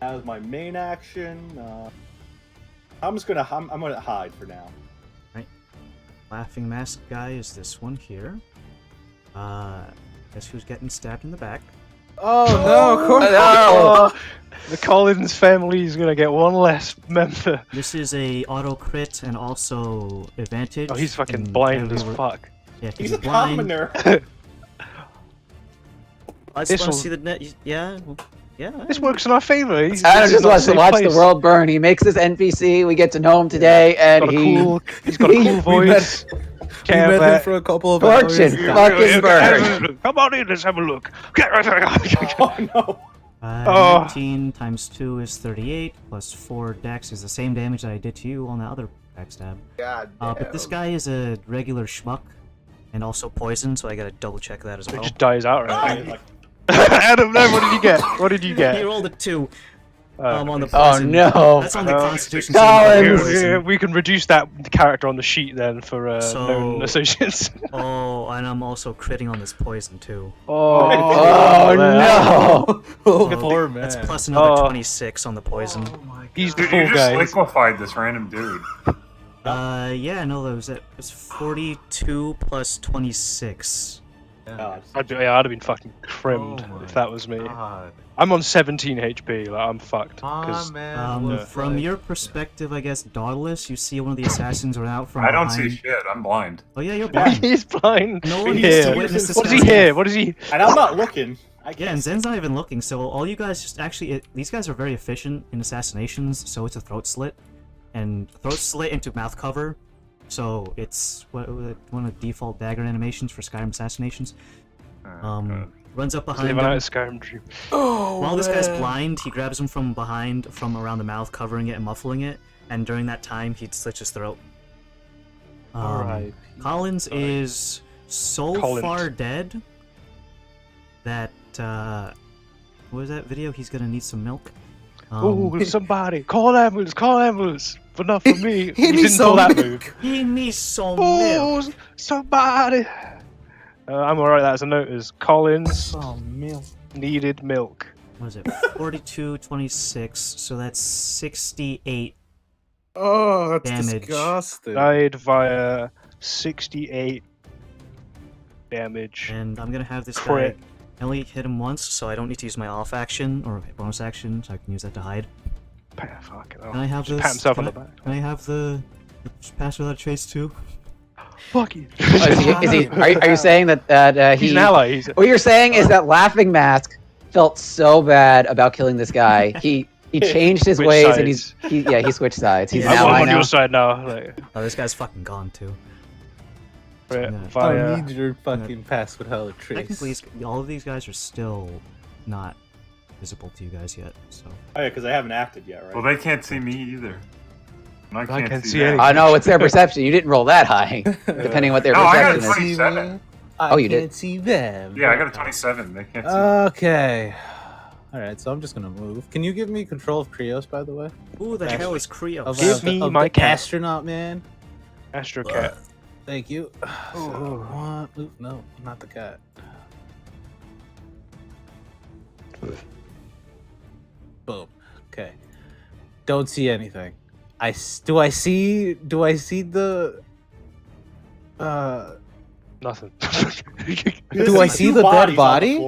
As my main action, I'm gonna hide for now. Right. Laughing mask guy is this one here. Guess who's getting stabbed in the back? Oh no! Of course. Oh, the Collins family is gonna get one less member. This is a auto crit and also advantage. Oh, he's fucking blind as fuck. Yeah, He's a blind. commoner. Let's see the net. Yeah. This works in our favor. Adam just wants to watch the world burn. He makes this NPC. We get to know him today, and he's got a cool voice. We met him for a couple of Fortune, hours. fucking burn. Come on in, let's have a look. Oh no. 19 times 2 is 38, plus 4 dex is the same damage that I did to you on the other backstab. God but this guy is a regular schmuck, and also poison, so I gotta double check that as well. He just dies outright. Adam, no, what did you get? What did you get? He rolled a 2. On the oh no! That's on the Constitution. We can reduce that character on the sheet then for known associates. Oh, and I'm also critting on this poison too. Oh no! Poor man. That's plus another 26 on the poison. Oh my God. He's the Dude, cool you just guy. liquefied this random dude. Yeah, no, that was 42 plus 26. God. I'd have been fucking crimmed if that was me. God. I'm on 17 HP, like I'm fucked. From your perspective, I guess, Dauntless, you see one of the assassins run out from I don't behind. see shit. I'm blind. Oh yeah, you're blind. He's blind. No one He's gets to here. witness this. What does he hear? What is he? And I'm not looking. Yeah, and Zen's not even looking, so all you guys just actually... these guys are very efficient in assassinations, so it's a throat slit. And throat slit into mouth cover, so it's one of the default dagger animations for Skyrim assassinations. Runs up behind him. Skyrim Dream. While this guy's blind, he grabs him from behind, from around the mouth, covering it and muffling it, and during that time, he'd slits his throat. Alright. Collins is so far dead that, what was that video? He's gonna need some milk. Oh, somebody! Call ambulance! Call ambulance! But not for me. He didn't needs pull some that milk. move. He needs some Oh, milk. somebody! I'm gonna write that as a note. As Collins milk. needed milk. What is it? 42, 26, so that's 68. Oh, that's Damage. disgusting. Died via 68 damage. And I'm gonna have this Crit. guy only hit him once, so I don't need to use my off action or bonus action, so I can use that to hide. Fucking hell. Can I have Just this? pat himself can on the I- back. Can I have the pass without a trace too? Fuck you. Are you saying that He's an ally. What you're saying is that Laughing Mask felt so bad about killing this guy. He changed his Switch ways sides. and he switched sides. He's an I'm ally on now. your side now. Like, Oh, this guy's fucking gone too. right, Yeah. I via... need your fucking pass without a trace. Technically, all of these guys are still not visible to you guys yet, so... Oh yeah, because I haven't acted yet, right? Well, they can't see me either. And I can't see see them. anything. I know it's their perception. You didn't roll that high, depending what their No, I got a perception is. 27. I Oh, you did? can't see them. Yeah, I got a 27. They can't see me. Okay. Alright, so I'm just gonna move. Can you give me control of Krios, by the way? Who the hell is Krios? Of, Give me of my the cat. astronaut man. Astro Cat. Thank you. So, Ooh. one, oop, no, not the cat. Boom. Okay. Don't see anything. Do I see the Nothing. Do I see the dead body?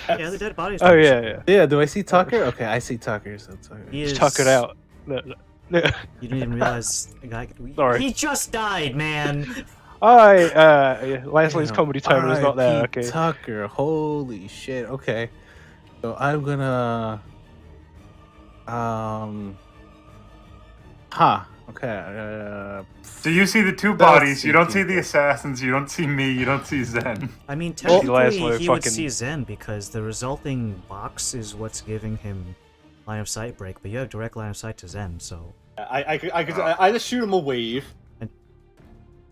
Yeah, the dead body's Oh, yeah. Yeah, do I see Tucker? Okay, I see Tucker. So Tucker. He Just is... tuck it out. No. You didn't even realize the guy... Sorry. He just died, man! Alright, Leslie's Damn. comedy timer is not there, R.I.P. okay. Tucker, holy shit. Okay. So I'm gonna okay. So you see the two Let's bodies. see You don't see people. the assassins. You don't see me. You don't see Zen. I mean, Well, technically, Laszlo he would fucking- see Zen because the resulting box is what's giving him line of sight break, but you have direct line of sight to Zen, so... I just shoot him a wave.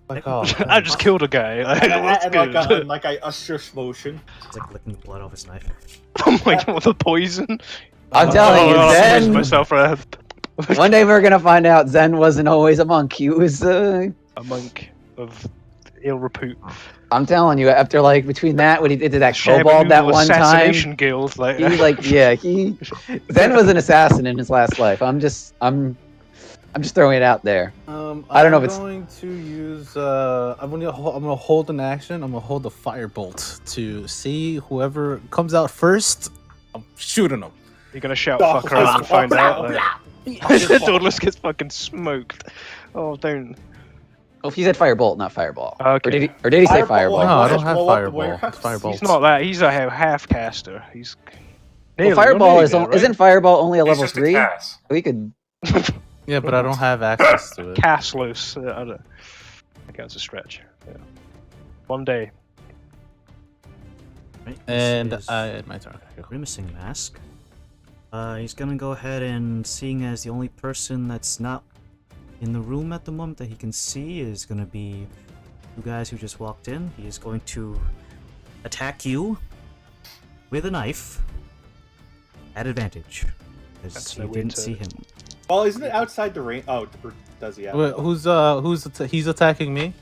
Like, oh, I just killed a guy. and like a shush motion. It's like licking the blood off his knife. Oh my god, the poison. I'm telling you, I'm Zen. myself a One day we're gonna find out Zen wasn't always a monk. He was. monk of ill repute. I'm telling you, after like between that, what he did to that kobold Shabu that one time, assassination guild, like he Zen was an assassin in his last life. I'm just throwing it out there. I don't know if it's- I'm going to use. I'm gonna hold an action. I'm gonna hold the firebolt to see whoever comes out first. I'm shooting them. You're gonna shout Oh, fuck around and find out. Like, Like, Dauntless gets fucking smoked. Oh, don't. Oh, he said firebolt, not fireball. Okay. Or did he say Fireball. fireball? No, I don't just have blow up the fireball. warehouse. It's firebolt. He's not that. He's a half caster. He's. Well, Nearly, fireball you're is nearly there, isn't fireball only a He's level just a 3? Cass. We could. Yeah, but I don't have access to it. Cast loose. I don't. I think that's a stretch. Yeah. One day. Right? And This is my turn. Okay, go. Grimacing Mask. He's gonna go ahead and, seeing as the only person that's not in the room at the moment that he can see is gonna be two guys who just walked in, he is going to attack you with a knife at advantage. Because That's you no way didn't to- see him. well, isn't it outside the range? Oh, or does he have? Wait, he's attacking me?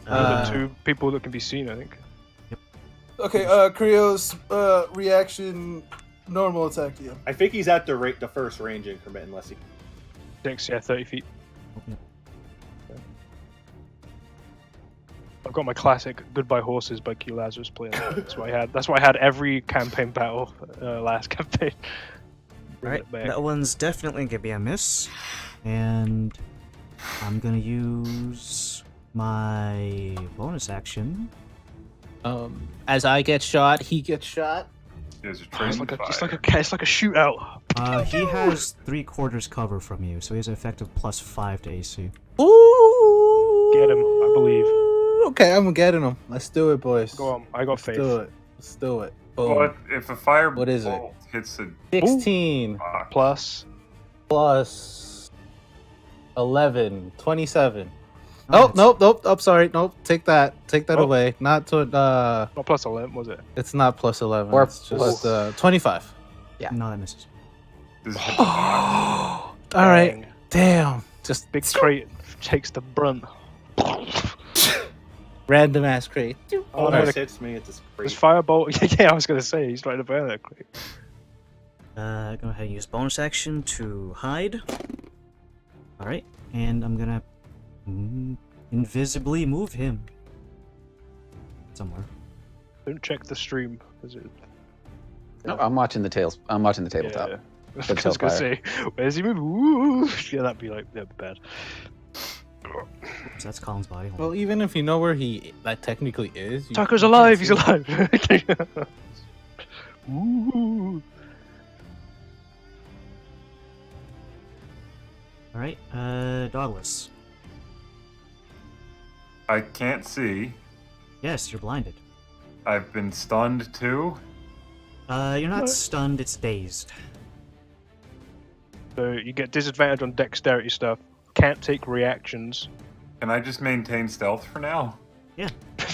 The two people that can be seen, I think. Okay, Krios, reaction, normal attack to you. I think he's at the first range increment, unless he. 30 feet. Yeah. I've got my classic "Goodbye Horses" by Q Lazarus playing. That's what I had. That's why I had every campaign battle last campaign. Bring Alright, it back. that one's definitely gonna be a miss. And I'm gonna use my bonus action. As I get shot, he gets shot. There's a It's train like a, fire. it's like a shootout. He has 3/4 cover from you, so he has an effective +5 to AC. Ooh! Get him, I believe. Okay, I'm getting him. Let's do it, boys. Go on, I got Let's faith. do it. Let's do it. Boom. But if a fire What is it? bolt hits a 16 box, Plus, plus 11, 27. Oh, Oh, nope. Oh, sorry. Nope. Take that Oh. away. Not to, not plus 11, was it? it's not plus 11. Or it's just 25. No, that misses. does it hit the box? All right. Bang. Damn. Just Big crate takes the brunt. random ass crate. Oh, no, no, the- hits me. It's This great. firebolt. Yeah, I was gonna say he's right about that crate. Go ahead and use bonus action to hide. Alright, and I'm gonna invisibly move him. somewhere. Don't check the stream. Is it? No, I'm watching the tails. I'm watching the tabletop. Yeah. I The was gonna tailfire. say, where's he moving? Ooh. Yeah, that'd be bad. Oops, that's Colin's body. Hold on. Well, even if you know where he technically is, you Tucker's can't alive. see He's alive. Ooh. All right, Dogless. I can't see. Yes, you're blinded. I've been stunned too. You're not What? stunned. It's dazed. So you get disadvantage on dexterity stuff. Can't take reactions. Can I just maintain stealth for now?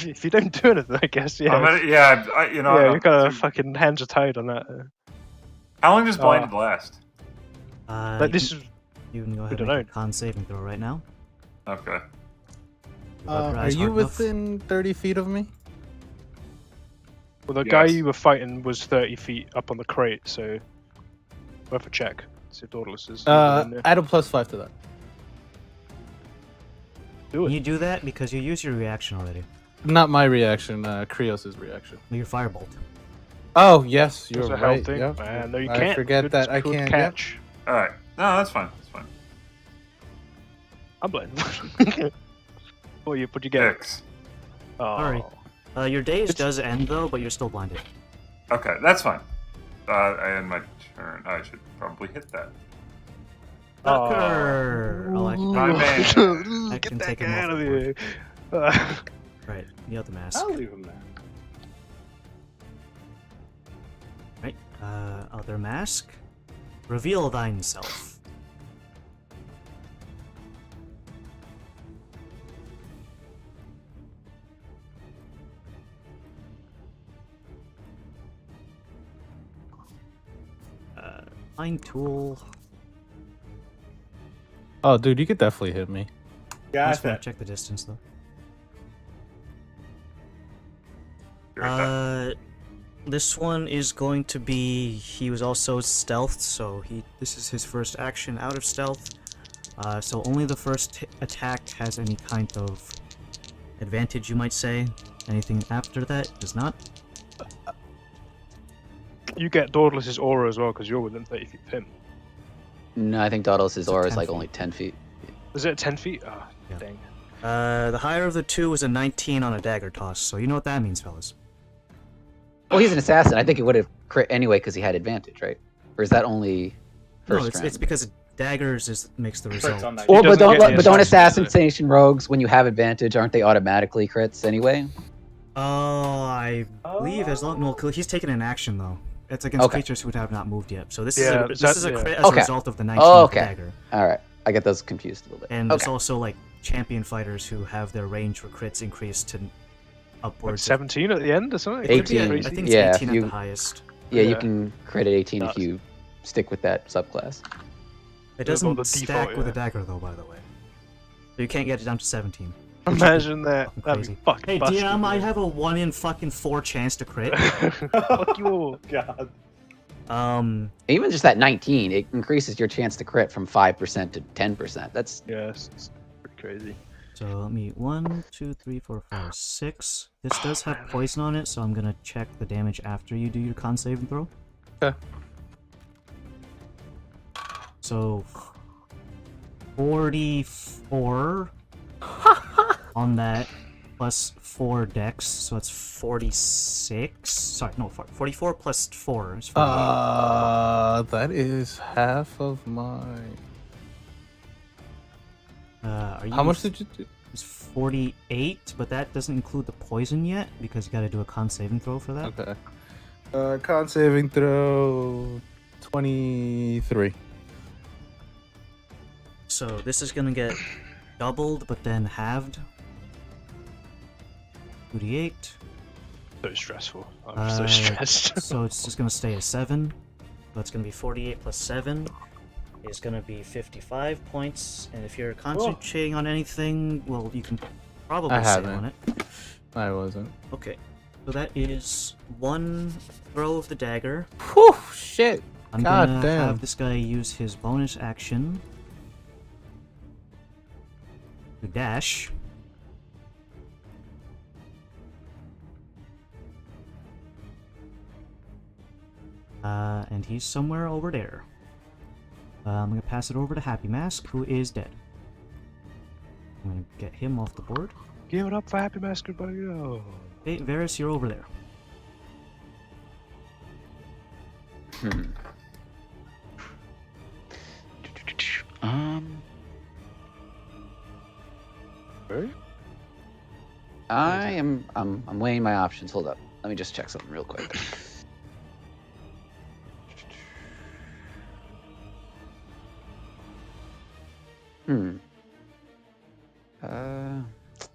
If you don't do anything, I guess. Yeah. You know. I Yeah, don't- you're kind of fucking hands are tied on that. How long does blinded last? Like You this can- is. You can go ahead don't and make know. a con saving throw right now. Okay. Rub your Are eyes you hard enough. within 30 feet of me? Well, the guy Yes. you were fighting was 30 feet up on the crate, so worth a check. See if Dauntless is in there. Add a +5 to that. Do Can it. you do that because you used your reaction already? Not my reaction, Krios' reaction. Your firebolt. Oh, yes, you're That's a right. hell thing. Yep. Man, no, you I can't. forget Good- that I good can't. Yep. catch. All right. No, that's fine. That's fine. I'm blind. What'd you get? 6. Oh. Sorry. Your daze does end though, but you're still blinded. Okay, that's fine. I end my turn. I should probably hit that. Tucker! Oh, I can, My man. I Get can that take guy him off out of the here. right, the other mask. I'll leave him there. Right, other mask. Reveal thine self. Fine tool. Oh, dude, you could definitely hit me. I Got just want that. to check the distance though. Your attack. This one is going to be. He was also stealthed, so this is his first action out of stealth. So only the first attack has any kind of advantage, you might say. Anything after that does not. You get Dauntless's aura as well because you're within 30 feet of him. No, I think Dauntless's aura is 10 like feet. only 10 feet. Is it 10 feet? Ah, Yeah. dang. The higher of the two was a 19 on a dagger toss, so you know what that means, fellas. Well, he's an assassin. I think he would have crit anyway because he had advantage, right? Or is that only first No, it's round? because daggers makes the Crits result. on that. Well, He but doesn't get the but don't assassin, does it? assassination rogues when you have advantage aren't they automatically crits anyway? Oh, I believe as long no, he's taking an action though. It's against Okay. creatures who would have not moved yet. So this Yeah, is a yeah. crit as Okay. a result of the 19 Oh, with the okay. dagger. All right, I get those confused a little bit. And there's okay. also like champion fighters who have their range for crits increased to What, upwards. 17 at the end or something? It could be 18. I think it's Yeah, 18 at you- the highest. Yeah, you Yeah. can crit at 18 Nuts. if you stick with that subclass. It Yeah, doesn't well, the stack default, with a yeah. dagger though, by the way. So you can't get it down to 17. Imagine that. Fucking That'd crazy. be fucking Hey, busted, DM, I yeah. have a 1 in fucking 4 chance to crit. Fuck you all. God. Even just that 19, it increases your chance to crit from 5% to 10%. That's Yeah, it's pretty crazy. So let me 1, 2, 3, 4, 5, 6. This does have poison on it, so I'm gonna check the damage after you do your con saving throw. Okay. So 44 on that, plus 4 dex, so it's 46. Sorry, no, 44 plus 4 is 48. That is half of my. Are you How much did you do? It's 48, but that doesn't include the poison yet because you got to do a con saving throw for that. Okay. Con saving throw 23. So this is gonna get doubled, but then halved. 2d8. So stressful. I'm so stressed. So it's just gonna stay at 7. So it's gonna be 48 plus 7 is gonna be 55 points. And if you're concentrating on anything, well, you can probably I save haven't. on it. I wasn't. Okay. So that is 1 throw of the dagger. Whew, shit. I'm God gonna damn. have this guy use his bonus action to dash. and he's somewhere over there. I'm gonna pass it over to Happy Mask, who is dead. I'm gonna get him off the board. Give it up for Happy Mask, buddy. Oh. Hey, Varys, you're over there. I'm weighing my options. Hold up. Let me just check something real quick.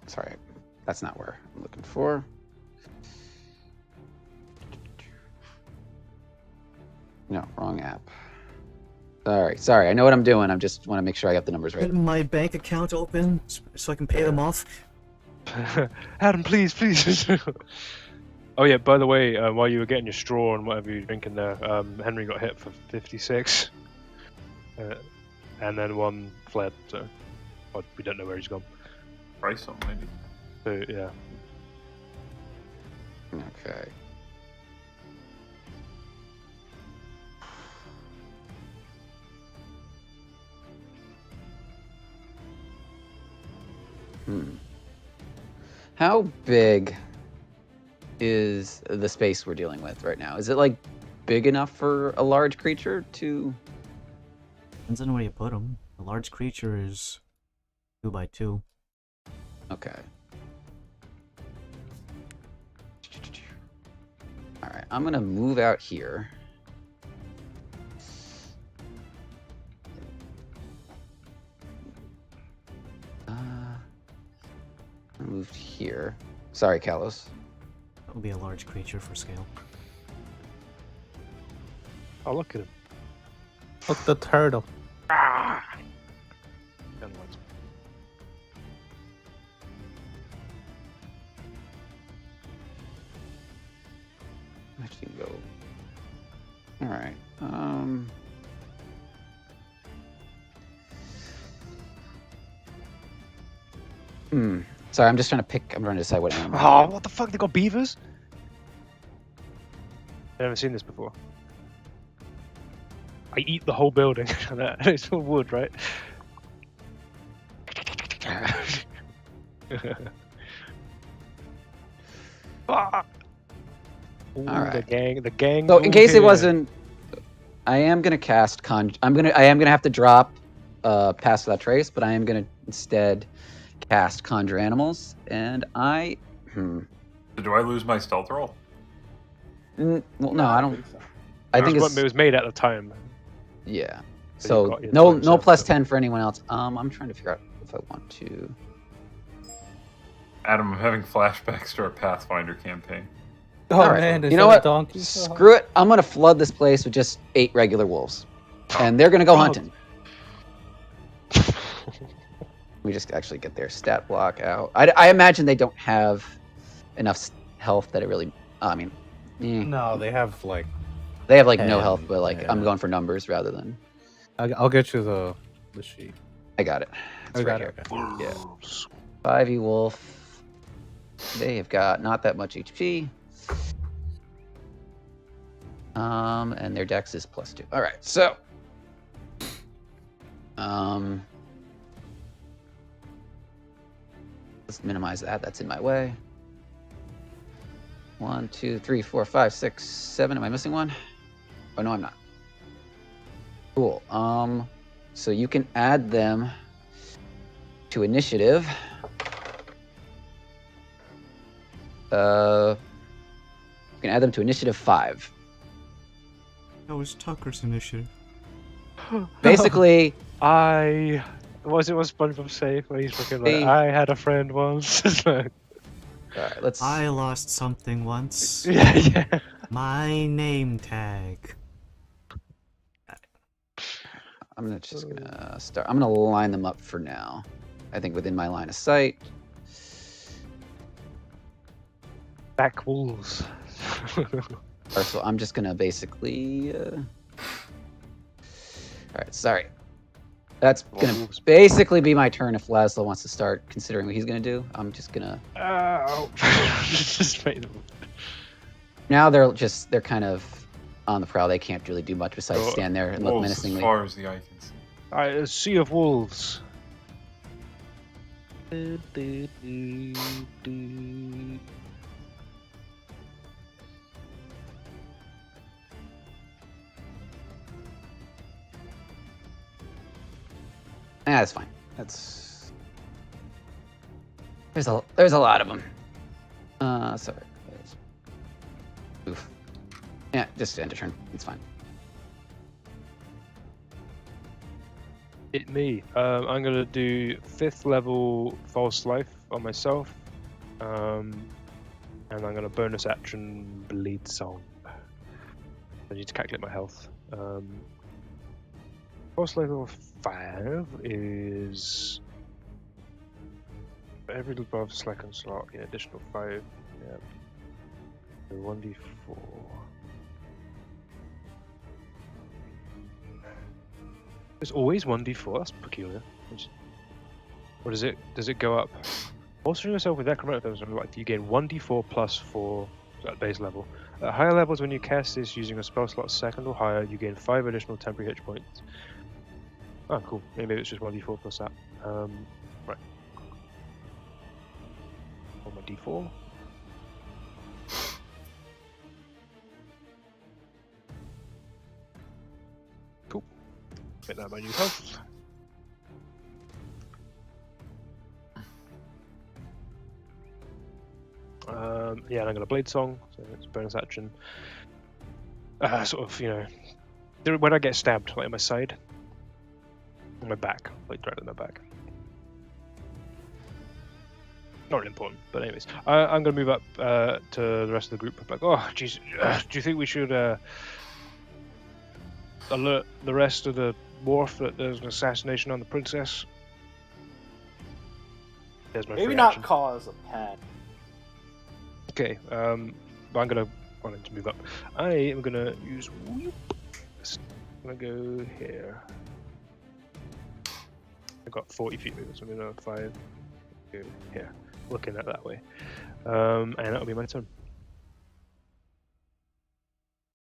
Sorry. That's not where I'm looking for. No, wrong app. Sorry. I know what I'm doing. I just want to make sure I got the numbers right. Get my bank account open so I can pay them off. Adam, please. Oh yeah, by the way, while you were getting your straw and whatever you're drinking there, Henry got hit for 56. And then one fled, so we don't know where he's gone. Price on maybe. So yeah. Okay. How big is the space we're dealing with right now? Is it like big enough for a large creature to? Depends on where you put him. A large creature is 2 by 2. Okay. All right, I'm gonna move out here. I moved here. Sorry, Kalos. That would be a large creature for scale. Oh, look at him. Look, the turtle. Ah! Actually, go. All right. Sorry, I'm just trying to pick. I'm trying to decide what animal. Oh, what the fuck? They got beavers? I've never seen this before. I eat the whole building. It's all wood, right? Ah! Ooh, All right. The gang. So, in case here. it wasn't, I am gonna cast I am gonna have to drop Pass Without Trace, but I am gonna instead cast Conjure Animals, and I. So do I lose my stealth roll? Well, no, I don't. so. I think it was made at the time. Yeah. So So you've got your no time no set, plus so- 10 for anyone else. I'm trying to figure out if I want to. Adam, I'm having flashbacks to our Pathfinder campaign. Oh All right. man, is You know that a what? donkey? Screw it. I'm gonna flood this place with just 8 regular wolves, and they're gonna go Oh. hunting. We just actually get their stat block out. I imagine they don't have enough health that it really. I mean, No, they have like. they have like no 10, health, but like I'm yeah. going for numbers rather than. I'll get you the sheet. I got it. It's I right got here. it. Yeah. 5e wolf. They have got not that much HP. And their dex is +2. All right, so. Let's minimize that. That's in my way. 1, 2, 3, 4, 5, 6, 7. Am I missing one? Oh no, I'm not. Cool. So you can add them to initiative. You can add them to initiative 5. That was Tucker's initiative. Basically, Was SpongeBob say where he's looking like, Hey. I had a friend once? Like, all right, let's. I lost something once. yeah. My name tag. I'm just gonna start. I'm gonna line them up for now. I think within my line of sight. Back wolves. So I'm just gonna basically. All right, sorry. That's gonna Wolves. basically be my turn if Laszlo wants to start considering what he's gonna do. I'm just gonna. Ow. Just made them. Now they're kind of on the prowl. They can't really do much besides Sure. stand there and look Wolves menacingly. as far as the eye can see. Alright, a sea of wolves. That's fine. That's there's a lot of them. Sorry. Oof. Yeah, just end a turn. It's fine. Hit me. I'm gonna do 5th level false life on myself. And I'm gonna bonus action bleed song. I need to calculate my health. False level 5 is every above second slot, yeah, additional 5. Yeah. So 1d4. There's always 1d4. That's peculiar. Or does it go up? Bolstering yourself with necromantic items, like you gain 1d4 plus 4 at base level. At higher levels, when you cast this using a spell slot 2nd or higher, you gain 5 additional temporary hit points. Oh, cool. Maybe it's just 1d4 plus that. Right. On my d4. Cool. Make that my new health. Yeah, and I'm gonna blade song, so it's bonus action. Sort of, you know, when I get stabbed, like on my side, on my back, like directly on my back. Not really important, but anyways, I'm gonna move up to the rest of the group. Like, oh, jeez, do you think we should alert the rest of the wharf that there's an assassination on the princess? There's my Maybe free not action. cause a panic. Okay, I'm gonna want to move up. I am gonna use whoop. I'm gonna go here. I got 40 feet movement, so I'm gonna 5. Go here, looking at that way, and that'll be my turn.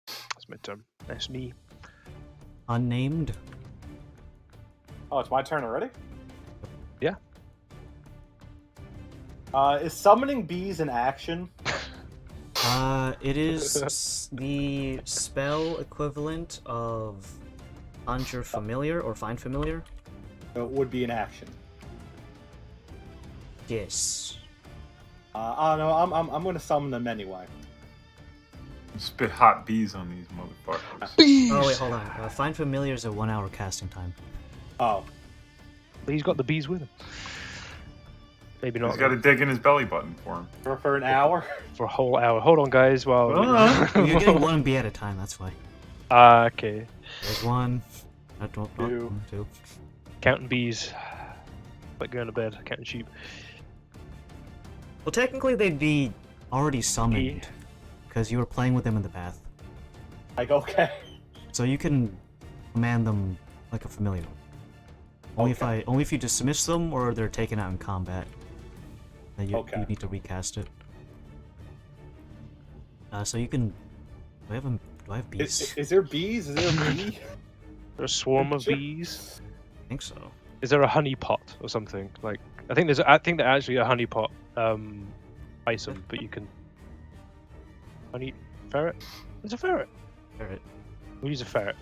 That's my turn. That's me. Unnamed. Oh, it's my turn already? Yeah. Is summoning bees an action? It is the spell equivalent of Conjure Familiar or Find Familiar. It would be an action. Yes. I don't know. I'm gonna summon them anyway. Spit hot bees on these motherfuckers. Oh wait, hold on. Find Familiar is a 1 hour casting time. Oh. But he's got the bees with him. Maybe not. He's got a dig in his belly button for him. For an hour? For a whole hour. Hold on, guys. While You're getting 1 bee at a time. That's why. Okay. There's 1. I don't. Two. 2. Counting bees. Like going to bed. Counting sheep. Well, technically they'd be already summoned because you were playing with them in the path. Like, okay. So you can command them like a familiar. Only if you dismiss them or they're taken out in combat. Then you need to recast it. So you can. Do I have bees? Is there bees? Is there a bee? There's a swarm of bees. I think so. Is there a honey pot or something? Like, I think there's actually a honey pot item, but you can honey ferret. There's a ferret. Ferret. We'll use a ferret.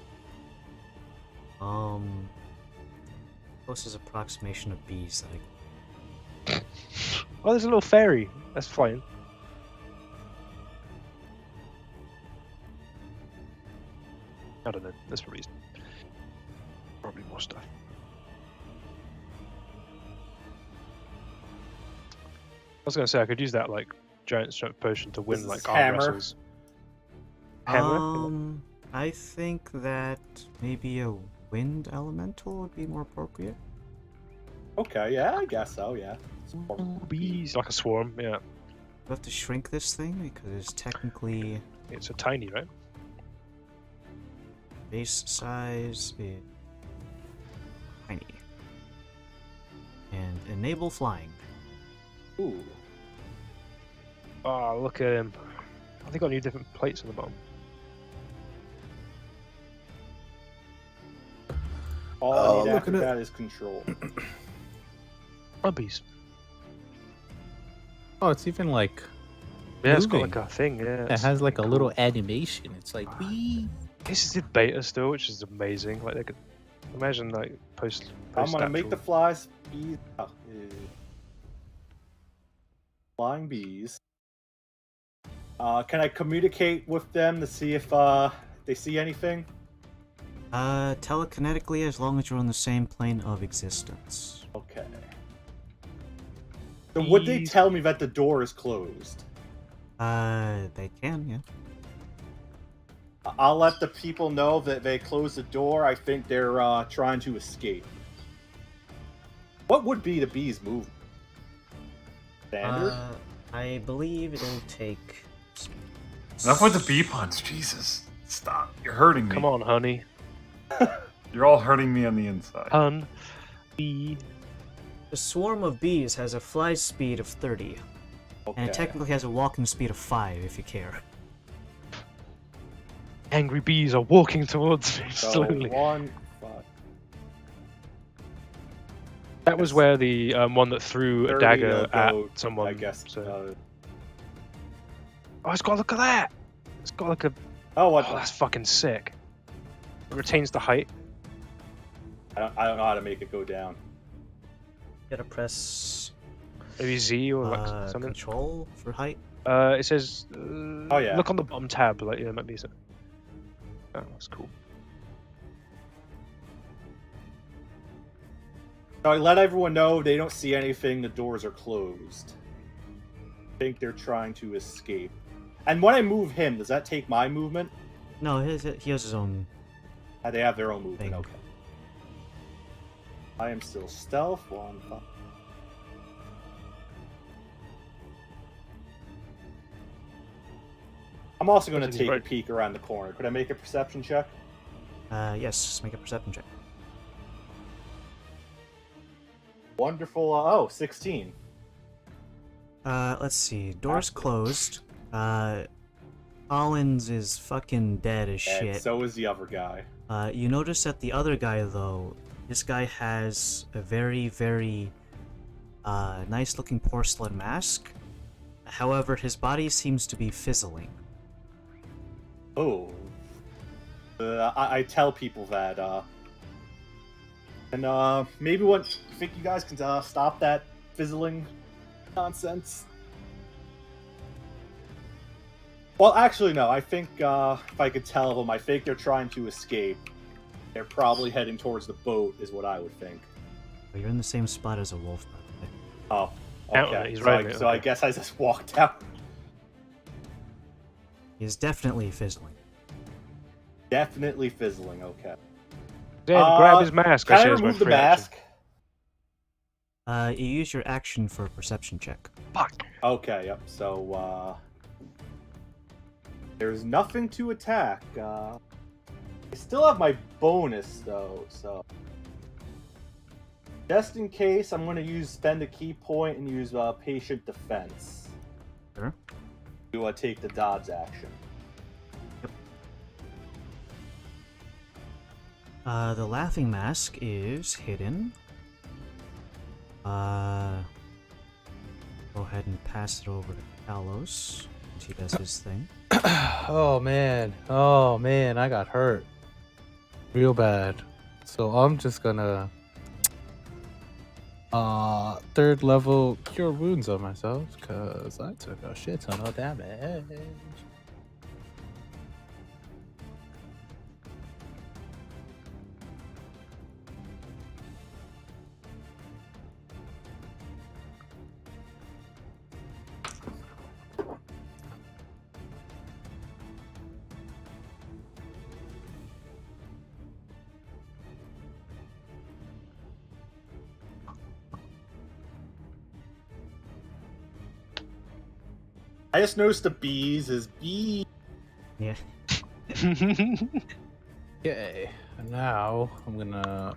Closest approximation of bees. Like. Oh, there's a little fairy. That's flying. I don't know. That's probably more stuff. I was gonna say I could use that like giant strength potion to win like arm wrestles. Hammer. I think that maybe a wind elemental would be more appropriate. Okay, yeah, I guess so, yeah. Bees. Like a swarm, yeah. You have to shrink this thing because technically It's a tiny, right? base size is tiny. And enable flying. Ooh. Oh, look at him. I think I got new different plates on the bottom. All I need after that is control. Bees. Oh, it's even like. Yeah, it's got moving. like a thing. Yeah, It has like a little animation. It's like wee. This is in beta still, which is amazing. Like they could imagine like post. I'm gonna make the flies bees. Flying bees. Can I communicate with them to see if they see anything? Telekinetically, as long as you're on the same plane of existence. Okay. So would they tell me that the door is closed? They can, yeah. I'll let the people know that they closed the door. I think they're trying to escape. What would be the bees' move? Standard? I believe it'll take... Enough with the bee puns, Jesus. Stop. You're hurting me. Come on, honey. You're all hurting me on the inside. Hun. Bee. The swarm of bees has a fly speed of 30. Okay. And it technically has a walking speed of 5, if you care. Angry bees are walking towards me So slowly. 1, 5. That was where the one that threw a 30 dagger will at go, someone. I guess. So. Oh, it's got a look at that! It's got like a. Oh, what? Oh, that's fucking sick. It retains the height. I don't know how to make it go down. Gotta press Maybe Z or like something. control for height. It says. Oh, yeah. Look on the bottom tab. Like yeah, it might be something. Oh, that's cool. So I let everyone know they don't see anything. The doors are closed. I think they're trying to escape. And when I move him, does that take my movement? No, he has his own. They have their own movement. Thing. Okay. I am still stealth. 1, 5. I'm also going to take a peek around the corner. Could I make a perception check? Yes, just make a perception check. Wonderful. Oh, 16. Let's see. Door's closed. Collins is fucking dead as And shit. so is the other guy. You notice that the other guy, though, this guy has a very, very nice-looking porcelain mask. However, his body seems to be fizzling. Oh. I tell people that, and maybe you think you guys can stop that fizzling nonsense? Well, actually, no. I think if I could tell them, I think they're trying to escape. They're probably heading towards the boat, is what I would think. But you're in the same spot as a wolf, by the way. Oh, okay. He's so right. I guess I just walked out. He's definitely fizzling. Definitely fizzling. Okay. Dan, grab his mask. Can I say as my remove the free action. mask? You use your action for a perception check. Fuck. Okay. Yep. So there's nothing to attack. I still have my bonus though, so just in case, I'm going to spend a key point and use patient defense. Sure. To take the dodge action. The laughing mask is hidden. Go ahead and pass it over to Kalos. He does his thing. Oh man, I got hurt real bad. So I'm just gonna 3rd level cure wounds on myself because I took a shit ton of damage. I just noticed the bees is bee. Yeah. Okay, now I'm gonna.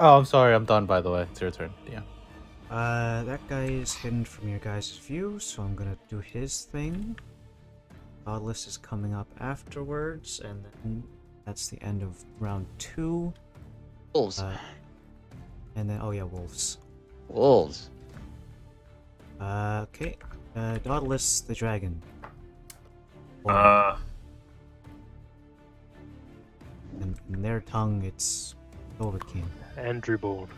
Oh, I'm sorry. I'm done, by the way. It's your turn. Yeah. That guy is hidden from your guys' view, so I'm gonna do his thing. Godless is coming up afterwards, and then that's the end of round 2. Wolves. And then, oh yeah, wolves. Wolves. Okay. Godless the dragon. And in their tongue, it's Overking. Andrew Bourne.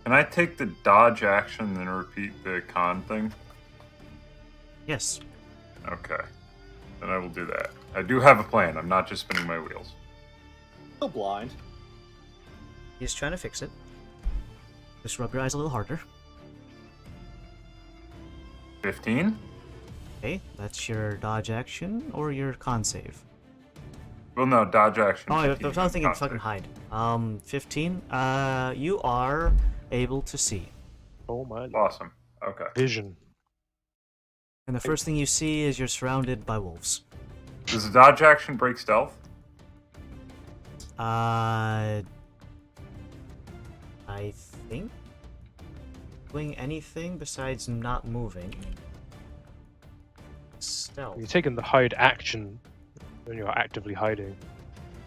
Can I take the dodge action and repeat the con thing? Yes. Okay. Then I will do that. I do have a plan. I'm not just spinning my wheels. Still blind. He's trying to fix it. Just rub your eyes a little harder. 15? Okay, that's your dodge action or your con save. Well, no, dodge action. Oh, I 15, was thinking con fucking save. hide. 15. You are able to see. Oh my lord. Awesome. Okay. Vision. And the first thing you see is you're surrounded by wolves. Does the dodge action break stealth? I think doing anything besides not moving. Stealth. You're taking the hide action when you're actively hiding.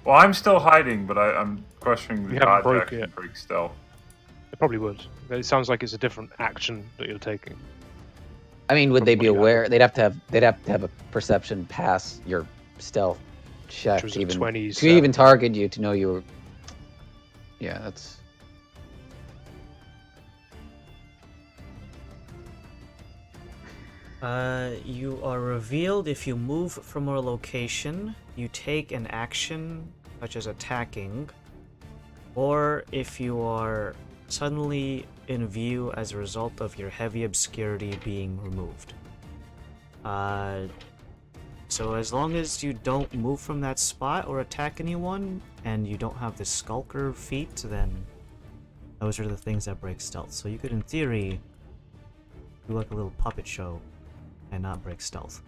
Well, I'm still hiding, but I'm questioning the You haven't dodge broke action yet. break stealth. It probably would. It sounds like it's a different action that you're taking. I mean, would they be Probably not. aware? They'd have to have a perception pass your stealth check Which was to a even 27. to even target you to know you were. Yeah, that's. You are revealed if you move from a location, you take an action, such as attacking, or if you are suddenly in view as a result of your heavy obscurity being removed. So as long as you don't move from that spot or attack anyone, and you don't have the Skulker feat, then those are the things that break stealth. So you could, in theory, do like a little puppet show and not break stealth.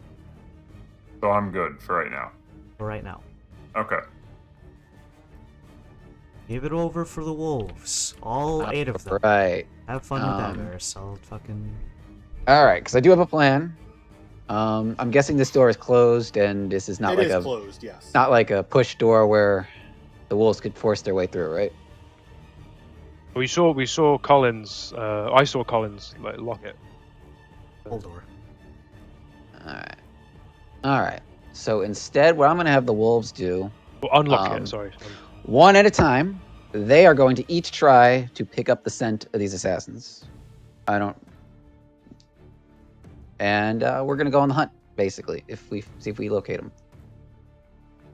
So I'm good for right now. For right now. Okay. Give it over for the wolves. All 8 of them. Right. Have fun with that, Eris. I'll fucking... All right, because I do have a plan. I'm guessing this door is closed, and this is not It like is a closed, yes. not like a push door where the wolves could force their way through, right? We saw Collins. I saw Collins lock it. Hold door. All right. So instead, what I'm going to have the wolves do, Well, unlock it. Sorry. one at a time, they are going to each try to pick up the scent of these assassins. And we're going to go on the hunt, basically, if we locate them.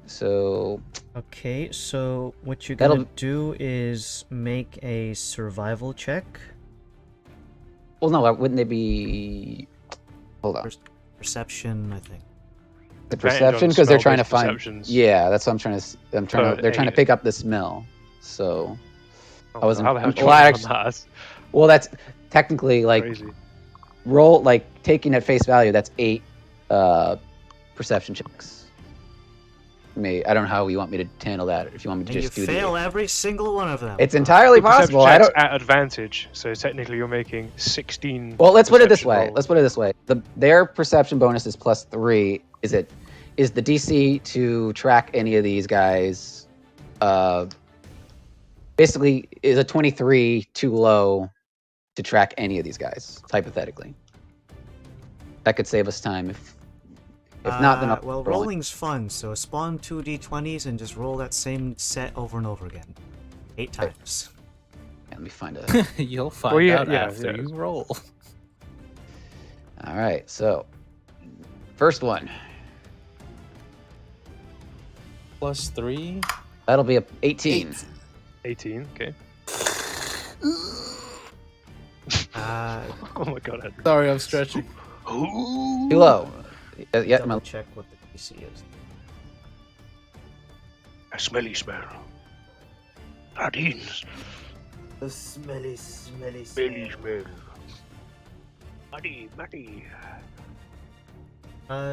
So Okay, so what you're gonna do is make a survival check. well, no, wouldn't they be? Hold on. Perception, I think. The Advantage perception on because they're trying to spell-based find. perceptions. Yeah, that's what I'm trying to. They're trying to 8. pick up the smell. So Oh, I wasn't. How the hell well, do you know actually- that? well, that's technically like Crazy. roll like taking at face value. That's 8 perception checks. I don't know how you want me to handle that. If you want me to And just you do fail the. every single one of them. It's entirely The perception possible. I check's don't. at advantage, so technically you're making 16. Well, let's put it this perception way. rolls. Let's put it this way. Their perception bonus is +3. Is the DC to track any of these guys? Basically, is a 23 too low to track any of these guys? Hypothetically, that could save us time. If not, then I'll well, roll it. rolling's fun, so spawn 2 d20s and just roll that same set over and over again. 8 times. Yeah, let me find a. You'll find Well, yeah, out yeah, after yeah. you roll. All right, so first one. +3. That'll be a 18. 18. Okay. Oh my god. Andrew. Sorry, I'm stretching. Too low. Yeah, Double check what the DC is. A smelly smell. Sardines. The smelly Smelly smell. Muddy.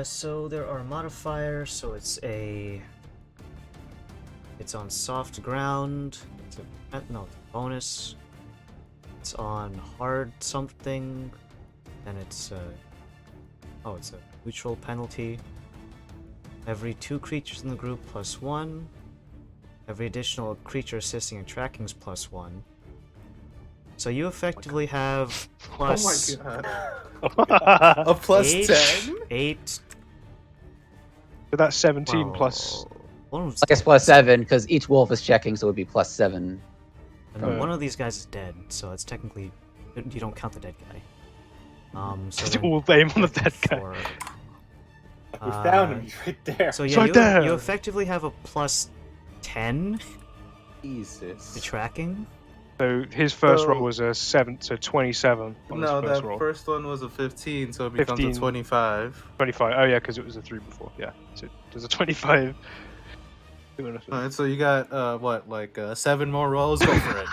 So there are modifiers, so it's a It's on soft ground. It's a bonus. It's on hard something. Then it's it's a neutral penalty. Every 2 creatures in the group +1. Every additional creature assisting and tracking is +1. So you effectively have plus. Oh my god. A plus 8, 10? 8. So that's 17 plus. I guess +7 because each wolf is checking, so it would be +7. And one of these guys is dead, so it's technically you don't count the dead guy. So We'll aim on the dead guy. We found him. He's right there. So yeah, you effectively have a +10. Jesus. To tracking. So his first roll was a 7, so 27. On No, his first that roll. first one was a 15, so it becomes 15. a 25. 25. Oh yeah, because it was a 3 before. Yeah. So there's a 25. Alright, so you got 7 more rolls? Go for it.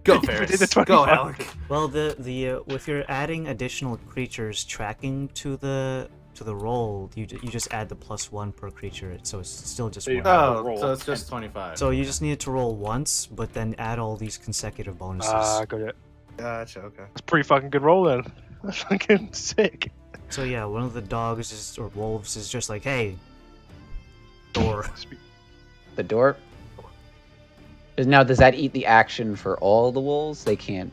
Go, Ferris. did the Go, 25. Alec. Well, the if you're adding additional creatures tracking to the roll, you just add the +1 per creature, so it's still just one. Oh, so it's just 25. So you just need to roll once, but then add all these consecutive bonuses. Got it. Gotcha, okay. That's a pretty fucking good roll then. That's fucking sick. So yeah, one of the dogs or wolves is just like, hey, door. The door? Now, does that eat the action for all the wolves? They can't,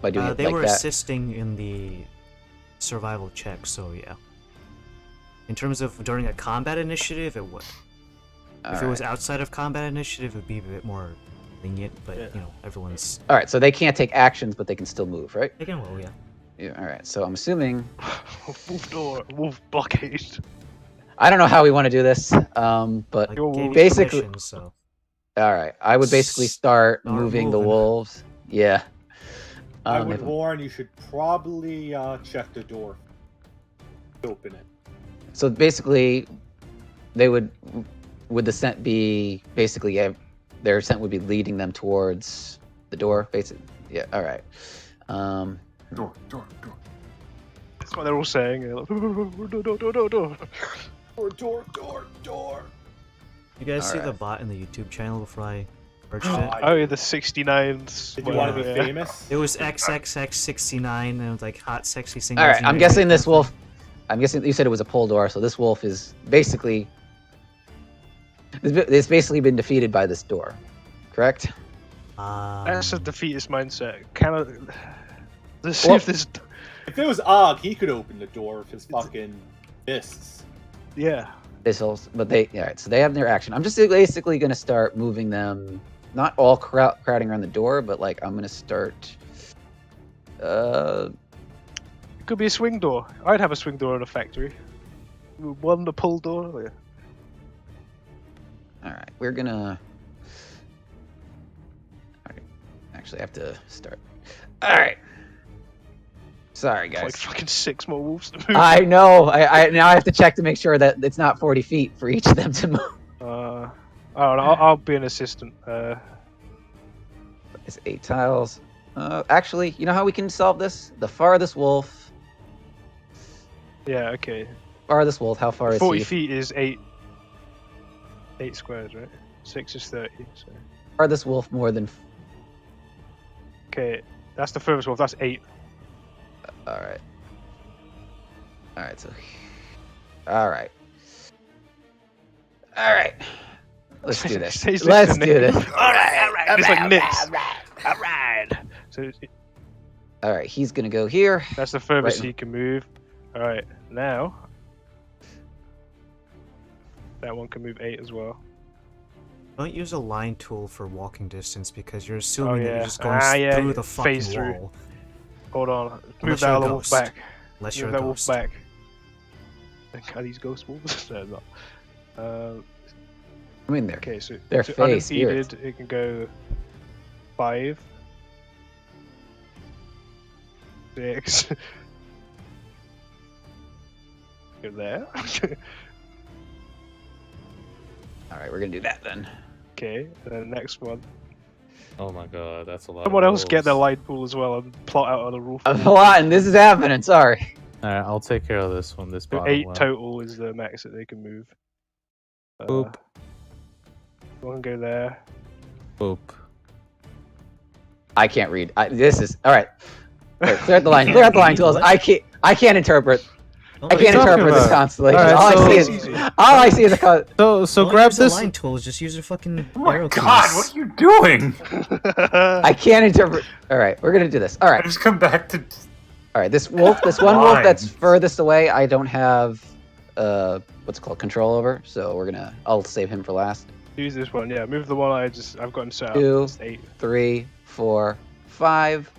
by doing it They like were that? assisting in the survival check, so yeah. In terms of during a combat initiative, it would. If it was outside of combat initiative, it would be a bit more lenient, but you know, everyone's... Alright, so they can't take actions, but they can still move, right? They can roll, yeah. Yeah, alright, so I'm assuming... Wolf door, wolf blockade. I don't know how we want to do this, but I gave you basically... permission, so... Alright, I would basically start moving the wolves. Yeah. I would warn you should probably check the door. Open it. So basically, they would the scent be basically their scent would be leading them towards the door. Basically, yeah. All right. Door. That's what they're all saying. They're like, door. You guys see Alright. the bot in the YouTube channel before I merged it? Oh yeah, the 69s. Did you want to be famous? It was XXX69 and it was like hot sexy singles. All right. I'm guessing this wolf. I'm guessing you said it was a pull door, so this wolf is basically. It's basically been defeated by this door, correct? That's a defeatist mindset. Let's see Well- if this. If it was Og, he could open the door with his fucking fists. Yeah. Missiles, but all right. So they have their action. I'm just basically gonna start moving them, not all crowding around the door, but like I'm gonna start. It could be a swing door. I'd have a swing door in a factory. One the pull door. Oh, yeah. All right, we're gonna. All right, actually, I have to start. All right. Sorry, It's guys. like fucking 6 more wolves to move. I know. I now I have to check to make sure that it's not 40 feet for each of them to move. I'll be an assistant. It's 8 tiles. Actually, you know how we can solve this? The farthest wolf. Yeah, okay. Farthest wolf. How far is 40 he? feet is 8 squares, right? 6 is 30. So. Farthest wolf more than. Okay, that's the furthest wolf. That's 8. All right. All right. So. All right. All right. Let's do this. He's Let's listening. do this. All right. It's like Knicks. All right. So All right. He's gonna go here. that's the furthest Right. he can move. All right. Now that one can move 8 as well. Don't use a line tool for walking distance because you're assuming that yeah. you're just going Yeah. through the fucking Phase through. wall. Hold on. Move Unless that you're a other wolf ghost. back. Unless Move you're a that wolf ghost. back. Are these ghost wolves? No, not. I mean, they're Okay, so They're so phase unimpeded, it can go 5, 6. Go there. all right. We're gonna do that then. Okay, and then the next one. Oh my god, that's a lot. Someone of else get their rolls. light pool as well and plot out on the roof. A lot, and this is happening. Sorry. Alright, I'll take care of this one. This So bottom 8 one. total is the max that they can move. Boop. One go there. Boop. I can't read. This is all right. Clear out the line. Clear out the line, tools. I can't interpret. I can't interpret this constellation. Right, all I see is a. So grab use the this. line tools. Just use your fucking Oh my arrow god, keys. what are you doing? I can't interpret. All right, we're gonna do this. All I right, just come back to. all right. This wolf, this one wolf that's furthest away, I don't have what's it called, control over. So I'll save him for last. Use this one, yeah. Move the one I've got him set up. 2, It's 8. 3, 4, 5,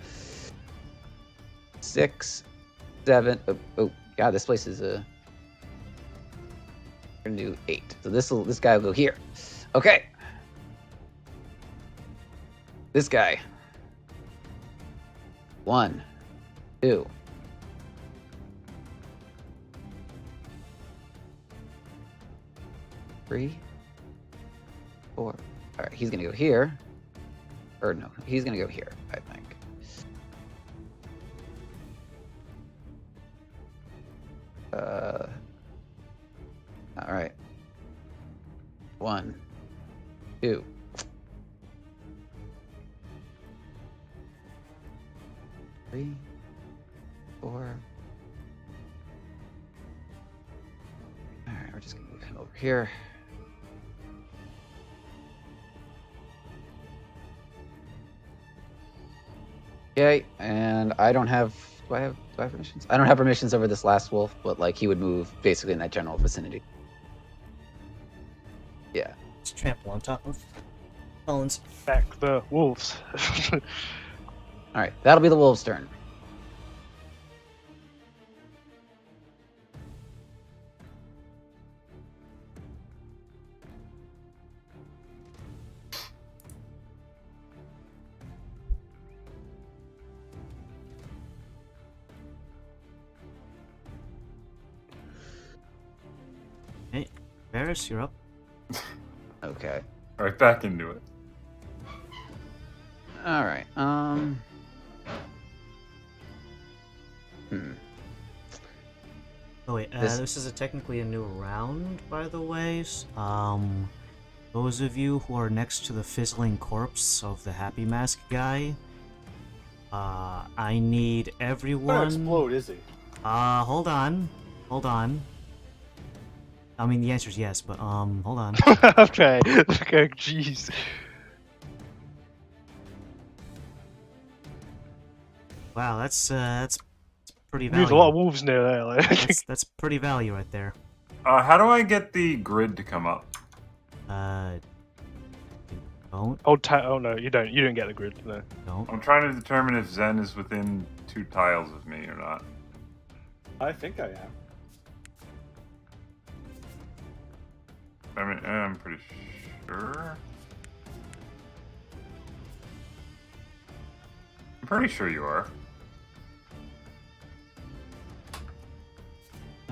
6, 7. Oh, God, this place is We're gonna do 8. So this guy will go here. Okay. This guy. 1, 2. 3, 4. All right, he's gonna go here. Or no, he's gonna go here, I think. All right. 1, 2. 3, 4. All right, we're just gonna move him over here. Okay, and I don't have. Do I have permissions? I don't have permissions over this last wolf, but like he would move basically in that general vicinity. Yeah. Let's trample on top of Collins. Back the wolves. All right, that'll be the wolf's turn. Hey, Varys, you're up. Okay. Right back into it. All right. Oh wait, this is technically a new round, by the way. Those of you who are next to the fizzling corpse of the Happy Mask guy, I need everyone. Gonna explode, is he? Hold on. I mean, the answer is yes, but hold on. Okay, jeez. Wow, that's pretty There's value. a lot of wolves near there. Like. That's pretty value right there. How do I get the grid to come up? Don't. Oh no, you don't. You don't get the grid. No. Don't. I'm trying to determine if Zen is within 2 tiles of me or not. I think I am. I mean, I'm pretty sure. I'm pretty sure you are.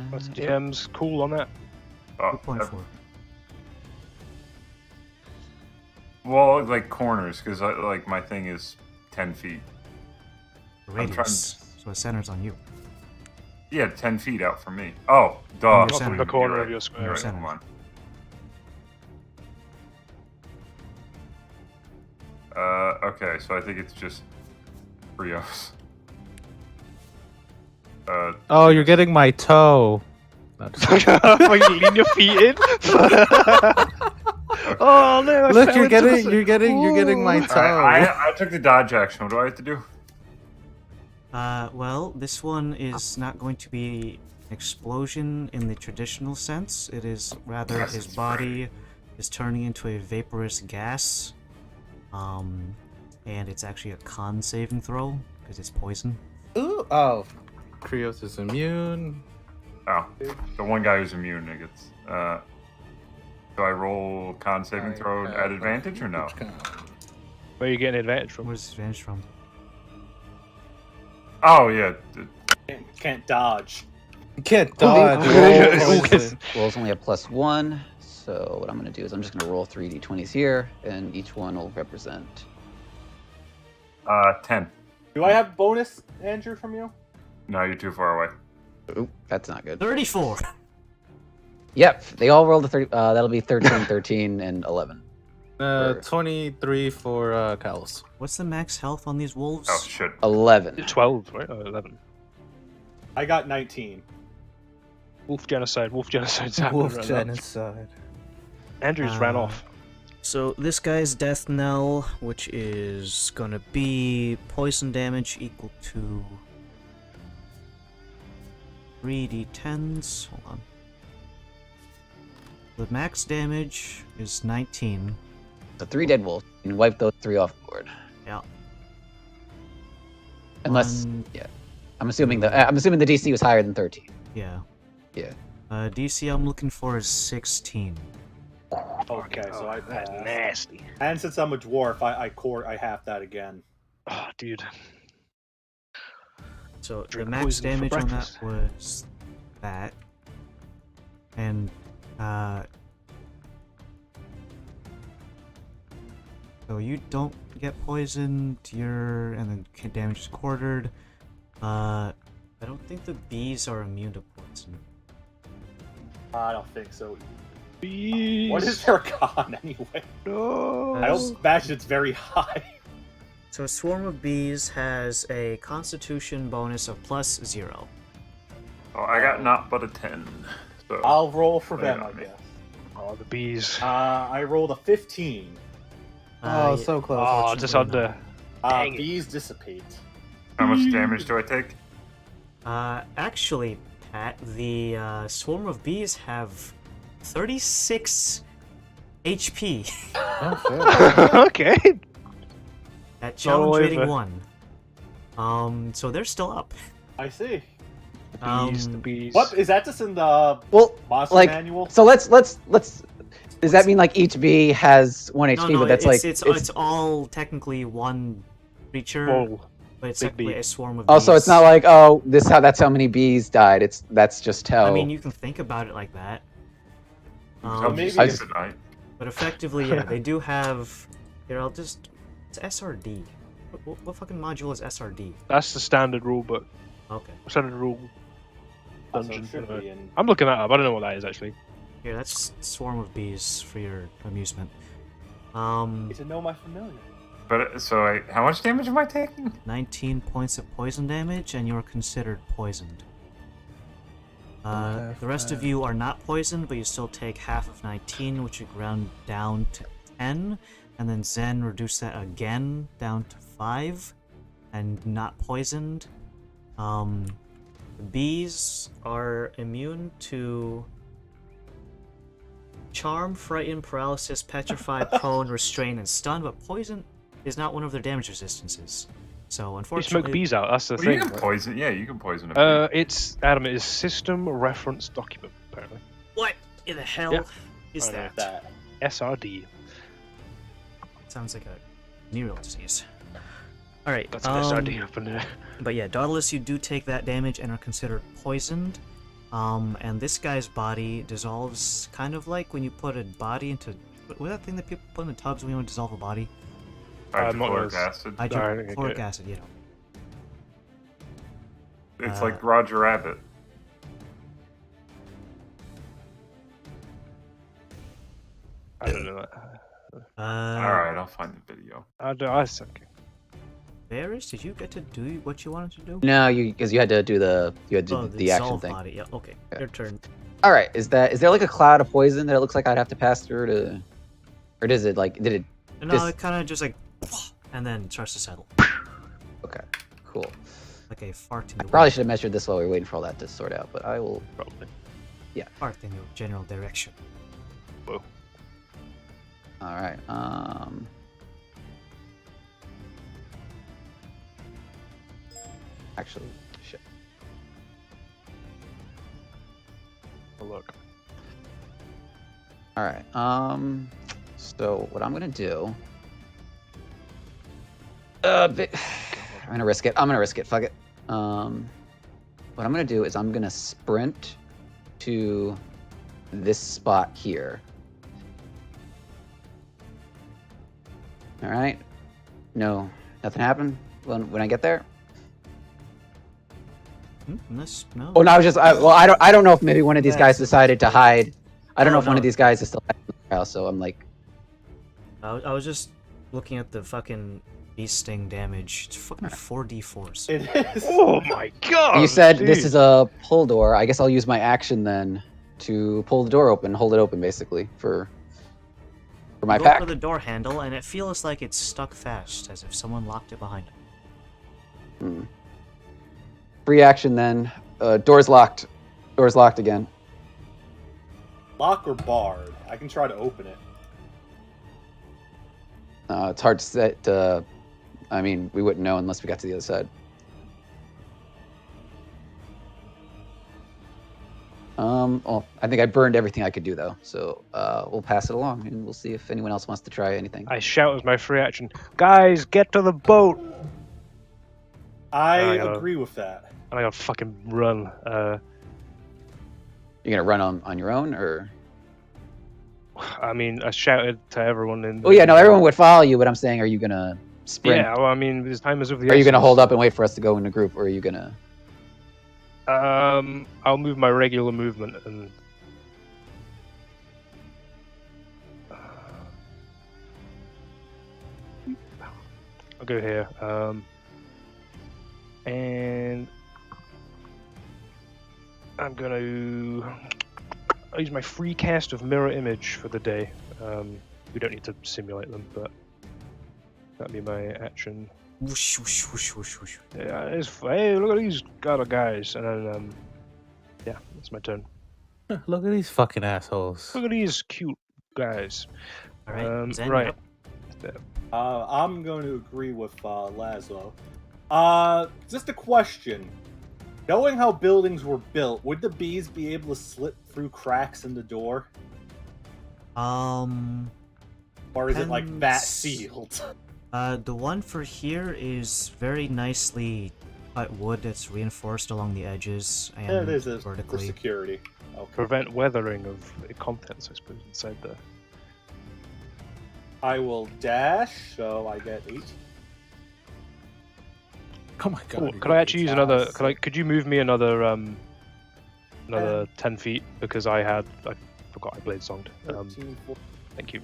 What's DM's cool on that? Oh, 2.4. well, like corners, because like my thing is 10 feet. Radius. So it centers on you. Yeah, 10 feet out from me. Oh, duh. You're From the corner You're of your right. square. You're right, center. come on. Okay, so I think it's just Brios. Oh, you're getting my toe. No, just- Why you lean your feet in? Oh no! Look, you're getting my toe. Alright, I took the dodge action. What do I have to do? Well, this one is not going to be an explosion in the traditional sense. It is rather Yes, his it's body is turning into a vaporous gas. And it's actually a con saving throw because it's poison. Ooh, oh. Krios is immune. Oh, the one guy who's immune, I guess. Do I roll con saving throw at advantage or no? Where are you getting advantage from? Where's the advantage from? Oh, yeah. Can't dodge. You can't dodge. Roll's only a +1, so what I'm going to do is I'm just going to roll 3 d20s here, and each one will represent... 10. Do I have bonus, Andrew, from you? No, you're too far away. Ooh, that's not good. 34! Yep, they all rolled a 30. That'll be 13, 13, and 11. 23 for Callus. What's the max health on these wolves? Oh shit. 11. 12, right? Or 11. I got 19. Wolf genocide's happening Wolf right genocide. now. Andrews ran off. So this guy's death knell, which is gonna be poison damage equal to 3d10s. Hold on. The max damage is 19. So 3 dead wolves. You can wipe those 3 off the board. Yeah. Unless, yeah. I'm assuming the DC was higher than 13. Yeah. Yeah. DC I'm looking for is 16. Okay, so I That's passed. nasty. And since I'm a dwarf, I half that again. Oh, dude. So Drink the max poison for damage on that breakfast. was that. And so you don't get poisoned, and then damage is quartered. I don't think the bees are immune to poison. I don't think so. Bees. What is their con anyway? No. I don't imagine it's very high. So a swarm of bees has a constitution bonus of +0. Oh, I got not but a 10. So I'll roll for Lay it them, I on me. guess. Oh, the bees. I rolled a 15. Oh, so close. Oh, actually. just under. Dang it. Bees dissipate. how much damage do I take? Actually, Pat, the swarm of bees have 36 HP Oh, fair. Okay. at challenge all rating over. 1. So they're still up. I see. Bees, the Um, bees. What is that? Just in the Well, monster like, manual? so let's. Does that mean like each bee has 1 HP? No, but that's it's all technically one creature, Whoa. but it's big technically bee. a swarm of Oh, bees. so it's not like that's how many bees died. That's just how. I mean, you can think about it like that. maybe I Sleep just- at night. But effectively, yeah, they do have. Here, I'll just. It's SRD. What fucking module is SRD? That's the standard rule book. Okay. Standard rule. Also, Dungeon. it should be in- I'm looking that up. I don't know what that is actually. Here, that's swarm of bees for your amusement. Get to know my familiar. But how much damage am I taking? 19 points of poison damage, and you're considered poisoned. The rest of you are not poisoned, but you still take half of 19, which would round down to 10, and then Zen reduce that again down to 5, and not poisoned. The bees are immune to charm, frighten, paralysis, petrify, prone, restrain, and stun, but poison is not one of their damage resistances. So You smoke unfortunately, bees out. That's the Well, you thing. can poison. Yeah, you can poison a bee. It's Adam. It is system reference document apparently. what in the hell Yeah, is I know. that? That. SRD. Sounds like a venereal disease. All right. That's an SRD up in there. But yeah, Dauntless, you do take that damage and are considered poisoned. And this guy's body dissolves kind of like when you put a body into... What's that thing that people put in the tubs when you want to dissolve a body? Hydrochloric acid. Hydrochloric acid, yeah. It's like Roger Rabbit. I don't know that. Alright, I'll find the video. I don't. I suck. Varys, did you get to do what you wanted to do? No, because you had to do the Oh, the action dissolve thing. body. Yeah, okay. Yeah. Your turn. All right, is there like a cloud of poison that it looks like I'd have to pass through to, or does it like did it? No, This- it kind of just like... And then starts to settle. Okay, cool. Like a fart in I the probably wind. should have measured this while we were waiting for all that to sort out, but I will. Probably. Fart in your general direction. Whoa. All right. Actually, shit. Oh, look. All right. So what I'm gonna do? I'm gonna risk it. Fuck it. What I'm gonna do is I'm gonna sprint to this spot here. All right. No, nothing happened when I get there. Unless, no. Oh no, I don't know if maybe one of these guys decided to hide. I don't know if one no. of these guys is still hiding in the house, so I'm like, I was just looking at the fucking beast sting damage. It's fucking 4d4s. It is. Oh my god! You said dude. this is a pull door. I guess I'll use my action then to pull the door open, hold it open, basically for my Go pack. for the door handle, and it feels like it's stuck fast, as if someone locked it behind it. Free action then. Door's locked. Door's locked again. Lock or barred? I can try to open it. It's hard to set. I mean, we wouldn't know unless we got to the other side. Well, I think I burned everything I could do though, so we'll pass it along and we'll see if anyone else wants to try anything. I shout as my free action, guys, get to the boat! I agree with that. And I gotta fucking run. You're gonna run on your own, or? I mean, I shouted to everyone in. Oh yeah, no, everyone would follow you. But I'm saying, are you gonna sprint? Yeah, well, I mean, this time is of the. Are you gonna hold up and wait for us to go in a group, or are you gonna? I'll move my regular movement and. I'll go here. And I'm gonna. I'll use my free cast of mirror image for the day. We don't need to simulate them, but that'd be my action. Whoosh, whoosh, whoosh, whoosh, whoosh. Yeah, hey, look at these guys, and then yeah, that's my turn. Look at these fucking assholes. Look at these cute guys. All right, Zen, right. yep. I'm going to agree with Laszlo. Just a question. Knowing how buildings were built, would the bees be able to slip through cracks in the door? Or is it like that sealed? The one for here is very nicely cut wood that's reinforced along the edges and Yeah, it is for vertically. security. Okay. Prevent weathering of the contents, I suppose, inside there. I will dash, so I get 8. Oh my god. Cool. Could I actually use another? Could you move me another 10 feet because I forgot I blade songed. 13, 14. Thank you.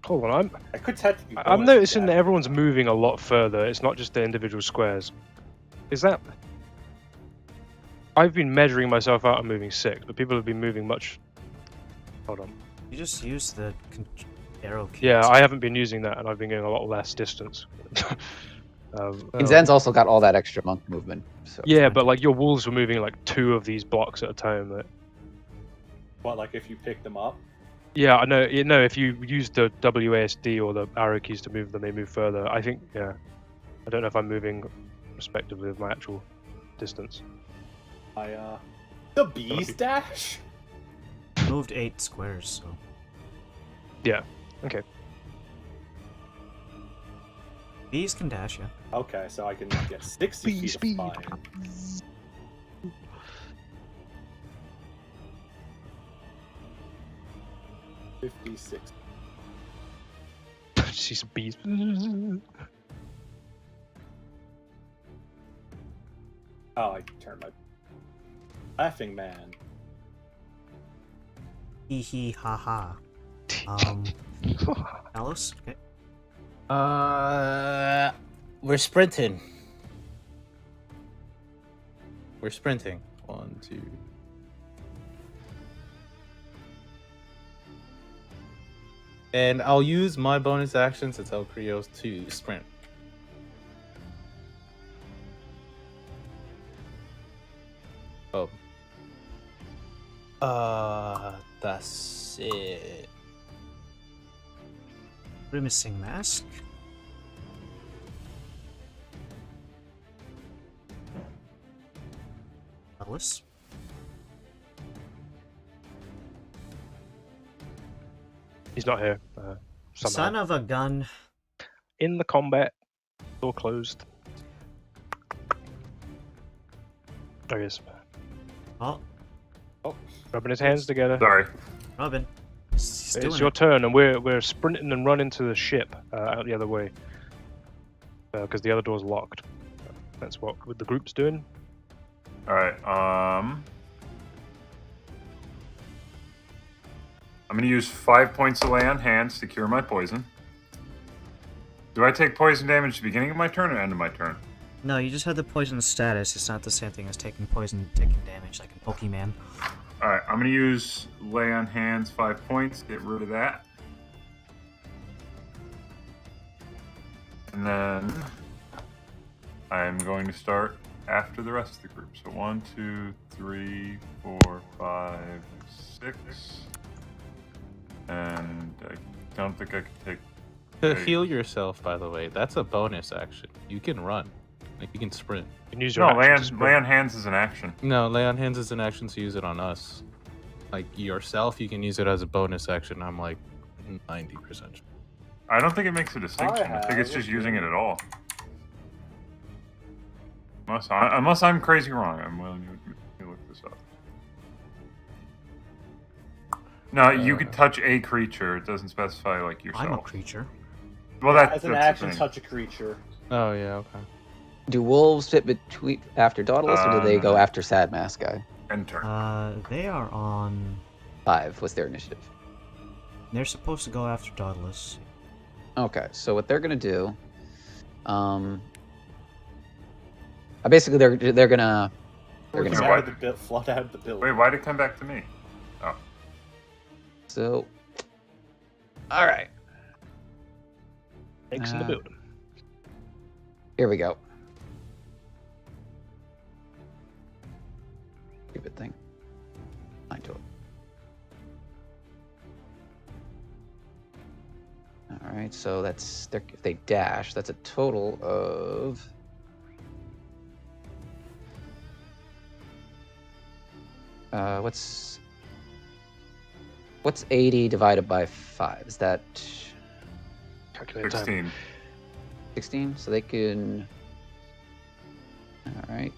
Hold on, I could technically. I'm noticing that everyone's moving a lot further. It's not just the individual squares. Is that? I've been measuring myself out and moving 6, but people have been moving much. Hold on. You just use the arrow keys. Yeah, I haven't been using that, and I've been going a lot less distance. And Zen's also got all that extra monk movement. So Yeah, but like your wolves were moving like 2 of these blocks at a time. That... What, like if you pick them up? Yeah, I know. You know, if you use the WASD or the arrow keys to move them, they move further. I think, yeah. I don't know if I'm moving respectively with my actual distance. The bees dash? Moved 8 squares, so. Yeah. Okay. Bees can dash, yeah. Okay, so I can get 60 feet of flying. $56. See some bees. Oh, I turned my laughing man. Hee hee ha ha. Alice? Okay. We're sprinting. We're sprinting. 1, 2. And I'll use my bonus action to tell Krios to sprint. Oh. That's it. Grimacing mask. Alice? He's not here. Somehow. Son of a gun. In the combat. Door closed. There he is. Oh, Rubbing his hands together. Sorry. Robin. He's doing It's your it. turn, and we're sprinting and running to the ship out the other way. Because the other door's locked. That's what the group's doing. All right. I'm going to use 5 points of lay on hands to cure my poison. Do I take poison damage at the beginning of my turn or end of my turn? No, you just had the poison status. It's not the same thing as taking poison, taking damage like in Pokemon. Alright, I'm going to use lay on hands 5 points, get rid of that. And then I'm going to start after the rest of the group. So 1, 2, 3, 4, 5, 6. And I don't think I can take... To heal yourself, by the way, that's a bonus action. You can run. Like, you can sprint. You can use your No, lay on hands is an action. No, lay on hands is an action to use it on us. Like, yourself, you can use it as a bonus action. I'm like 90% sure. I don't think it makes a distinction. I think it's just using it at all. Unless I'm crazy wrong. I'm willing to look this up. No, you could touch a creature. It doesn't specify, like, yourself. I'm a creature. Well, As an action, touch a creature. Oh, yeah, okay. Do wolves fit between after Dauntless, or do they go after Sad Mask guy? End turn. They are on... 5. What's their initiative? They're supposed to go after Dauntless. Okay, so what they're gonna do, basically they're gonna Flood out of the building. Wait, why did it come back to me? Oh. So, all right. Eggs in the building. Here we go. Stupid thing. I do it. All right, so that's if they dash, that's a total of what's 80 divided by 5? Is that 16. 16? So they can. All right.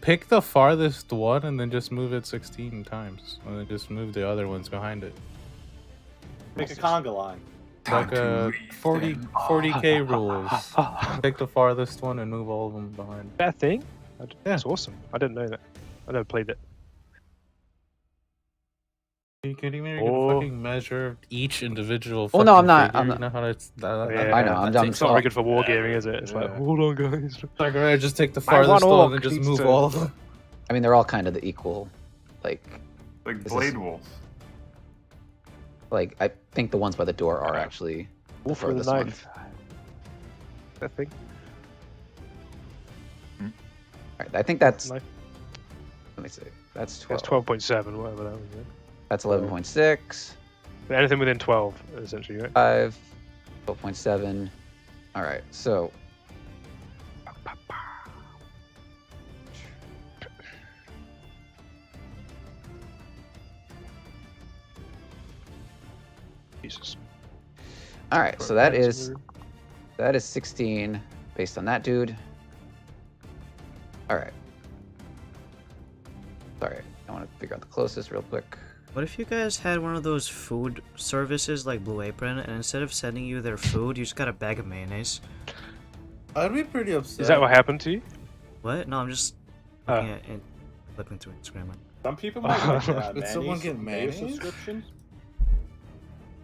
Pick the farthest one and then just move it 16 times. And then just move the other ones behind it. Make a conga line. Like 40k rules. Pick the farthest one and move all of them behind. That thing? That's awesome. I didn't know that. I never played it. You can even fucking measure each individual. Well, no, I'm not. Figure. You know how to, I know. It's not very good for wargaming, is it? It's like, hold on, guys. Like, right, just take the farthest one and just move all of them. I mean, they're all kind of the equal, like Blade Wolf. Like, I think the ones by the door are actually the Wolf with a furthest ones. knife. That thing. All right, I think that's. Knife. Let me see. That's 12. That's 12.7, whatever that was. Yeah. That's 11.6. Anything within 12, essentially, right? 5. 12.7. All right, so. Jesus. All right, so that is 16 based on that dude. All right. Sorry, I want to figure out the closest real quick. What if you guys had one of those food services like Blue Apron, and instead of sending you their food, you just got a bag of mayonnaise? I'd be pretty upset. Is that what happened to you? What? No, I'm just looking at it, flipping through Instagram. Some people might like that. Did someone get mayonnaise? Subscription?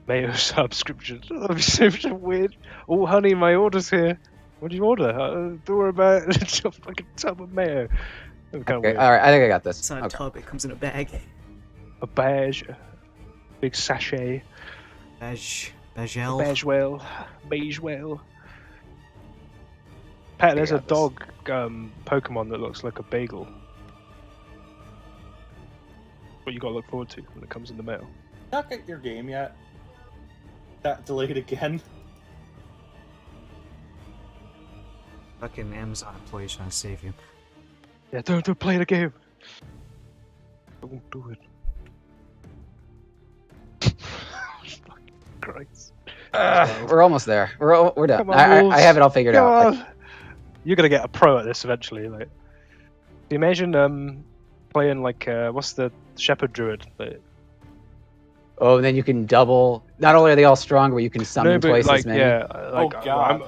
Mayo subscription. That'd be so weird. Oh, honey, my order's here. What do you order? Don't worry about it. It's a fucking tub of mayo. Okay, all right, I think I got this. It's not a tub, it comes in a bag. A beige. Big sachet. Beige whale. Beige whale. Pat, there's a dog Pokemon that looks like a bagel. What you gotta look forward to when it comes in the mail. Not get your game yet. That delayed again. Fucking Amazon employee trying to save you. Yeah, don't play the game. Don't do it. Fucking Christ. We're almost there. We're done. On, I have it all figured out. Like, you're gonna get a pro at this eventually. Like, do you imagine playing like what's the Shepherd Druid? oh, and then you can double. Not only are they all stronger, but you can summon twice as many. Yeah, like, God.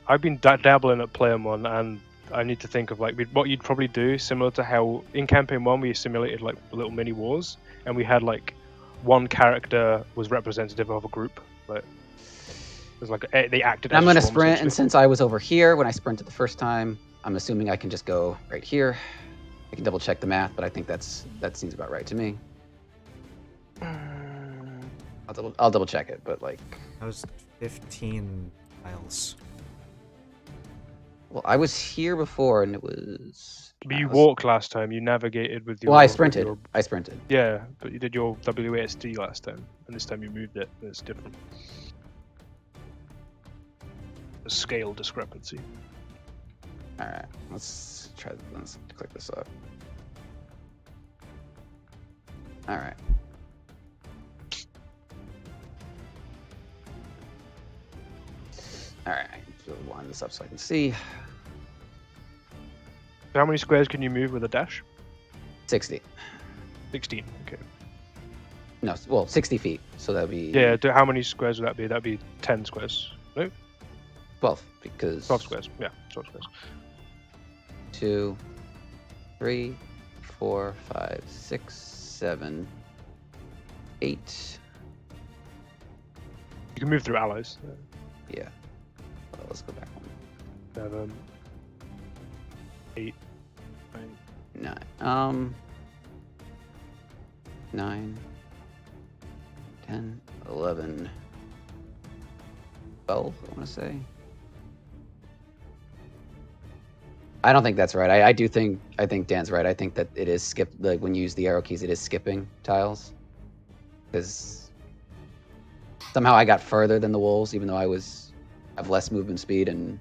I've been dabbling at playing one, and I need to think of like what you'd probably do, similar to how in campaign 1 we simulated like little mini wars, and we had like one character was representative of a group. Like it was like they acted. I'm going to sprint, and since I was over here when I sprinted the first time, I'm assuming I can just go right here. I can double check the math, but I think that seems about right to me. I'll double check it, but like That was 15 tiles. Well, I was here before, and it was. But you walked last time. You navigated with your. Well, I sprinted. I sprinted. Yeah, but you did your WASD last time, and this time you moved it. It's different. A scale discrepancy. All right, let's try. Let's click this up. All right. All right, line this up so I can see. How many squares can you move with a dash? 60. 16. Okay. No, well, 60 feet. So that'd be. Yeah. How many squares would that be? That'd be 10 squares. No. 12 because. 12 squares. Yeah, 12 squares. 2, 3, 4, 5, 6, 7, 8. You can move through allies. Yeah. Well, let's go back one. 7, 8, 9. 9, 10, 11, 12, I want to say. I don't think that's right. I think Dan's right. I think that it is like when you use the arrow keys, it is skipping tiles. Because somehow I got further than the wolves, even though I have less movement speed, and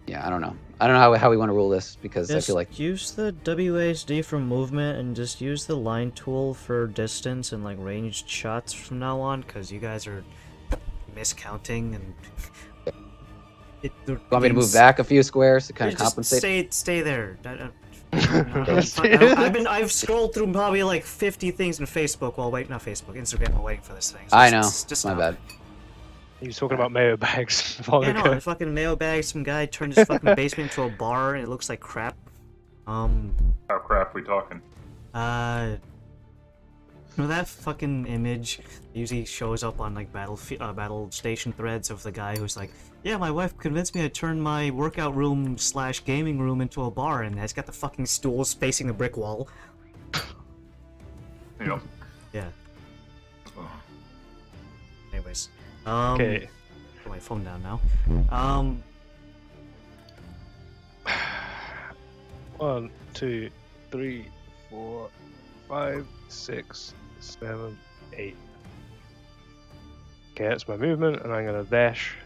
yeah, I don't know. I don't know how we want to rule this, because I feel like use the WASD for movement and just use the line tool for distance and like ranged shots from now on, because you guys are miscounting and. Want me to move back a few squares to kind of compensate? Stay there. I've scrolled through probably like 50 things on Facebook Instagram while waiting for this thing. So I know. Just my bad. He was talking about mayo bags. Yeah, no, a fucking mayo bag. Some guy turned his fucking basement into a bar, and it looks like crap. How crap we talking? That fucking image usually shows up on like battle station threads of the guy who's like, yeah, my wife convinced me to turn my workout room / gaming room into a bar, and it's got the fucking stools facing the brick wall. Yep. Yeah. Anyways. Okay. Put my phone down now. 1, 2, 3, 4, 5, 6, 7, 8. Okay, that's my movement, and I'm gonna dash.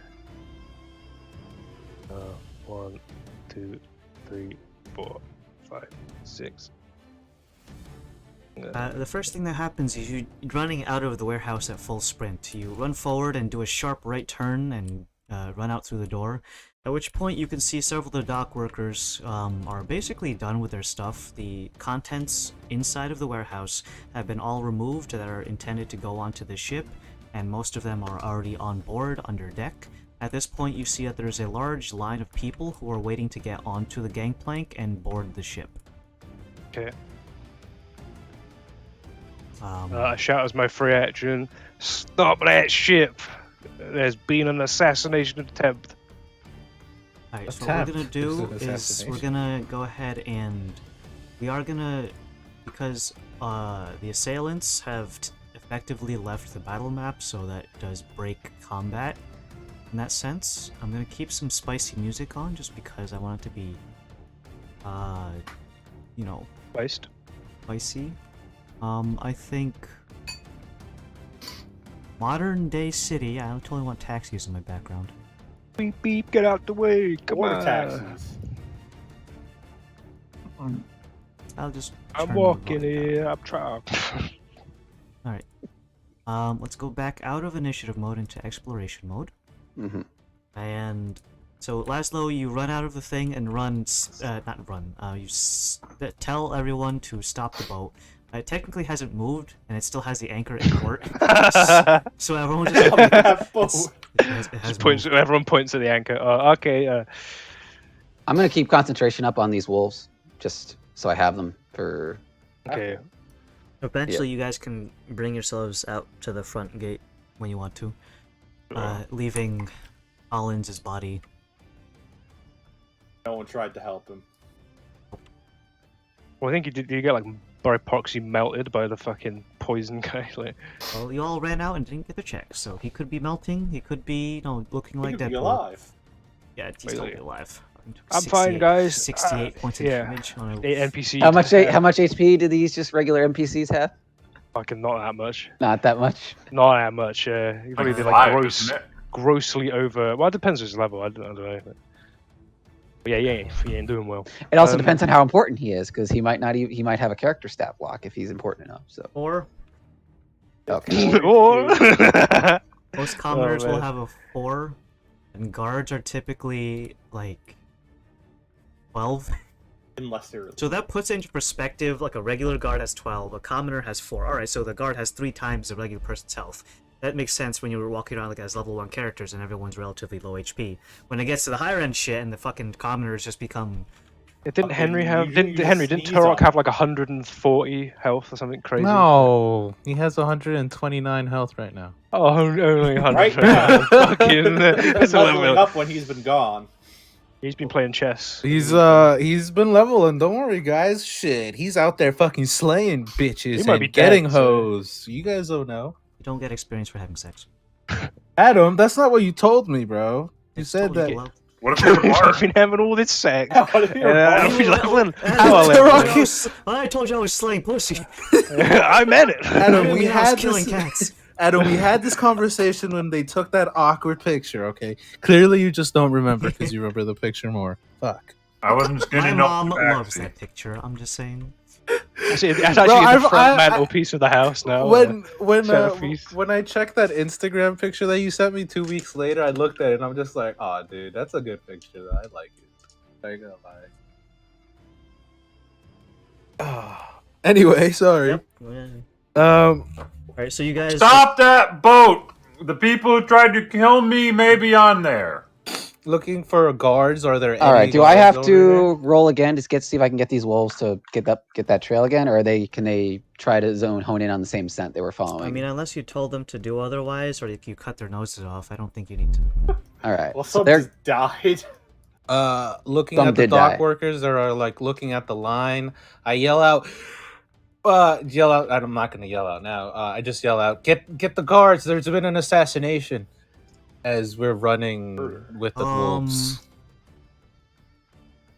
1, 2, 3, 4, 5, 6. The first thing that happens is you running out of the warehouse at full sprint. You run forward and do a sharp right turn and run out through the door. At which point you can see several of the dock workers are basically done with their stuff. The contents inside of the warehouse have been all removed that are intended to go onto the ship, and most of them are already on board under deck. At this point you see that there's a large line of people who are waiting to get onto the gangplank and board the ship. Okay. I shout as my free action, "Stop that ship! There's been an assassination attempt." Alright, so what we're gonna do is we're gonna go ahead and we are gonna, because the assailants have effectively left the battle map, so that does break combat in that sense. I'm gonna keep some spicy music on just because I want it to be, you know, spicy. I think modern day city. I totally want taxis in my background. Beep beep, get out the way! Come on! Taxis. I'll just. I'm walking here. I'm trying. All right. Let's go back out of initiative mode into exploration mode. Mm-hmm. And so, Laszlo, you run out of the thing and run. Not run. You tell everyone to stop the boat. It technically hasn't moved, and it still has the anchor in port. So everyone just it has points. moved. Everyone points at the anchor. Okay. I'm gonna keep concentration up on these wolves, just so I have them for. Okay. Eventually, you guys can bring yourselves out to the front gate when you want to, leaving Collins' body. No one tried to help him. Well, I think you get like by proxy melted by the fucking poison guy. Like, Well, you all ran out and didn't get the check, so he could be melting. He could be, looking He like could Deadpool. be alive. Yeah, he's totally alive. I'm fine, guys. 68 points of damage on a 8 NPC. How much HP do these just regular NPCs have? Fucking not that much. Not that much. Not that much. You probably be like grossly over. Well, it depends on his level. I don't know. But yeah, he ain't doing well. It also depends on how important he is, because he might not. He might have a character stat block if he's important enough. So. Or. Okay. Or. Most commoners will have a 4, and guards are typically like 12. Unless they're... So that puts into perspective, like a regular guard has 12, a commoner has 4. Alright, so the guard has 3 times the regular person's health. That makes sense when you're walking around like as level 1 characters and everyone's relatively low HP. When it gets to the higher end shit and the fucking commoners just become... Didn't Turok have like 140 health or something crazy? No, he has 129 health right now. Oh, only 100. Right now. Fucking, He's leveling up when he's been gone. He's been playing chess. He's been leveling. Don't worry, guys. Shit, he's out there fucking slaying bitches He might be and getting dead, hoes. You guys don't know. You don't get experience for having sex. Adam, that's not what you told me, bro. You said that. What if you're I've been having all this sex. What if you're I told you I was slaying pussy. I meant it. Adam, I we was had killing this. cats. Adam, we had this conversation when they took that awkward picture. Okay, clearly you just don't remember because you remember the picture more. Fuck. I wasn't just My gonna mom know. loves that picture. I'm just saying. It's actually the front mantelpiece of the house now. When centerpiece. when I checked that Instagram picture that you sent me 2 weeks later, I looked at it and I'm just like, oh, dude, that's a good picture. I like it. I ain't gonna lie. Anyway, sorry. Yep. Alright, so you guys... Stop that boat! The people who tried to kill me may be on there. Looking for guards. Are there? All any right. Do I guards have over to roll again to see if I can get these wolves to get that trail again, or can they try to hone in on the same scent they were following? I mean, unless you told them to do otherwise, or you cut their noses off, I don't think you need to. All right. Well, so some they're just died. Looking Some at the did dock die. workers that are like looking at the line, I yell out. I'm not gonna yell out now. I just yell out, "Get the guards! There's been an assassination!" As we're running with the wolves.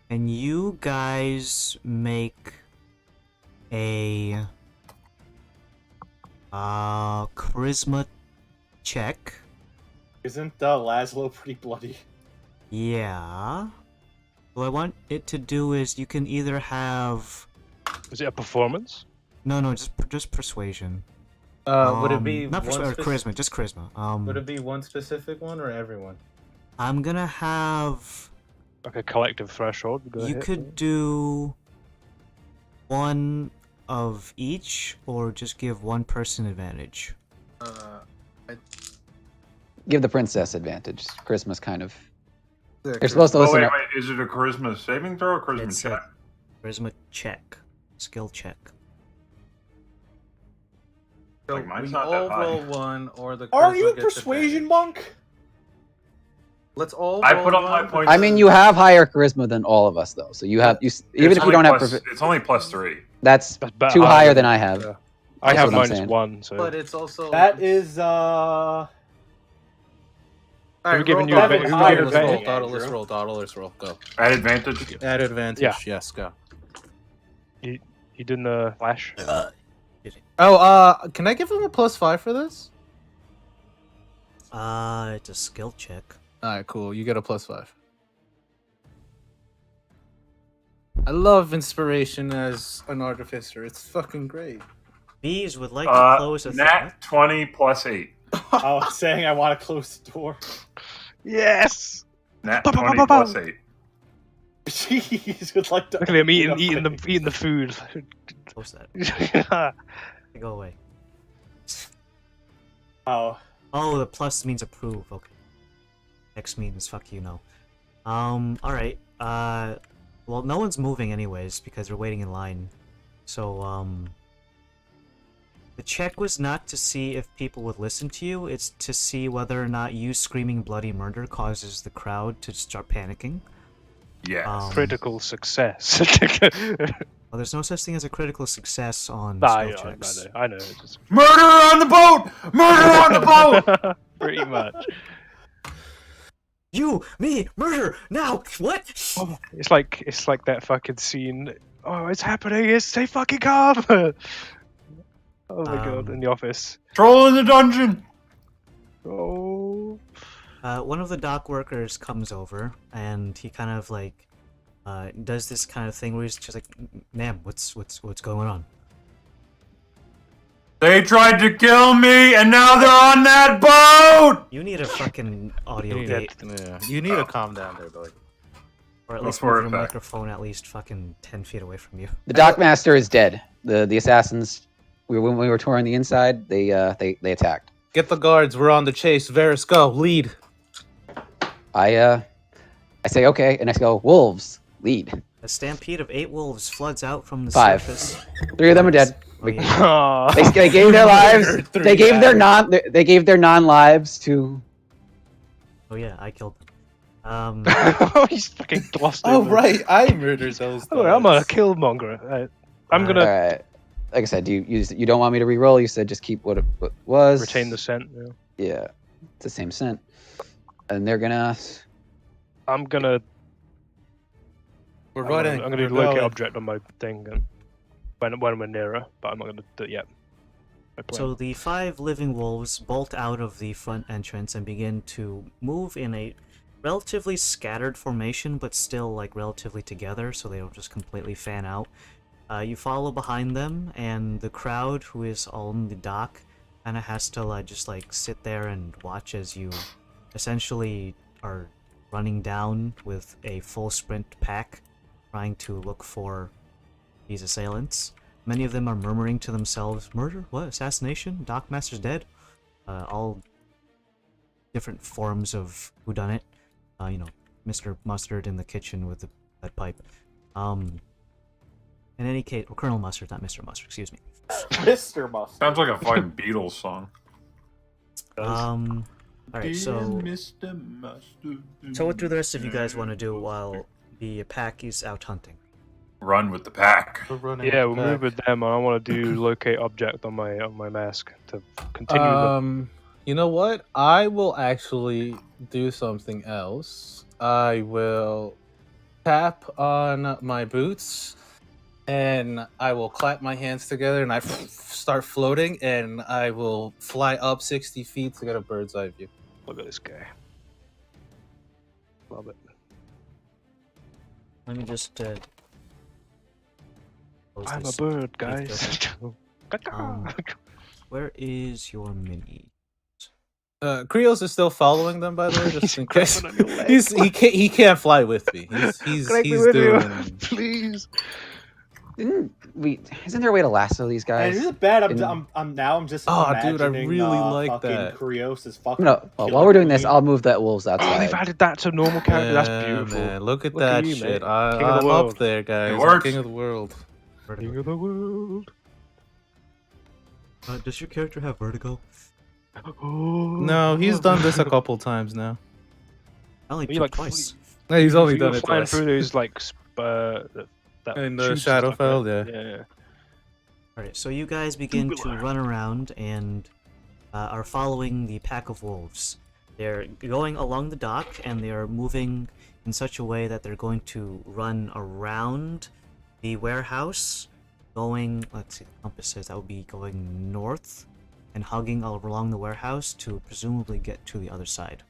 And you guys make a charisma check. Isn't Laszlo pretty bloody? Yeah. What I want it to do is you can either have... Is it a performance? No, just persuasion. Would it be not charisma? Just charisma. Would it be one specific one or everyone? I'm gonna have... Like a collective threshold? You could do one of each, or just give one person advantage. Give the princess advantage. Charisma's kind of... You're supposed to listen. Wait. Is it a charisma saving throw or charisma It's check? Charisma check. Skill check. So Like, mine's we not that all high. roll one, or the. Are charisma you a gets persuasion advantage. monk? Let's all. I roll put on one. my points. I mean, you have higher charisma than all of us, though. So you have even It's if you only don't plus- have. It's only +3. That's better too higher higher than- than I have. Yeah. I That's have what I'm saying. -1, so... But it's also. That is Alright, Who giving roll you Dottle, advantage? Dottle, Who let's gave roll, advantage? Dottle, let's roll, Dottle, let's roll, go. At advantage? Add advantage, Yeah. yes, go. You doing the flash? Oh, can I give him a +5 for this? It's a skill check. Alright, cool, you get a +5. I love inspiration as an artificer, it's fucking great. Bees would like to close a Nat 20 +8. I was saying I want to close the door. Yes! Nat Ba, ba, 20 ba, ba, ba. +8. Jeez, would like to. Look at him eating the food. Post that. Go away. Oh. Oh, the plus means approve. Okay. X means fuck you, no. Alright. Well, no one's moving anyways because they're waiting in line. So, the check was not to see if people would listen to you, it's to see whether or not you screaming bloody murder causes the crowd to start panicking. Yes. Critical success. Well, there's no such thing as a critical success on I skill checks. know. It's just... Murder on the boat! Murder on the boat! Pretty much. You, me, murder, now, what? Oh, it's like that fucking scene. Oh, it's happening! Stay fucking calm! Oh my god, in the office. Troll in the dungeon! Oh. One of the dock workers comes over, and he kind of like, does this kind of thing where he's just like, ma'am, what's going on? They tried to kill me, and now they're on that boat! You need a fucking audio gate. Yeah, you need to calm down there, buddy. Or at least for move your effect. microphone at least fucking 10 feet away from you. The Dockmaster is dead. The assassins. When we were touring the inside, they attacked. Get the guards. We're on the chase. Varys, go. Lead. I say okay, and I go wolves. Lead. A stampede of 8 wolves floods out from the 5. surface. 3 of them are dead. Oh, yeah. They gave their lives. They gave their non-lives to. Oh yeah, I killed them. He's fucking glossed Oh over. right, I murdered those. Oh, I'm a killmonger. I'm gonna All right. Like I said, you don't want me to re-roll. You said just keep what was. retain the scent. Yeah. Yeah, it's the same scent. And they're gonna. I'm gonna. We're running. I'm gonna do locate object on my thing and when we're nearer, but I'm not gonna do it yet. So the 5 living wolves bolt out of the front entrance and begin to move in a relatively scattered formation, but still like relatively together, so they don't just completely fan out. You follow behind them, and the crowd, who is on the dock, kind of has to just like sit there and watch as you essentially are running down with a full sprint pack, trying to look for these assailants. Many of them are murmuring to themselves, "Murder? What? Assassination? Dockmaster's dead?" All different forms of whodunit. You know, Mr. Mustard in the kitchen with the lead pipe. In any case, well, Colonel Mustard, not Mr. Mustard, excuse me. Mr. Mustard. Sounds like a fucking Beatles song. Alright, so Mr. Mustard. So what do the rest of you guys want to do while the pack is out hunting? Run with the pack. Yeah, we'll move with them. I want to do locate object on my mask to continue. You know what? I will actually do something else. I will tap on my boots, and I will clap my hands together, and I start floating, and I will fly up 60 feet to get a bird's eye view. Look at this guy. Love it. Let me just I'm a this. bird, guys. Where is your mini? Krios is still following them, by the way, just in case. He can't fly with me. He's doing. Please. Isn't there a way to lasso these guys? Is it bad? I'm just. Oh, dude, I imagining, really like fucking that. Krios is fucking. No, while we're doing this, I'll move that wolves outside. Oh, they've added that to normal character. That's beautiful. Man, look at Look that at you, shit. mate. I'm King of the world. up there, guys. It I'm works. king of the world. King of the world. Does your character have vertigo? No, he's done this a couple times now. I only You took like twice. No, he's only You done were it flying twice. through those like that In the tubes and stuff, Shadowfell, right? yeah. Yeah. Alright, so you guys begin to run around and are following the pack of wolves. They're going along the dock, and they are moving in such a way that they're going to run around the warehouse, going, let's see, the compass says that would be going north, and hugging all along the warehouse to presumably get to the other side.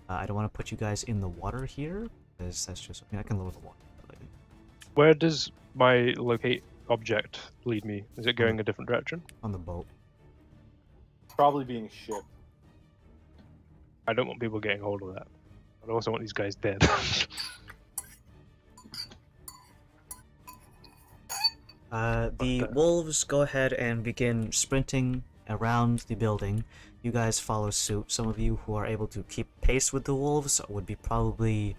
I don't want to put you guys in the water here, because that's just, I can lower the water. Where does my locate object lead me? Is it going a different direction? On the boat. Probably being shipped. I don't want people getting hold of that. I also want these guys dead. The wolves go ahead and begin sprinting around the building. You guys follow suit. Some of you who are able to keep pace with the wolves would be probably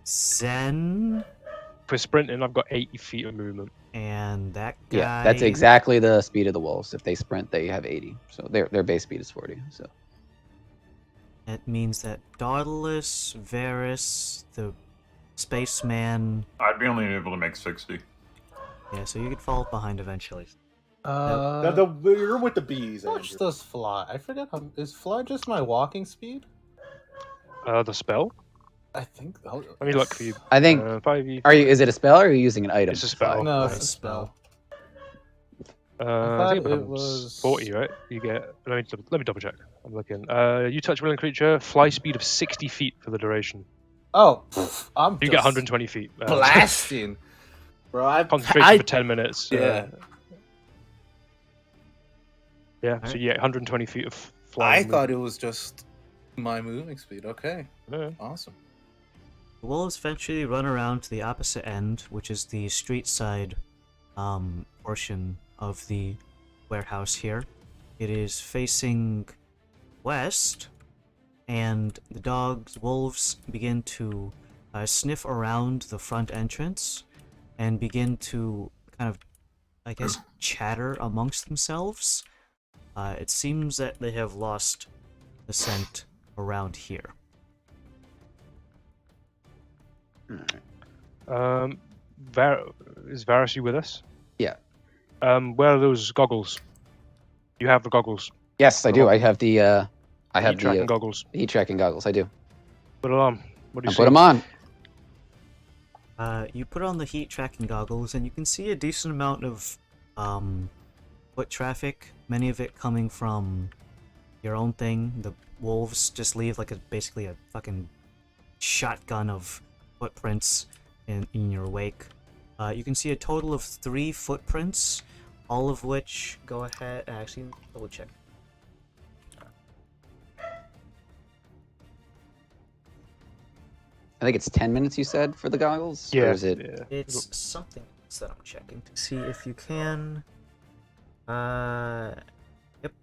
Zen. For sprinting, I've got 80 feet of movement. And that guy... Yeah, that's exactly the speed of the wolves. If they sprint, they have 80. So their base speed is 40. So it means that Dauntless, Varus, the spaceman... I'd be only able to make 60. Yeah, so you could fall behind eventually. You're with the bees. How much Andrew. does fly? I forget. Is fly just my walking speed? The spell? I think. Let me look for you. I think. 5e. Is it a spell or are you using an item? It's a spell. No, Nice it's a spell. I think it it was was 40, right? You get. Let me double check. I'm looking. You touch willing creature, fly speed of 60 feet for the duration. Oh, You get 120 feet. blasting, bro. Concentration for 10 minutes. Yeah. So you get 120 feet of flying. I movement. thought it was just my moving speed. Okay, Yeah. awesome. The wolves eventually run around to the opposite end, which is the street side portion of the warehouse here. It is facing west, and the wolves begin to sniff around the front entrance and begin to kind of, I guess, chatter amongst themselves. It seems that they have lost the scent around here. Is Varus you with us? Yeah. Where are those goggles? You have the goggles. Yes, I do. I have the. I have Heat tracking the goggles. heat tracking goggles. I do. Put it on. What do you see? Put them on. You put on the heat tracking goggles, and you can see a decent amount of foot traffic. Many of it coming from your own thing. The wolves just leave like basically a fucking shotgun of footprints in your wake. You can see a total of 3 footprints, all of which go ahead. Actually, double check. I think it's 10 minutes. You said for the goggles. Yeah. Or is it? Yeah. It's something else that I'm checking to see if you can. Yep.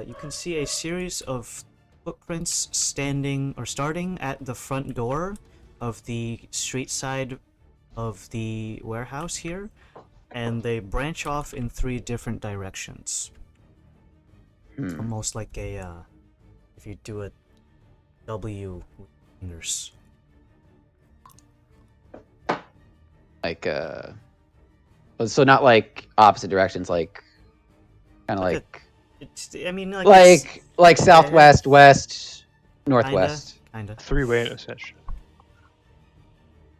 You can see a series of footprints starting at the front door of the street side of the warehouse here, and they branch off in 3 different directions. Almost like a, if you do a W with fingers. Like so not like opposite directions, like kind of like I mean, like southwest, west, northwest. Kinda. 3-way intersection.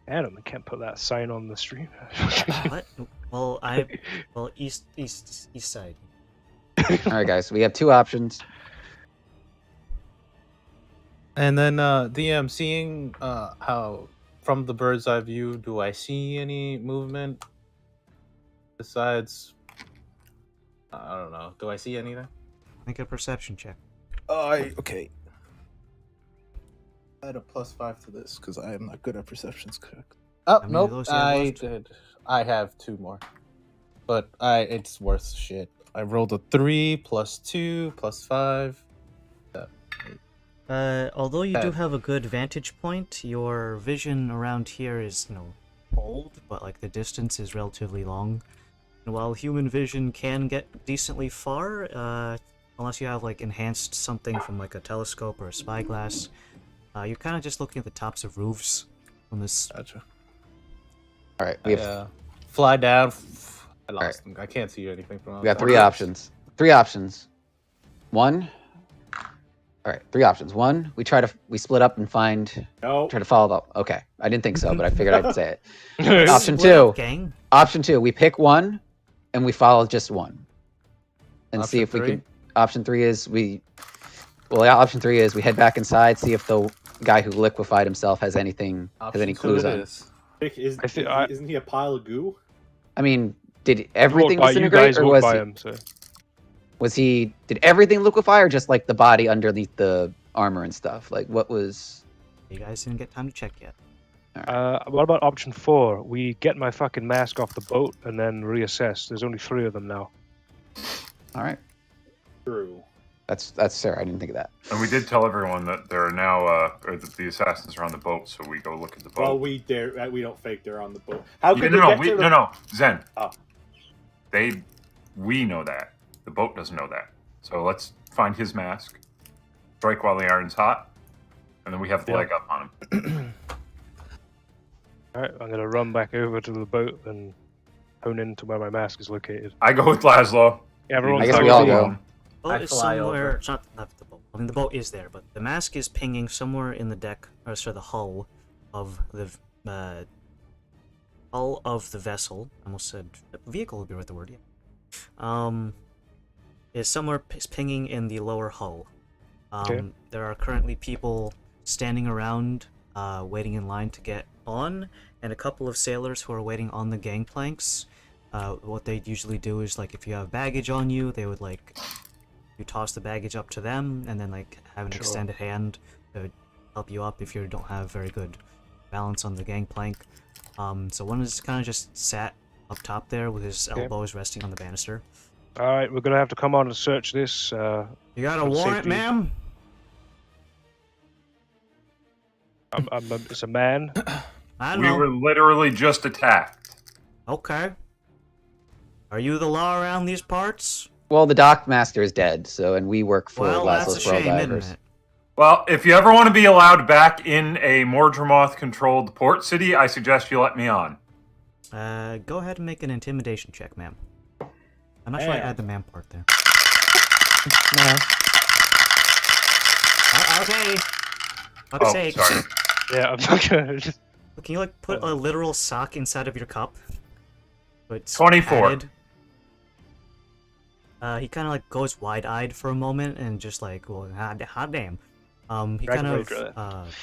Adam, I can't put that sign on the stream. What? Well, east side. All right, guys. We have 2 options. And then DM, seeing how from the bird's eye view, do I see any movement besides? I don't know. Do I see anything? Make a perception check. Okay. I had a +5 to this because I am not good at perceptions. Correct. Oh, How many of nope. those do you have I left? did. I have 2 more, but it's worth shit. I rolled a 3 +2 +5. Although you do Bad. have a good vantage point, your vision around here is, old, but like the distance is relatively long. And while human vision can get decently far, unless you have like enhanced something from like a telescope or a spyglass, you're kind of just looking at the tops of roofs on this. Gotcha. All right. We have Fly down. I lost Alright. them. I can't see anything from outside. We got 3 options. 3 options. 1. All right, 3 options. 1, we split up and try to follow the. Okay, I didn't think so, but I figured I'd say it. Option Split 2. up, gang. Option 2. We pick one, and we follow just one, and see Option if we 3? can. Option 3 is option 3 is we head back inside, see if the guy who liquefied himself has any clues on. Isn't he a pile of goo? I mean, did everything You disintegrate, guys or walked was by he? him, so. Did everything liquefy, or just like the body underneath the armor and stuff? Like, what was? You guys didn't get time to check yet. What about option 4? We get my fucking mask off the boat and then reassess. There's only 3 of them now. All right. True. That's fair. I didn't think of that. And we did tell everyone that there are now, or that the assassins are on the boat, so we go look at the boat. Well, we don't fake they're on the boat. How could no, Zen. Oh. We know that. The boat doesn't know that. So let's find his mask, strike while the iron's hot, and then we have the leg up on him. Alright, I'm gonna run back over to the boat and hone into where my mask is located. I go with Laszlo. Yeah, everyone's I guess we all go. The boat is fly somewhere. over. It's not the boat. I mean, the boat is there, but the mask is pinging somewhere in the deck, or sorry, the hull of the vessel. I almost said vehicle would be right the word. Yeah. Is somewhere pinging in the lower hull. Okay. There are currently people standing around, waiting in line to get on, and a couple of sailors who are waiting on the gangplanks. What they usually do is, like, if you have baggage on you, they would, like, you toss the baggage up to them, and then, like, have an extended hand to help you up if you don't have very good balance on the gangplank. So one is kind of just sat up top there with his elbows resting on the banister. Alright, we're gonna have to come on and search this. You got a for warrant, safety. ma'am? It's a man. I don't We know. were literally just attacked. Okay. Are you the law around these parts? Well, the dock master is dead, so and we work for Well, that's a Laszlo's World shame, Divers. isn't it? Well, if you ever want to be allowed back in a Mordremoth-controlled port city, I suggest you let me on. Go ahead and make an intimidation check, ma'am. I'm not sure I add the man part there. No. Okay. Fuck's Oh, sake. sorry. Yeah, I'm not gonna just. Can you, like, put a literal sock inside of your cup? So it's 24. padded? He kind of, like, goes wide-eyed for a moment and just, like, well, hot damn. He kind of,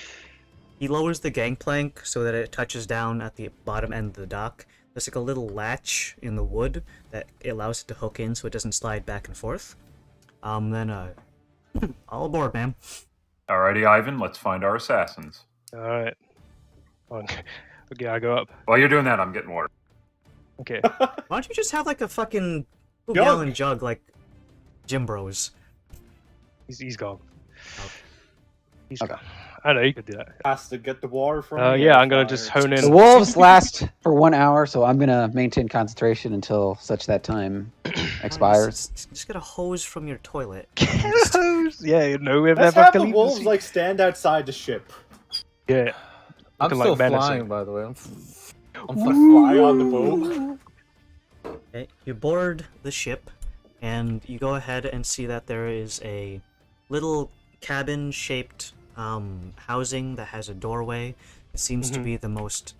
he lowers the gangplank so that it touches down at the bottom end of the dock. There's, like, a little latch in the wood that allows it to hook in so it doesn't slide back and forth. Then, all aboard, ma'am. Alrighty, Ivan, let's find our assassins. Alright. Okay, I go up. While you're doing that, I'm getting water. Okay. Why don't you just have, like, a fucking 2-gallon jug like Jim Bros? He's gone. Okay. He's gone. I know you could do that. Has to get the water from. Yeah, I'm gonna just hone in. The wolves last for 1 hour, so I'm gonna maintain concentration until such that time expires. Just get a hose from your toilet. Yeah, no, we've Let's never have the wolves like stand outside the ship. Yeah. I'm Looking still like menacing. flying, by the way. I'm Fly on the boat. Okay, you board the ship, and you go ahead and see that there is a little cabin-shaped housing that has a doorway. It seems to be the most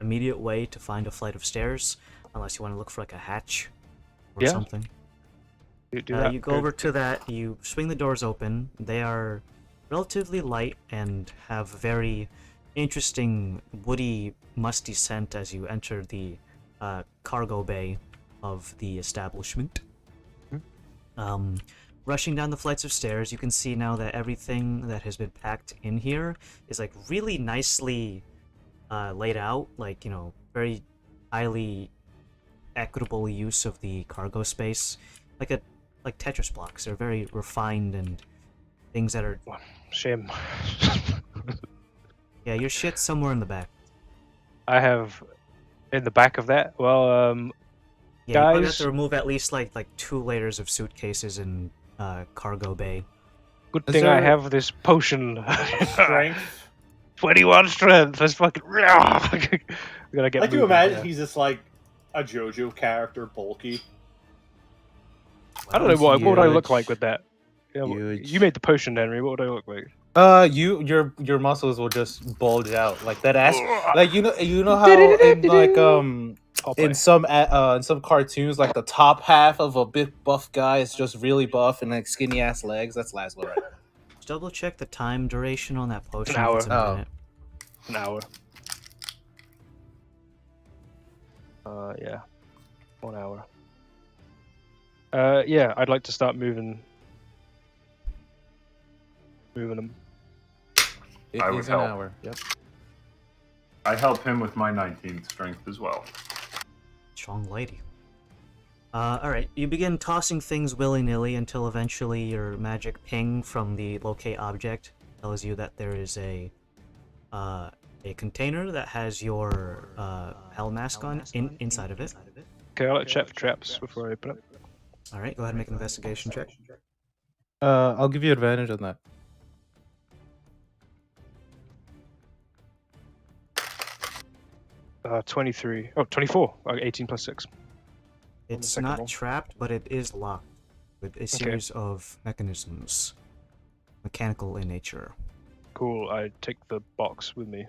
immediate way to find a flight of stairs, unless you want to look for like a hatch or something. You go over to that, you swing the doors open. They are relatively light and have very interesting woody, musty scent as you enter the cargo bay of the establishment. Rushing down the flights of stairs, you can see now that everything that has been packed in here is like really nicely laid out, like, you know, very highly equitable use of the cargo space, like Tetris blocks. They're very refined and things that are Shame. Yeah, your shit's somewhere in the back. I have in the back of that. Well, Yeah, you probably have guys. to remove at least like 2 layers of suitcases and cargo bay. Good Is thing I there- have this potion. Strength. 21 strength. That's fucking. We gotta get. Like you moving, imagine yeah. he's just like a JoJo character, bulky. I don't know what would I look Huge. like with that. Yeah, Huge. you made the potion, Henry. What would I look like? Your muscles will just bulge out like that ass. Like you know how in like in some cartoons, like the top half of a big buff guy is just really buff and like skinny ass legs. That's Laszlo, right? Just double check the time duration on that potion. hour. If it's a minute. An hour. Yeah. 1 hour. Yeah, I'd like to start moving them. It I would is an help. hour. Yep. I help him with my 19th strength as well. Strong lady. Alright, you begin tossing things willy-nilly until eventually your magic ping from the locate object tells you that there is a container that has your hell mask on inside of it. Okay, I'll check for traps before I open it. Alright, go ahead and make an investigation check. I'll give you advantage on that. Uh, 23. Oh, 24. 18 plus 6. It's not trapped, but it is locked with a series of mechanisms, mechanical in nature. Cool. I take the box with me.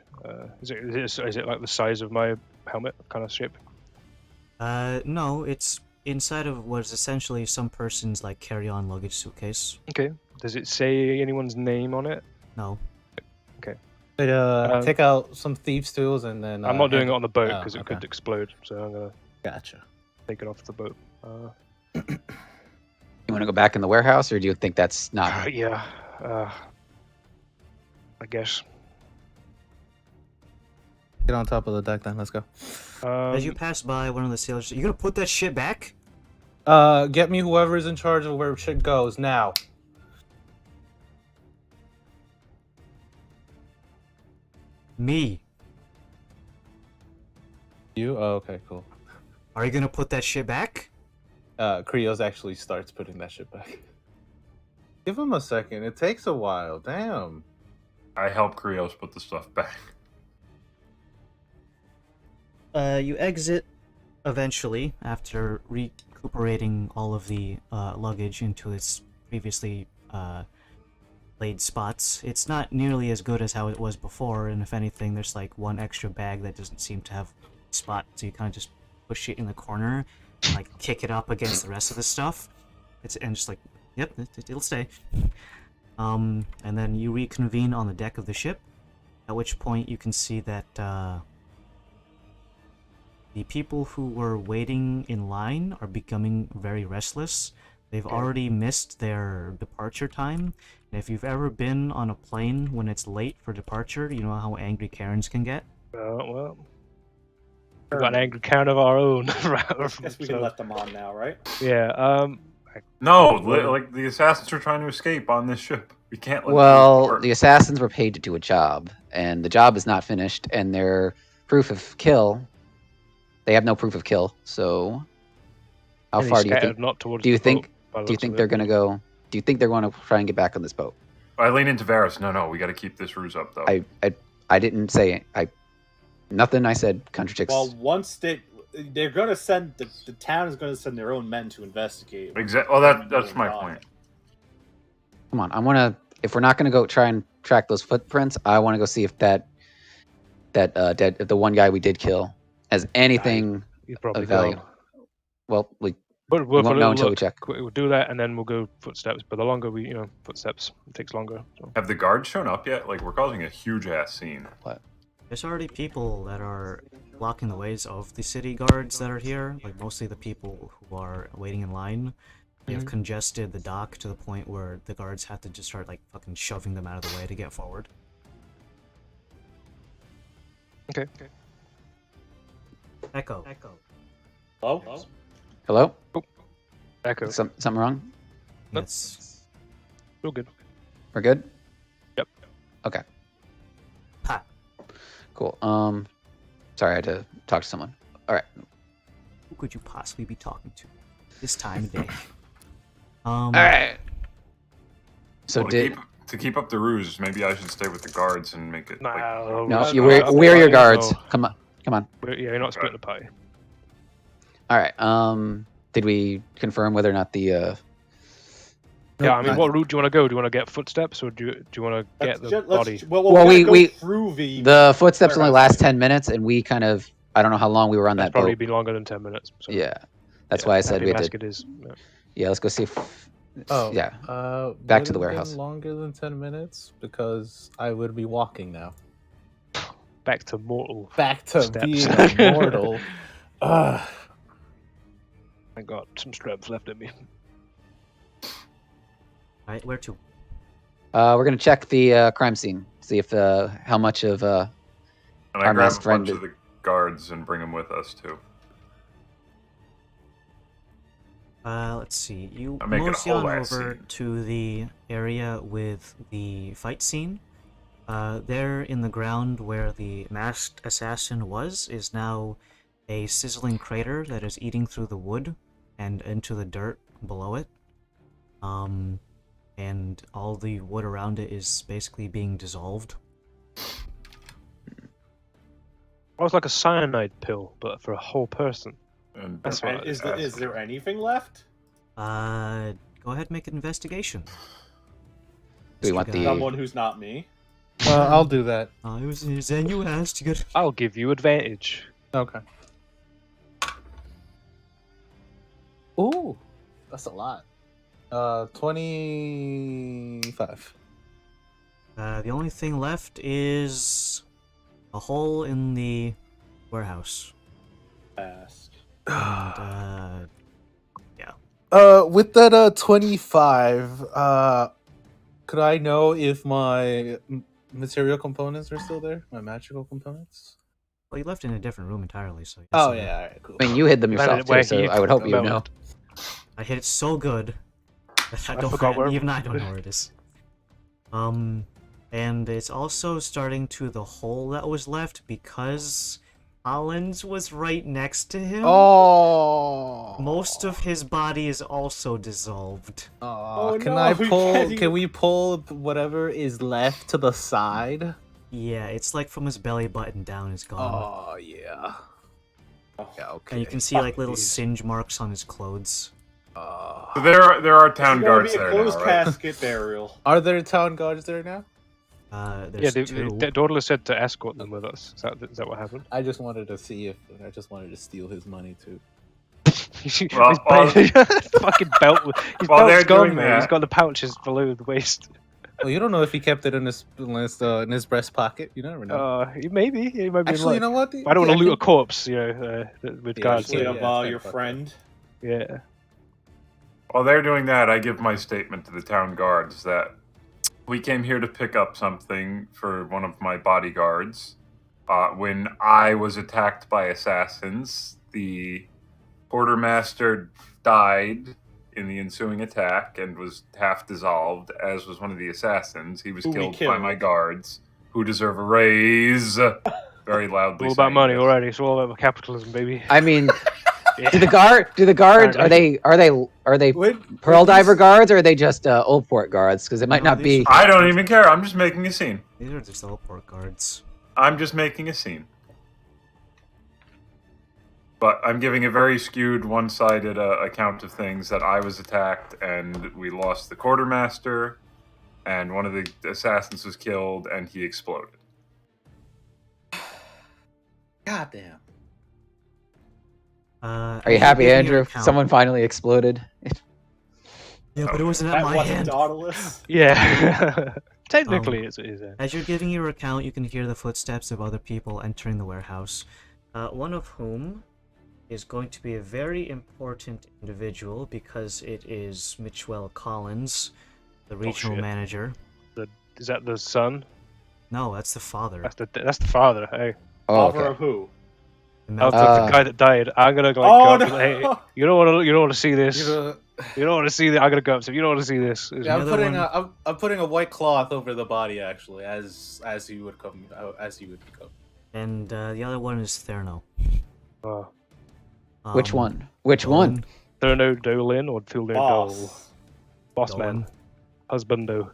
Is it like the size of my helmet kind of shape? No, it's inside of what is essentially some person's like carry-on luggage suitcase. Okay. Does it say anyone's name on it? No. Okay. Take out some thieves' tools and then. I'm not doing it on the boat because it could explode, so I'm gonna. Gotcha. Take it off the boat. You want to go back in the warehouse, or do you think that's not? Yeah. I guess. Get on top of the deck then. Let's go. As you pass by one of the sailors, you gonna put that shit back? Get me whoever's in charge of where shit goes now. Me. You? Oh, okay, cool. Are you gonna put that shit back? Krios actually starts putting that shit back. Give him a second. It takes a while. Damn. I help Krios put the stuff back. You exit eventually after recuperating all of the luggage into its previously laid spots. It's not nearly as good as how it was before, and if anything, there's like one extra bag that doesn't seem to have a spot, so you kind of just push it in the corner, and, like kick it up against the rest of the stuff. And just like, yep, it'll stay. And then you reconvene on the deck of the ship, at which point you can see that the people who were waiting in line are becoming very restless. They've already missed their departure time, and if you've ever been on a plane when it's late for departure, you know how angry Karens can get? Well, we've got an angry Karen of our own. I guess we can let them on now, right? Yeah, No, like the assassins are trying to escape on this ship. We can't let Well, the assassins were paid to do a job, and the job is not finished, and their proof of kill, they have no proof of kill, so how far do you think? Do you think they're going to go? Do you think they're going to try and get back on this boat? I lean into Varys. No, we got to keep this ruse up, though. I didn't say nothing I said contradicts. Well, once they're going to send the town is going to send their own men to investigate. Exactly. Well, that's my point. Come on, if we're not going to go try and track those footprints, I want to go see if the one guy we did kill has anything of value. Well, we won't know until we check. We'll do that, and then we'll go footsteps. But the longer we, footsteps, it takes longer. So. Have the guards shown up yet? Like, we're causing a huge ass scene. What? There's already people that are blocking the ways of the city guards that are here. Like, mostly the people who are waiting in line. They have congested the dock to the point where the guards have to just start, like, fucking shoving them out of the way to get forward. Okay. Echo. Hello? Hello? Oh. Echo. Something wrong? That's real good. We're good? Yep. Okay. Ha. Cool. Sorry, I had to talk to someone. All right. Who could you possibly be talking to this time of day? All right. So to keep up the ruse, maybe I should stay with the guards and make it. No, we're your guards. No. Come on. You're not splitting the party. All right. Did we confirm whether or not the? Yeah, I mean, what route do you want to go? Do you want to get footsteps, or do you want to get the body? Well, we through the footsteps only last 10 minutes, and we kind of I don't know how long we were on that boat. Probably been longer than 10 minutes. So. Yeah, that's why I said we had to. It is. Yeah, let's go see if. Oh yeah. Back to the warehouse. Longer than 10 minutes because I would be walking now. Back to mortal. Back to steps. being immortal. I got some strength left in me. Alright, where to? We're gonna check the crime scene, see if how much of And I Our grab best a friend bunch of the guards and bring them with us too. Let's see. You I'm making a mosey whole on ass over scene. to the area with the fight scene. There in the ground where the masked assassin was is now a sizzling crater that is eating through the wood and into the dirt below it. And all the wood around it is basically being dissolved. It was like a cyanide pill, but for a whole person. And That's Okay, what is there anything left? Go ahead, make an investigation. Do we Mr. want Guy. the- Someone who's not me. I'll do that. It was Zen you asked. You got. I'll give you advantage. Okay. Ooh, that's a lot. 25. The only thing left is a hole in the warehouse. Ask. And, With that 25, could I know if my material components are still there? My magical components? well, you left it in a different room entirely, so. Oh yeah, alright, cool. I mean, you hid them Landed yourself where too, so he I would hope you melted. know. I hit it so good that I forgot where- even I don't know where it is. And it's also starting to the hole that was left because Collins was right next to him. Oh, Most of his body is also dissolved. Oh, can no, I we pull? can't even- Can we pull whatever is left to the side? Yeah, it's like from his belly button down is gone. Oh yeah. Yeah, okay. And you can see like little these. singe marks on his clothes. So there are town It's gonna guards be a there closed now, right? casket burial. Are there town guards there now? Yeah, There's two. Dawdler said to escort them with us. Is that what happened? I just wanted to see if I just wanted to steal his money too. Well, His fucking belt. His while they're belt's gone, doing mate. He's that- got the pouches below the waist. Well, you don't know if he kept it in his breast pocket. You never know. Maybe. He might be. Actually, you know what? I don't want to loot a a corpse, with Yeah, guards. Actually, yeah, of it's kinda your fucked up. friend. Yeah. While they're doing that, I give my statement to the town guards that we came here to pick up something for one of my bodyguards. When I was attacked by assassins, the quartermaster died in the ensuing attack and was half dissolved, as was one of the assassins. He was Who we killed by killed. my guards, who deserve a raise. Very loudly. All about saying money this. already. It's all about capitalism, baby. I mean, Yeah. do the guards Alright, are they Pearl Diver guards or are they just Old Port guards? Because it might No, not these be. are- I don't even care. I'm just making a scene. These are just all port guards. I'm just making a scene. But I'm giving a very skewed, one-sided account of things that I was attacked and we lost the quartermaster, and one of the assassins was killed and he exploded. Goddamn. Are you happy, Andrew? Someone finally exploded. Yeah, but it wasn't at That my wasn't hand. Dauntless. Yeah. Technically, it is. As you're giving your account, you can hear the footsteps of other people entering the warehouse. One of whom is going to be a very important individual because it is Mitchell Collins, the regional shit. manager. Is that the son? No, that's the father. That's the father. Hey, Oh, Father okay. of who? The I'll Melton- take the guy that died. I'm gonna like Oh, go up no. and, hey, you don't want to see this. You know, You don't want to see that. I'm gonna go up to him. You don't want to see this. yeah, I'm other putting one- I'm putting a white cloth over the body actually, as he would come as he would come. And the other one is Therno. Oh. Which one? Which one? Thurno Dolin or Thulno Dole? Boss. Boss man. Husbando.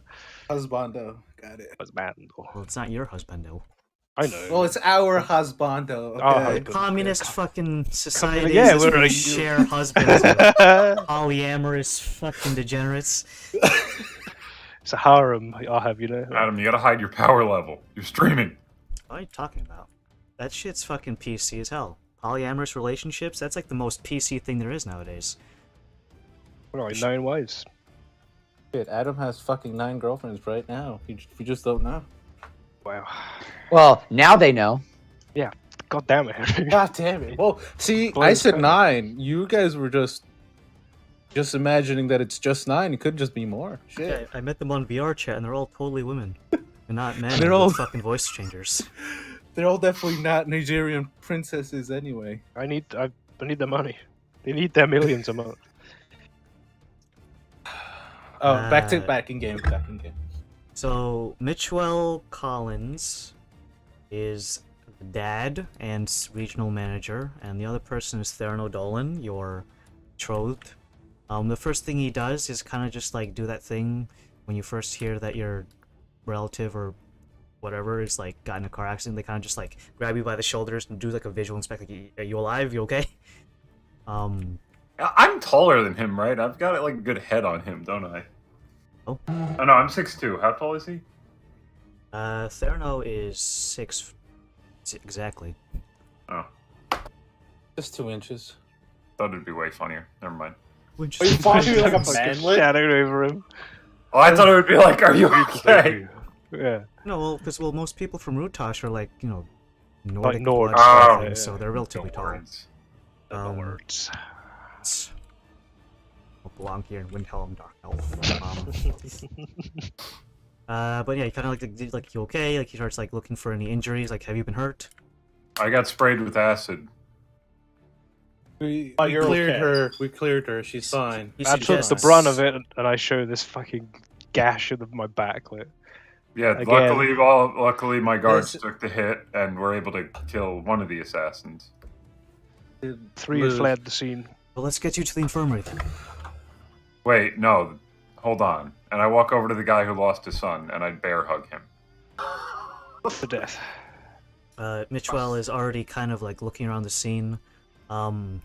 Husbando, got it. Husbando. Well, it's not your husband, though. I know. Well, it's our husbando. Our Okay? husband. Communist fucking society. yeah, Yeah, we're a- share husbands. with polyamorous fucking degenerates. It's a harem I have, you know. Adam, you gotta hide your power level. You're streaming. What are you talking about? That shit's fucking PC as hell. Polyamorous relationships, that's like the most PC thing there is nowadays. What are we, 9 wives? Shit, Adam has fucking 9 girlfriends right now. If you just don't know. Wow. Well, now they know. God damn it, Henry. God damn it. Well, see, Boy, I it's said fine. 9. You guys were just imagining that it's just 9. It could just be more. Shit. Yeah, I met them on VR chat and they're all totally women. And not men They're with all- fucking voice changers. They're all definitely not Nigerian princesses anyway. I need the money. They need their millions a month. Oh, back in game. So Mitchell Collins is the dad and regional manager, and the other person is Theron O'Dolan, your betrothed. The first thing he does is kind of just like do that thing when you first hear that your relative or whatever is like got in a car accident. They kind of just like grab you by the shoulders and do like a visual inspect. Like, are you alive? You okay? I'm taller than him, right? I've got like a good head on him, don't I? Oh. Oh no, I'm 6'2". How tall is he? Therno is 6 exactly. Oh. Just 2 inches. Thought it'd be way funnier. Never mind. Are you falling like a manlet? Shadowed over him. Oh, I thought it would be like, are you okay? Yeah. No, because most people from Rutash are like, Nordic Nord. blood, Oh, so they're relatively tall. Nords. Belong here in Windhelm Dark Elf. But yeah, he kind of like you okay? Like he starts like looking for any injuries. Like, have you been hurt? I got sprayed with acid. We cleared her. We cleared her. She's fine. I took the brunt of it, and I show this fucking gash in my back. Like, yeah, again. luckily my guards took the hit and were able to kill one of the assassins. 3 fled the scene. Well, let's get you to the infirmary then. Wait, no, hold on. And I walk over to the guy who lost his son, and I bear hug him. To death. Mitchell is already kind of like looking around the scene.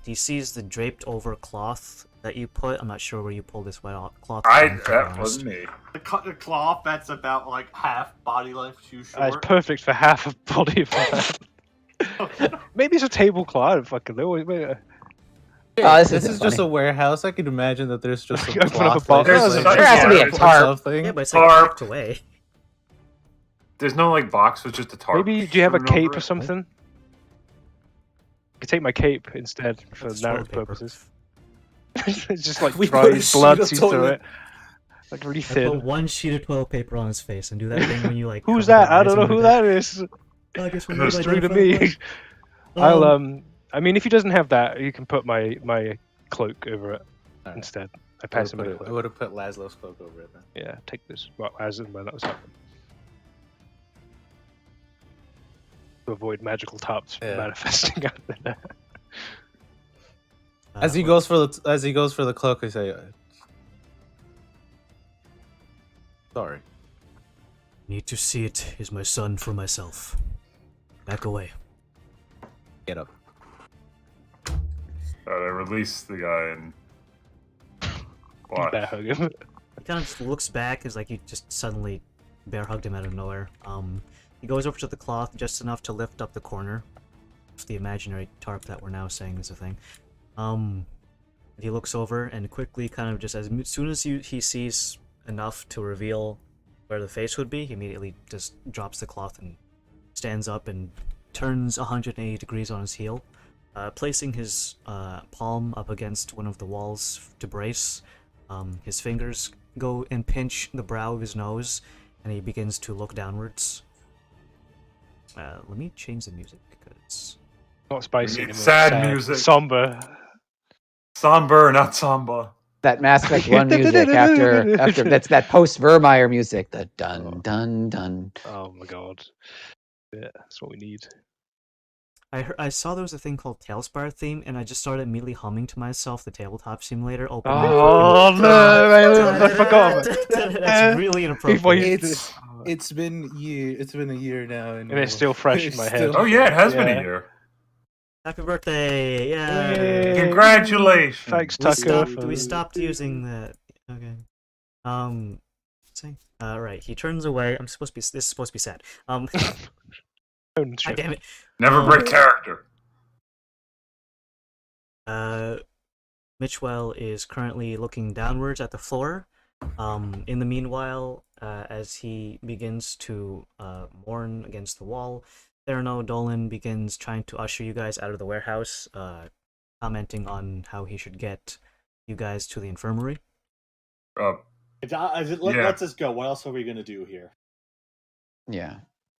He sees the draped over cloth that you put. I'm not sure where you pulled this white cloth. That wasn't me. The cloth that's about like half body length too short. It's perfect for half of body of that. Maybe it's a tablecloth. I don't fucking know. This is just a warehouse. I could imagine that there's just a cloth. There has to be a tarp. Yeah, but it's like tucked away. There's no like box with just a tarp. Maybe do you have a cape or something? I could take my cape instead for narrative purposes. It's just like dry blood seeps through it. Like really thin. Put 1 sheet of toilet paper on his face and do that thing when you like. Who's that? I don't know who that is. I guess it's through to me. I mean, if he doesn't have that, you can put my cloak over it instead. I pass him my cloak. I would have put Laszlo's cloak over it then. Yeah, take this. Well, as and when that was happening. To avoid magical tops manifesting out there. As he goes for the cloak, I say, "Sorry. Need to see it is my son for myself. Back away. Get up." I release the guy and watch. Bear hug him. He kind of just looks back as like you just suddenly bear hugged him out of nowhere. He goes over to the cloth just enough to lift up the corner of the imaginary tarp that we're now saying is a thing. He looks over and quickly kind of just as soon as he sees enough to reveal where the face would be, he immediately just drops the cloth and stands up and turns 180 degrees on his heel, placing his palm up against one of the walls to brace. His fingers go and pinch the brow of his nose, and he begins to look downwards. Let me change the music because not spicy anymore. Sad music. Somber, not samba. That Mass Effect 1 music after that's that post Vermeer music. The dun dun dun. Oh my god. Yeah, that's what we need. I saw there was a thing called Tailspire theme, and I just started immediately humming to myself the tabletop simulator. Oh no! I forgot. That's really inappropriate. It's been a year now, and it's still fresh in my head. Oh yeah, it has been a year. Happy birthday! Yay! Congratulations! Thanks, Tucker. We stopped using that. Okay. Right. He turns away. This is supposed to be sad. God damn it! Never break character. Mitchell is currently looking downwards at the floor. In the meanwhile, as he begins to mourn against the wall, Theron Dolan begins trying to usher you guys out of the warehouse, commenting on how he should get you guys to the infirmary. Let's just go. What else are we gonna do here? Yeah.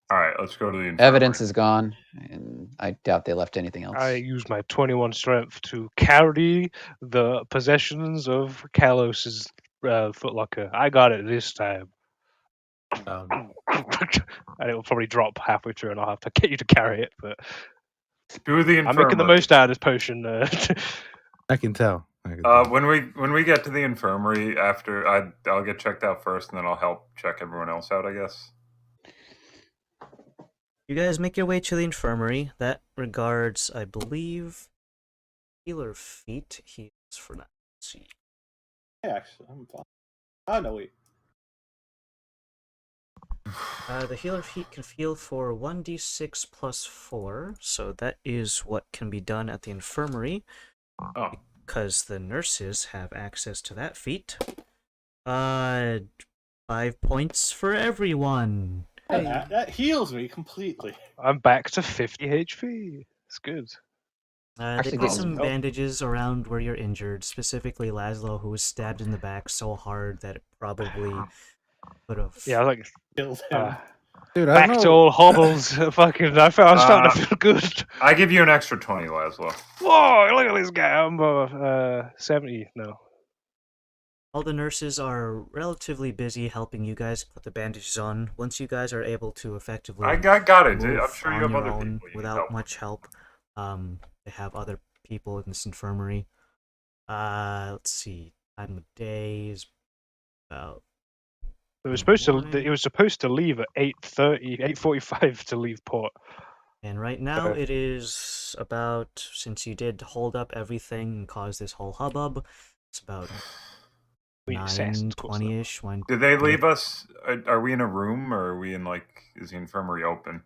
All right, let's go to the infirmary. Evidence is gone, and I doubt they left anything else. I use my 21 strength to carry the possessions of Kalos's footlocker. I got it this time. And it'll probably drop halfway through, and I'll have to get you to carry it. But to the infirmary. I'm making the most out of this potion. I can tell. When we get to the infirmary, after I'll get checked out first, and then I'll help check everyone else out, I guess. You guys make your way to the infirmary. That regards, I believe, healer feat. Heals for that. Let's see. Yeah, actually, I'm fine. Oh, no, wait. The healer feat can heal for 1d6 plus 4, so that is what can be done at the infirmary. Oh. Because the nurses have access to that feat. 5 points for everyone. That heals me completely. I'm back to 50 HP. It's good. They put some bandages around where you're injured, specifically Laszlo, who was stabbed in the back so hard that it probably could have. Yeah, like killed him. Dude, back to all hobbles. Fucking, I was starting to feel good. I give you an extra 20, Laszlo. Whoa! Look at this guy. I'm 70 now. All the nurses are relatively busy helping you guys put the bandages on. Once you guys are able to effectively, I got it. move I'm sure you on have your other own people. without much help. They have other people in this infirmary. Let's see. Time of day is about. It was supposed to leave at 8:30, 8:45 to leave port. And right now it is about, since you did hold up everything and cause this whole hubbub, it's about 9:20ish. Did they leave us? Are we in a room, or are we in is the infirmary open?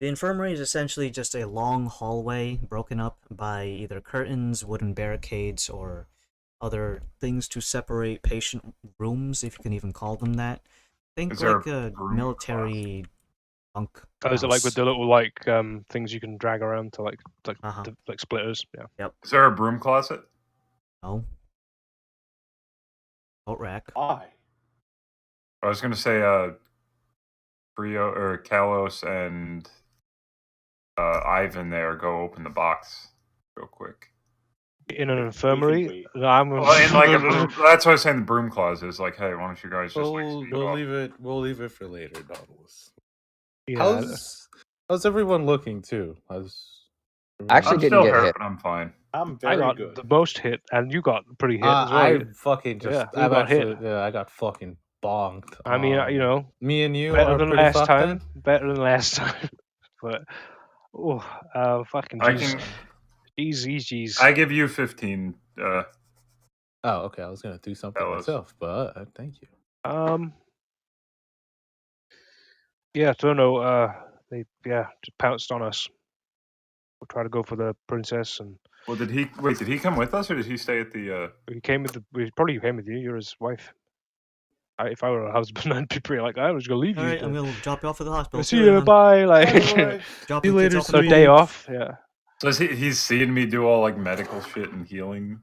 The infirmary is essentially just a long hallway broken up by either curtains, wooden barricades, or other things to separate patient rooms, if you can even call them that. Think like a military bunk. Oh, is it like with the little things you can drag around to like splitters? Yeah. Yep. Is there a broom closet? No. Boat rack. Why? I was gonna say Brio or Kalos and Ivan there go open the box real quick. In an infirmary? No, that's what I was saying. The broom closet is like, hey, why don't you guys just We'll leave it for later, Nautilus. Yeah. How's everyone looking too? I actually didn't get hit. But I'm fine. I'm very I got good. the most hit, and you got pretty hit as well. I fucking just I got hit. Yeah, I got fucking bonked. I mean, me and you better are than pretty last time. then? Better than last time. But fucking jeez. I give you 15. Oh, okay. I was gonna do something myself, but thank you. Yeah, I don't know. They just pounced on us. We'll try to go for the princess, and well, did he come with us, or did he stay at the? He probably came with you. You're his wife. If I were a husband, I'd be pretty I was gonna leave you. Alright, I'm gonna drop you off at the hospital. See you. Bye. Drop you later. So day off. Yeah. So he's seeing me do all medical shit and healing.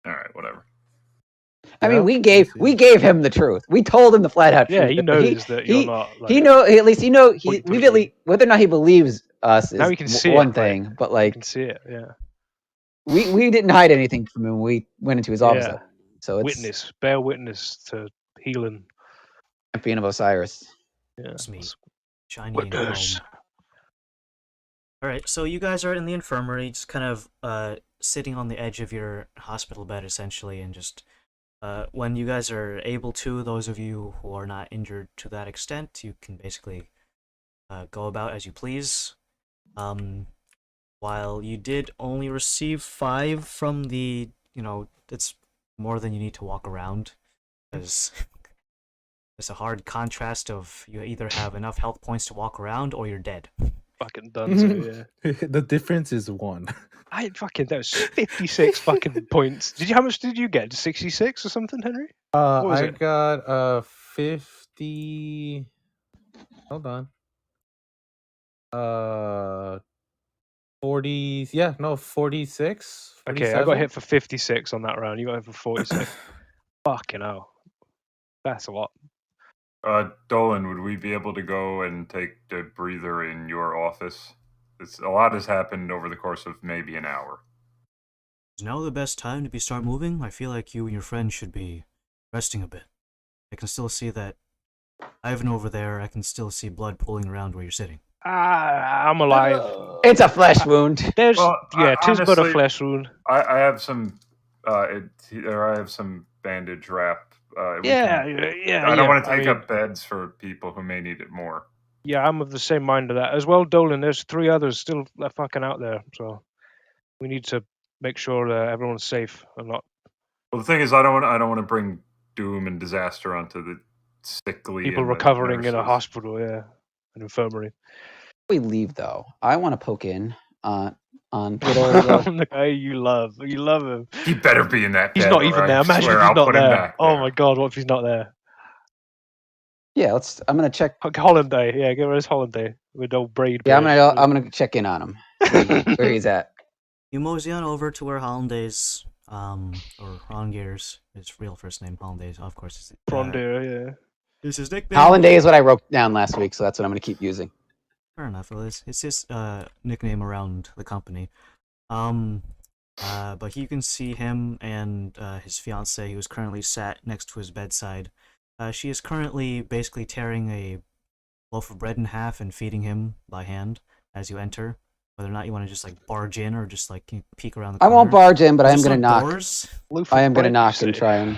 All right, whatever. I mean, we gave him the truth. We told him the flat out truth. Yeah, he knows that you're not. Whether or not he believes us now is can see one it, thing, but you can see it. Yeah. We didn't hide anything from him. We went into his office. Yeah. So it's bear witness to healing. Champion of Osiris. Yeah. It's me. Shiny and home. Alright, so you guys are in the infirmary, just kind of sitting on the edge of your hospital bed, essentially, and just when you guys are able to, those of you who are not injured to that extent, you can basically go about as you please. While you did only receive 5 from the, it's more than you need to walk around, because it's a hard contrast of you either have enough health points to walk around or you're dead. Fucking done so, yeah. The difference is 1. That was 56 fucking points. How much did you get? 66 or something, Henry? I got 50. Hold on. 40. Yeah, no, 46. 47? Okay, I got hit for 56 on that round. You got hit for 46. Fucking hell. That's a lot. Dolan, would we be able to go and take a breather in your office? A lot has happened over the course of maybe an hour. Is now the best time to start moving? I feel like you and your friend should be resting a bit. I can still see that Ivan over there. I can still see blood pooling around where you're sitting. I'm alive. It's a flesh wound. There's Well, tis but a honestly, flesh wound. I have some, I have some bandage wrap. I don't want to take up beds for people who may need it more. Yeah, I'm of the same mind to that as well, Dolan. There's 3 others still fucking out there, so we need to make sure that everyone's safe and not. Well, the thing is, I don't want to bring doom and disaster onto the sickly people and recovering in a nurses. hospital, an infirmary. We leave though. I want to poke in on good old. The guy you love him. He better be in that. He's bed, not even there. Imagine if he's not there. Oh my god, what if he's not there? Yeah, I'm gonna check. Hollanday, yeah, give us Hollanday with old braid. Yeah, I'm gonna check in on him. Where he's at. You mosey on over to where Hollanday's, or Rongear's, his real first name, Hollanday's, of course. Is Rondeer, yeah. Is his nickname. Hollanday is what I wrote down last week, so that's what I'm gonna keep using. Fair enough. It's his nickname around the company. But you can see him and his fiancée, who is currently sat next to his bedside. She is currently basically tearing a loaf of bread in half and feeding him by hand as you enter. Whether or not you want to just like barge in or just like peek around the corner. I won't barge in, but I am gonna knock. Doors? I am gonna knock and try and.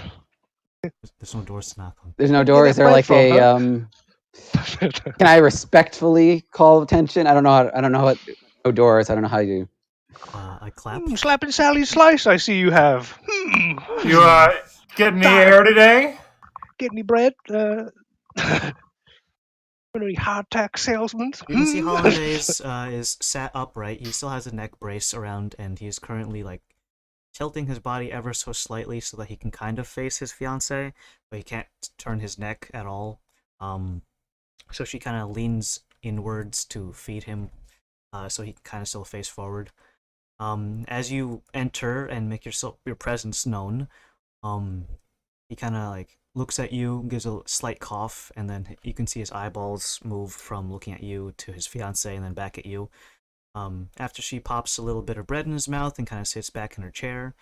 There's no doors to knock on. There's no doors. Is there like a Can I respectfully call attention? I don't know what. No doors. I don't know how you. I clap. Slapping Sally's slice. I see you have. You getting the air today? Get any bread? Any hardtack salesman? You can see Hollandaise is sat upright. He still has a neck brace around, and he is currently like tilting his body ever so slightly so that he can kind of face his fiancée, but he can't turn his neck at all. So she kind of leans inwards to feed him, so he can kind of still face forward. As you enter and make your presence known, he kind of like looks at you, gives a slight cough, and then you can see his eyeballs move from looking at you to his fiancée and then back at you. After she pops a little bit of bread in his mouth and kind of sits back in her chair,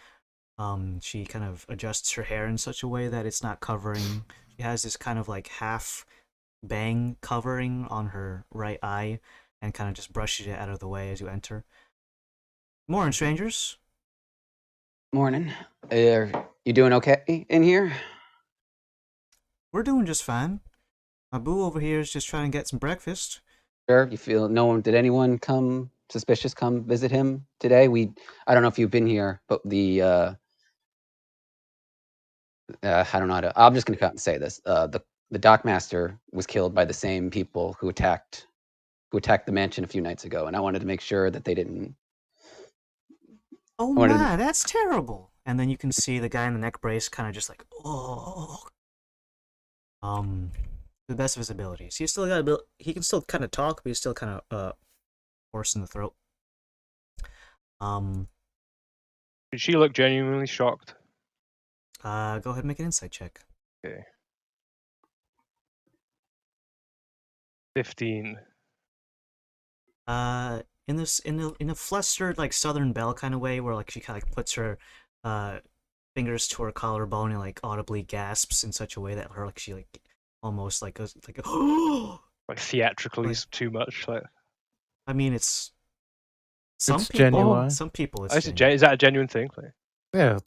she kind of adjusts her hair in such a way that it's not covering. She has this kind of like half bang covering on her right eye and kind of just brushes it out of the way as you enter. Morning, strangers. Morning. You doing okay in here? We're doing just fine. My boo over here is just trying to get some breakfast. Sure. You feel did anyone come suspicious come visit him today? I don't know if you've been here, but the I don't know how to. I'm just gonna come and say this. The dockmaster was killed by the same people who attacked the mansion a few nights ago, and I wanted to make sure that they didn't. Oh my, that's terrible. And then you can see the guy in the neck brace kind of just like, oh. To the best of his abilities. He can still kind of talk, but he's still kind of hoarse in the throat. Did she look genuinely shocked? Go ahead and make an insight check. Okay. 15. In a flustered like Southern Belle kind of way, where like she kind of like puts her fingers to her collarbone and like audibly gasps in such a way that she like almost like goes like like theatrically like, too much. Like, I mean, it's genuine. Some people, is that a genuine thing? Like, yeah,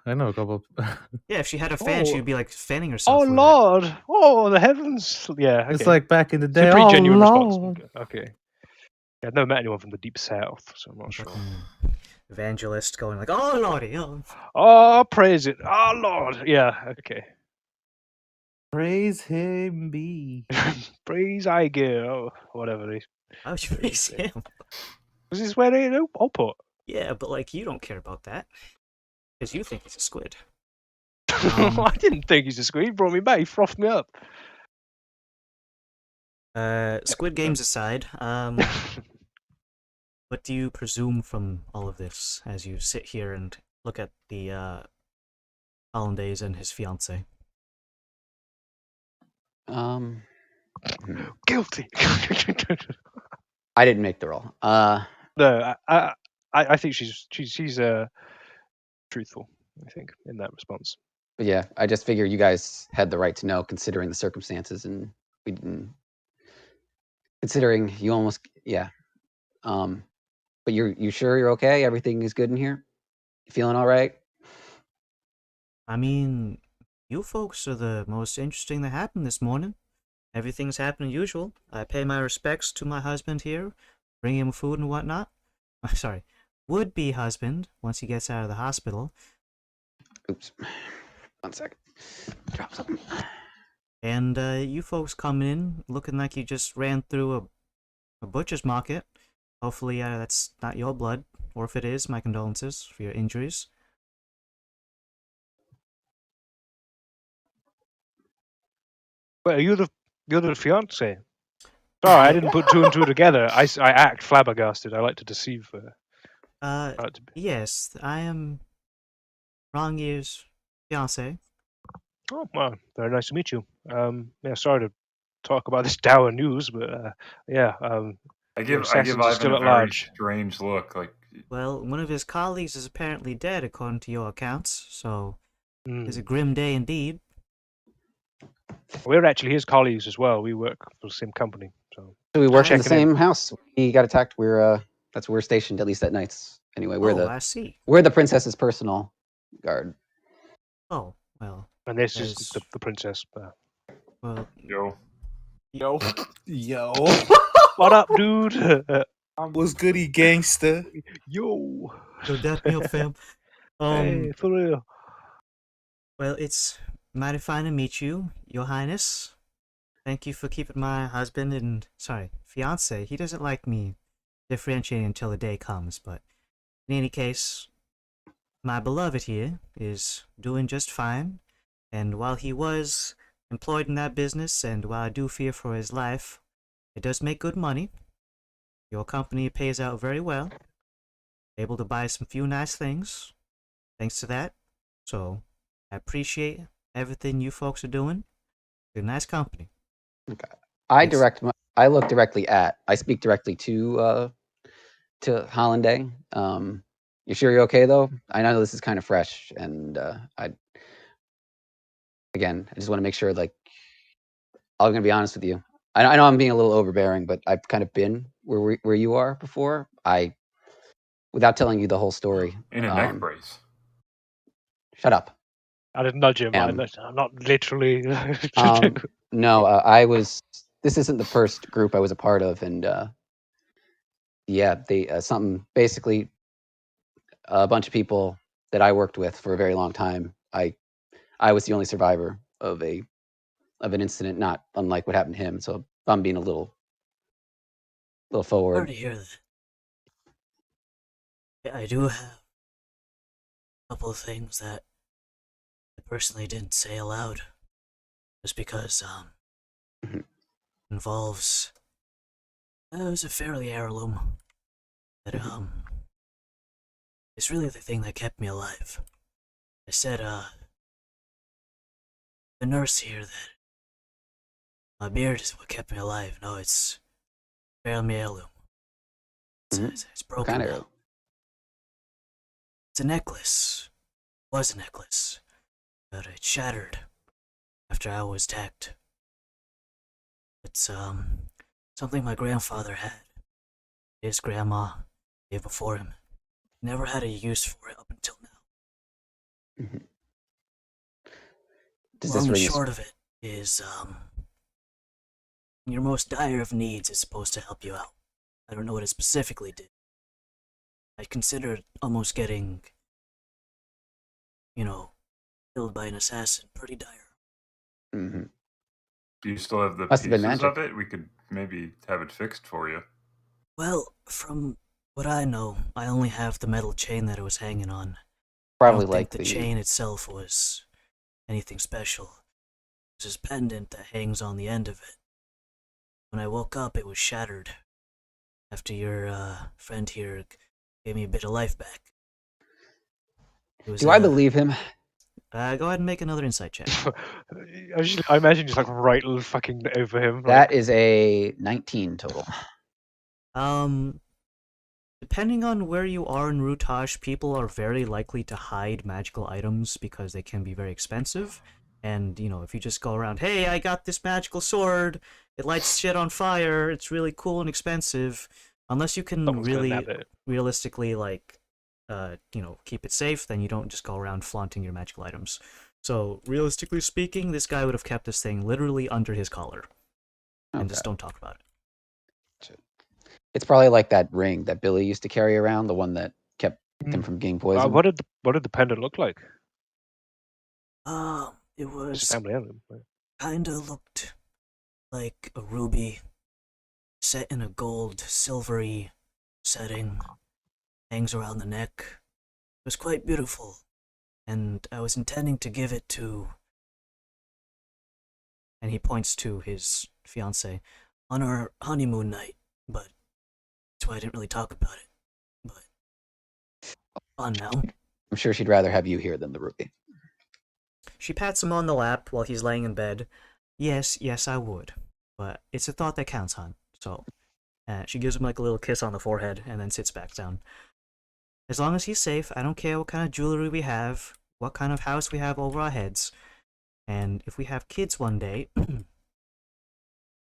I know a couple. Yeah, if she had a fan, she'd be like fanning herself. Oh Lord! It. Oh the heavens! Yeah, okay. It's like back in the day. It's a pretty genuine response. Okay. Yeah, I've never met anyone from the deep south, so I'm not sure. Evangelist going like, "Oh Lordy, oh praise it, oh Lord." Yeah, okay. Praise him be. Praise I go. Whatever it is. How would you praise him? This is where they do. I'll put. Yeah, but like you don't care about that because you think he's a squid. I didn't think he's a squid. He brought me back. He frothed me up. Squid Games aside, what do you presume from all of this as you sit here and look at the Hollandaise and his fiancée? Guilty. I didn't make the roll. No, I think she's truthful. I think in that response. But yeah, I just figure you guys had the right to know, considering the circumstances, and we didn't. Considering you almost, yeah. But you sure you're okay? Everything is good in here? You feeling all right? I mean, you folks are the most interesting that happened this morning. Everything's happening usual. I pay my respects to my husband here, bring him food and whatnot. Sorry, would-be husband once he gets out of the hospital. Oops. 1 second. Drop something. And you folks coming in looking like you just ran through a butcher's market. Hopefully that's not your blood, or if it is, my condolences for your injuries. Well, you're the fiance. Sorry, I didn't put two and two together. I act flabbergasted. I like to deceive. Yes, I am Rongir's fiance. Oh, well, very nice to meet you. Yeah, sorry to talk about this dour news, but yeah. I give assassins are Ivan still a at very large. strange look. Like, Well, one of his colleagues is apparently dead, according to your accounts. So it's a grim day indeed. We're actually his colleagues as well. We work for the same company. So we work in the checking same house. We got attacked. That's where we're stationed, at least at nights. Anyway, I see. We're the princess's personal guard. Oh, well. And this is the princess. Well, yo. What up, dude? Was goody gangster? Yo. So that me up, fam. Hey, for real. Well, it's mighty fine to meet you, Your Highness. Thank you for keeping my husband and fiance. He doesn't like me differentiating until the day comes, but in any case, my beloved here is doing just fine. And while he was employed in that business, and while I do fear for his life, it does make good money. Your company pays out very well. Able to buy some few nice things, thanks to that. So I appreciate everything you folks are doing. You're a nice company. Okay. I speak directly to Hollanday. You sure you're okay though? I know this is kind of fresh, and I just want to make sure. Like, I'm gonna be honest with you. I know I'm being a little overbearing, but I've kind of been where you are before. Without telling you the whole story. In a neck brace. Shut up. I didn't nudge him. I'm not literally. No, this isn't the first group I was a part of, and basically a bunch of people that I worked with for a very long time. I was the only survivor of an incident not unlike what happened to him. So I'm being a little forward. Sorry to hear that. Yeah, I do have a couple of things that I personally didn't say aloud, just because involves it was a fairly heirloom that it's really the thing that kept me alive. I said the nurse here that my beard is what kept me alive. No, it's fairly heirloom. It's broken Kind now. of. It's a necklace. It was a necklace. But it shattered after I was attacked. It's something my grandfather had. His grandma gave before him. Never had a use for it up until now. Mm-hmm. Long and short of it is your most dire of needs is supposed to help you out. I don't know what it specifically did. I considered almost getting, killed by an assassin. Pretty dire. Mm-hmm. Do you still have the Must have been pieces magic. of it? We could maybe have it fixed for you. Well, from what I know, I only have the metal chain that it was hanging on. Probably I don't like think the chain itself was anything special. There's this pendant that hangs on the end of it. When I woke up, it was shattered. After your friend here gave me a bit of life back. Do I believe him? Go ahead and make another insight check. I imagine just like right fucking over him. That like... is a 19 total. Depending on where you are in Routage, people are very likely to hide magical items because they can be very expensive. And, you know, if you just go around, hey, I got this magical sword, it lights shit on fire, it's really cool and expensive, unless you can really realistically, like, you know, keep it safe, then you don't just go around flaunting your magical items. So, realistically speaking, this guy would have kept this thing literally under his collar. And just don't talk about it. It's probably like that ring that Billy used to carry around, the one that kept him from getting poisoned. What did the pendant look like? It was It's a family emblem. kinda looked like a ruby set in a gold, silvery setting. Hangs around the neck. It was quite beautiful, and I was intending to give it to... And he points to his fiancée on our honeymoon night, but that's why I didn't really talk about it. But on now. I'm sure she'd rather have you here than the ruby. She pats him on the lap while he's laying in bed. Yes, I would. But it's a thought that counts, hon. So, she gives him like a little kiss on the forehead and then sits back down. As long as he's safe, I don't care what kind of jewelry we have, what kind of house we have over our heads. And if we have kids one day,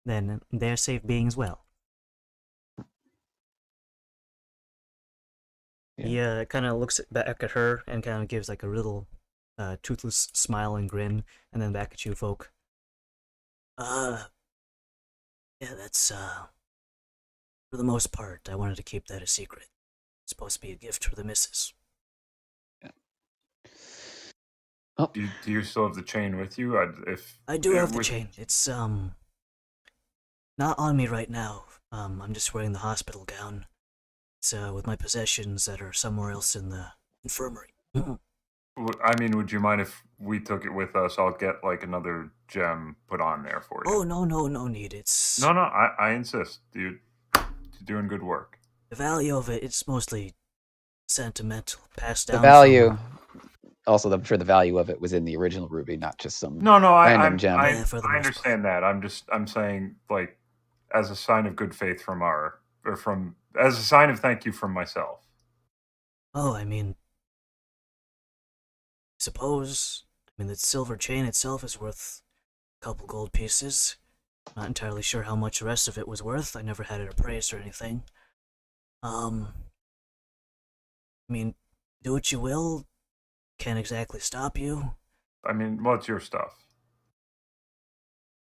then they're safe being as well. Yeah. He kind of looks back at her and kind of gives like a little toothless smile and grin, and then back at you, folk. Yeah, that's, for the most part, I wanted to keep that a secret. It's supposed to be a gift for the missus. Yeah. Oh. Do you still have the chain with you? I do have the chain. It's, not on me right now. I'm just wearing the hospital gown. It's, with my possessions that are somewhere else in the infirmary. I mean, would you mind if we took it with us? I'll get, like, another gem put on there for you. Oh, no need. It's... No, I insist. You're doing good work. The value of it, it's mostly sentimental, passed down. The value... Also, I'm sure the value of it was in the original ruby, not just some random gem. I understand that. I'm saying, like, as a sign of good faith as a sign of thank you from myself. Oh, I mean, the silver chain itself is worth a couple gold pieces. Not entirely sure how much the rest of it was worth. I never had it appraised or anything. I mean, do what you will. Can't exactly stop you. I mean, what's your stuff?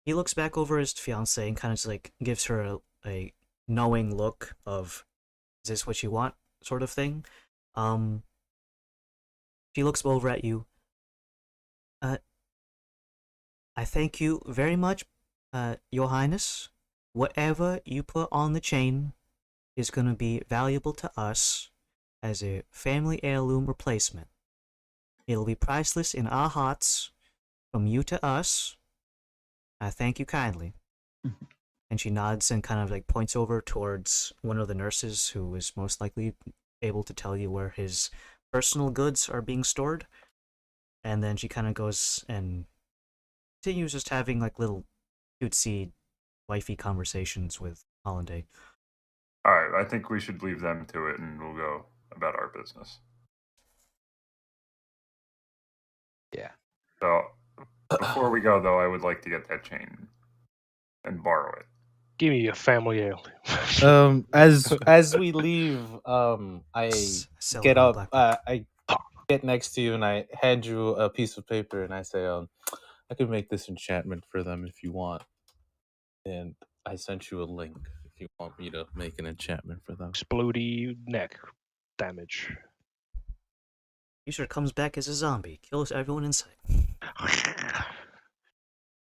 He looks back over his fiancée and kind of just like gives her a knowing look of, is this what you want, sort of thing. She looks over at you. I thank you very much, Your Highness. Whatever you put on the chain is going to be valuable to us as a family heirloom replacement. It'll be priceless in our hearts, from you to us. I thank you kindly. And she nods and kind of like points over towards one of the nurses who is most likely able to tell you where his personal goods are being stored. And then she kind of goes and continues just having like little cutesy, wifey conversations with Hollanday. All right, I think we should leave them to it, and we'll go about our business. Yeah. So, before we go, though, I would like to get that chain and borrow it. Give me your family heirloom. As we leave, I get up. I get next to you and I hand you a piece of paper and I say, I could make this enchantment for them if you want. And I sent you a link if you want me to make an enchantment for them. Explodey neck damage. He sure comes back as a zombie. Kills everyone in sight.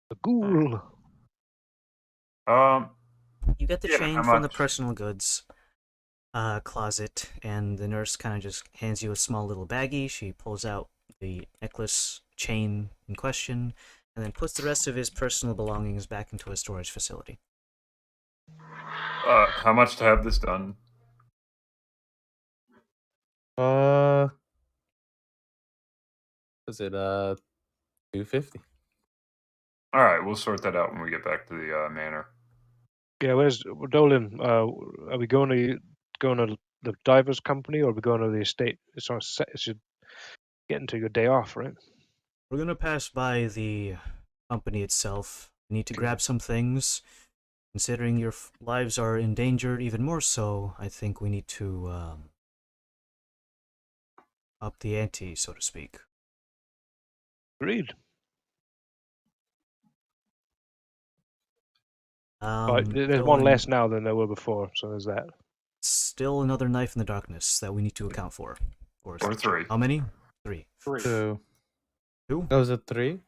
The ghoul. You get the chain from the personal goods closet, and the nurse kind of just hands you a small little baggie. She pulls out the necklace chain in question, and then puts the rest of his personal belongings back into a storage facility. How much to have this done? Was it 250? All right, we'll sort that out when we get back to the manor. Yeah, where's Dolan? Are we going to the divers company, or are we going to the estate? It's on set. It's getting to your day off, right? We're gonna pass by the company itself. We need to grab some things. Considering your lives are endangered even more so, I think we need to up the ante, so to speak. Agreed. But there's one less now than there were before, so there's that. Still another knife in the darkness that we need to account for. Or 3. How many? 3. 2. 2? That was it 3?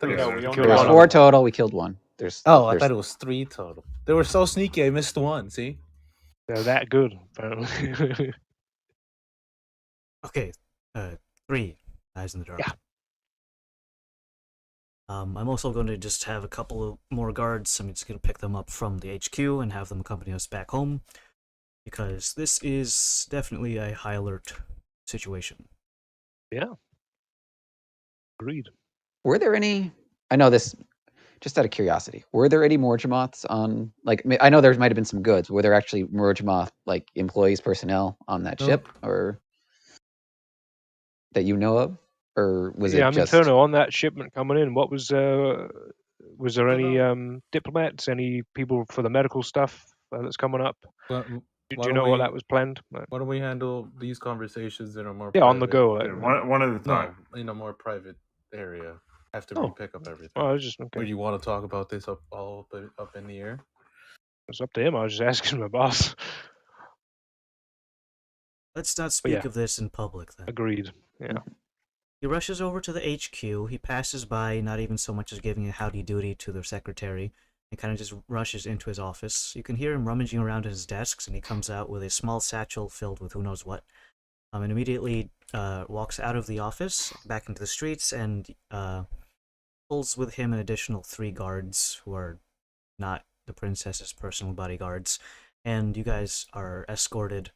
No, we only There's got 4 total. We killed 1. I There's thought it was 3 total. They were so sneaky. I missed 1. See? They're that good, apparently. Okay, 3 eyes in the dark. Yeah. I'm also going to just have a couple of more guards. I'm just going to pick them up from the HQ and have them accompany us back home, because this is definitely a high alert situation. Yeah. Agreed. Were there any? I know this. Just out of curiosity, were there any Morgemoths on? Like, I know there might have been some goods. Were there actually Morgemoth like employees, personnel on that ship, or that you know of, or was it just? Yeah, Inferno on that shipment coming in. What was there any diplomats? Any people for the medical stuff that's coming up? Do you know what that was planned? Why don't we handle these conversations in a more on the go? One at a time. No, in a more private area after we pick up everything. Oh, I was just okay. Or do you want to talk about this up in the air? It's up to him. I was just asking my boss. Let's not speak of this in public, then. Agreed. Yeah. He rushes over to the HQ. He passes by, not even so much as giving a howdy doody to the secretary, and kind of just rushes into his office. You can hear him rummaging around at his desks, and he comes out with a small satchel filled with who knows what. And immediately walks out of the office, back into the streets, and pulls with him an additional 3 guards who are not the princess's personal bodyguards. And you guys are escorted,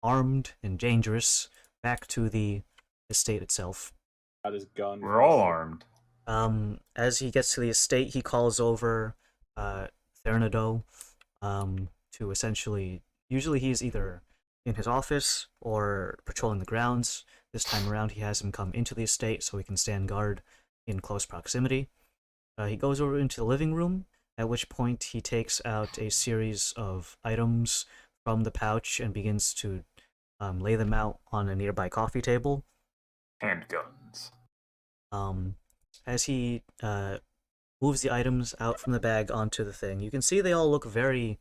armed and dangerous, back to the estate itself. Got his gun. We're all armed. As he gets to the estate, he calls over Thernado to essentially... Usually he's either in his office or patrolling the grounds. This time around, he has him come into the estate so he can stand guard in close proximity. He goes over into the living room, at which point he takes out a series of items from the pouch and begins to lay them out on a nearby coffee table. Handguns. As he moves the items out from the bag onto the thing, you can see they all look very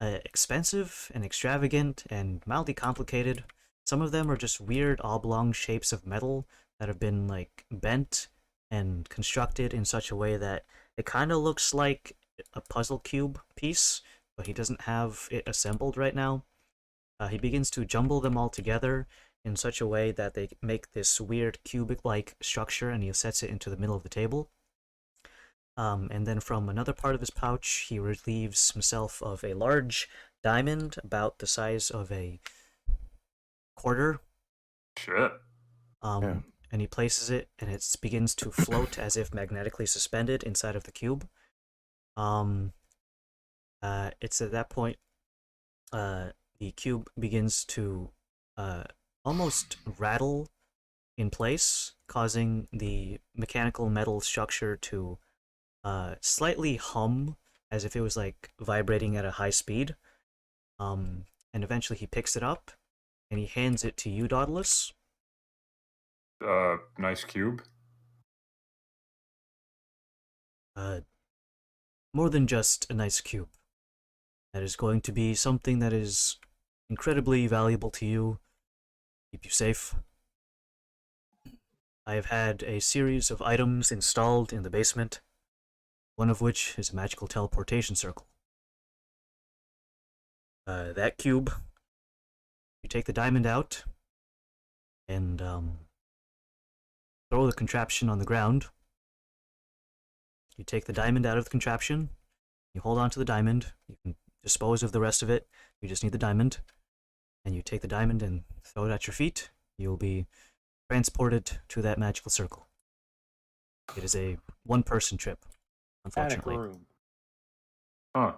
expensive and extravagant and mildly complicated. Some of them are just weird oblong shapes of metal that have been like bent and constructed in such a way that it kind of looks like a puzzle cube piece, but he doesn't have it assembled right now. He begins to jumble them all together in such a way that they make this weird cubic-like structure, and he sets it into the middle of the table. And then from another part of his pouch, he relieves himself of a large diamond about the size of a quarter. Shit. And he places it, and it begins to float as if magnetically suspended inside of the cube. It's at that point the cube begins to almost rattle in place, causing the mechanical metal structure to slightly hum as if it was like vibrating at a high speed. And eventually he picks it up and he hands it to you, Dauntless. Nice cube. More than just a nice cube. That is going to be something that is incredibly valuable to you, keep you safe. I have had a series of items installed in the basement, one of which is a magical teleportation circle. That cube, you take the diamond out and throw the contraption on the ground. You take the diamond out of the contraption, you hold on to the diamond, you can dispose of the rest of it, you just need the diamond, and you take the diamond and throw it at your feet. You'll be transported to that magical circle. It is a one-person trip, Panic unfortunately. room. Huh.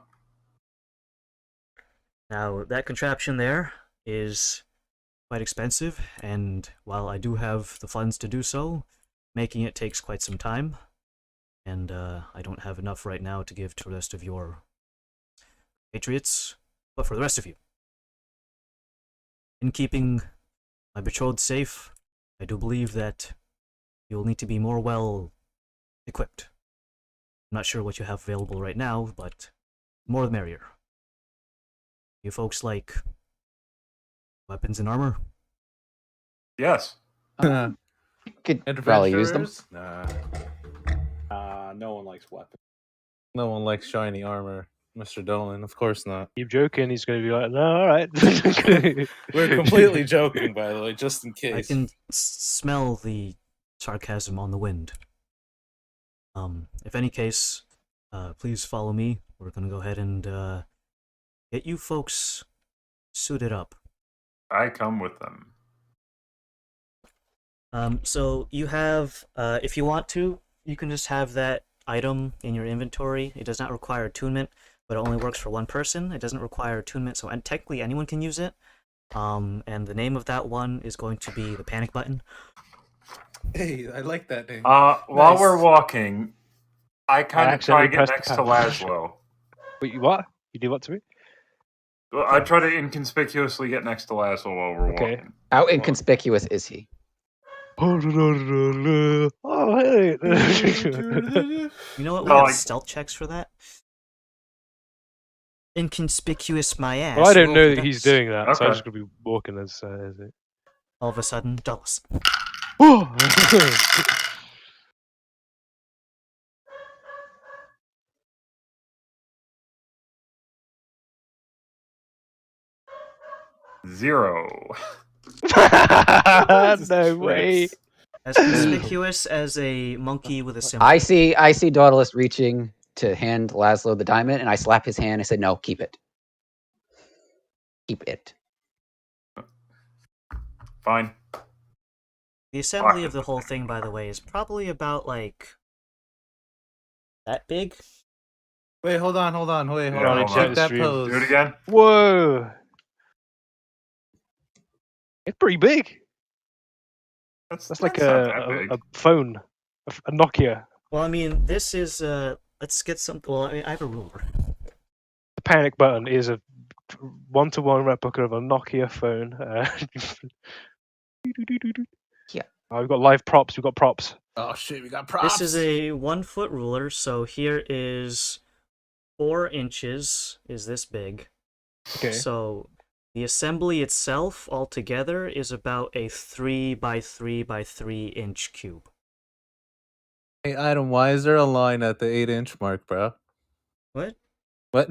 Now, that contraption there is quite expensive, and while I do have the funds to do so, making it takes quite some time, and I don't have enough right now to give to the rest of your patriots, but for the rest of you. In keeping my betrothed safe, I do believe that you'll need to be more well equipped. I'm not sure what you have available right now, but more the merrier. You folks like weapons and armor? Yes. Could probably use them. Adventurers? Nah. No one likes weapons. No one likes shiny armor. Mr. Dolan, of course not. Keep joking, he's going to be like, no, all right. We're completely joking, by the way, just in I case. can smell the sarcasm on the wind. If any case, please follow me. We're gonna go ahead and get you folks suited up. I come with them. So you have, if you want to, you can just have that item in your inventory. It does not require attunement, but it only works for one person. It doesn't require attunement, so technically anyone can use it. And the name of that one is going to be the panic button. Hey, I like that name. While we're walking, I kind of try to get accidentally next to pressed the Laszlo. Wait, what? You do what to me? Well, I try to inconspicuously get next to Laszlo while we're walking. How inconspicuous is he? Oh, hey. You know what? We Oh, have like- stealth checks for that. Inconspicuous my ass. Well, I don't roll know the that he's dice. doing that, so Okay. I'm just going to be walking as it. All of a sudden, Dulles. Zero. No way. As conspicuous as a monkey with a symbol. I see Dauntless reaching to hand Laszlo the diamond, and I slap his hand. I said, "No, keep it. Keep it." Fine. The assembly of the whole thing, by the way, is probably about, like, that big. Wait, hold on. Wait, hold Yeah, on. hold Keep on. that Stream. pose. Do it again. Whoa. It's pretty big. That's like not that big. a phone, a Nokia. Well, I mean, this is, let's get some, well, I mean, I have a ruler. The panic button is a one-to-one replica of a Nokia phone. Yeah. Oh, we've got live props. We've got props. Oh shit, we got props. This is a 1-foot ruler, so here is 4 inches, is this big. Okay. So the assembly itself altogether is about a 3 by 3 by 3 inch cube. Hey, Adam, why is there a line at the 8-inch mark, bro? What? What?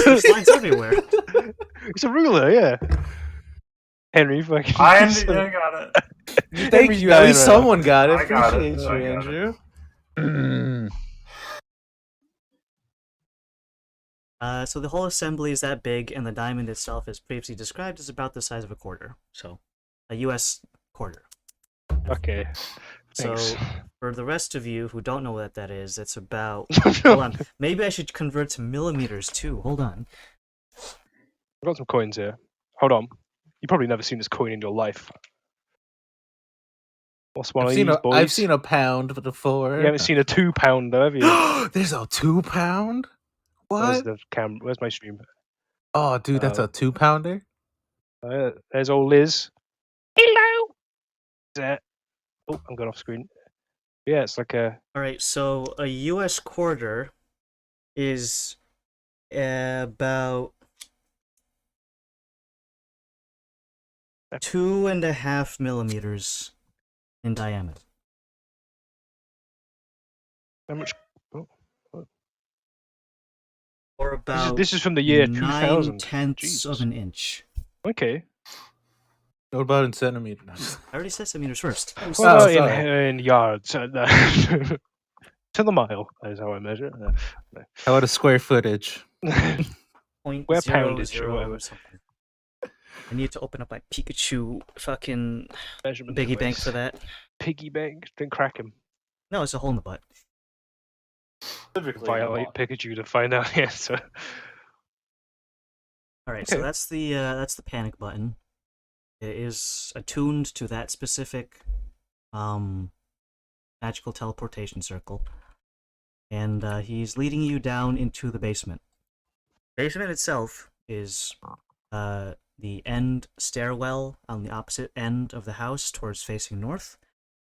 There's lines everywhere. It's a ruler, yeah. Henry, fucking. I got it. Thank you. At least someone got it. I got it. Appreciate you, I got it. Andrew. So the whole assembly is that big, and the diamond itself, as previously described, is about the size of a quarter. So, a U.S. quarter. Okay. Thanks. So, for the rest of you who don't know what that is, it's about... Hold on. Maybe I should convert to millimeters, too. Hold on. I've got some coins here. Hold on. You've probably never seen this coin in your life. What's one of these, boys? I've seen a pound before. You haven't seen a 2 pounder, have you? There's a 2 pound? Where's What? the Where's my stream? Oh, dude, that's a 2 pounder? There's old Liz. Hello. Oh, I'm going off screen. Yeah, it's like a. Alright, so a U.S. quarter is about 2.5 millimeters in diameter. How much? Or about This is from the year 2000. 9/10 of an inch. Okay. What about in centimeters? I already said centimeters first. Well, sorry. in yards. To the mile is how I measure. How about a square footage? Point Where zero poundage or zero whatever. something. I need to open up my Pikachu fucking Measurement biggie bank device. for that. piggy bank? Then crack him. No, it's a hole in the butt. Specifically, Violate Pikachu to find out the answer. All right, Okay. so that's the panic button. It is attuned to that specific magical teleportation circle, and he's leading you down into the basement. Basement itself is the end stairwell on the opposite end of the house towards facing north.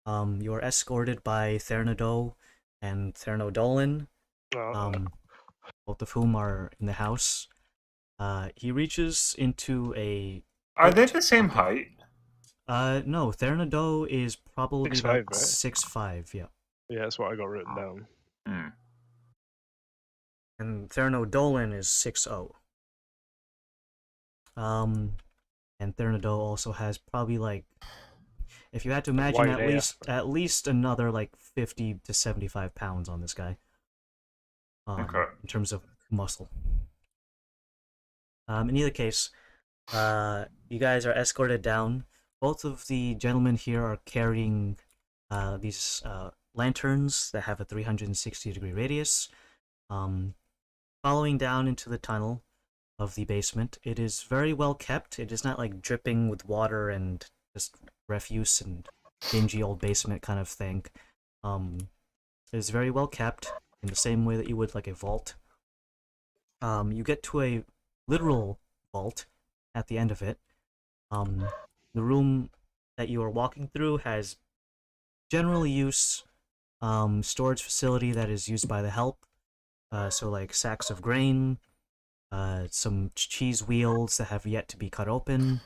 You are escorted by Thernado and Thernodolin, both of whom are in the house. He reaches into a... Are they the same height? No, Thernado is probably 6'5", about right? 6'5", yeah. Yeah, that's what I got written down. And Thernodolin is 6'0". And Thernado also has probably like, if you had to imagine, at least another like 50 to 75 pounds on this guy. Okay. In terms of muscle. In either case, you guys are escorted down. Both of the gentlemen here are carrying these lanterns that have a 360-degree radius. Following down into the tunnel of the basement, it is very well kept. It is not like dripping with water and just refuse and dingy old basement kind of thing. It is very well kept in the same way that you would like a vault. You get to a literal vault at the end of it. The room that you are walking through has general use storage facility that is used by the help. So like sacks of grain, some cheese wheels that have yet to be cut open,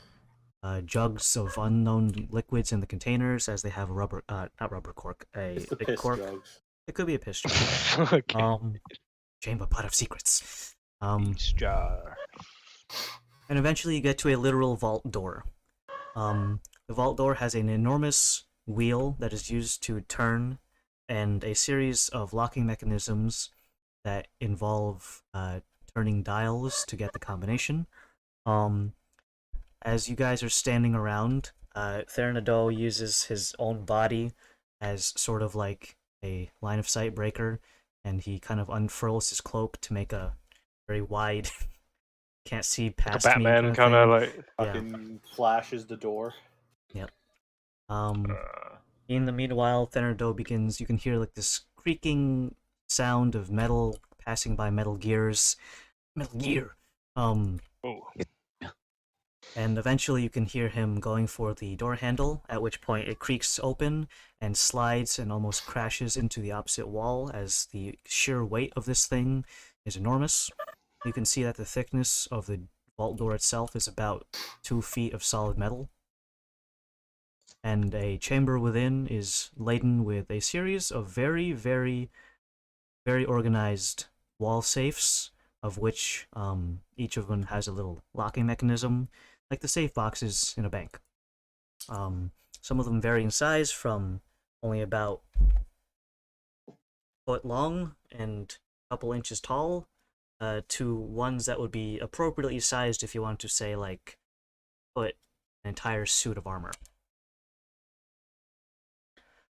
jugs of unknown liquids in the containers as they have a rubber, not rubber cork, It's the big piss cork. jugs. It could be a piss jar. Okay. Chamber pot of secrets. Piss jar. And eventually you get to a literal vault door. The vault door has an enormous wheel that is used to turn, and a series of locking mechanisms that involve turning dials to get the combination. As you guys are standing around, Thernado uses his own body as sort of like a line of sight breaker, and he kind of unfurls his cloak to make a very wide, can't see past like a Batman me kind of like fucking flashes the door. Yep. In the meanwhile, Thernado begins. You can hear like this creaking sound of metal passing by metal gears. Metal Gear. And eventually you can hear him going for the door handle, at which point it creaks open and slides and almost crashes into the opposite wall as the sheer weight of this thing is enormous. You can see that the thickness of the vault door itself is about 2 feet of solid metal. And a chamber within is laden with a series of very, very, very organized wall safes, of which each of them has a little locking mechanism, like the safe boxes in a bank. Some of them vary in size from only about a foot long and a couple inches tall to ones that would be appropriately sized if you want to say like put an entire suit of armor.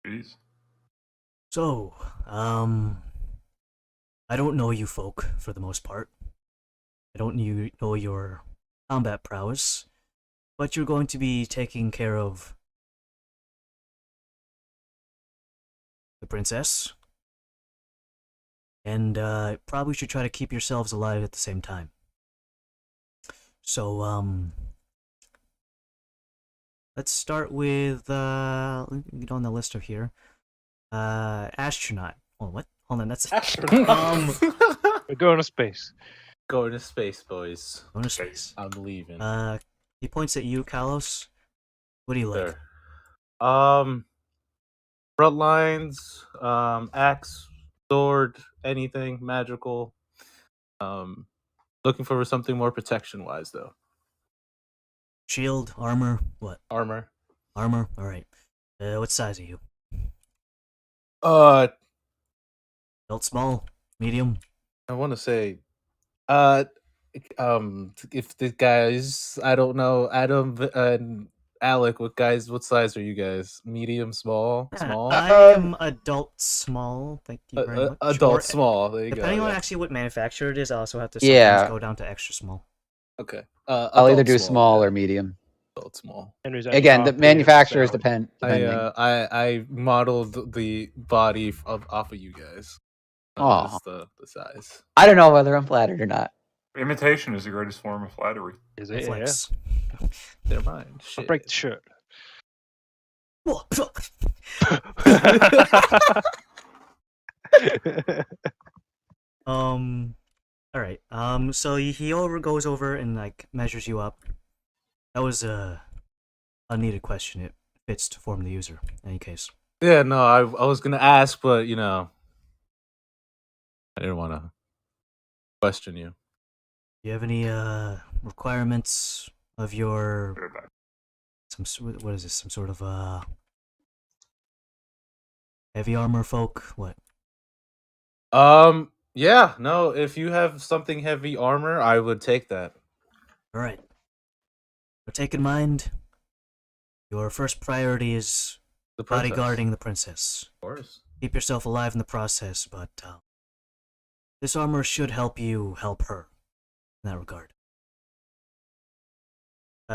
Jeez. So, I don't know you folk for the most part. I don't know your combat prowess, but you're going to be taking care of the princess, and probably should try to keep yourselves alive at the same time. So, let's start with, let me get on the list of here. Astronaut. Oh, what? Hold on, that's... Astronaut. we're going to space. Going to space, boys. Going to space. I'm leaving. He points at you, Kalos. What do you like? Front lines, axe, sword, anything magical. Looking for something more protection-wise, though. Shield, armor, what? Armor. Armor, alright. What size are you? Built small, medium? I want to say, if the guys, I don't know, Adam and Alec, what size are you guys? Medium, small, small? I am adult small. Thank you very much. Adult Or, small. There you depending go. on yeah. actually what manufacturer it is, I also have to sometimes go down to extra small. Okay. I'll either do small yeah. or medium. Adult small. Again, the manufacturers depending. I modeled the body off of you guys. Oh, the size. I don't know whether I'm flattered or not. Imitation is the greatest form of flattery. Is it? Flex. Yeah. Never mind. I'll break the shirt. All right. So he goes over and like measures you up. That was a unneeded question. It fits to form the user. In any case. Yeah, no, I was gonna ask, but you know, I didn't want to question you. Do you have any requirements of your what is this? Some sort of heavy armor folk? What? Yeah, no, if you have something heavy armor, I would take that. All right. But take in mind, your first priority is The princess. bodyguarding the princess. Of course. Keep yourself alive in the process, but this armor should help you help her in that regard.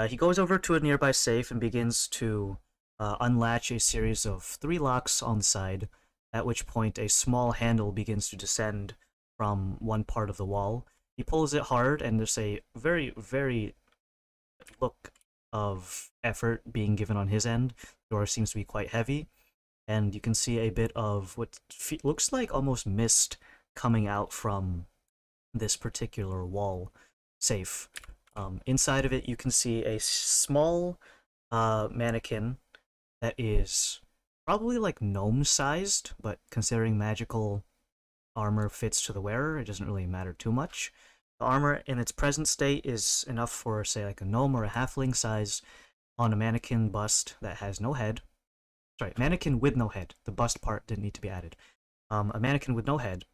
He goes over to a nearby safe and begins to unlatch a series of 3 locks on the side, at which point a small handle begins to descend from one part of the wall. He pulls it hard, and there's a very, very look of effort being given on his end. The door seems to be quite heavy, and you can see a bit of what looks like almost mist coming out from this particular wall safe. Inside of it, you can see a small mannequin that is probably like gnome-sized, but considering magical armor fits to the wearer, it doesn't really matter too much. The armor in its present state is enough for, say, like a gnome or a halfling size on a mannequin bust that has no head. Sorry, mannequin with no head. The bust part didn't need to be added. A mannequin with no head.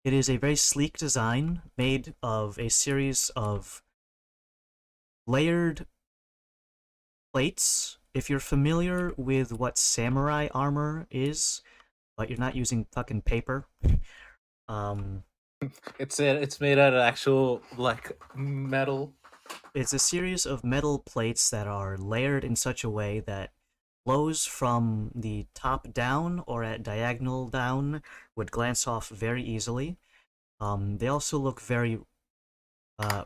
It is a very sleek design made of a series of layered plates. If you're familiar with what samurai armor is, but you're not using fucking paper, it's made out of actual like metal. It's a series of metal plates that are layered in such a way that blows from the top down or at diagonal down would glance off very easily. They also look very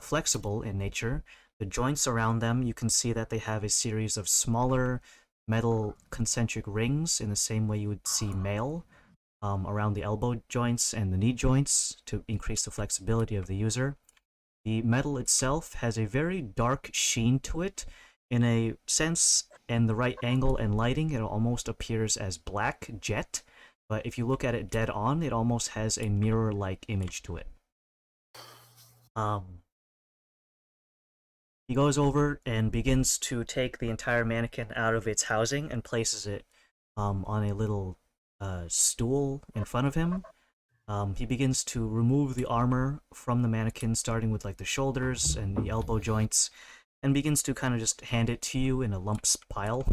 flexible in nature. The joints around them, you can see that they have a series of smaller metal concentric rings in the same way you would see mail around the elbow joints and the knee joints to increase the flexibility of the user. The metal itself has a very dark sheen to it. In a sense, and the right angle and lighting, it almost appears as black jet, but if you look at it dead on, it almost has a mirror-like image to it. He goes over and begins to take the entire mannequin out of its housing and places it on a little stool in front of him. He begins to remove the armor from the mannequin, starting with like the shoulders and the elbow joints, and begins to kind of just hand it to you in a lumps pile.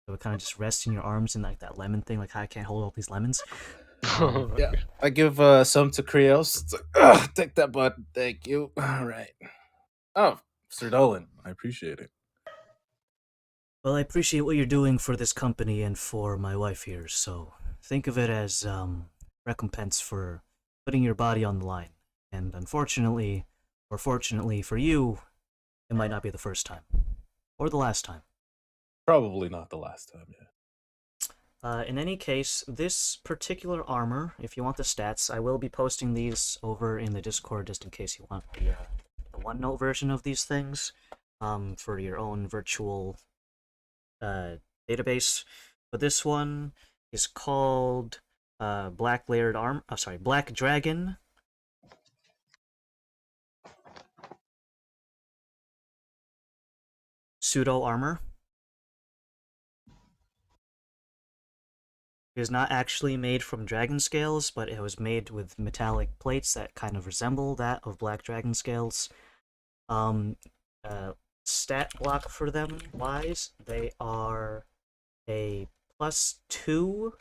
So it kind of just rests in your arms in like that lemon thing, like I can't hold all these lemons. Yeah, I give some to Krios. It's like, take that, bud. Thank you. All right. Oh, Sir Dolan, I appreciate it. Well, I appreciate what you're doing for this company and for my wife here, so think of it as recompense for putting your body on the line. And unfortunately, or fortunately for you, it might not be the first time. Or the last time. Probably not the last time, yeah. In any case, this particular armor, if you want the stats, I will be posting these over in the Discord just in case you want the OneNote version of these things for your own virtual database. But this one is called Black Dragon. Pseudo armor. It is not actually made from dragon scales, but it was made with metallic plates that kind of resemble that of black dragon scales. stat block for them wise, they are a +2.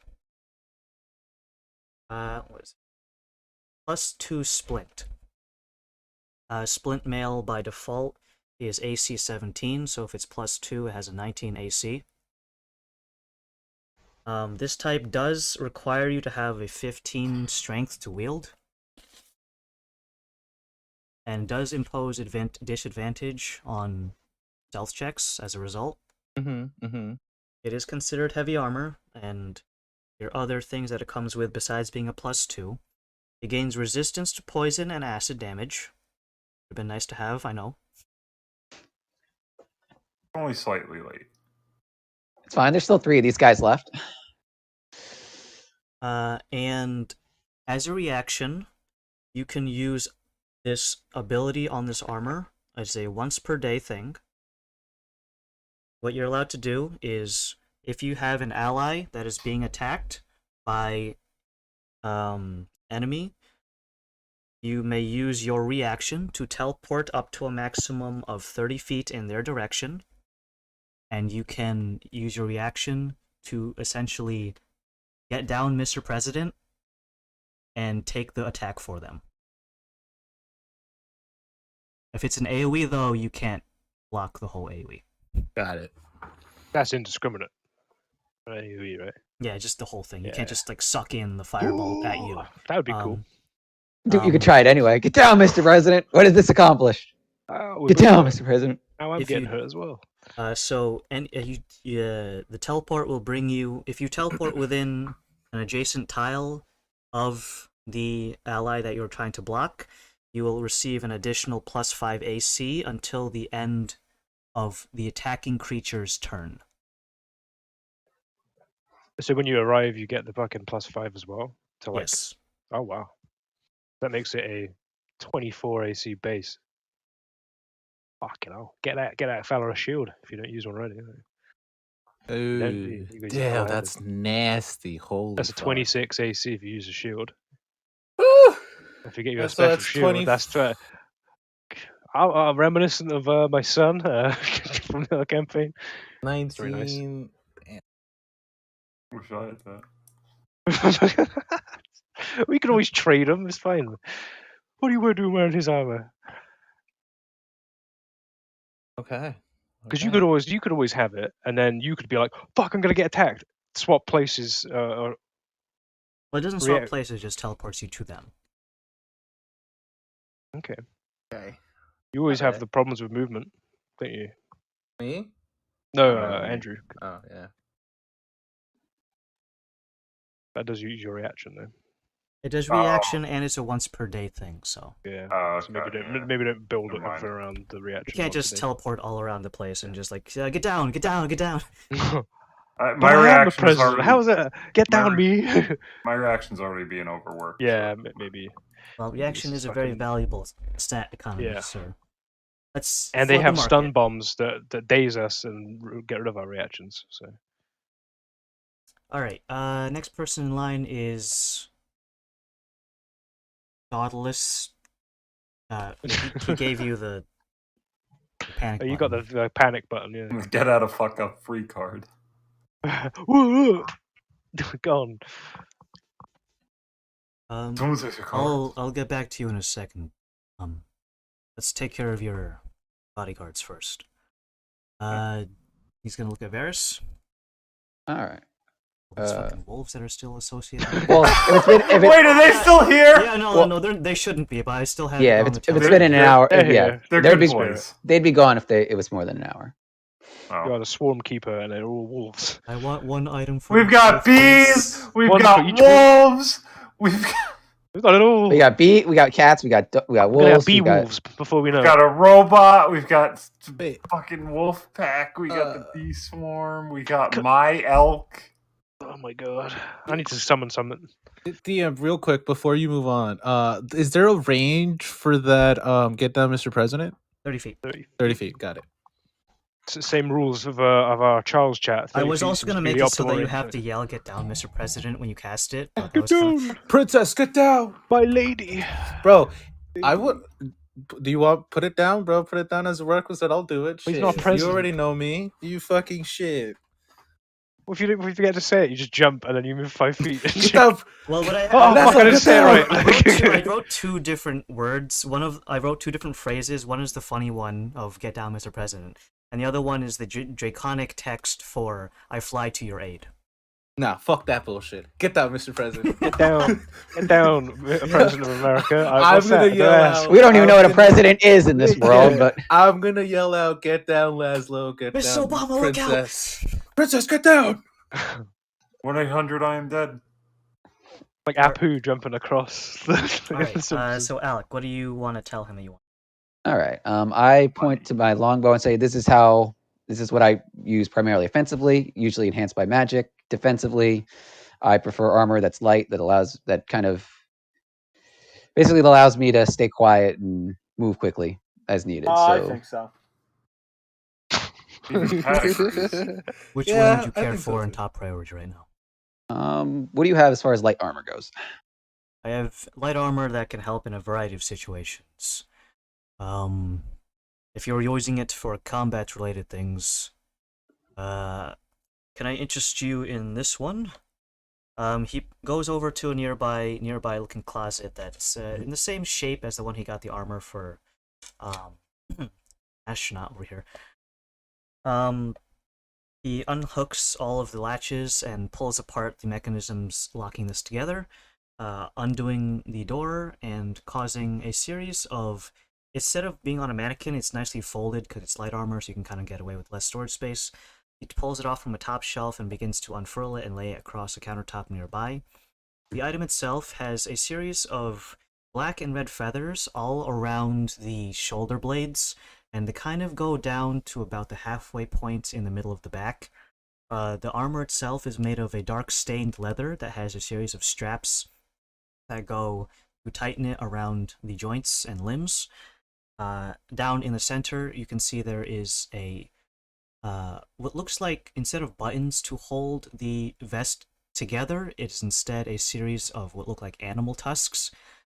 What is it? +2 splint. Splint mail by default is AC 17, so if it's +2, it has a 19 AC. This type does require you to have a 15 strength to wield, and does impose disadvantage on stealth checks as a result. It is considered heavy armor, and there are other things that it comes with besides being a +2. It gains resistance to poison and acid damage. Would have been nice to have, I know. Only slightly late. It's fine. There's still 3 of these guys left. And as a reaction, you can use this ability on this armor as a once per day thing. What you're allowed to do is, if you have an ally that is being attacked by enemy, you may use your reaction to teleport up to a maximum of 30 feet in their direction, and you can use your reaction to essentially get down Mr. President and take the attack for them. If it's an AoE, though, you can't block the whole AoE. Got it. That's indiscriminate. AoE, right? Yeah, just the whole thing. You can't just like suck in the firebolt at you. That would be cool. Dude, you could try it anyway. Get down, Mr. President. What does this accomplish? Get down, Mr. President. Now I'm getting hurt as well. The teleport will bring you, if you teleport within an adjacent tile of the ally that you're trying to block, you will receive an additional +5 AC until the end of the attacking creature's turn. So when you arrive, you get the fucking +5 as well? To like... Yes. Oh, wow. That makes it a 24 AC base. Fucking hell. Get that fella a shield if you don't use one already. Ooh, damn, that's nasty. Holy That's a fuck. 26 AC if you use a shield. Woo! If you get you a So special that's shield, 20... that's reminiscent of my son from the campaign. 19. Nice. Wish I had that. We can always trade him. It's fine. What do you want to do wearing his armor? Okay. Because you could always have it, and then you could be like, "Fuck, I'm gonna get attacked." Swap places. Well, it doesn't swap places; it just teleports you to them. Okay. Okay. You always have the problems with movement, don't you? Me? No, Andrew. Oh yeah. That does use your reaction though. It does reaction, and it's a once per day thing. So yeah. So maybe don't build it up around the reaction. You can't just teleport all around the place and just like get down, get down, get down. My reaction's already... How's that? Get down, me. My reaction's already being overworked. Yeah, maybe. Well, reaction is a very valuable stat economy, sir. And they have stun bombs that daze us and get rid of our reactions. So. All right. Next person in line is Godless. He gave you the panic button. You got the panic button, yeah. Get out of fuck up free card. Gone. I'll get back to you in a second. Let's take care of your bodyguards first. He's gonna look at Varys. All right. Those fucking wolves that are still associated. Well, wait, are they still here? Yeah, no, they shouldn't be, but I still have. Yeah, if it's been an hour, they'd be gone if it was more than an hour. Oh. You got a swarm keeper, and they're all wolves. I want one item for. We've got bees. We've got wolves. We've got it all. We got we got cats. We got wolves. Bee wolves before we know. We've got a robot. We've got fucking wolf pack. We got the bee swarm. We got my elk. Oh my god! I need to summon something. DM, real quick before you move on, is there a range for that? Get down, Mr. President. 30 feet. 30 feet. Got it. It's the same rules of our Charles chat. I was also gonna make it so that you have to yell "Get down, Mr. President" when you cast it. Get down, princess. Get down, my lady. Bro, I would. Do you want put it down, bro? Put it down as a requisite. I'll do it. He's Shit. not You president. already know me. You fucking shit. Well, if you forget to say it, you just jump and then you move 5 feet. Well, what I I'm not going to say it right. I wrote two different words. I wrote two different phrases. One is the funny one of "Get down, Mr. President," and the other one is the draconic text for "I fly to your aid." Nah, fuck that bullshit. Get down, Mr. President. Get down, President of America. I'm gonna yell out. We don't even know what a president is in this world, but I'm gonna yell out, "Get down, Laszlo! Get Miss down, Obama, Princess! Princess, get down!" 1-800 I am dead. Like Apu jumping across. Alright, so Alec, what do you want to tell him that you want? all right. I point to my longbow and say, "This is what I use primarily offensively, usually enhanced by magic. Defensively, I prefer armor that's light, that kind of basically allows me to stay quiet and move quickly as needed." I think so. Which one would you care for in top priority right now? What do you have as far as light armor goes? I have light armor that can help in a variety of situations. If you're using it for combat-related things, can I interest you in this one? He goes over to a nearby looking closet that's in the same shape as the one he got the armor for. Astronaut over here. He unhooks all of the latches and pulls apart the mechanisms locking this together, undoing the door and causing a series of... Instead of being on a mannequin, it's nicely folded because it's light armor, so you can kind of get away with less storage space. He pulls it off from a top shelf and begins to unfurl it and lay it across a countertop nearby. The item itself has a series of black and red feathers all around the shoulder blades, and they kind of go down to about the halfway point in the middle of the back. The armor itself is made of a dark stained leather that has a series of straps that go to tighten it around the joints and limbs. Down in the center, you can see there is a what looks like, instead of buttons to hold the vest together, it is instead a series of what look like animal tusks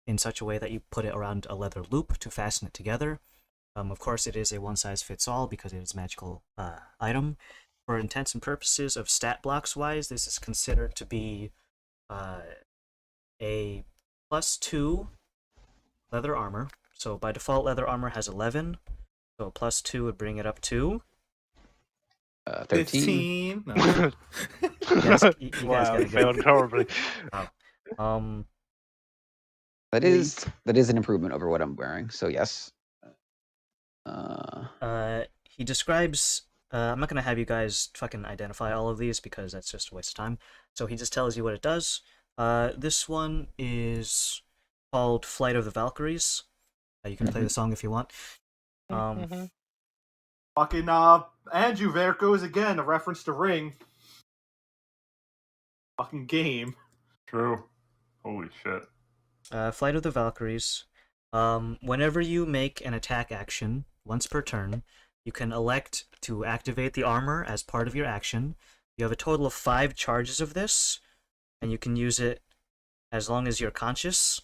in such a way that you put it around a leather loop to fasten it together. Of course, it is a one-size-fits-all because it is a magical item. For intents and purposes of stat blocks wise, this is considered to be a +2 leather armor. So by default, leather armor has 11. So +2 would bring it up to 13. 15. No. you guys gotta failed horribly. Wow. That is an improvement over what I'm wearing. So yes. He describes. I'm not gonna have you guys fucking identify all of these because that's just a waste of time. So he just tells you what it does. This one is called "Flight of the Valkyries." You can play the song if you want. Fucking Andrew, there goes again, a reference to Ring. Fucking game. True. Holy shit. Flight of the Valkyries. Whenever you make an attack action, once per turn, you can elect to activate the armor as part of your action. You have a total of 5 charges of this, and you can use it as long as you're conscious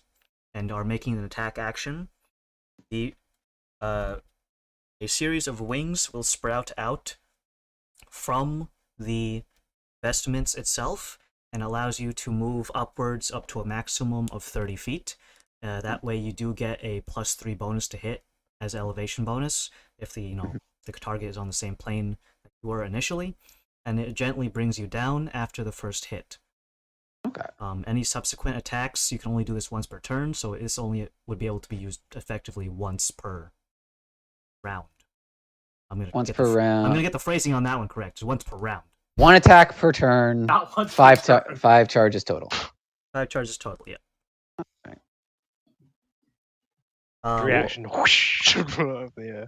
and are making an attack action. A series of wings will sprout out from the vestments itself and allows you to move upwards up to a maximum of 30 feet. That way you do get a +3 bonus to hit as elevation bonus if the target is on the same plane that you were initially, and it gently brings you down after the first hit. Okay. Any subsequent attacks, you can only do this once per turn, so this only would be able to be used effectively once per round. Once per round. I'm gonna get the phrasing on that one correct. It's once per round. 1 attack per turn. Not once 5 per turn. 5 charges total. 5 charges total. Yeah. Okay. Reaction. Whoosh. Yeah.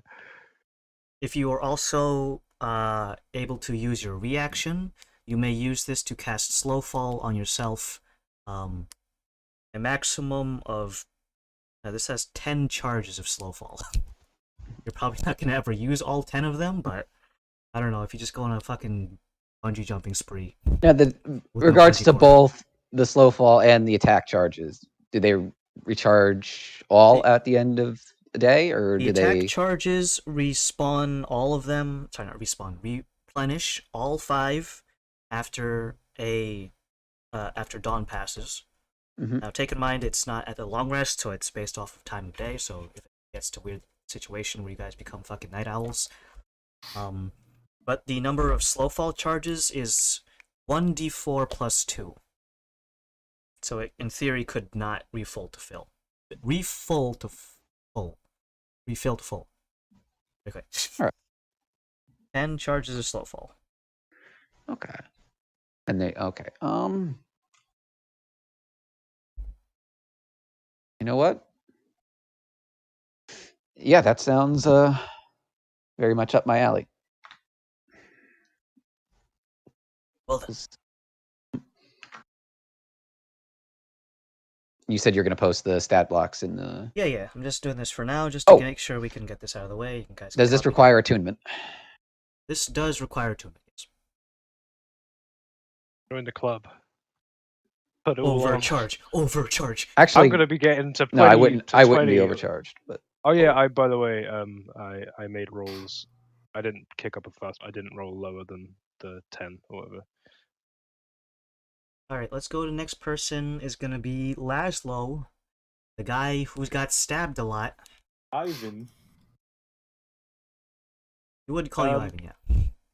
If you are also able to use your reaction, you may use this to cast Slowfall on yourself. A maximum of... this has 10 charges of Slowfall. You're probably not going to ever use all 10 of them, but I don't know, if you just go on a fucking bungee jumping spree. Yeah, regards to both the slow fall and the attack charges, do they recharge all at the end of a day, or The do attack they? charges respawn all of them. Sorry, not respawn. Replenish all 5 after after dawn passes. Mm-hmm. Now, take in mind it's not at the long rest, so it's based off of time of day. So if it gets to a weird situation where you guys become fucking night owls, but the number of slowfall charges is 1d4 plus 2. So it, in theory, could not refill to full. Refill to full. Refill to full. Okay. All right. 10 charges of slowfall. Okay. And they okay. You know what? Yeah, that sounds very much up my alley. Well then. You said you're going to post the stat blocks in the. Yeah. I'm just doing this for now, just to make sure we can get this out of the way. You guys does this require attunement? This does require attunement. Yes. Join the club. Put it overcharge. Actually, I'm going to be getting to 20. No, I wouldn't. To I 20. wouldn't be overcharged. But oh yeah, by the way, I made rolls. I didn't kick up a fuss. I didn't roll lower than the 10 or whatever. All right, let's go to the next person. Is going to be Laszlo, the guy who's got stabbed a lot. Ivan. You would call you Ivan, yeah.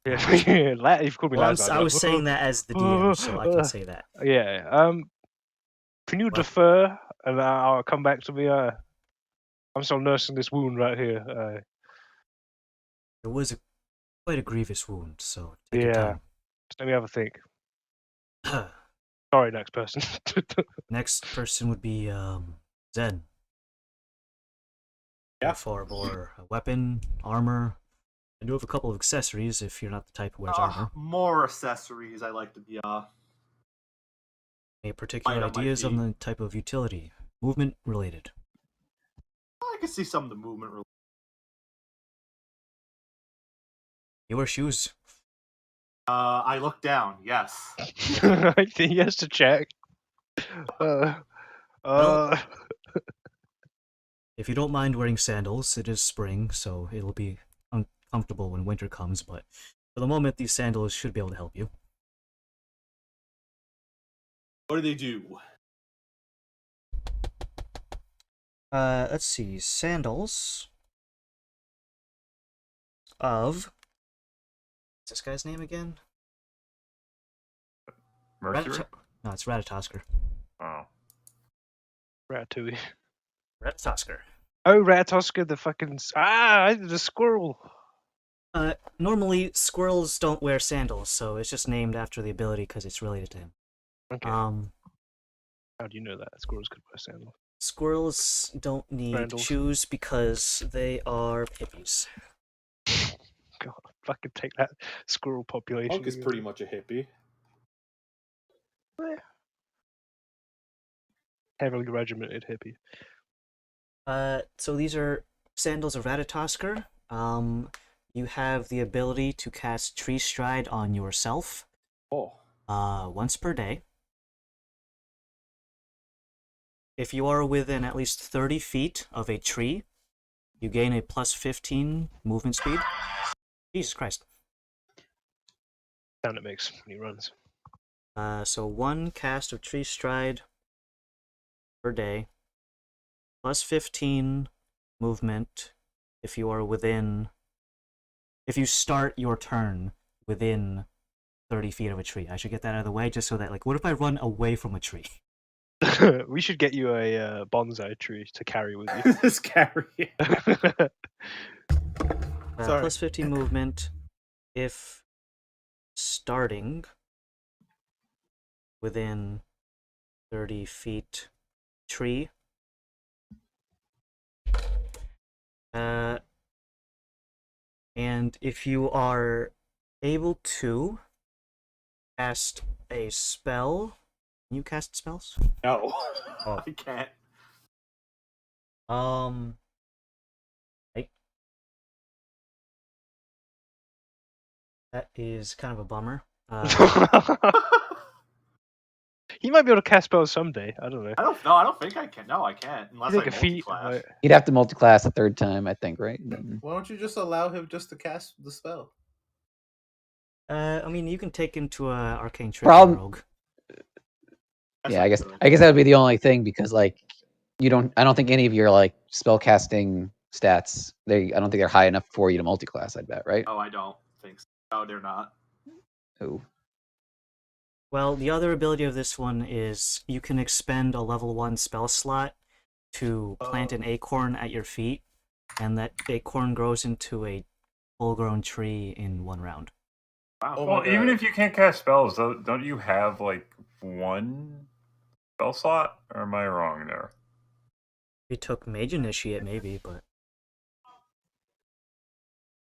Yeah, you've called me Laszlo. I was saying that as the DM, so I can say that. Yeah. Can you defer, and I'll come back to me? I'm still nursing this wound right here. It was quite a grievous wound, so take your time. Just let me have a think. Sorry, next person. Next person would be Zen. Yeah. For a weapon, armor. I do have a couple of accessories if you're not the type who wears armor. More accessories. I like to be Any particular ideas on the type of utility? Movement related. I can see some of the movement related. You wear shoes? I look down. Yes. I think he has to check. If you don't mind wearing sandals, it is spring, so it'll be uncomfortable when winter comes, but for the moment, these sandals should be able to help you. What do they do? Let's see. Sandals of... What's this guy's name again? Mercury? No, it's Ratatosker. Oh. Ratatouille. Ratatosker. Oh, Ratatosker, the fucking... the squirrel. Normally, squirrels don't wear sandals, so it's just named after the ability because it's related to him. Okay. How do you know that? Squirrels could wear sandals. Squirrels don't need shoes because they are hippies. God, fucking take that squirrel population. Punk is pretty much a hippie. Heavily regimented hippie. So these are sandals of Ratatosker. You have the ability to cast Tree Stride on yourself. Once per day. If you are within at least 30 feet of a tree, you gain a plus 15 movement speed. Jesus Christ. Sound it makes when he runs. So 1 cast of Tree Stride per day, plus 15 movement if you are within... If you start your turn within 30 feet of a tree. I should get that out of the way just so that, like, what if I run away from a tree? We should get you a bonsai tree to carry with you. Just carry it. Plus 15 movement if starting within 30 feet tree. And if you are able to cast a spell... Can you cast spells? No. Oh. I can't. That is kind of a bummer. He might be able to cast spells someday. I don't know. I don't think I can. No, I can't unless I a feat. multi-class. He'd have to multi-class a third time, I think, right? Then... Why don't you just allow him just to cast the spell? I mean, you can take him to a arcane trick rogue. Yeah, I guess that would be the only thing because like I don't think any of your like spell casting stats I don't think they're high enough for you to multi-class. I'd bet, right? Oh, I don't think so. No, they're not. Oh. Well, the other ability of this one is you can expend a level 1 spell slot to plant an acorn at your feet, and that acorn grows into a full-grown tree in 1 round. Wow. Well, even if you can't cast spells, don't you have like 1 spell slot? Or am I wrong there? If you took Mage Initiate, maybe, but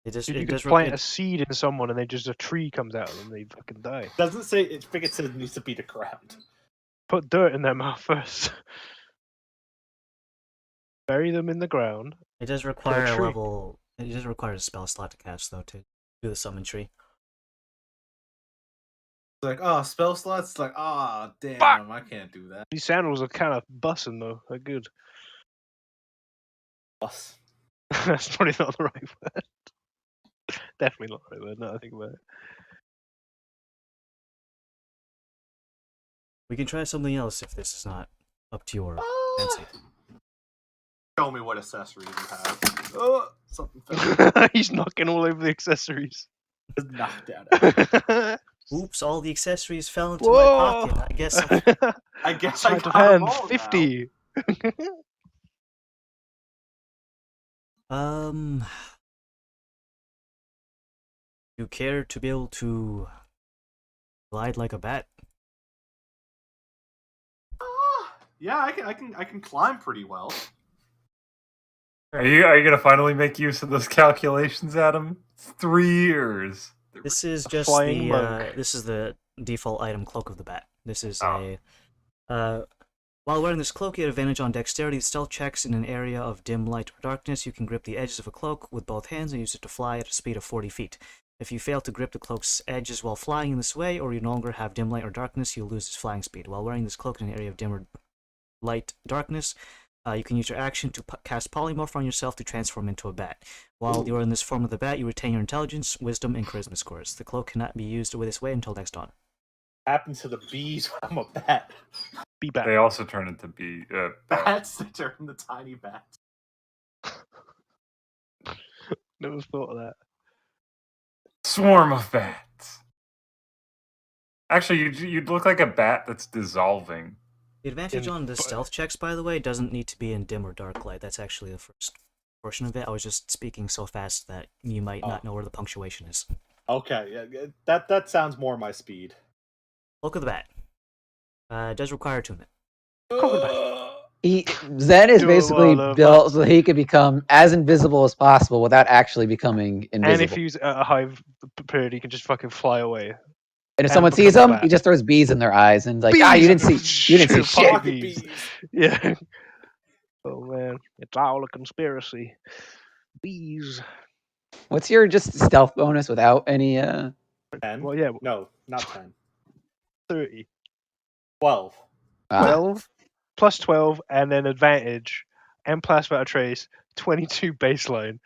you could plant a seed in someone and then just a tree comes out of them, they fucking die. Doesn't say it. I think it says it needs to be the ground. Put dirt in their mouth first. Bury them in the ground. It does require a level. It does require a spell slot to cast though to do the summon tree. It's like, oh, spell slots. It's like, oh, damn, Fuck! I can't do that. These sandals are kind of bussing though. They're good. Bus. That's probably not the right word. Definitely not the right word. Now that I think about it. We can try something else if this is not up to your fancy. Show me what accessories you have. Oh, something fell. He's knocking all over the accessories. Just knocked out. Oops! All the accessories fell into my pocket. I guess. I guess I got hand them all 50. You care to be able to glide like a bat? Yeah, I can climb pretty well. Are you gonna finally make use of those calculations, Adam? It's 3 years. This is just this is the default item, Cloak of the Bat. This is while wearing this cloak, you have advantage on dexterity stealth checks in an area of dim light or darkness. You can grip the edges of a cloak with both hands and use it to fly at a speed of 40 feet. If you fail to grip the cloak's edges while flying in this way, or you no longer have dim light or darkness, you'll lose its flying speed. While wearing this cloak in an area of dim or light darkness, you can use your action to cast Polymorph on yourself to transform into a bat. While you are in this form of the bat, you retain your intelligence, wisdom, and charisma scores. The cloak cannot be used this way until next dawn. Happens to the bees when I'm a bat. Bee bat. They also turn into Bats that turn into tiny bats. Never thought of that. Swarm of bats. Actually, you'd look like a bat that's dissolving. The advantage on the stealth checks, by the way, doesn't need to be in dim or dark light. That's actually the first portion of it. I was just speaking so fast that you might not know where the punctuation is. Okay, yeah, that sounds more my speed. Cloak of the Bat. It does require attunement. Zen is basically built so he could become as invisible as possible without actually becoming invisible. And if he's at a high period, he can just fucking fly away. And if someone sees him, he just throws bees in their eyes and like, you didn't see shit. Bees. Yeah. Oh man, it's all a conspiracy. Bees. What's your just stealth bonus without any 10? Well, yeah. No, not 10. 30. 12. 12 plus 12 and then advantage and plasma trace 22 baseline.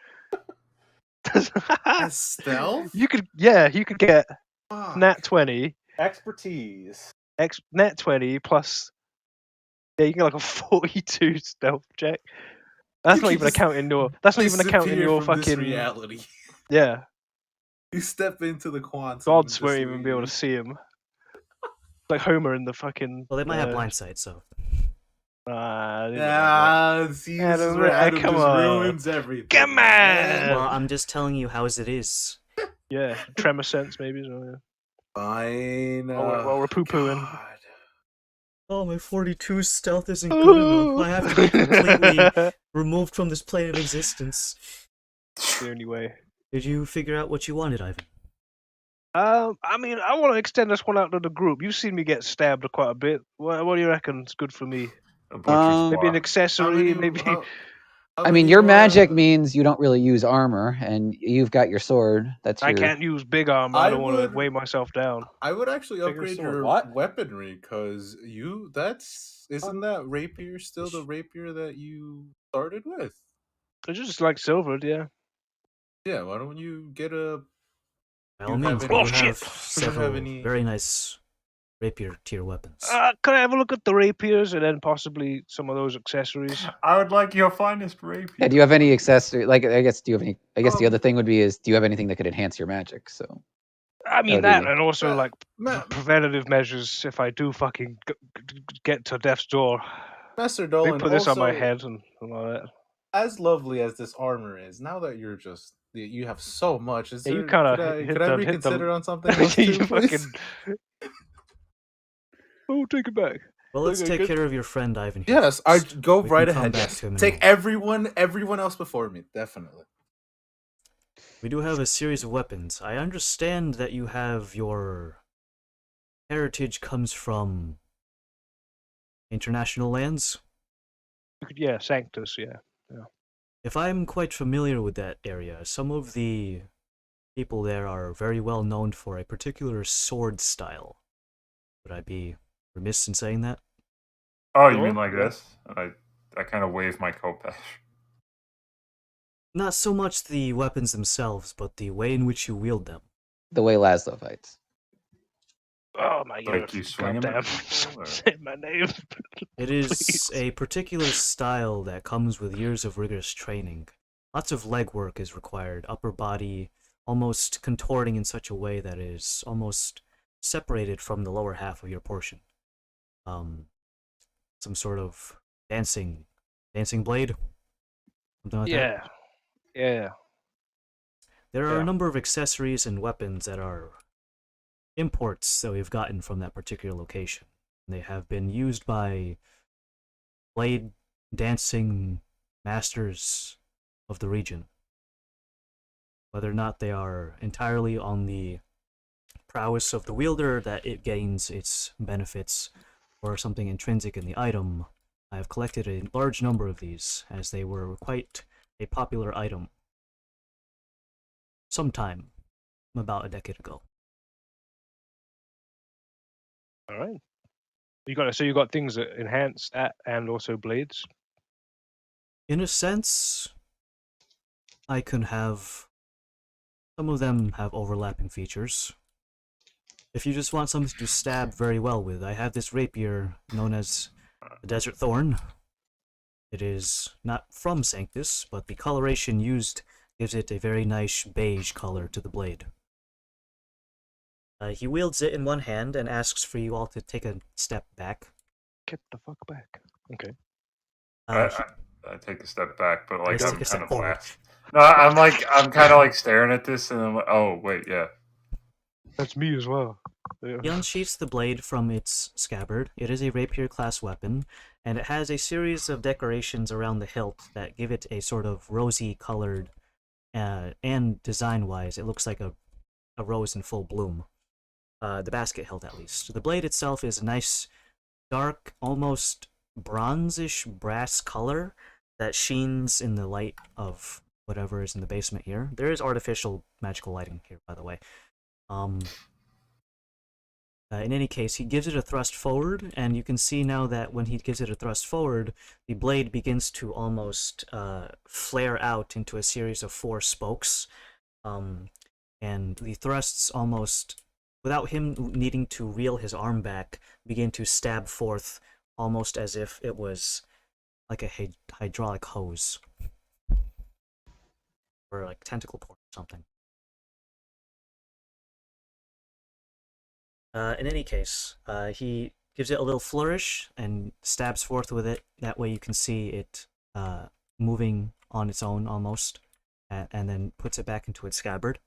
Stealth? You could get nat 20 expertise. Nat 20 plus you can get like a 42 stealth check. That's not even accounting your fucking reality. Yeah. You step into the quantum. Gods won't even be able to see him. Like Homer in the fucking. Well, they might have blind sight, so. See, this is where Adam just ruins everything. Come on! Well, I'm just telling you how as it is. Yeah, tremor sense maybe. So, yeah. Fine. While we're poo-pooing. Oh, my 42 stealth isn't good enough. I have to be completely removed from this plane of existence. It's the only way. Did you figure out what you wanted, Ivan? I mean, I want to extend this one out to the group. You've seen me get stabbed quite a bit. What do you reckon is good for me? Maybe an accessory, maybe I mean, your magic means you don't really use armor, and you've got your sword. That's I your. can't use big armor. I don't want to weigh myself down. I would actually Bigger upgrade sword, your what? weaponry because isn't that rapier still the rapier that you started with? It's just like silvered, yeah. Yeah, why don't you get a? By Do all you have means, any- we do have Bullshit. several any- very nice rapier tier weapons. Can I have a look at the rapiers and then possibly some of those accessories? I would like your finest rapier. Yeah, do you have any accessory? Like, I guess, do you have any? I guess the other Um, thing would be is, do you have anything that could enhance your magic? So. I mean would that, be- and also Ma- like ma- preventative measures if I do fucking get to death's door. Master They Dolan, put this on my also, head and all that. as lovely as this armor is, now that you have so much, Yeah, you kind of could I hit the reconsider on something else you too, please? fucking. Oh, take it back. Well, let's Okay, take good. care of your friend Ivan here. Yes, I first. go We right can come ahead. back Yes. to him in a Take moment. everyone else before me, definitely. We do have a series of weapons. I understand that you have your heritage comes from international lands. Yeah, Sanctus. Yeah. If I'm quite familiar with that area, some of the people there are very well known for a particular sword style. Would I be remiss in saying that? Oh, you Sure, mean like yeah. this? I kind of wave my khopesh. Not so much the weapons themselves, but the way in which you wield them. The way Laszlo fights. Oh my Like god! you swing 'em at Goddamn! people, or- Say my name. It is Please. a particular style that comes with years of rigorous training. Lots of leg work is required, upper body almost contorting in such a way that it is almost separated from the lower half of your portion. Some sort of dancing blade, something like that. Yeah. There are Yeah. a number of accessories and weapons that are imports that we've gotten from that particular location. They have been used by blade dancing masters of the region. Whether or not they are entirely on the prowess of the wielder that it gains its benefits, or something intrinsic in the item, I have collected a large number of these, as they were quite a popular item sometime about a decade ago. All right. You got things that enhance that and also blades. In a sense, I can have... Some of them have overlapping features. If you just want something to stab very well with, I have this rapier known as the Desert Thorn. It is not from Sanctus, but the coloration used gives it a very nice beige color to the blade. He wields it in one hand and asks for you all to take a step back. Get the fuck back. Okay. I take a step back, but like Let's I'm take a kind step of forward. blast. No, I'm kind of like staring at this, and I'm like, oh wait, yeah. That's me as well. Yeah. He unsheaths the blade from its scabbard. It is a rapier class weapon, and it has a series of decorations around the hilt that give it a sort of rosy colored, and design-wise, it looks like a rose in full bloom. The basket hilt, at least. The blade itself is a nice, dark, almost bronzish brass color that sheens in the light of whatever is in the basement here. There is artificial magical lighting here, by the way. In any case, he gives it a thrust forward, and you can see now that when he gives it a thrust forward, the blade begins to almost flare out into a series of 4 spokes, and the thrusts almost, without him needing to reel his arm back, begin to stab forth almost as if it was like a hydraulic hose, or like tentacle port or something. In any case, he gives it a little flourish and stabs forth with it. That way you can see it moving on its own almost, and then puts it back into its scabbard.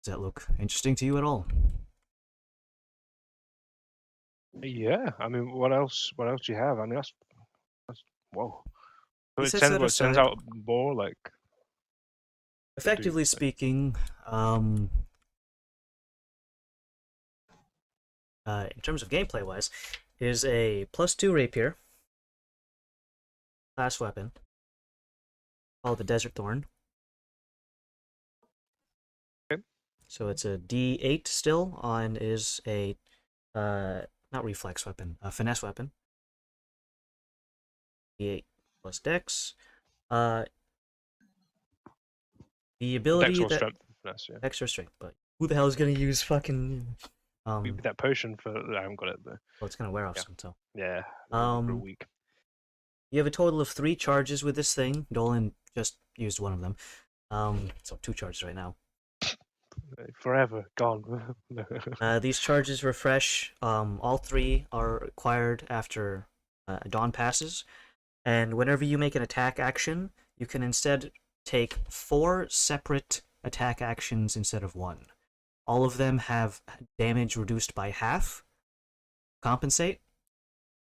Does that look interesting to you at all? Yeah. I mean, what else? What else do you have? I mean, that's whoa. So He it sets sends that what sends aside. out more like. Effectively speaking, in terms of gameplay-wise, is a +2 rapier class weapon called the Desert Thorn. Okay. So it's a D8 still on is a not reflex weapon, a finesse weapon. D8 plus Dex. The ability Dex or that strength. Finesse, yeah. Dex or strength, but who the hell is gonna use fucking That potion for I haven't got it though. Well, it's gonna wear off Yeah. soon, so. Yeah. For a week. You have a total of 3 charges with this thing. Dolan just used one of them. So 2 charges right now. Forever gone. These charges refresh. All 3 are acquired after dawn passes, and whenever you make an attack action, you can instead take 4 separate attack actions instead of 1. All of them have damage reduced by half. Compensate,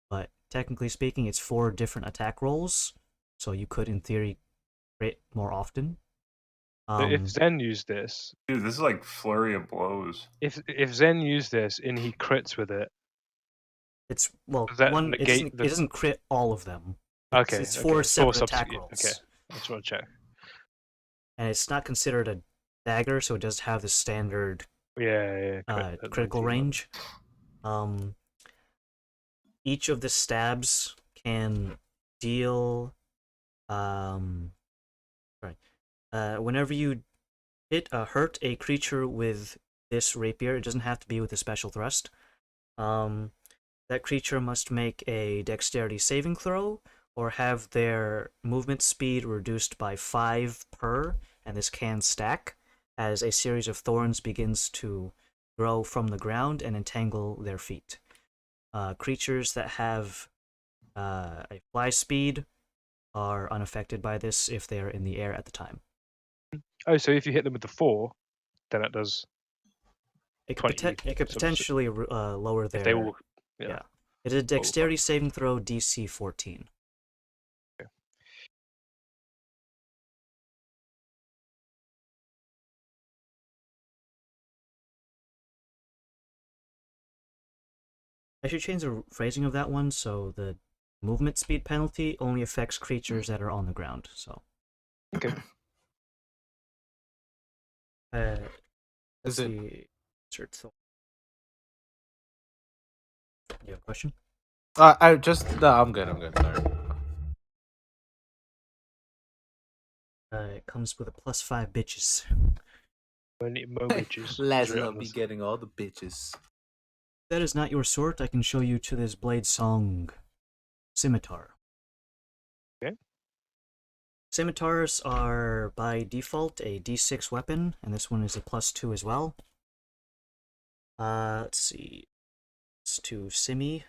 but technically speaking, it's 4 different attack rolls, so you could, in theory, crit more often. If Zen used this, dude, this is like flurry of blows. If Zen used this and he crits with it, it's well, does that one. negate It doesn't crit all of them. It's 4 4 separate attack rolls. Okay, I just want to check. And it's not considered a dagger, so it does have the standard critical range. Each of the stabs can deal. Whenever you hurt a creature with this rapier, it doesn't have to be with a special thrust. That creature must make a dexterity saving throw or have their movement speed reduced by 5 per, and this can stack as a series of thorns begins to grow from the ground and entangle their feet. Creatures that have a fly speed are unaffected by this if they are in the air at the time. Oh, so if you hit them with the 4, then it does. It could potentially lower their. If they all, yeah. It is a dexterity saving throw DC 14. Okay. I should change the phrasing of that one so the movement speed penalty only affects creatures that are on the ground. So. Okay. Is it? Do you have a question? No, I'm good. Sorry. It comes with a +5 bitches. More bitches. Laszlo be getting all the bitches. If that is not your sort, I can show you to this blade song scimitar. Okay. Scimitars are by default a D6 weapon, and this one is a +2 as well. Let's see. It's to Simi.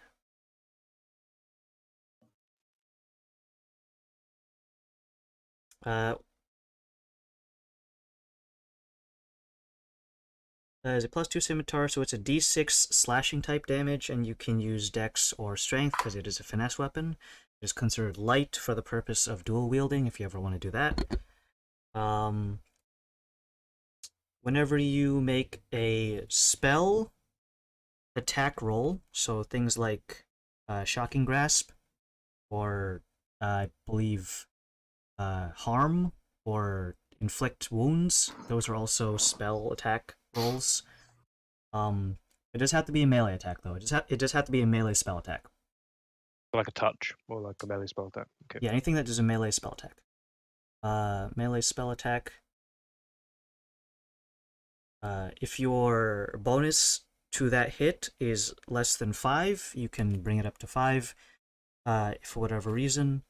It's a +2 scimitar, so it's a D6 slashing type damage, and you can use Dex or Strength because it is a finesse weapon. It is considered light for the purpose of dual wielding if you ever want to do that. Whenever you make a spell attack roll, so things like Shocking Grasp, or I believe Harm, or Inflict Wounds, those are also spell attack rolls. It does have to be a melee attack, though. It does have to be a melee spell attack. Like a touch, or like a melee spell attack. Okay. Yeah, anything that does a melee spell attack. Melee spell attack. If your bonus to that hit is less than 5, you can bring it up to 5. For whatever reason,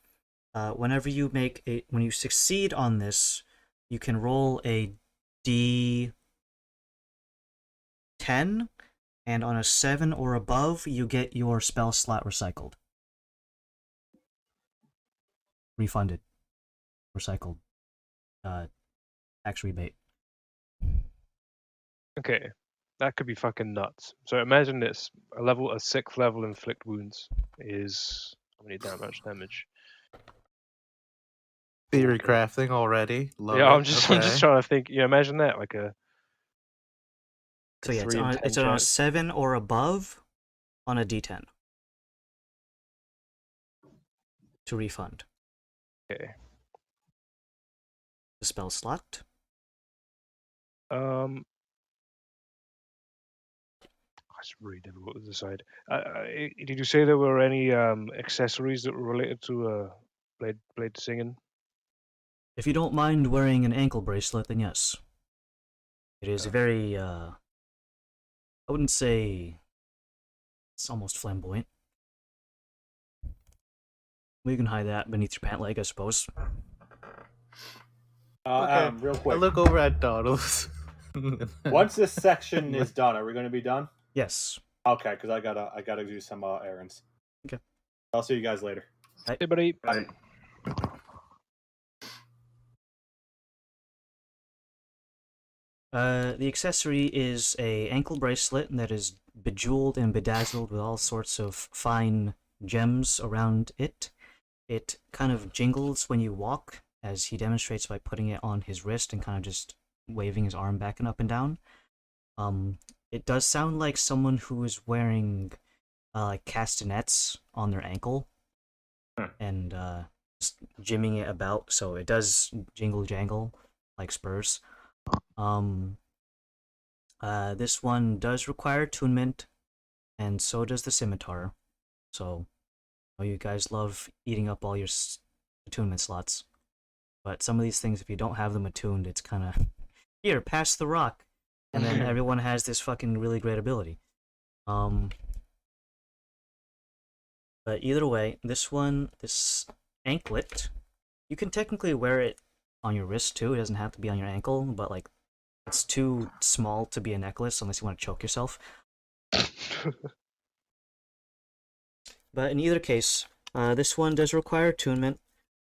whenever when you succeed on this, you can roll a D10, and on a 7 or above, you get your spell slot recycled. Refunded. Recycled. Tax rebate. Okay. That could be fucking nuts. So imagine this. A 6th level inflict wounds is how many damage? Theory crafting already. Love yeah, it. I'm just trying to think. Imagine that, like a. So yeah, it's on a 7 or above on a D10 to refund. Okay. the spell slot. That's really difficult to decide. Did you say there were any accessories that were related to blade singing? If you don't mind wearing an ankle bracelet, then yes. It is a very, I wouldn't say it's almost flamboyant. We can hide that beneath your pant leg, I suppose. Adam, real quick. I look over at Doddles. Once this section is done, are we going to be done? Yes. Okay, because I gotta do some errands. Okay. I'll see you guys later. Hey, buddy. Bye. The accessory is a ankle bracelet that is bejeweled and bedazzled with all sorts of fine gems around it. It kind of jingles when you walk, as he demonstrates by putting it on his wrist and kind of just waving his arm back and up and down. It does sound like someone who is wearing like castanets on their ankle and just jimming it about, so it does jingle jangle like spurs. This one does require attunement, and so does the scimitar. So, you guys love eating up all your attunement slots. But some of these things, if you don't have them attuned, it's kind of, here, pass the rock. And then everyone has this fucking really great ability. But either way, this anklet, you can technically wear it on your wrist too. It doesn't have to be on your ankle, but like, it's too small to be a necklace unless you want to choke yourself. But in either case, this one does require attunement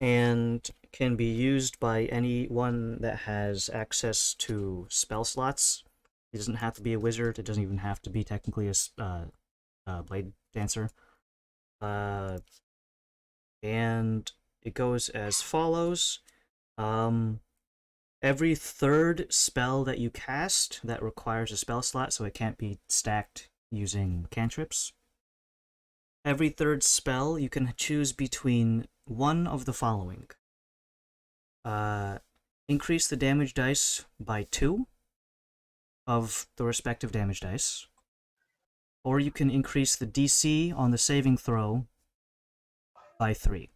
and can be used by anyone that has access to spell slots. It doesn't have to be a wizard. It doesn't even have to be technically a blade dancer. And it goes as follows. Every third spell that you cast that requires a spell slot, so it can't be stacked using cantrips. Every third spell, you can choose between one of the following. Increase the damage dice by 2 of the respective damage dice. Or you can increase the DC on the saving throw by 3.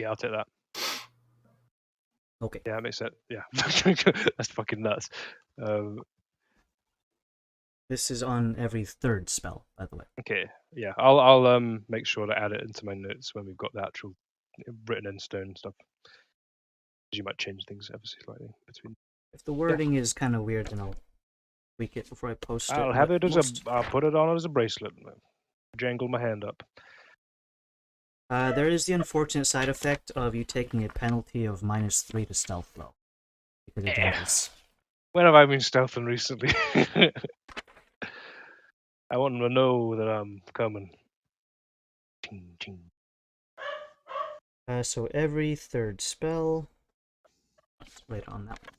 Yeah, I'll take that. Okay. Yeah, that makes sense. Yeah. That's fucking nuts. This is on every third spell, by the way. Okay, yeah, I'll make sure to add it into my notes when we've got the actual written in stone stuff. You might change things ever so slightly between. If the wording is kind of weird, then I'll tweak it before I post it. I'll have it as I'll put it on as a bracelet. Jangle my hand up. There is the unfortunate side effect of you taking a penalty of -3 to stealth though, because it jangles. When have I been stealthing recently? I want them to know that I'm coming. Ting, ting. So every third spell. Let's write it on that one.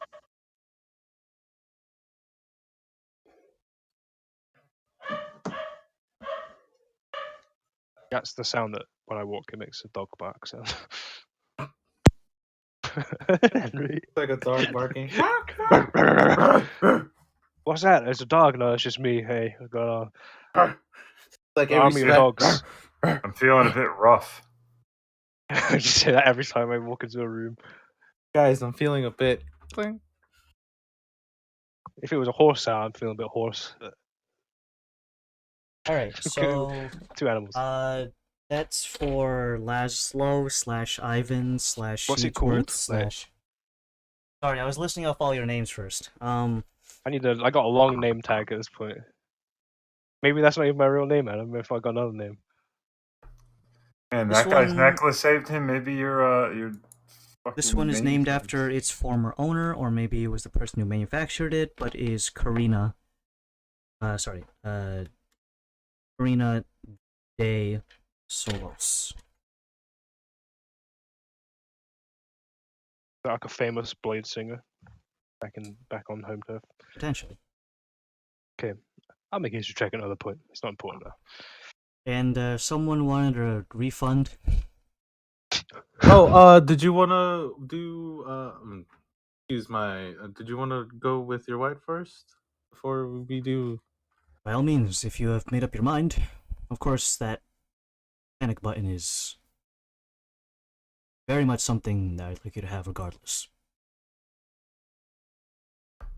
That's the sound that when I walk it makes a dog bark sound. Henry. It's like a dog barking. What's that? It's a dog. No, it's just me. Hey, I got Like army of dogs. I'm feeling a bit rough. I just say that every time I walk into a room. Guys, I'm feeling a bit. Cling. If it was a horse sound, I'm feeling a bit hoarse. Alright, so 2 animals. that's for Laszlo/Ivan/ What's it called? Sorry, I was listing off all your names first. I got a long name tag at this point. Maybe that's not even my real name, Adam. If I got another name. And This that guy's one- necklace saved him. Maybe you're. This one is named after its former owner, or maybe it was the person who manufactured it, but is Karina. Karina de Solos. Like a famous blade singer back on home turf. Potentially. Okay, I'll make a history check another point. It's not important though. And someone wanted a refund. Did you want to do? Excuse my. Did you want to go with your wife first before we do? By all means, if you have made up your mind. Of course, that panic button is very much something that I'd like you to have regardless.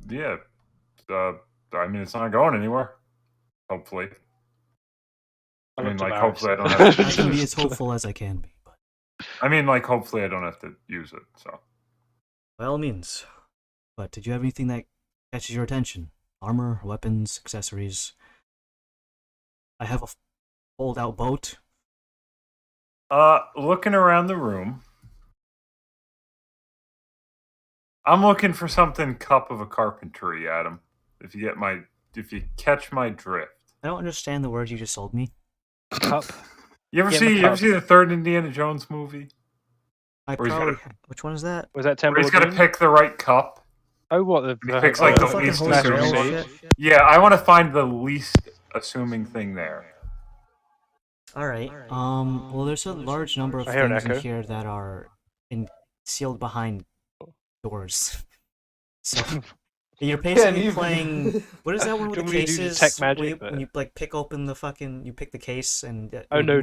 Yeah. I mean, it's not going anywhere. Hopefully. I mean, like, hopefully I don't have to I can be as hopeful as I can be, but... I mean, like, hopefully I don't have to use it, so... By all means. But did you have anything that catches your attention? Armor, weapons, accessories? I have a fold-out boat. Looking around the room... I'm looking for something cup of a carpentry, Adam. If you catch my drift. I don't understand the word you just sold me. Cup. You ever see the third Indiana Jones movie? Which one is that? Was that Temple? Where he's got to pick the right cup. Oh, what he picks like the least assuming. Yeah, I want to find the least assuming thing there. All right. Well, there's a large number of things in here that are sealed behind doors. So you're basically playing. What is that one with the cases? Tech magic, when you like pick open the fucking, you pick the case and. Deal or no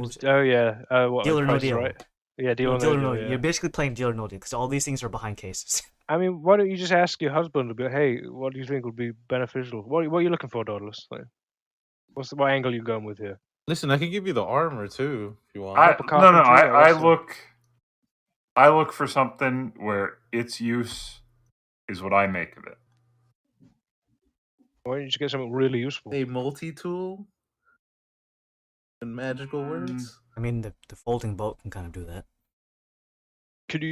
deal. Right? Yeah, deal or no deal. You're basically playing deal or no deal because all these things are behind cases. I mean, why don't you just ask your husband to be like, hey, what do you think would be beneficial? What are you looking for, Dauntless? Like, what angle are you going with here? Listen, I can give you the armor too if you want. I look for something where its use is what I make of it. Why don't you just get something really useful? A multi-tool? In magical words? I mean, the folding boat can kind of do that.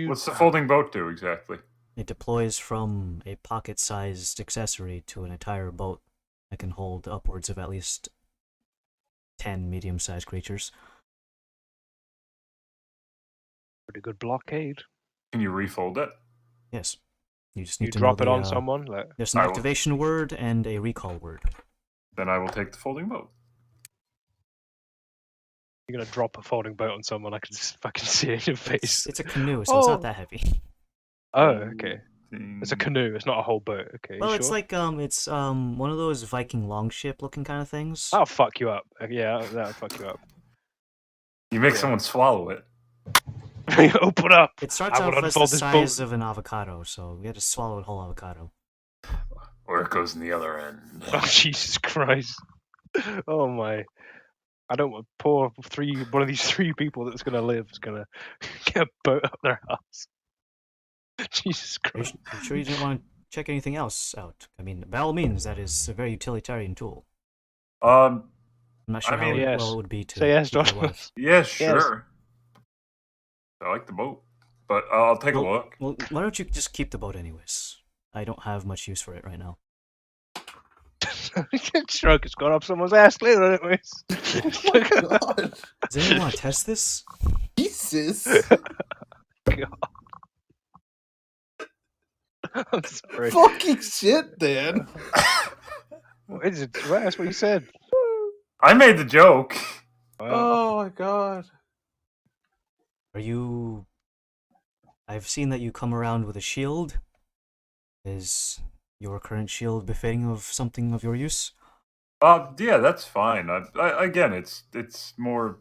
What's the folding boat do exactly? It deploys from a pocket-sized accessory to an entire boat that can hold upwards of at least 10 medium-sized creatures. Pretty good blockade. Can you refold it? Yes. You just need to drop it on someone. There's an activation word and a recall word. Then I will take the folding boat. You're gonna drop a folding boat on someone. I can just fucking see it in your face. It's a canoe, so it's not that heavy. Oh, okay. It's a canoe. It's not a whole boat. Okay. Well, it's like it's one of those Viking longship looking kind of things. That'll fuck you up. Yeah, that'll fuck you up. You make someone swallow it. Open up. It starts off as the size of an avocado, so we had to swallow a whole avocado. Or it goes in the other end. Oh Jesus Christ! Oh my! I don't want one of these three people that's gonna live is gonna get a boat up their ass. Jesus Christ! Are you sure you didn't want to check anything else out? I mean, by all means, that is a very utilitarian tool. I'm not sure how well it would be to say yes, John. Yes, sure. I like the boat, but I'll take a look. Well, why don't you just keep the boat anyways? I don't have much use for it right now. Stroke has gone up someone's ass later, anyways. Oh my god! Does anyone want to test this? Jesus! God. I'm sorry. Fucking shit, Dan. That's what you said. I made the joke. Oh my god. Are you... I've seen that you come around with a shield. Is your current shield befitting of something of your use? Yeah, that's fine. Again, it's more...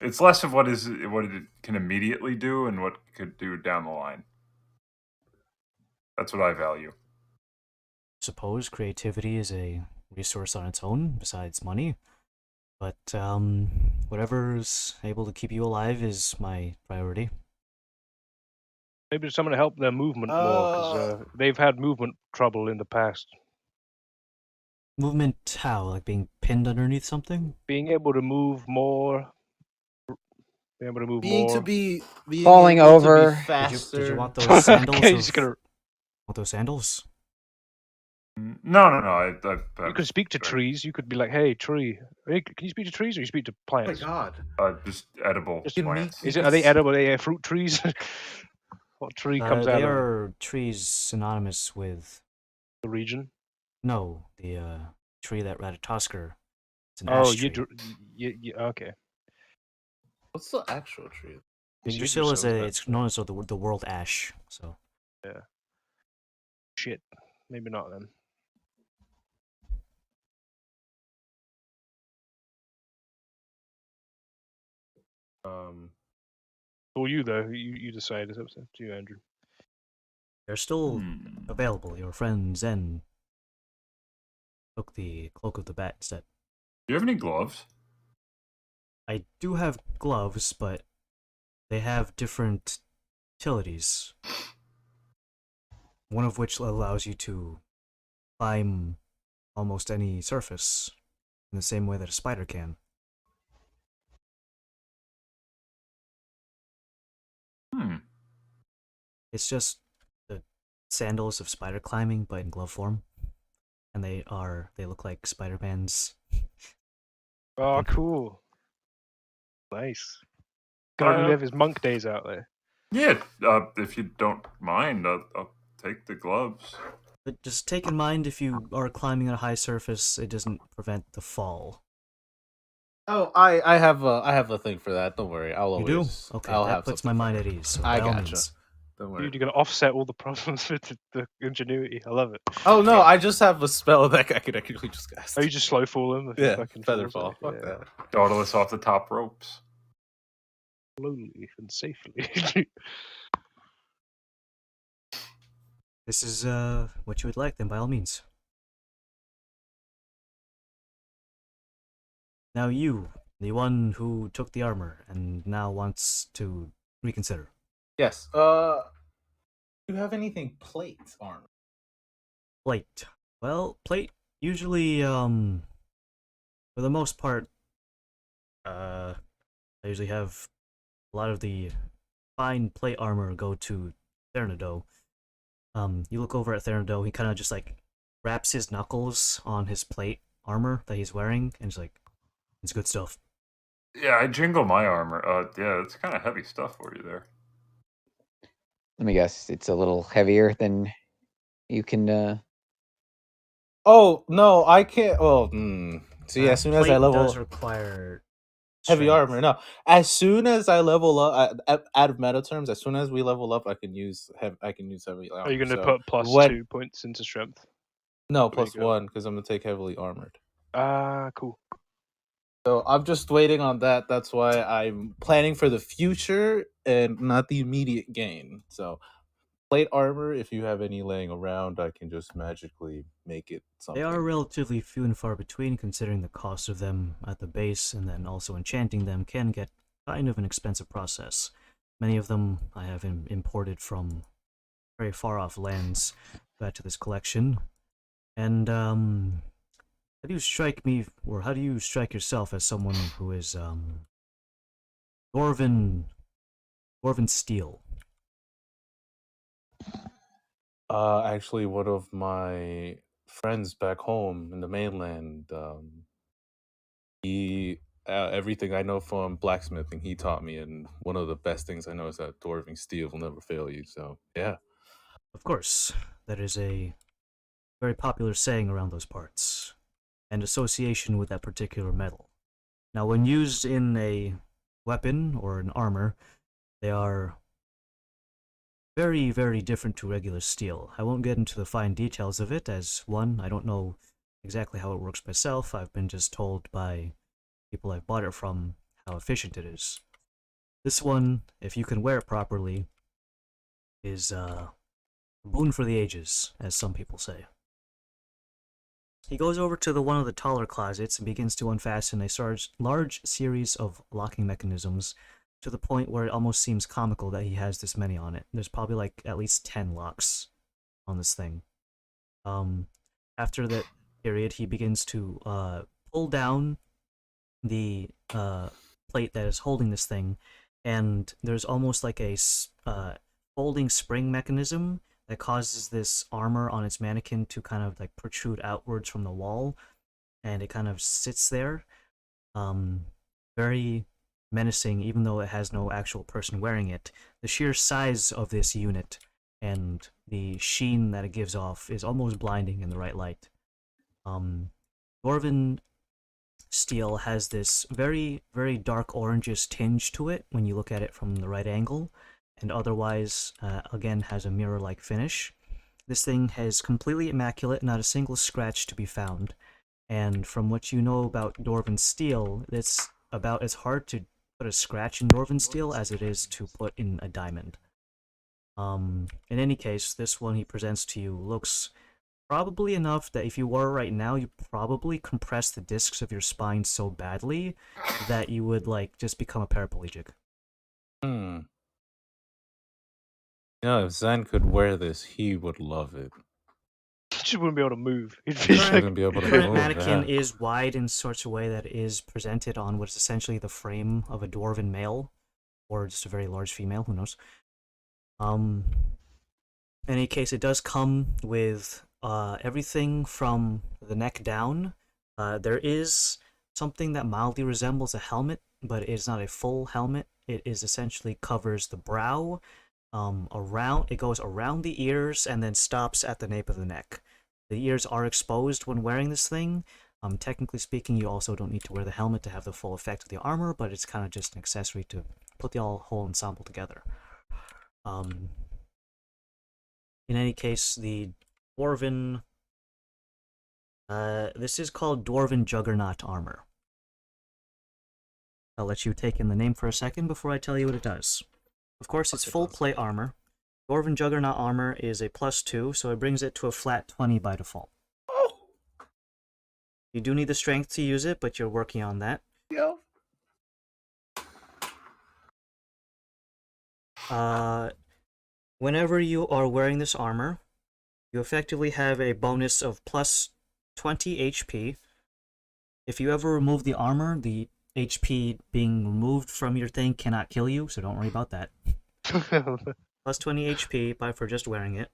It's less of what it can immediately do and what it could do down the line. That's what I value. Suppose creativity is a resource on its own, besides money. But, whatever's able to keep you alive is my priority. Maybe someone to help their movement more, because they've had movement trouble in the past. Movement how? Like being pinned underneath something? Being able to move more. Being able to move more. Being falling over. To be faster. Did you want those sandals? Okay, Want those sandals? No. You could speak to trees. You could be like, "Hey, tree, can you speak to trees or you speak to plants?" Oh my god! Just edible plants. Are they edible? Are they fruit trees? What tree comes out of them? They are trees synonymous with the region. No, the tree that Ratatosker. It's an ash tree. Okay. What's the actual tree? Yggdrasil is it's known as the world ash. So yeah. Shit, maybe not then. For you though, you decide. It's up to you, Andrew. They're still available. Your friend Zen took the cloak of the bat instead. Do you have any gloves? I do have gloves, but they have different utilities. One of which allows you to climb almost any surface in the same way that a spider can. It's just the sandals of spider climbing, but in glove form, and they look like Spider-Man's. Oh, cool! Nice. Gonna relive his monk days out there. Yeah, if you don't mind, I'll take the gloves. But just take in mind, if you are climbing on a high surface, it doesn't prevent the fall. Oh, I have a thing for that. Don't worry. I'll always. You do? Okay, that puts my mind at ease. So I by all gotcha. means. Don't worry. Dude, you're gonna offset all the problems with the ingenuity. I love it. Oh no, I just have a spell that I could actually just cast. Oh, you just slow fall him? Yeah, feather fall. Fuck yeah. that. Nautilus off the top ropes. Slowly and safely. This is what you would like, then by all means. Now you, the one who took the armor and now wants to reconsider. Yes. Do you have anything plate armor? Plate. Well, plate usually, for the most part, I usually have a lot of the fine plate armor go to Thernado. You look over at Thernado, he kind of just like wraps his knuckles on his plate armor that he's wearing, and he's like, it's good stuff. Yeah, I jingle my armor. Yeah, it's kind of heavy stuff for you there. Let me guess, it's a little heavier than you can. Oh no, I can't. Well, see, as soon as I level, does require heavy strength. armor. No, as soon as I level up, out of meta terms, as soon as we level up, I can use heavy armor. Are you gonna So put +2 points into strength? No, +1 because I'm gonna take heavily armored. Ah, cool. So I'm just waiting on that. That's why I'm planning for the future and not the immediate gain. So plate armor, if you have any laying around, I can just magically make it something. They are relatively few and far between, considering the cost of them at the base, and then also enchanting them can get kind of an expensive process. Many of them I have imported from very far off lands back to this collection. And how do you strike me, or how do you strike yourself as someone who is Dwarven steel? Actually, one of my friends back home in the mainland, he everything I know from blacksmithing, he taught me, and one of the best things I know is that dwarven steel will never fail you. So yeah, of course, that is a very popular saying around those parts, and association with that particular metal. Now, when used in a weapon or an armor, they are very, very different to regular steel. I won't get into the fine details of it, as one, I don't know exactly how it works myself. I've been just told by people I've bought it from how efficient it is. This one, if you can wear it properly, is a boon for the ages, as some people say. He goes over to one of the taller closets and begins to unfasten a large series of locking mechanisms, to the point where it almost seems comical that he has this many on it. There's probably like at least 10 locks on this thing. After that period, he begins to pull down the plate that is holding this thing, and there's almost like a folding spring mechanism that causes this armor on its mannequin to kind of like protrude outwards from the wall, and it kind of sits there, very menacing, even though it has no actual person wearing it. The sheer size of this unit and the sheen that it gives off is almost blinding in the right light. Dwarven steel has this very, very dark orangish tinge to it when you look at it from the right angle, and otherwise, again, has a mirror-like finish. This thing is completely immaculate, not a single scratch to be found. And from what you know about Dwarven steel, it's about as hard to put a scratch in Dwarven steel as it is to put in a diamond. In any case, this one he presents to you looks probably enough that if you were right now, you probably compress the discs of your spine so badly that you would, like, just become a paraplegic. You know, if Zen could wear this, he would love it. He just wouldn't be able to move. He'd He be wouldn't be able to Current move. mannequin Yeah. is wide in such a way that it is presented on what is essentially the frame of a dwarven male, or just a very large female, who knows. In any case, it does come with everything from the neck down. There is something that mildly resembles a helmet, but it is not a full helmet. It is essentially covers the brow, it goes around the ears and then stops at the nape of the neck. The ears are exposed when wearing this thing. Technically speaking, you also don't need to wear the helmet to have the full effect of the armor, but it's kind of just an accessory to put the whole ensemble together. In any case, the Dwarven... this is called Dwarven Juggernaut Armor. I'll let you take in the name for a second before I tell you what it does. Of course, it's full plate armor. Dwarven Juggernaut Armor is a +2, so it brings it to a flat 20 by default. You do need the strength to use it, but you're working on that. Yeah. Whenever you are wearing this armor, you effectively have a bonus of +20 HP. If you ever remove the armor, the HP being removed from your thing cannot kill you, so don't worry about that. +20 HP for just wearing it.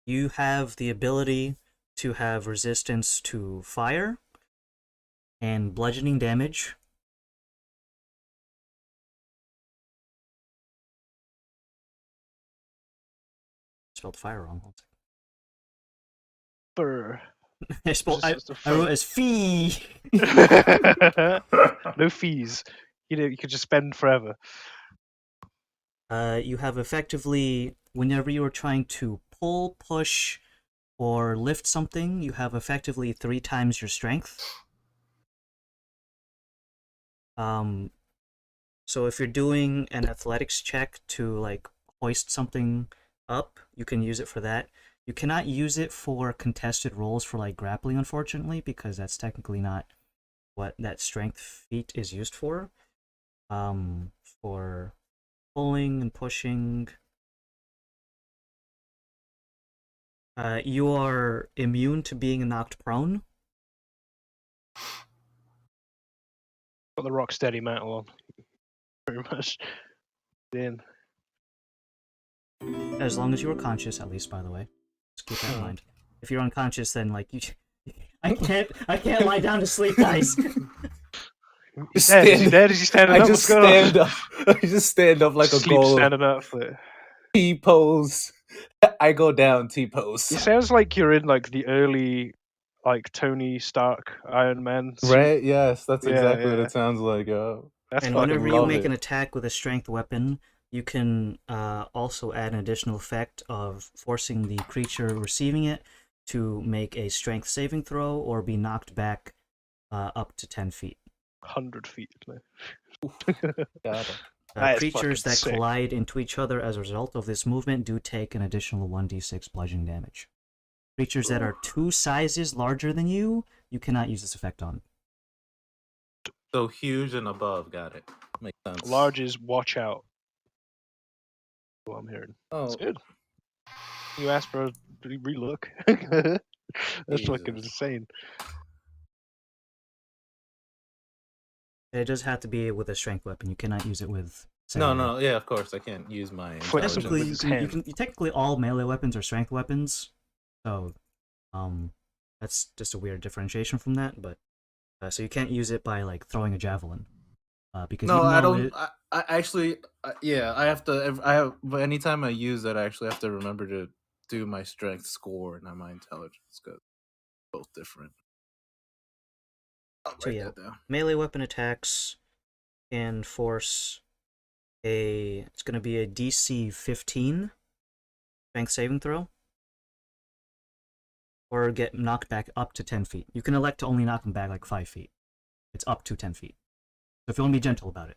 You have the ability to have resistance to fire and bludgeoning damage. Spelled fire wrong. Fur. I wrote as fee. No fees. You could just spend forever. You have effectively, whenever you are trying to pull, push, or lift something, you have effectively 3 times your strength. So if you're doing an athletics check to, like, hoist something up, you can use it for that. You cannot use it for contested rolls for, like, grappling, unfortunately, because that's technically not what that strength feat is used for. For pulling and pushing, you are immune to being knocked prone. Got the rock steady mantle on. Pretty much. Then. As long as you are conscious, at least, by the way. Just keep that in mind. If you're unconscious, then, like, I can't lie down to sleep, guys. He's dead. Is he dead? Is he standing up? I just stand up. I just stand up like a Sleep golem. standing up for it. T-pose. I go down T-pose. It sounds like you're in, like, the early, like, Tony Stark Iron Man suit. Right? Yes, that's exactly what it sounds like. That's and whenever you make an attack with a strength weapon, you can also add an additional effect of forcing the creature receiving it to make a strength saving throw or be knocked back up to 10 feet. 100 feet. Got it. Creatures that collide into each other as a result of this movement do take an additional 1d6 bludgeoning damage. Creatures that are 2 sizes larger than you, you cannot use this effect on. So huge and above, got it. Makes sense. Large is watch out. What I'm hearing. Oh, That's good. You asked for a relook. That's fucking insane. It does have to be with a strength weapon. You cannot use it with. Say, no, yeah, of course I can't use my. Technically, technically all melee weapons are strength weapons, so that's just a weird differentiation from that. But so you can't use it by, like, throwing a javelin, because no, I don't. I actually, yeah, I have to. I have anytime I use that, I actually have to remember to do my strength score, not my intelligence, because both different. So yeah, melee weapon attacks can force it's going to be a DC 15 strength saving throw, or get knocked back up to 10 feet. You can elect to only knock them back like 5 feet. It's up to 10 feet. So if you want to be gentle about it.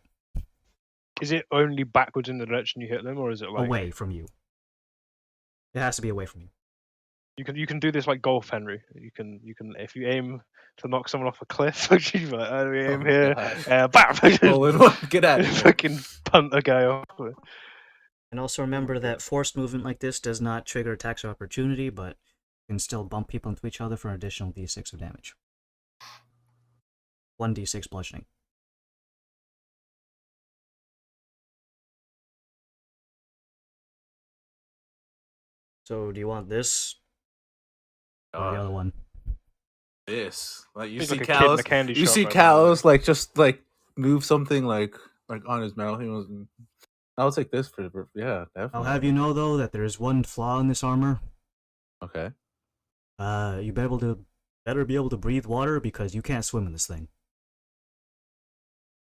Is it only backwards in the direction you hit them, or is it like away from you? It has to be away from you. You can do this like golf, Henry. You can if you aim to knock someone off a cliff, you like, aim here, bam! Get out of here. Fucking punt a guy off. And also remember that forced movement like this does not trigger attacks of opportunity, but can still bump people into each other for an additional d6 of damage. 1d6 bludgeoning. So, do you want this or the other one? This, like you He's see like a kid in a Kalos, candy you shop see right now, Kalos like just like move something like on his mouth. He was. I'll take this for definitely. I'll have you know though that there is one flaw in this armor. Okay. You better be able to breathe water because you can't swim in this thing.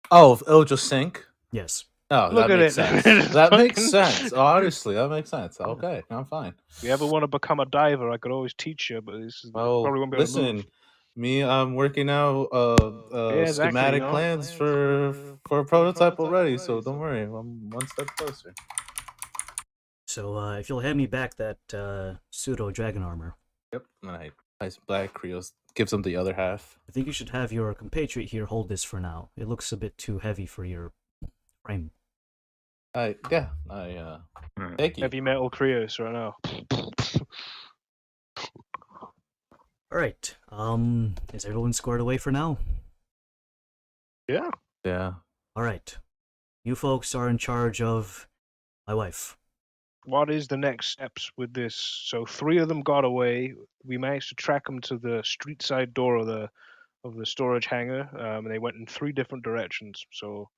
Oh, it'll just sink? Yes. Oh, Look that at makes it. sense. That makes sense. Honestly, that makes sense. Okay, I'm fine. If you ever want to become a diver, I could always teach you, but this is probably won't be able to move. Me, I'm working out exactly, schematic you know? plans for a prototype already, so don't worry, I'm one step closer. So, if you'll hand me back that pseudo dragon armor. Yep, nice black Creos gives him the other half. I think you should have your compatriot here hold this for now. It looks a bit too heavy for your frame. Thank you. Heavy metal Creos right now. Alright, is everyone squared away for now? Yeah. Yeah. Alright. You folks are in charge of my wife. What is the next steps with this? So 3 of them got away. We managed to track them to the street side door of the storage hangar, and they went in 3 different directions. So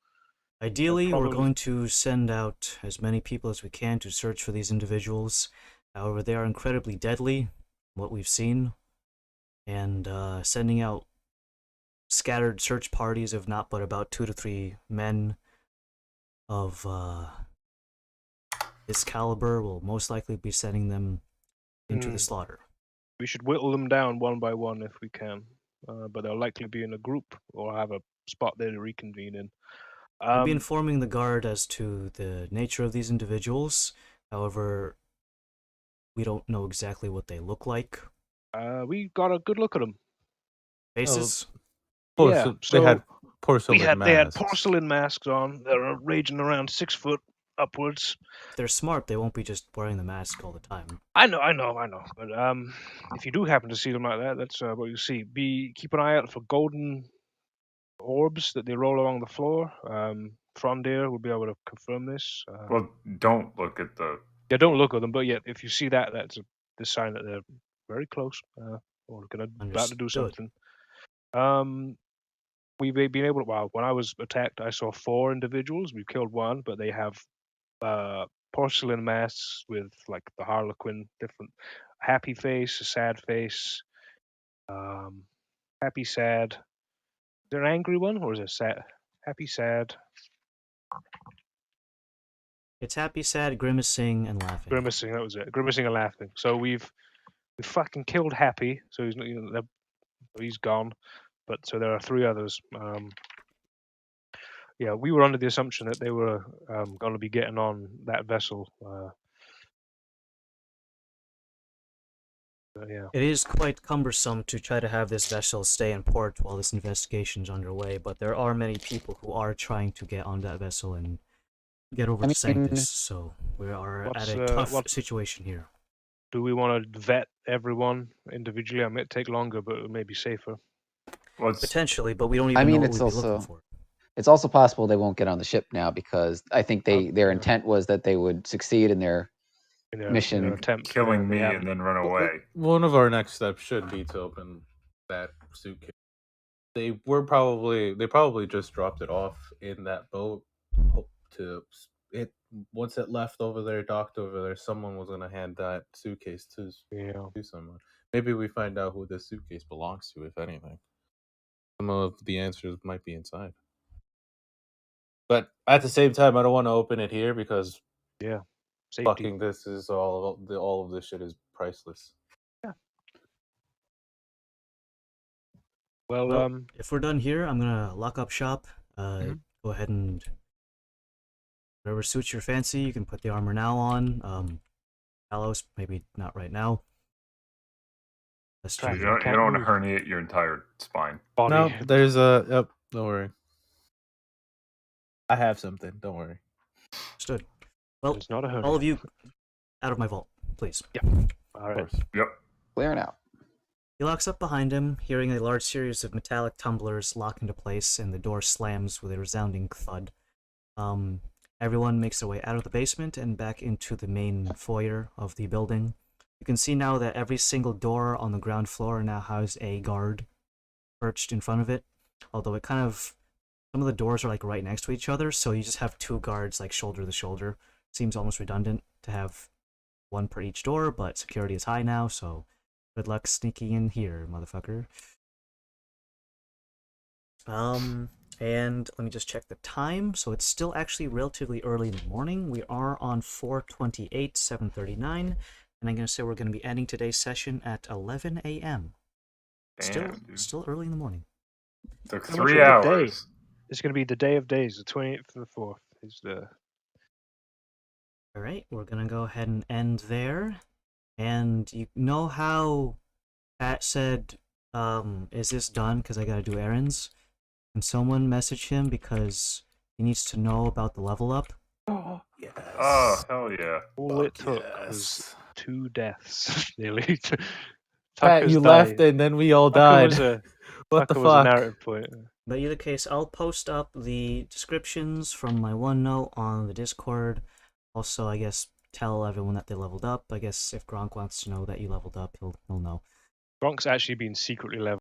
ideally, we're going to send out as many people as we can to search for these individuals. However, they are incredibly deadly, what we've seen, and sending out scattered search parties of not but about 2 to 3 men of this caliber will most likely be sending them into the slaughter. We should whittle them down one by one if we can, but they'll likely be in a group or have a spot there to reconvene in. I'll be informing the guard as to the nature of these individuals. However, we don't know exactly what they look like. We got a good look at them. Faces? Yeah, so they had porcelain masks. They had porcelain masks on. They're ranging around 6 foot upwards. If they're smart, they won't be just wearing the mask all the time. I know. But if you do happen to see them like that, that's what you see. Keep an eye out for golden orbs that they roll along the floor. Frontier will be able to confirm this. Well, don't look at the... Yeah, don't look at them, but yet if you see that, that's the sign that they're very close or about to do something. We've been able to... Well, when I was attacked, I saw 4 individuals. We killed 1, but they have porcelain masks with like the Harlequin, different happy face, a sad face, happy, sad. Is there an angry one or is it sad? Happy, sad. It's happy, sad, grimacing, and laughing. Grimacing, that was it. Grimacing and laughing. So we've fucking killed Happy, so he's gone. But so there are 3 others. Yeah, we were under the assumption that they were going to be getting on that vessel. Yeah. It is quite cumbersome to try to have this vessel stay in port while this investigation is underway, but there are many people who are trying to get on that vessel and get over to Sanctus, so we are at a tough situation here. Do we want to vet everyone individually? It might take longer, but it may be safer. Potentially, but we don't even know what we'd be looking for. It's also possible they won't get on the ship now because I think their intent was that they would succeed in their mission, attempt killing me and then run away. One of our next steps should be to open that suitcase. They probably just dropped it off in that boat. Once it left over there, docked over there, someone was gonna hand that suitcase to someone. Maybe we find out who this suitcase belongs to, if anything. Some of the answers might be inside. But at the same time, I don't want to open it here because Yeah. Safety. fucking this is all of this shit is priceless. Yeah. Well, if we're done here, I'm gonna lock up shop. Go ahead and whatever suits your fancy. You can put the armor now on. Talos, maybe not right now. That's true. You don't want to herniate your entire spine. Body. No, there's a. Yep, don't worry. I have something. Don't worry. Understood. Well, it's not a hernia. all of you, out of my vault, please. Yep. All right. Yep. Clearing out. He locks up behind him, hearing a large series of metallic tumblers lock into place, and the door slams with a resounding thud. Everyone makes their way out of the basement and back into the main foyer of the building. You can see now that every single door on the ground floor now has a guard perched in front of it, although it kind of... Some of the doors are like right next to each other, so you just have two guards like shoulder to shoulder. Seems almost redundant to have one per each door, but security is high now, so good luck sneaking in here, motherfucker. And let me just check the time. So it's still actually relatively early in the morning. We are on 4/28, 7:39, and I'm gonna say we're gonna be ending today's session at 11 a.m. Still early in the morning. Took 3 hours. It's going to be the day of days, the 28th and the 4th. Is the... Alright, we're gonna go ahead and end there. And you know how Pat said, is this done because I gotta do errands? Can someone message him because he needs to know about the level up? Oh, yes. Oh, hell yeah. All it took was 2 deaths, nearly. Pat, you left and then we all died. What the fuck? Was a narrative point. But in either case, I'll post up the descriptions from my OneNote on the Discord. Also, I guess, tell everyone that they leveled up. I guess if Gronk wants to know that you leveled up, he'll know. Gronk's actually been secretly leveled